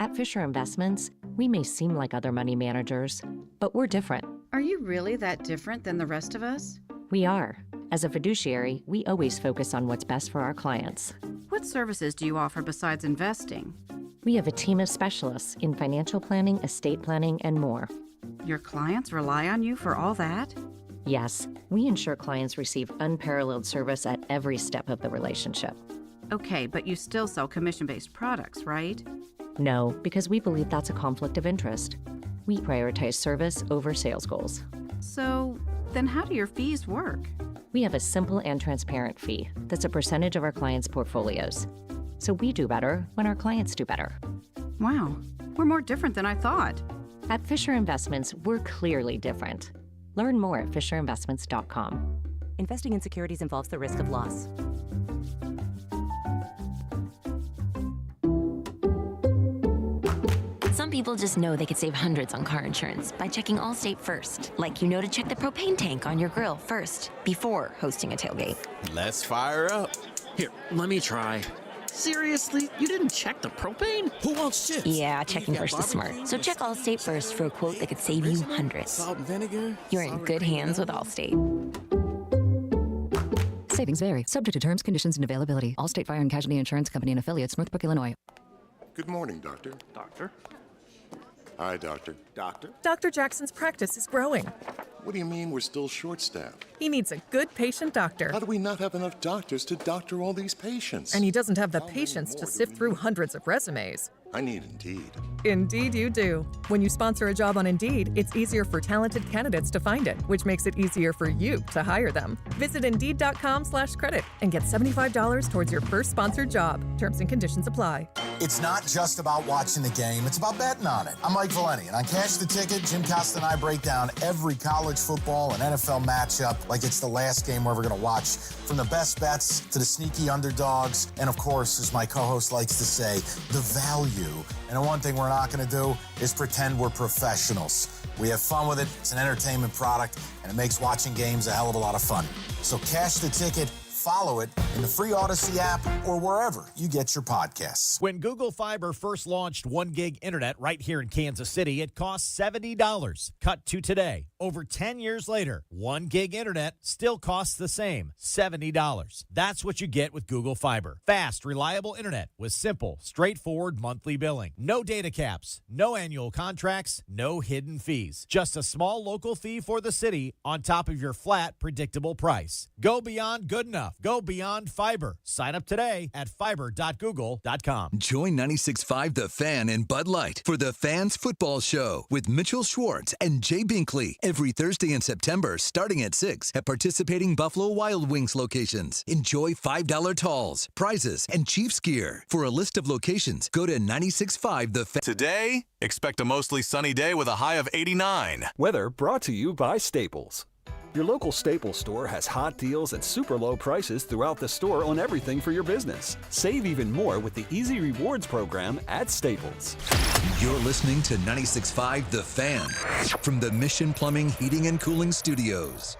At Fisher Investments, we may seem like other money managers, but we're different. Are you really that different than the rest of us? We are. As a fiduciary, we always focus on what's best for our clients. What services do you offer besides investing? We have a team of specialists in financial planning, estate planning, and more. Your clients rely on you for all that? Yes, we ensure clients receive unparalleled service at every step of the relationship. Okay, but you still sell commission-based products, right? No, because we believe that's a conflict of interest. We prioritize service over sales goals. So, then how do your fees work? We have a simple and transparent fee that's a percentage of our clients' portfolios. So we do better when our clients do better. Wow, we're more different than I thought. At Fisher Investments, we're clearly different. Learn more at fisherinvestments.com. Investing in securities involves the risk of loss. Some people just know they could save hundreds on car insurance by checking Allstate first. Like you know to check the propane tank on your grill first before hosting a tailgate. Let's fire up. Here, let me try. Seriously? You didn't check the propane? Who wants chips? Yeah, checking first is smart. So check Allstate first for a quote that could save you hundreds. Salt and vinegar? You're in good hands with Allstate. Savings vary, subject to terms, conditions, and availability. Allstate Fire and Casualty Insurance Company and affiliates, Northbrook, Illinois. Good morning, Doctor. Doctor? Hi, Doctor. Doctor? Dr. Jackson's practice is growing. What do you mean we're still short-staffed? He needs a good patient doctor. How do we not have enough doctors to doctor all these patients? And he doesn't have the patience to sift through hundreds of resumes. I need Indeed. Indeed you do. When you sponsor a job on Indeed, it's easier for talented candidates to find it, which makes it easier for you to hire them. Visit Indeed.com/credit and get $75 towards your first sponsored job. Terms and conditions apply. It's not just about watching the game, it's about betting on it. I'm Mike Valeni, and on Cash the Ticket, Jim Costa and I break down every college football and NFL matchup like it's the last game we're ever going to watch. From the best bets to the sneaky underdogs, and of course, as my co-host likes to say, the value. And the one thing we're not going to do is pretend we're professionals. We have fun with it, it's an entertainment product, and it makes watching games a hell of a lot of fun. So Cash the Ticket, follow it in the free Odyssey app or wherever you get your podcasts. When Google Fiber first launched 1 gig internet right here in Kansas City, it cost $70. Cut to today. Over 10 years later, 1 gig internet still costs the same, $70. That's what you get with Google Fiber. Fast, reliable internet with simple, straightforward monthly billing. No data caps, no annual contracts, no hidden fees. Just a small local fee for the city on top of your flat, predictable price. Go beyond good enough. Go beyond fiber. Sign up today at fiber.google.com. Join 96.5 The Fan and Bud Light for the Fans Football Show with Mitchell Schwartz and Jay Binkley every Thursday in September starting at 6 at participating Buffalo Wild Wings locations. Enjoy $5 talls, prizes, and Chiefs gear. For a list of locations, go to 96.5 The Fan. Today, expect a mostly sunny day with a high of 89. Weather brought to you by Staples. Your local Staples store has hot deals and super low prices throughout the store on everything for your business. Save even more with the Easy Rewards program at Staples. You're listening to 96.5 The Fan from the Mission Plumbing, Heating, and Cooling Studios.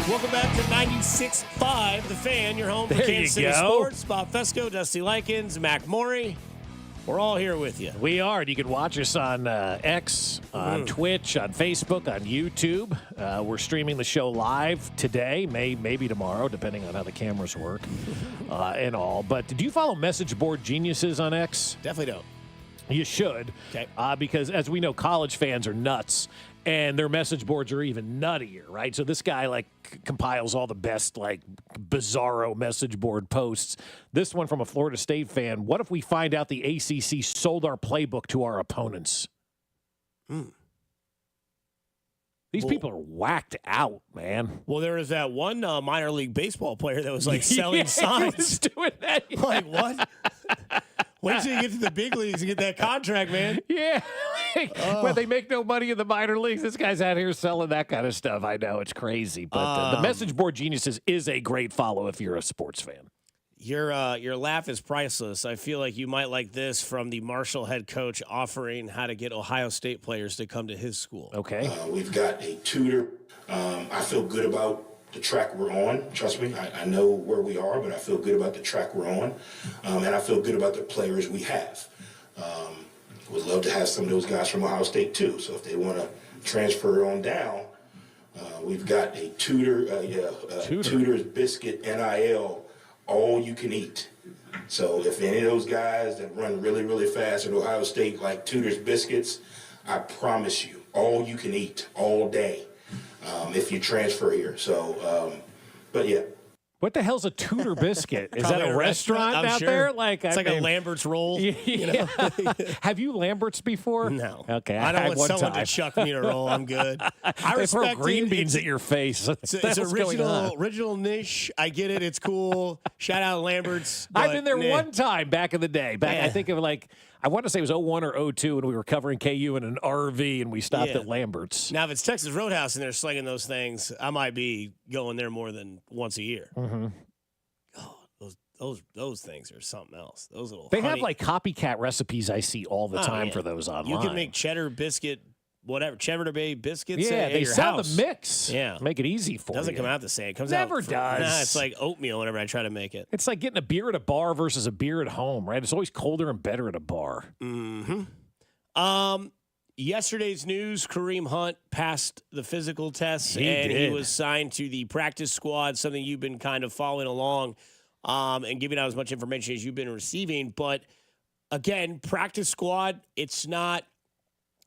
Welcome back to 96.5 The Fan, your home for There Kansas you City go. sports. Bob Fescoe, Dusty Likens, Mac Morey. We're all here with you. We are. And you can watch us on X, on Twitch, on Facebook, on YouTube. We're streaming the show live today, maybe tomorrow, depending on how the cameras work and all. But do you follow Message Board Geniuses on X? Definitely don't. You should, because as we know, college fans are nuts, and their message boards are even nuttier, right? So this guy compiles all the best bizarro message board posts. This one from a Florida State fan: what if we find out the ACC sold our playbook to our opponents? These people are whacked out, man. Well, there was that one minor league baseball player that was like selling signs. He was doing that. Yeah. Like, what? Wait till you get to the big leagues and get that contract, man. Yeah. When they make no money in the minor leagues, this guy's out here selling that kind of stuff. I know, it's crazy. But the Message Board Geniuses is a great follow if you're a sports fan. Your laugh is priceless. I feel like you might like this from the Marshall head coach offering how to get Ohio State players to come to his school. Okay. We've got a tutor. I feel good about the track we're on. Trust me, I know where we are, but I feel good about the track we're on. And I feel good about the players we have. Would love to have some of those guys from Ohio State too. So if they want to transfer on down, we've got a tutor's biscuit NIL, all you can eat. So if any of those guys that run really, really fast at Ohio State like Tudor's biscuits, I promise you, all you can eat all day if you transfer here. So, but yeah. What the hell's a Tudor biscuit? Is that a restaurant out sure. there? It's like a Lambert's roll. Yeah. You know? Have you Lambert's before? No. Okay. I don't had want one someone time. to chuck me in a roll. I'm good. I They throw respect green it. beans at your face. It's original niche. I get it. It's cool. Shout out Lambert's. I've been there nah. one time back in the day. Yeah. I think of I want to say it was 01 or 02, and we were covering KU in an RV, and we stopped Yeah. at Lambert's. Now, if it's Texas Roadhouse and they're slinging those things, I might be going there more than once a year. Mm-hmm. Those things are something else. Those little They honey. have like copycat recipes I see all the time yeah. for those online. You can make cheddar biscuit, whatever, cheddar bay biscuits. Yeah, at they your sell house. the mix. Yeah. Make it easy for Doesn't you. come out the same. It comes Never out does. Nah, it's like oatmeal whenever I try to make it. It's like getting a beer at a bar versus a beer at home, right? It's always colder and better at a bar. Mm-hmm. Yesterday's news, Kareem Hunt passed the physical test, He and he did. was signed to the practice squad, something you've been kind of following along and giving out as much information as you've been receiving. But, again, practice squad, it's not,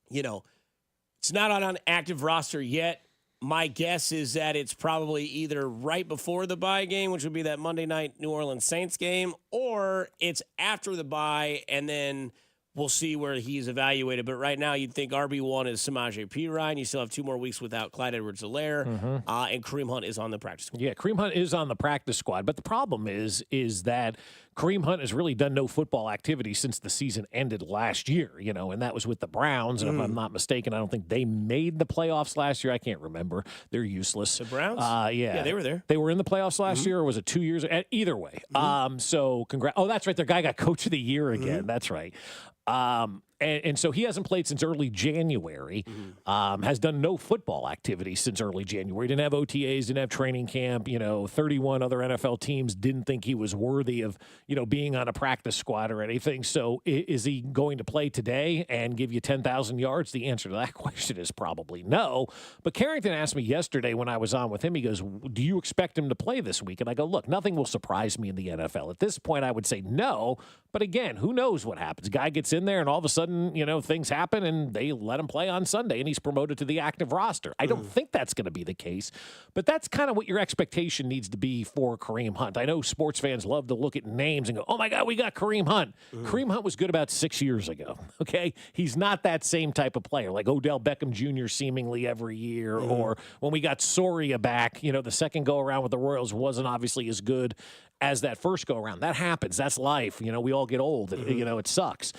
it's not on an active roster yet. My guess is that it's probably either right before the bye game, which would be that Monday night New Orleans Saints game, or it's after the bye, and then we'll see where he's evaluated. But right now, you'd think RB1 is Samaje Perine. You still have 2 more weeks without Clyde Edwards-Helaire, and Kareem Hunt is on the practice squad. Yeah, Kareem Hunt is on the practice squad, but the problem is that Kareem Hunt has really done no football activity since the season ended last year, and that was with the Browns. And if I'm not mistaken, I don't think they made the playoffs last year. I can't remember. They're useless. The Browns? Yeah, they were there. They were in the playoffs last year, or was it 2 years? Either way. So congrats. Oh, that's right. Their guy got Coach of the Year again. That's right. And so he hasn't played since early January, has done no football activity since early January. Didn't have OTAs, didn't have training camp. 31 other NFL teams didn't think he was worthy of, being on a practice squad or anything. So is he going to play today and give you 10,000 yards? The answer to that question is probably no. But Carrington asked me yesterday when I was on with him, he goes, do you expect him to play this week? And I go, look, nothing will surprise me in the NFL. At this point, I would say no. But again, who knows what happens? Guy gets in there and all of a sudden, things happen and they let him play on Sunday and he's promoted to the active roster. I don't think that's going to be the case, but that's kind of what your expectation needs to be for Kareem Hunt. I know sports fans love to look at names and go, oh my God, we got Kareem Hunt. Kareem Hunt was good about 6 years ago. Okay. He's not that same type of player like Odell Beckham Jr. seemingly every year, or when we got Soria back, the second go around with the Royals wasn't obviously as good as that first go around. That happens. That's life. We all get old. It sucks.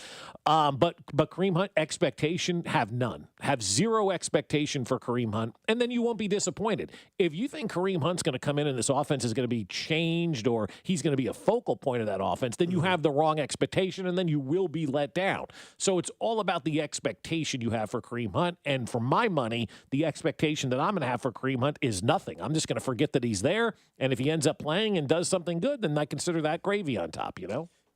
But Kareem Hunt, expectation, have none. Have zero expectation for Kareem Hunt, and then you won't be disappointed. If you think Kareem Hunt's going to come in and this offense is going to be changed or he's going to be a focal point of that offense, then you have the wrong expectation, and then you will be let down. So it's all about the expectation you have for Kareem Hunt, and for my money, the expectation that I'm going to have for Kareem Hunt is nothing. I'm just going to forget that he's there, and if he ends up playing and does something good, then I consider that gravy on top, Do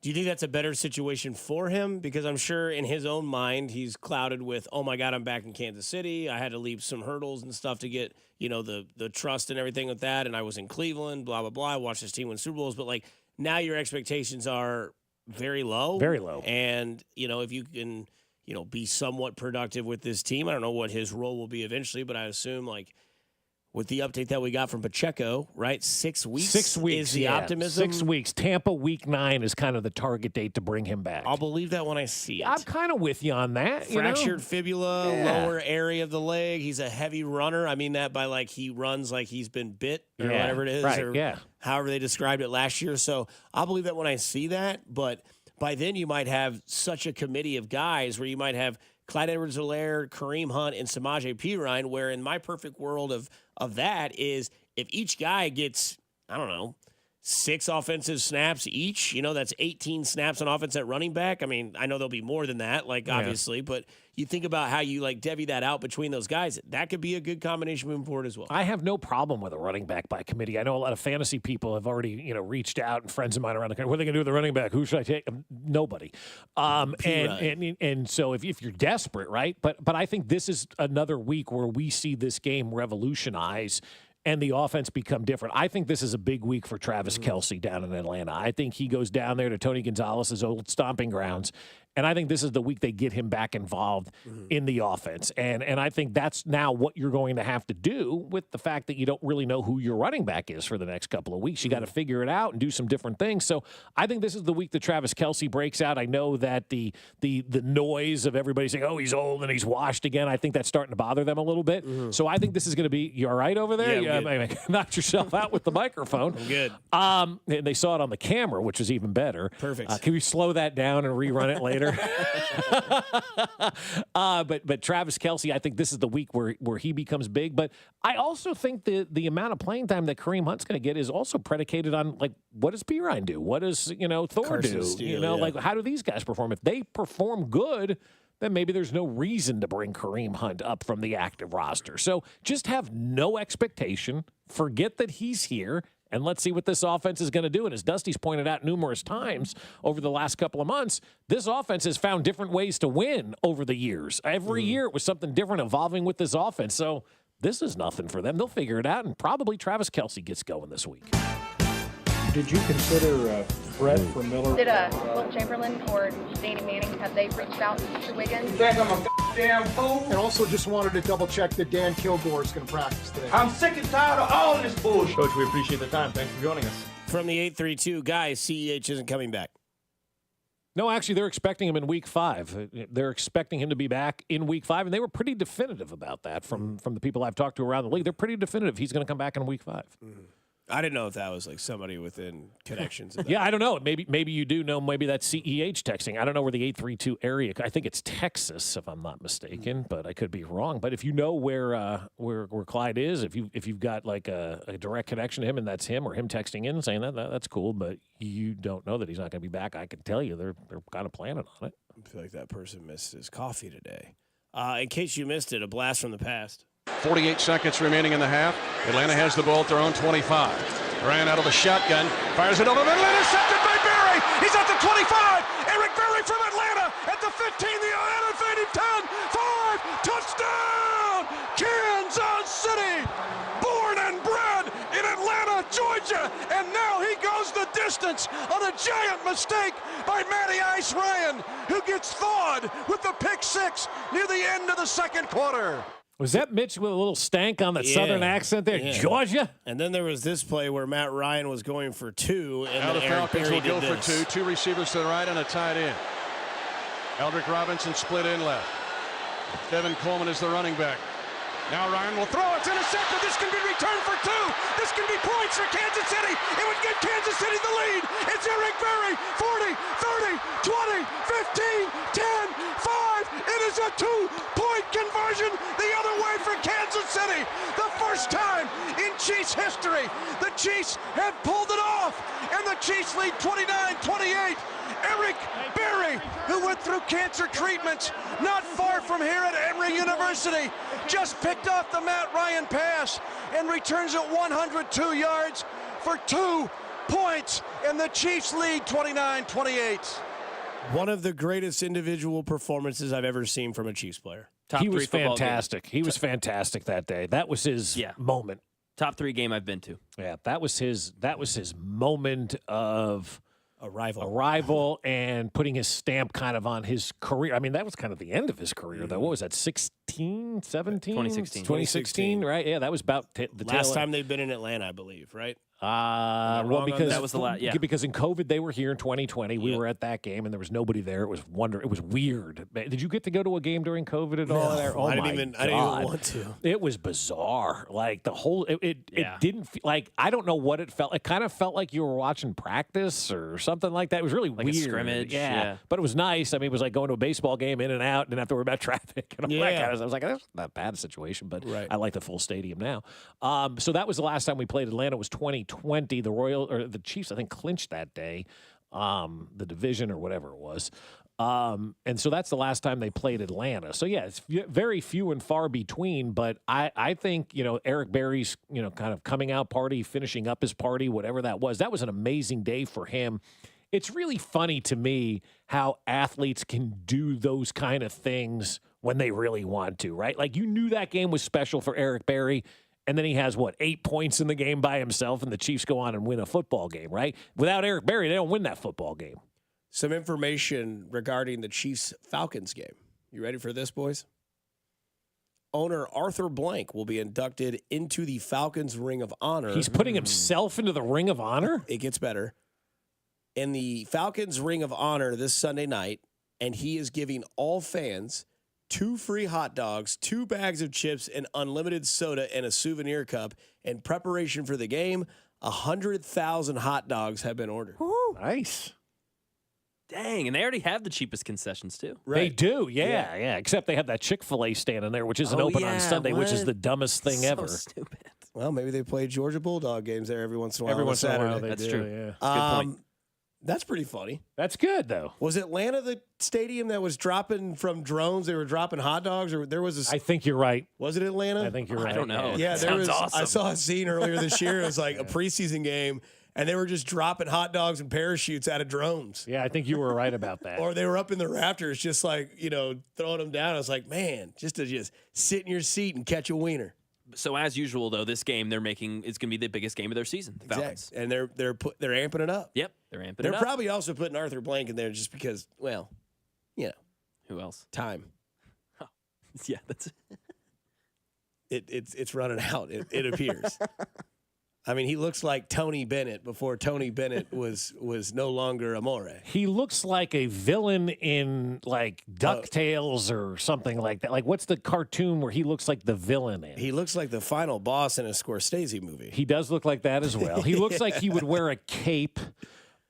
you think that's a better situation for him? Because I'm sure in his own mind, he's clouded with, oh, my God, I'm back in Kansas City. I had to leap some hurdles and stuff to get, the trust and everything with that. And I was in Cleveland, blah, blah, blah. I watched this team win Super Bowls. But, now your expectations are very low. Very low. And, if you can, be somewhat productive with this team, I don't know what his role will be eventually, but I assume, with the update that we got from Pacheco, right? 6 weeks. 6 weeks is the optimism. 6 weeks. Tampa week 9 is kind of the target date to bring him back. I'll believe that when I see it. I'm kind of with you on that. Fractured fibula, lower area of the leg. He's a heavy runner. I mean that by like he runs like he's been bit or whatever it is, or however they described it last year. So I'll believe that when I see that. But by then you might have such a committee of guys where you might have Clyde Edwards-Helaire, Kareem Hunt, and Samaje Perine, where in my perfect world of that is if each guy gets, I don't know, 6 offensive snaps each, that's 18 snaps on offense at running back. I mean, I know there'll be more than that, obviously, but you think about how you divvy that out between those guys. That could be a good combination moving forward as well. I have no problem with a running back by committee. I know a lot of fantasy people have already, reached out, and friends of mine around the country, what are they going to do with the running back? Who should I take? Nobody. And so if you're desperate, right? But I think this is another week where we see this game revolutionize and the offense become different. I think this is a big week for Travis Kelce down in Atlanta. I think he goes down there to Tony Gonzalez's old stomping grounds, and I think this is the week they get him back involved in the offense. And I think that's now what you're going to have to do with the fact that you don't really know who your running back is for the next couple of weeks. You got to figure it out and do some different things. So I think this is the week that Travis Kelce breaks out. I know that the noise of everybody saying, oh, he's old and he's washed again, I think that's starting to bother them a little bit. So I think this is going to be, you all right over there? Yeah, knocked yourself out with the microphone. I'm good. And they saw it on the camera, which was even better. Perfect. Can we slow that down and rerun it later? But Travis Kelce, I think this is the week where he becomes big. But I also think the amount of playing time that Kareem Hunt's going to get is also predicated on, what does Perine do? What does, Thor Carson do? Steele, How do these guys perform? If they perform good, then maybe there's no reason to bring Kareem Hunt up from the active roster. So just have no expectation. Forget that he's here. And let's see what this offense is going to do. And as Dusty's pointed out numerous times over the last couple of months, this offense has found different ways to win over the years. Every year it was something different evolving with this offense. So this is nothing for them. They'll figure it out, and probably Travis Kelce gets going this week. Did you consider Fred for Miller? Did Will Chamberlain or Danny Manning, have they reached out to Wiggins? Think I'm a damn fool? And also just wanted to double check that Dan Kilgore is going to practice today. I'm sick and tired of all this bullshit. Coach, we appreciate the time. Thanks for joining us. From the 832, guys, CEH isn't coming back. No, actually, they're expecting him in week 5. They're expecting him to be back in week 5, and they were pretty definitive about that from the people I've talked to around the league. They're pretty definitive he's going to come back in week 5. I didn't know if that was somebody within connections. Yeah, I don't know. Maybe you do know. Maybe that's CEH texting. I don't know where the 832 area. I think it's Texas, if I'm not mistaken, but I could be wrong. But if you know where Clyde is, if you've got a direct connection to him, and that's him or him texting in saying that's cool. But you don't know that he's not going to be back. I can tell you they're kind of planning on it. I feel like that person missed his coffee today. In case you missed it, a blast from the past. 48 seconds remaining in the half. Atlanta has the ball at their own 25. Ran out of the shotgun. Fires it over the middle. Intercepted by Berry. He's at the 25. Eric Berry from Atlanta at the 15. The elevated 10. 5. Touchdown. Kansas City. Born and bred in Atlanta, Georgia. And now he goes the distance on a giant mistake by Matty Ice Ryan, who gets thawed with the pick 6 near the end of the second quarter. Was that Mitch with a little stank on that southern accent there? Yeah. Georgia? And then there was this play where Matt Ryan was going for 2. And now the Falcons will go for this. 2. 2 receivers to the right and a tight end. Eldrick Robinson split in left. Devin Coleman is the running back. Now Ryan will throw. It's intercepted. This can be returned for 2. This can be points for Kansas City. It would give Kansas City the lead. It's Eric Berry. 40, 30, 20, 15, 10, 5. It is a 2-point conversion the other way for Kansas City. The first time in Chiefs history. The Chiefs have pulled it off. And the Chiefs lead 29-28. Eric Berry, who went through cancer treatments not far from here at Emory University, just picked off the Matt Ryan pass and returns it 102 yards for 2 points, and the Chiefs lead 29-28. One of the greatest individual performances I've ever seen from a Chiefs player. He was fantastic. He was fantastic that day. That was his moment. Top 3 game I've been to. Yeah, that was his moment of arrival and putting his stamp kind of on his career. I mean, that was kind of the end of his career, though. What was that, 16 16, 17? 2016, right? Yeah, that was about the last time they've been in Atlanta, I believe, right? Well, because that was the last, yeah. Because in COVID they were here in 2020. We were at that game and there was nobody there. It was It was weird. Did you get to go to a game during COVID at all? There? Oh, I didn't even want to. It was bizarre. Like the whole it didn't feel like, I don't know what it felt. It kind of felt like you were watching practice or something like that. It was really like weird. A scrimmage. Yeah, but it was nice. I mean, it was like going to a baseball game in and out. Didn't have to worry about traffic and all that kind of stuff. I was like, that's not a bad situation, but I like the full stadium now. So that was the last time we played Atlanta. It was 2020. The Chiefs, I think, clinched that day, the division or whatever it was. And so that's the last time they played Atlanta. So, yeah, it's very few and far between. But I think, Eric Berry's, kind of coming out party, finishing up his party, whatever that was an amazing day for him. It's really funny to me how athletes can do those kind of things when they really want to, right? Like, you knew that game was special for Eric Berry. And then he has, 8 points in the game by himself, and the Chiefs go on and win a football game, right? Without Eric Berry, they don't win that football game. Some information regarding the Chiefs-Falcons game. You ready for this, boys? Owner Arthur Blank will be inducted into the Falcons Ring of Honor. He's putting himself into the Ring of Honor? It gets better. In the Falcons Ring of Honor this Sunday night, and he is giving all fans 2 free hot dogs, 2 bags of chips, and unlimited soda and a souvenir cup. In preparation for the game, 100,000 hot dogs have been ordered. Ooh, nice. Dang, and they already have the cheapest concessions, too. Right. They do, yeah. Except they have that Chick-fil-A stand in there, which isn't open on Sunday, which is the dumbest thing ever. Stupid. Well, maybe they play Georgia Bulldog games there every once in a while. Every once in a while, That's do, true. Yeah. Good point. That's pretty funny. That's good, though. Was Atlanta the stadium that was dropping from drones? They were dropping hot dogs, or there was I think you're right. Was it Atlanta? I think you're right. I don't know. Yeah, there Sounds was. awesome. I saw a scene earlier this year. It was like a preseason game, and they were just dropping hot dogs and parachutes out of drones. Yeah, I think you were right about that. Or they were up in the rafters, just like throwing them down. I was like, man, just to sit in your seat and catch a wiener. So as usual, though, this game it's going to be the biggest game of their season. The Falcons. And they're amping it up. Yep, they're amping it up. They're probably also putting Arthur Blank in there just because, who else? Time. Oh. Yeah, that's it's running out. It appears. I mean, he looks like Tony Bennett before Tony Bennett was no longer Amore. He looks like a villain in like DuckTales or something like that. Like, what's the cartoon where he looks like the villain in? He looks like the final boss in a Scorsese movie. He does look like that as well. He looks like he would wear a cape.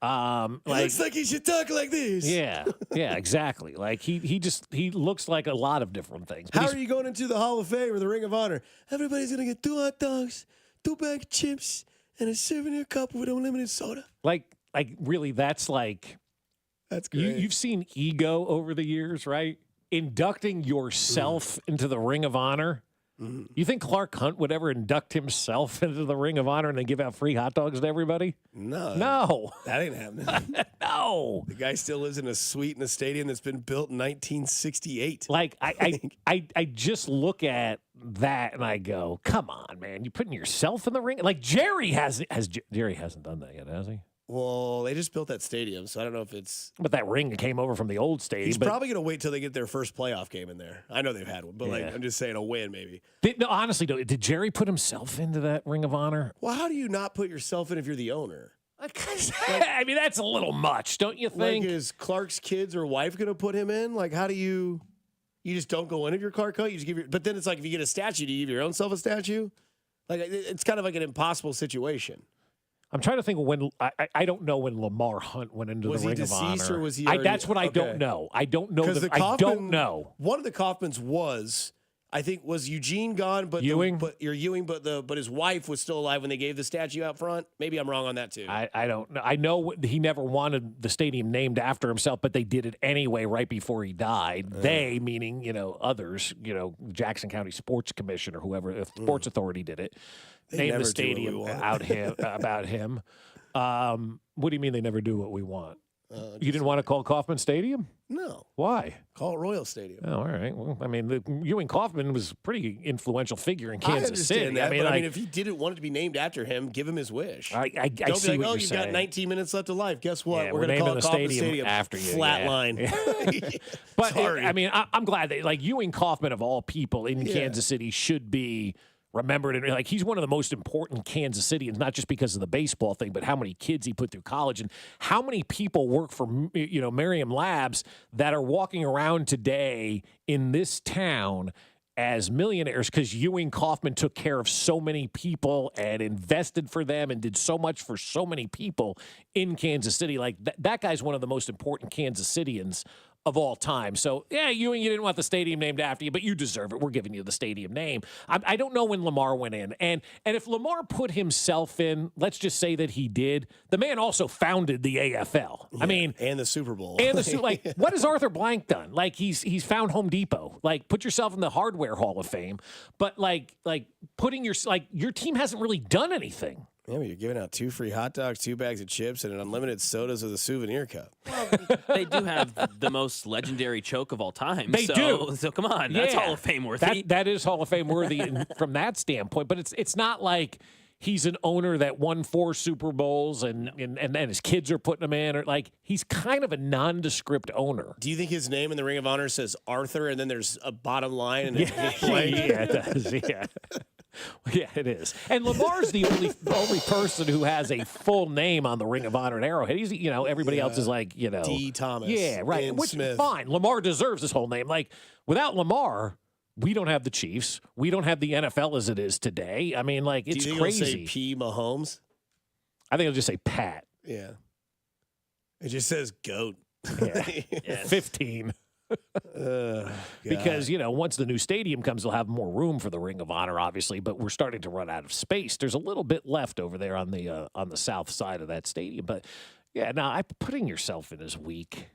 Looks like he should talk like this. Yeah, exactly. Like he looks like a lot of different things. How are you going into the Hall of Fame or the Ring of Honor? Everybody's gonna get 2 hot dogs, 2 bags of chips, and a souvenir cup with unlimited soda. Like really, that's great. You've seen Ego over the years, right? Inducting yourself into the Ring of Honor. Mm-hmm. You think Clark Hunt would ever induct himself into the Ring of Honor and then give out free hot dogs to everybody? No. That ain't happening. No. The guy still lives in a suite in a stadium that's been built in 1968. Like, I just look at that and I go, come on, man. You putting yourself in the ring? Like, Jerry hasn't done that yet, has he? Well, they just built that stadium, so I don't know if it's... But that ring came over from the old stadium. He's probably going to wait till they get their first playoff game in there. I know they've had one, but I'm just saying a win maybe. No, honestly, did Jerry put himself into that Ring of Honor? Well, how do you not put yourself in if you're the owner? I mean, that's a little much, don't you think? Like, is Clark's kids or wife going to put him in? Like, how do you... You just don't go in if you're Clark Hunt? You just give your... But then it's like, if you get a statue, do you give your own self a statue? Like, it's kind of like an impossible situation. I'm trying to think of when I don't know when Lamar Hunt went into the Ring of Honor. Was he deceased or was he already, that's what I don't know. I don't know. I don't know. One of the Kaufmans was Eugene gone, but Ewing, but his wife was still alive when they gave the statue out front. Maybe I'm wrong on that too. I don't know. I know he never wanted the stadium named after himself, but they did it anyway right before he died. They, meaning others, Jackson County Sports Commission or whoever, the Sports Authority did it. Named the stadium about him. What do you mean they never do what we want? You didn't want to call Kauffman Stadium? No. Why? Call it Royal Stadium. Oh, all right. Well, I mean, Ewing Kauffman was a pretty influential figure in Kansas City. That, I mean, if he didn't want it to be named after him, give him his wish. Don't be like, oh, you've got 19 minutes left of life. Guess what? Yeah, we're going to call it Kauffman Stadium after you. Flatline. But Sorry. I mean, I'm glad that Ewing Kauffman of all people in Kansas City should be remembered, and he's one of the most important Kansas Cityans, not just because of the baseball thing, but how many kids he put through college and how many people work for Merriam Labs that are walking around today in this town as millionaires because Ewing Kauffman took care of so many people and invested for them and did so much for so many people in Kansas City. Like that guy's one of the most important Kansas Cityans of all time. So, yeah, Ewing, you didn't want the stadium named after you, but you deserve it. We're giving you the stadium name. I don't know when Lamar went in. And if Lamar put himself in, let's just say that he did, the man also founded the AFL. Yeah, I mean, and the Super Bowl. And what has Arthur Blank done? Like, he's found Home Depot. Like, put yourself in the Hardware Hall of Fame. But, putting your team hasn't really done anything. Yeah, but you're giving out 2 free hot dogs, 2 bags of chips, and an unlimited sodas with a souvenir cup. Well, they do have the most legendary choke of all time. They do. So come on, that's Hall of Fame worthy. That is Hall of Fame worthy from that standpoint. But it's not like he's an owner that won 4 Super Bowls and his kids are putting him in. Or he's kind of a nondescript owner. Do you think his name in the Ring of Honor says Arthur, and then there's a bottom line and yeah, it does. Yeah. Yeah, it is. And Lamar's the only person who has a full name on the Ring of Honor and Arrowhead. He's, everybody else is D. Thomas. Yeah, right. And Which Smith. Fine. Lamar deserves his whole name. Without Lamar, we don't have the Chiefs. We don't have the NFL as it is today. I mean, it's Do you think crazy. He'll say P. Mahomes? I think I'll just say Pat. Yeah. It just says GOAT. Yeah. Yes. 15. Because once the new stadium comes, they'll have more room for the Ring of Honor, obviously. But we're starting to run out of space. There's a little bit left over there on the south side of that stadium. But yeah, putting yourself in is weak.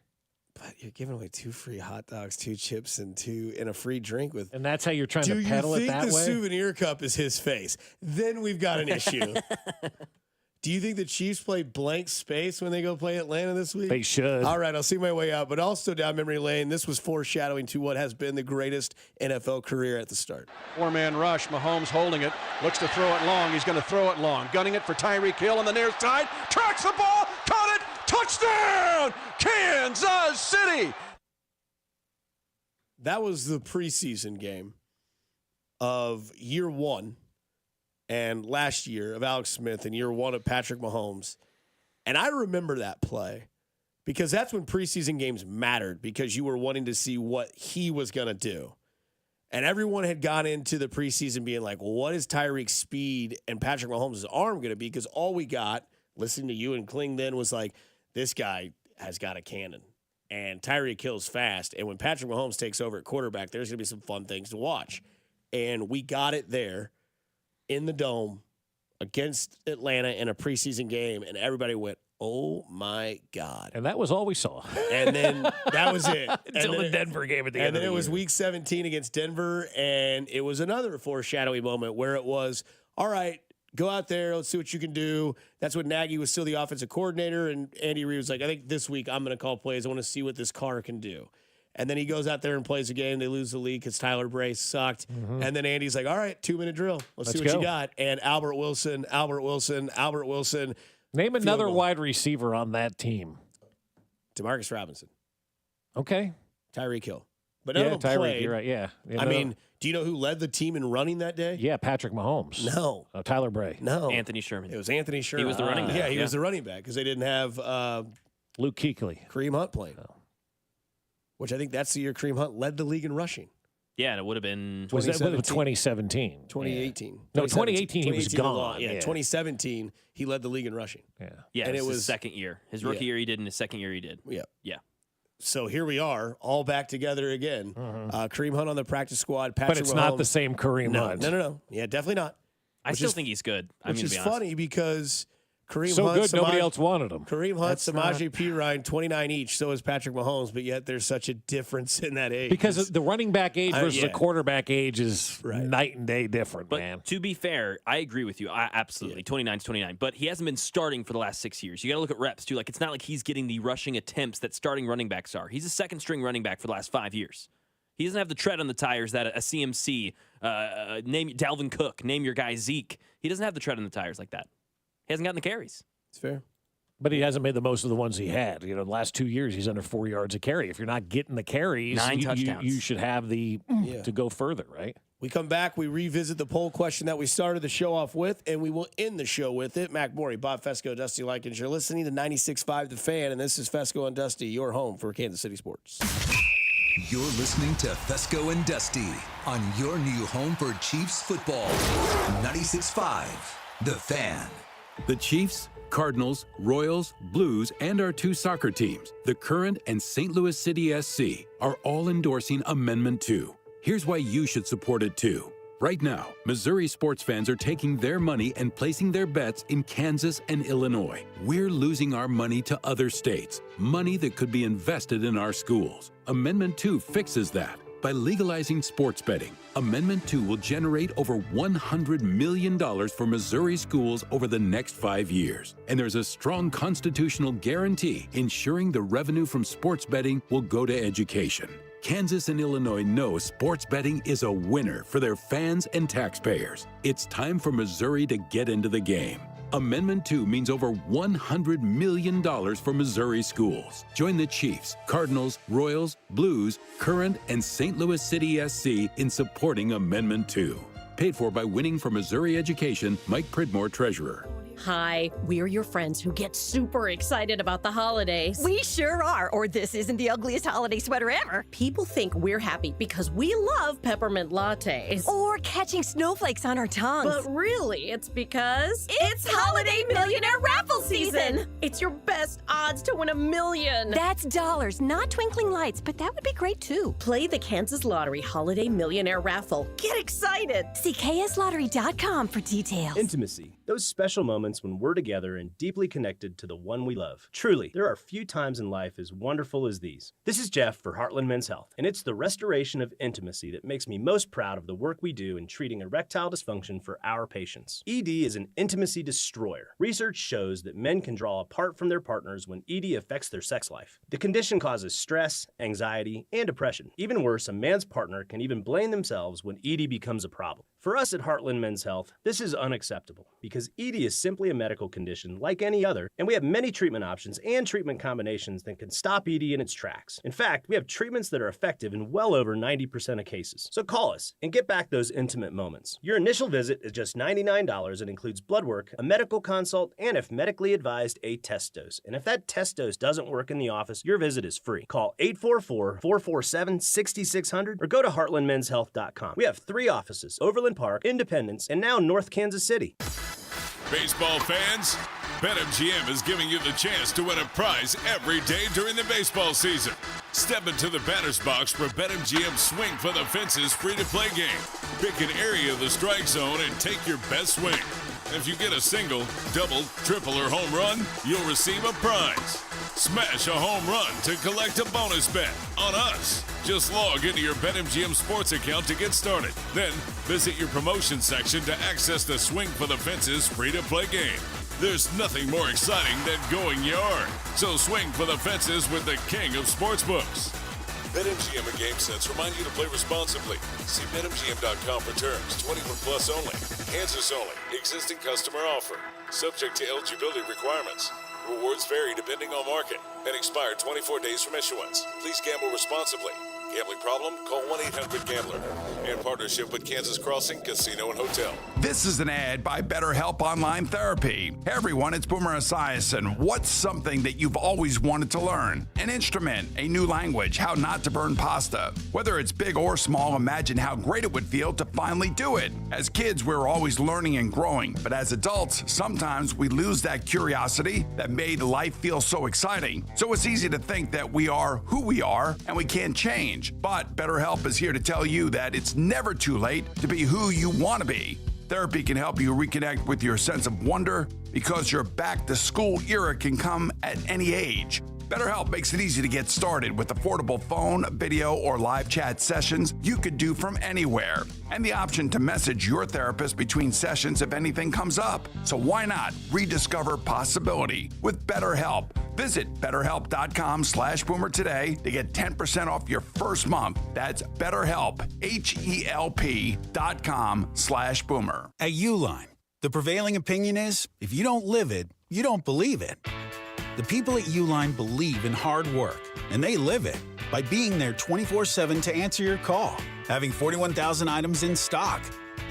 But you're giving away 2 free hot dogs, 2 chips, and a free drink with. And that's how you're trying to peddle it that way. Do you think the souvenir cup is his face? Then we've got an issue. Do you think the Chiefs play blank space when they go play Atlanta this week? They should. All right, I'll see my way out. But also down memory lane, this was foreshadowing to what has been the greatest NFL career at the start. 4-man rush. Mahomes holding it. Looks to throw it long. He's going to throw it long. Gunning it for Tyreek Hill on the near side. Tracks the ball. Caught it. Touchdown! Kansas City! That was the preseason game of year 1. And last year of Alex Smith and year 1 of Patrick Mahomes. And I remember that play because that's when preseason games mattered because you were wanting to see what he was going to do. And everyone had gone into the preseason being like, well, what is Tyreek's speed and Patrick Mahomes' arm going to be? Because all we got, listening to you and Kling then, was like, this guy has got a cannon. And Tyreek Hill's fast. And when Patrick Mahomes takes over at quarterback, there's going to be some fun things to watch. And we got it there. In the Dome against Atlanta in a preseason game, and everybody went, oh, my God. And that was all we saw. And then that was it. Until the Denver game at the end of the year. And then it was week 17 against Denver, and it was another foreshadowing moment where it was, all right, go out there, let's see what you can do. That's when Nagy was still the offensive coordinator, and Andy Reid was like, I think this week I'm going to call plays. I want to see what this car can do. And then he goes out there and plays a game. They lose the league because Tyler Bray sucked. Mm-hmm. And then Andy's like, all right, 2-minute drill. Let's see what you got. And Albert Wilson. Name another wide receiver on that team. Demarcus Robinson. Okay. Tyreek Hill. But none of them Tyreek, played. you're right, yeah. I mean, do you know who led the team in running that day? Yeah, Patrick Mahomes. No. Oh, Tyler Bray. No. Anthony Sherman. It was Anthony Sherman. He was the running back. Yeah, he was the running back because they didn't have Luke Kuechly. Kareem Hunt playing. Oh. Which I think that's the year Kareem Hunt led the league in rushing. Yeah, and it would have been... Was that 2017? 2018. Yeah. No, 2018 he was gone. Yeah, 2017 he led the league in rushing. Yeah, and it was his second year. His rookie year he did, and his second year he did. Yeah. Yeah. So here we are, all back together again. Kareem Hunt on the practice squad. Patrick but it's Mahomes. not the same Kareem Hunt. No. Yeah, definitely not. I still think he's good. Which is funny because Kareem so Hunt, good, nobody else wanted him. Kareem Hunt, Samaje Perine, 29 each. So is Patrick Mahomes, but yet there's such a difference in that age. Because the running back age versus the yeah. quarterback age is night and day different, But man. to be fair, I agree with you. Absolutely. 29's 29. But he hasn't been starting for the last 6 years. You got to look at reps, too. Like, it's not like he's getting the rushing attempts that starting running backs are. He's a second-string running back for the last 5 years. He doesn't have the tread on the tires that a CMC, name Dalvin Cook, name your guy Zeke. He doesn't have the tread on the tires like that. He hasn't gotten the carries. It's fair. But he hasn't made the most of the ones he had. The last 2 years, he's under 4 yards a carry. If you're not getting the carries, 9 touchdowns. You should have the to go further, right? We come back, we revisit the poll question that we started the show off with, and we will end the show with it. Mac Morey, Bob Fescoe, Dusty Likens. You're listening to 96.5 The Fan, and this is Fescoe and Dusty, your home for Kansas City sports. You're listening to Fescoe and Dusty on your new home for Chiefs football. 96.5 The Fan. The Chiefs, Cardinals, Royals, Blues, and our 2 soccer teams, the Current and St. Louis City SC, are all endorsing Amendment 2. Here's why you should support it too. Right now, Missouri sports fans are taking their money and placing their bets in Kansas and Illinois. We're losing our money to other states, money that could be invested in our schools. Amendment 2 fixes that. By legalizing sports betting, Amendment 2 will generate over $100 million for Missouri schools over the next 5 years. And there's a strong constitutional guarantee ensuring the revenue from sports betting will go to education. Kansas and Illinois know sports betting is a winner for their fans and taxpayers. It's time for Missouri to get into the game. Amendment 2 means over $100 million for Missouri schools. Join the Chiefs, Cardinals, Royals, Blues, Current, and St. Louis City SC in supporting Amendment 2. Paid for by Winning for Missouri Education, Mike Pridmore, Treasurer. Hi, we're your friends who get super excited about the holidays. We sure are, or this isn't the ugliest holiday sweater ever. People think we're happy because we love peppermint lattes. Or catching snowflakes on our tongues. But really, it's because it's Holiday Millionaire Raffle Season! It's your best odds to win $1 million. That's dollars, not twinkling lights, but that would be great too. Play the Kansas Lottery Holiday Millionaire Raffle. Get excited! See kslottery.com for details. Intimacy. Those special moments when we're together and deeply connected to the one we love. Truly, there are few times in life as wonderful as these. This is Jeff for Heartland Men's Health, and it's the restoration of intimacy that makes me most proud of the work we do in treating erectile dysfunction for our patients. ED is an intimacy destroyer. Research shows that men can draw apart from their partners when ED affects their sex life. The condition causes stress, anxiety, and depression. Even worse, a man's partner can even blame themselves when ED becomes a problem. For us at Heartland Men's Health, this is unacceptable because ED is simply a medical condition like any other, and we have many treatment options and treatment combinations that can stop ED in its tracks. In fact, we have treatments that are effective in well over 90% of cases. So call us and get back those intimate moments. Your initial visit is just $99 and includes blood work, a medical consult, and if medically advised, a test dose. And if that test dose doesn't work in the office, your visit is free. Call 844-447-6600 or go to heartlandmenshealth.com. We have 3 offices: Overland Park, Independence, and now North Kansas City. Baseball fans, BetMGM is giving you the chance to win a prize every day during the baseball season. Step into the batter's box for BetMGM Swing for the Fences free-to-play game. Pick an area of the strike zone and take your best swing. And if you get a single, double, triple, or home run, you'll receive a prize. Smash a home run to collect a bonus bet on us. Just log into your BetMGM Sports account to get started. Then visit your promotion section to access the Swing for the Fences free-to-play game. There's nothing more exciting than going yard. So swing for the fences with the king of sportsbooks. BetMGM and GameSense remind you to play responsibly. See BetMGM.com for terms. 21 plus only. Kansas only. Existing customer offer. Subject to eligibility requirements. Rewards vary depending on market and expire 24 days from issuance. Please gamble responsibly. Gambling problem? Call 1-800-GAMBLER. In partnership with Kansas Crossing Casino and Hotel. This is an ad by BetterHelp Online Therapy. Hey everyone, it's Boomer Esiason. What's something that you've always wanted to learn? An instrument, a new language, how not to burn pasta. Whether it's big or small, imagine how great it would feel to finally do it. As kids, we're always learning and growing, but as adults, sometimes we lose that curiosity that made life feel so exciting. So it's easy to think that we are who we are and we can't change. But BetterHelp is here to tell you that it's never too late to be who you want to be. Therapy can help you reconnect with your sense of wonder because your back-to-school era can come at any age. BetterHelp makes it easy to get started with affordable phone, video, or live chat sessions you could do from anywhere. And the option to message your therapist between sessions if anything comes up. So why not rediscover possibility with BetterHelp? Visit BetterHelp.com/Boomer today to get 10% off your first month. That's BetterHelp, HELP.com/Boomer. At Uline, the prevailing opinion is if you don't live it, you don't believe it. The people at Uline believe in hard work, and they live it by being there 24/7 to answer your call, having 41,000 items in stock,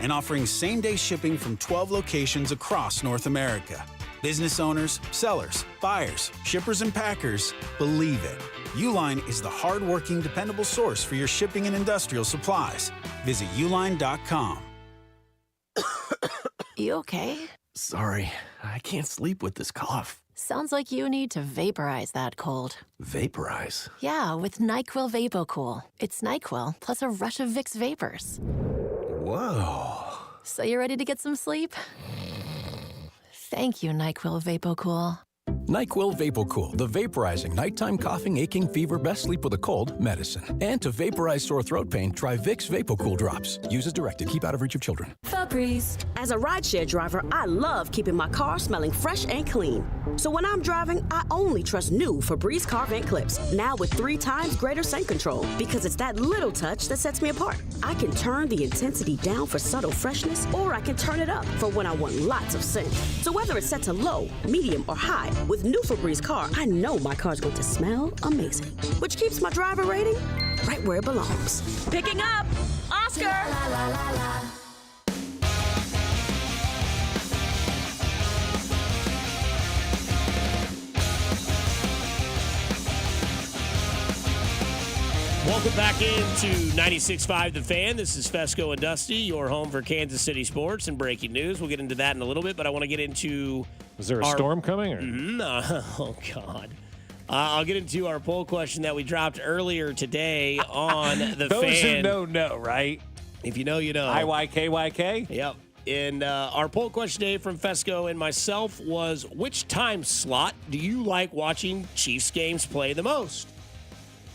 and offering same-day shipping from 12 locations across North America. Business owners, sellers, buyers, shippers, and packers believe it. Uline is the hard-working, dependable source for your shipping and industrial supplies. Visit uline.com. You okay? Sorry, I can't sleep with this cough. Sounds like you need to vaporize that cold. Vaporize? Yeah, with NyQuil VapoCool. It's NyQuil plus a rush of Vicks vapors. Whoa. So you ready to get some sleep? Thank you, NyQuil VapoCool. NyQuil VapoCool, the vaporizing nighttime coughing, aching, fever, best sleep with a cold medicine. And to vaporize sore throat pain, try Vicks VapoCool drops. Use as directed. Keep out of reach of children. Febreze. As a rideshare driver, I love keeping my car smelling fresh and clean. So when I'm driving, I only trust new Febreze car vent clips. Now with 3 times greater scent control, because it's that little touch that sets me apart. I can turn the intensity down for subtle freshness, or I can turn it up for when I want lots of scent. So whether it's set to low, medium, or high, with new Febreze car, I know my car's going to smell amazing, which keeps my driver rating right where it belongs. Picking up Oscar. La, la, la, la. Welcome back into 96.5 The Fan. This is Fescoe and Dusty, your home for Kansas City sports and breaking news. We'll get into that in a little bit, but I want to get into... Is there a storm coming? Or? Oh, God. I'll get into our poll question that we dropped earlier today on The Those Fan. Those who know, right? If you know, you know. IYKYK? Yep. And our poll question today from Fescoe and myself was, which time slot do you like watching Chiefs games play the most?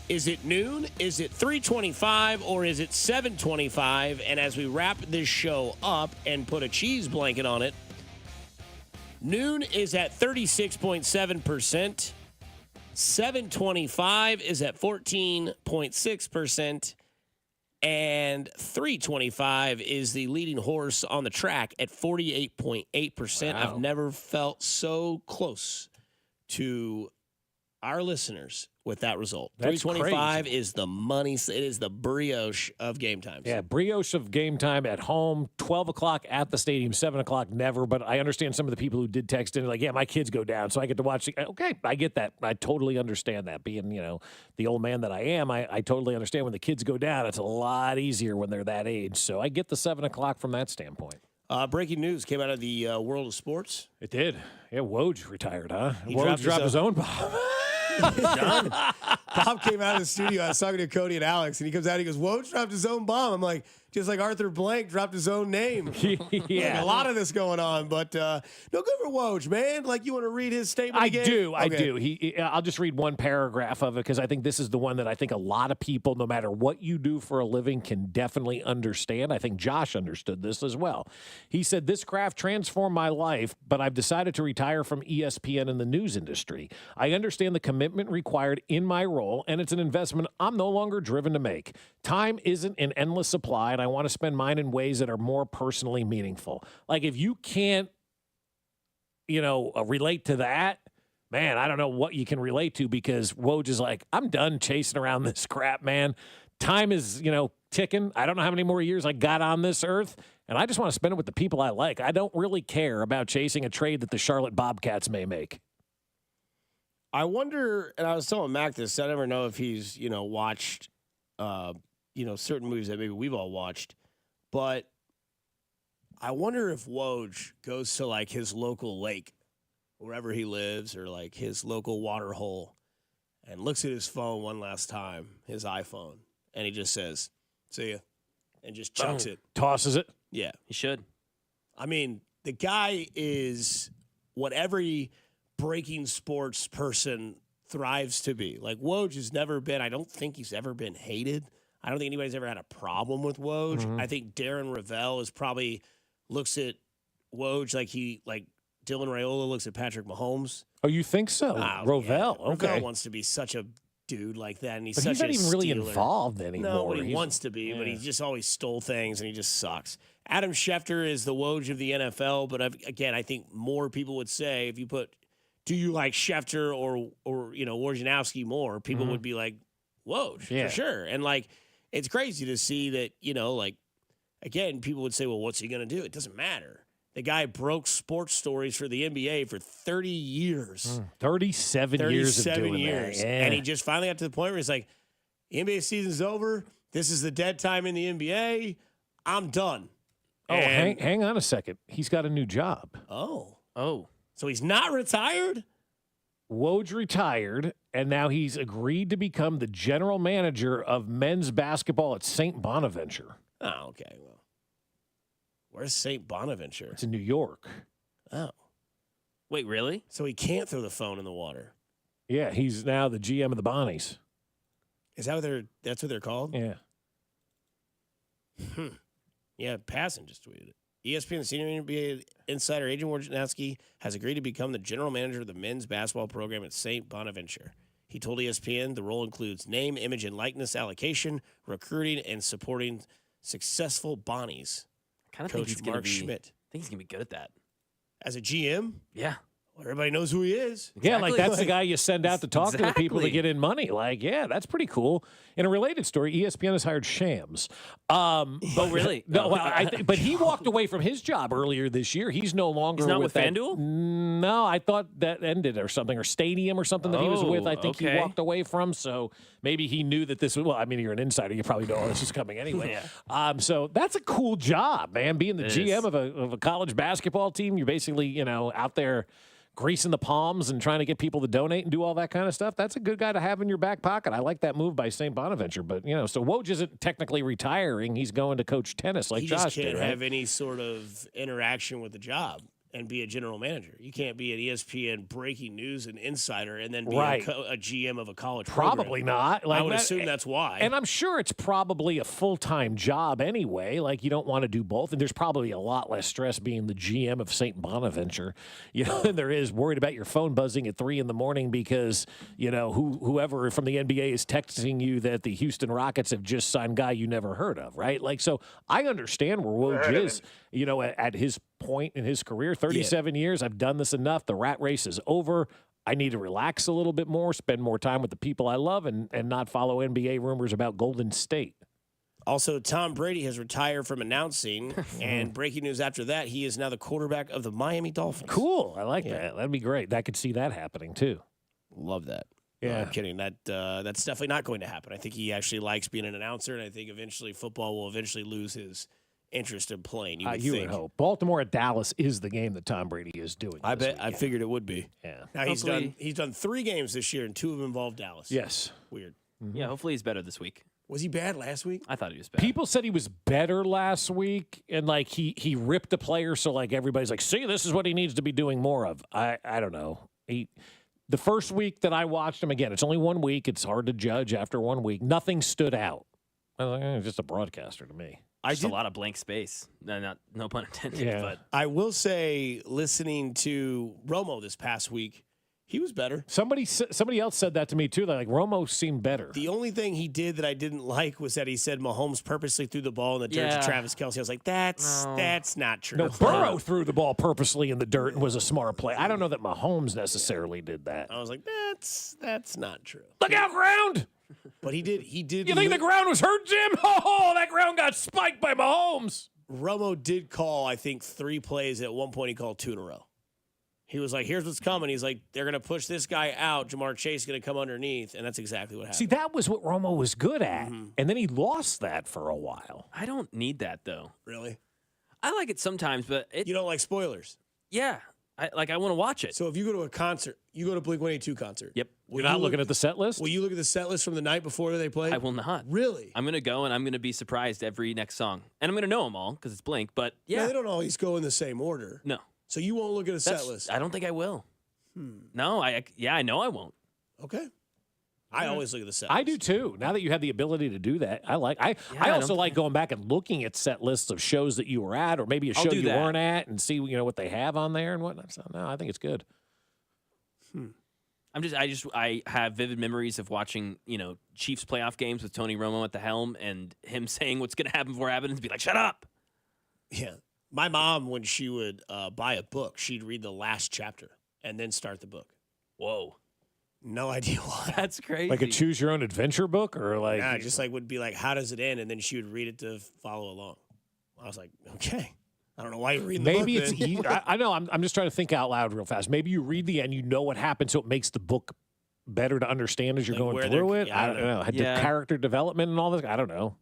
Is it noon? Is it 3:25? Or is it 7:25? And as we wrap this show up and put a cheese blanket on it, noon is at 36.7%. 7:25 is at 14.6%. And 3:25 is the leading horse on the track at 48.8%. Wow. I've never felt so close to our listeners with that result. 3:25 is the money. It is the brioche of game times. Yeah, brioche of game time at home, 12 o'clock at the stadium, 7 o'clock never. But I understand some of the people who did text in like, yeah, my kids go down, so I get to watch. Okay, I get that. I totally understand that. Being, the old man that I am, I totally understand when the kids go down. It's a lot easier when they're that age. So I get the 7 o'clock from that standpoint. Breaking news came out of the world of sports. It did. Yeah, Woj retired, huh? He Woj dropped his own bomb. Done. Bob came out of the studio. I was talking to Cody and Alex, and he comes out. He goes, "Woj dropped his own bomb." I'm like, just like Arthur Blank dropped his own name. Yeah, like a lot of this going on, but no good for Woj, man. Like, you want to read his statement? I again? do. Okay. I do. I'll just read one paragraph of it because I think this is the one that I think a lot of people, no matter what you do for a living, can definitely understand. I think Josh understood this as well. He said, "This craft transformed my life, but I've decided to retire from ESPN and the news industry. I understand the commitment required in my role, and it's an investment I'm no longer driven to make. Time isn't an endless supply, and I want to spend mine in ways that are more personally meaningful." Like, if you can't, relate to that, man, I don't know what you can relate to, because Woj is like, I'm done chasing around this crap, man. Time is, ticking. I don't know how many more years I got on this earth, and I just want to spend it with the people I like. I don't really care about chasing a trade that the Charlotte Bobcats may make. I wonder, and I was telling Mac this, I never know if he's, watched, certain movies that maybe we've all watched, but I wonder if Woj goes to, like, his local lake, wherever he lives, or, like, his local water hole, and looks at his phone one last time, his iPhone, and he just says, "See ya," and just chucks it. Tosses it. Yeah. He should. I mean, the guy is what every breaking sports person thrives to be. Like, Woj has never been, I don't think he's ever been hated. I don't think anybody's ever had a problem with Woj. Mm-hmm. I think Darren Rovell is probably looks at Woj like Dylan Raiola looks at Patrick Mahomes. Oh, you think so? Rovell, Yeah. okay. Rovell wants to be such a dude like that, and But he's not even really involved anymore. No, but he wants to be, but he just always stole things, and he just sucks. Adam Schefter is the Woj of the NFL, but again, I think more people would say if you put, do you like Schefter or Wojnarowski more, people would be like, Woj, for sure. And, it's crazy to see that, again, people would say, well, what's he going to do? It doesn't matter. The guy broke sports stories for the NBA for 30 years. 37 years of doing that. Yeah. And he just finally got to the point where he's like, the NBA season's over. This is the dead time in the NBA. I'm done. Oh, hang on a second. He's got a new job. Oh. Oh. So he's not retired? Woj retired, and now he's agreed to become the general manager of men's basketball at St. Bonaventure. Oh, okay. Well, where's St. Bonaventure? It's in New York. Oh. Wait, really? So he can't throw the phone in the water. Yeah, he's now the GM of the Bonnies. Is that that's what they're called? Yeah. Yeah, Passon just tweeted it. ESPN senior NBA insider Agent Wojnarowski has agreed to become the general manager of the men's basketball program at St. Bonaventure. He told ESPN the role includes name, image, and likeness allocation, recruiting, and supporting successful Bonnies. Kind of think he's going to be Schmidt. I think he's going to be good at that. As a GM? Yeah. Well, everybody knows who he is. Yeah, that's the guy you send out to talk to the people to Exactly. get in money. That's pretty cool. In a related story, ESPN has hired Shams. Oh, really? No, but he walked away from his job earlier this year. He's no longer He's not with that- FanDuel? No, I thought that ended or something, or Stadium or something that he was with. I think he walked away from. So maybe he knew that this was. Well, I mean, you're an insider. You probably know all this is coming anyway. So that's a cool job, man. Being the GM of a college basketball team, you're basically out there greasing the palms and trying to get people to donate and do all that kind of stuff. That's a good guy to have in your back pocket. I like that move by St. Bonaventure. But, so Woj isn't technically retiring. He's going to coach tennis like He Josh just can't did, right? have any sort of interaction with the job and be a general manager. You can't be an ESPN breaking news and insider and then be a GM of a college Probably program. not. I would assume that's why. And I'm sure it's probably a full-time job anyway. Like, you don't want to do both. And there's probably a lot less stress being the GM of St. Bonaventure, than there is worried about your phone buzzing at 3 a.m. because, whoever from the NBA is texting you that the Houston Rockets have just signed a guy you never heard of, right? So I understand where Woj is, at his point in his career, 37 years. I've done this enough. The rat race is over. I need to relax a little bit more, spend more time with the people I love, and not follow NBA rumors about Golden State. Also, Tom Brady has retired from announcing, and breaking news after that, he is now the quarterback of the Miami Dolphins. Cool. I like that. That'd be great. I could see that happening, too. Love that. Yeah. No, I'm kidding. That's definitely not going to happen. I think he actually likes being an announcer, and I think eventually football will eventually lose his interest in playing. You would hope. Baltimore at Dallas is the game that Tom Brady is doing. I bet. I figured it would be. Yeah. Now he's done 3 games this year, and 2 of them involved Dallas. Yes. Weird. Mm-hmm. Yeah, hopefully he's better this week. Was he bad last week? I thought he was bad. People said he was better last week, and he ripped a player, so everybody's like, see, this is what he needs to be doing more of. I don't know. The first week that I watched him, again, it's only 1 week. It's hard to judge after 1 week. Nothing stood out. I was like, just a broadcaster to me. Just a lot of blank space. No pun intended. Yeah. But I will say, listening to Romo this past week, he was better. Somebody else said that to me, too. They're like, Romo seemed better. The only thing he did that I didn't like was that he said Mahomes purposely threw the ball in the dirt to Travis Kelce. I was like, that's not true. No, Burrow threw the ball purposely in the dirt and was a smart play. I don't know that Mahomes necessarily did that. I was like, that's not true. Look out, ground! But he did. You think the ground was hurt, Jim? Oh, that ground got spiked by Mahomes. Romo did call, I think, 3 plays. At one point, he called 2 in a row. He was like, here's what's coming. He's like, they're going to push this guy out. Jamar Chase is going to come underneath. And that's exactly what happened. See, that was what Romo was good at. And then he lost that for a while. I don't need that, though. Really? I like it sometimes, but you don't like spoilers? Yeah. I want to watch it. So if you go to a concert, you go to Blink-182 concert. Yep. You're not looking at the set list? Will you look at the set list from the night before they play? I will not. Really? I'm going to go, and I'm going to be surprised every next song. And I'm going to know them all because it's Blink, but yeah. No, they don't always go in the same order. No. So you won't look at a set list? I don't think I will. No, I know I won't. Okay. I always look at the set list. I do too. Now that you have the ability to do that, I also like going back and looking at set lists of shows that you were at, or maybe a show you weren't at, and see what they have on there and whatnot. So no, I think it's good. I have vivid memories of watching Chiefs playoff games with Tony Romo at the helm, and him saying what's going to happen before it happens, and be like, "Shut up." Yeah, my mom, when she would buy a book, she'd read the last chapter and then start the book. Whoa. No idea why. That's crazy. Like a choose your own adventure book, or like just would be like, how does it end? And then she would read it to follow along. I was like, okay. I don't know why you're reading the book. Maybe it's easy. I know. I'm just trying to think out loud real fast. Maybe you read the end, you know what happened, so it makes the book better to understand as you're going through it. Yeah, I don't know. Yeah. The character development and all this. I don't know.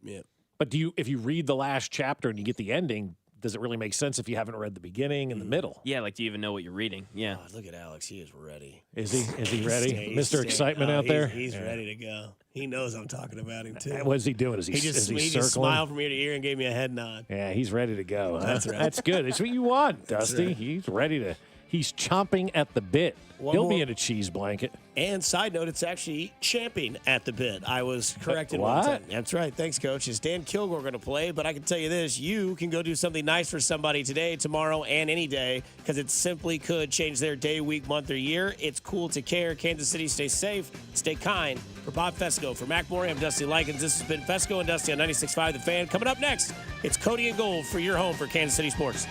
Yeah. But if you read the last chapter and you get the ending, does it really make sense if you haven't read the beginning and the middle? Yeah, like do you even know what you're reading? Yeah. Oh, look at Alex. He is ready. Is he ready? He's Mr. Excitement out there? He's ready to go. He knows I'm talking about him, too. What's he doing? Is he just circling? smiled from ear to ear and gave me a head nod. Yeah, he's ready to go. Huh? That's right. That's good. That's what you want, Dusty. right. He's ready to. He's chomping at the bit. He'll be in a cheese blanket. And side note, it's actually champing at the bit. I was corrected What? one time. That's right. Thanks, Coach. Is Dan Kilgore going to play? But I can tell you this. You can go do something nice for somebody today, tomorrow, and any day, because it simply could change their day, week, month, or year. It's cool to care. Kansas City, stay safe, stay kind. For Bob Fescoe, for Mac Morey, I'm Dusty Likens. This has been Fescoe and Dusty on 96.5 The Fan. Coming up next, it's Cody and Gold for your home for Kansas City Sports.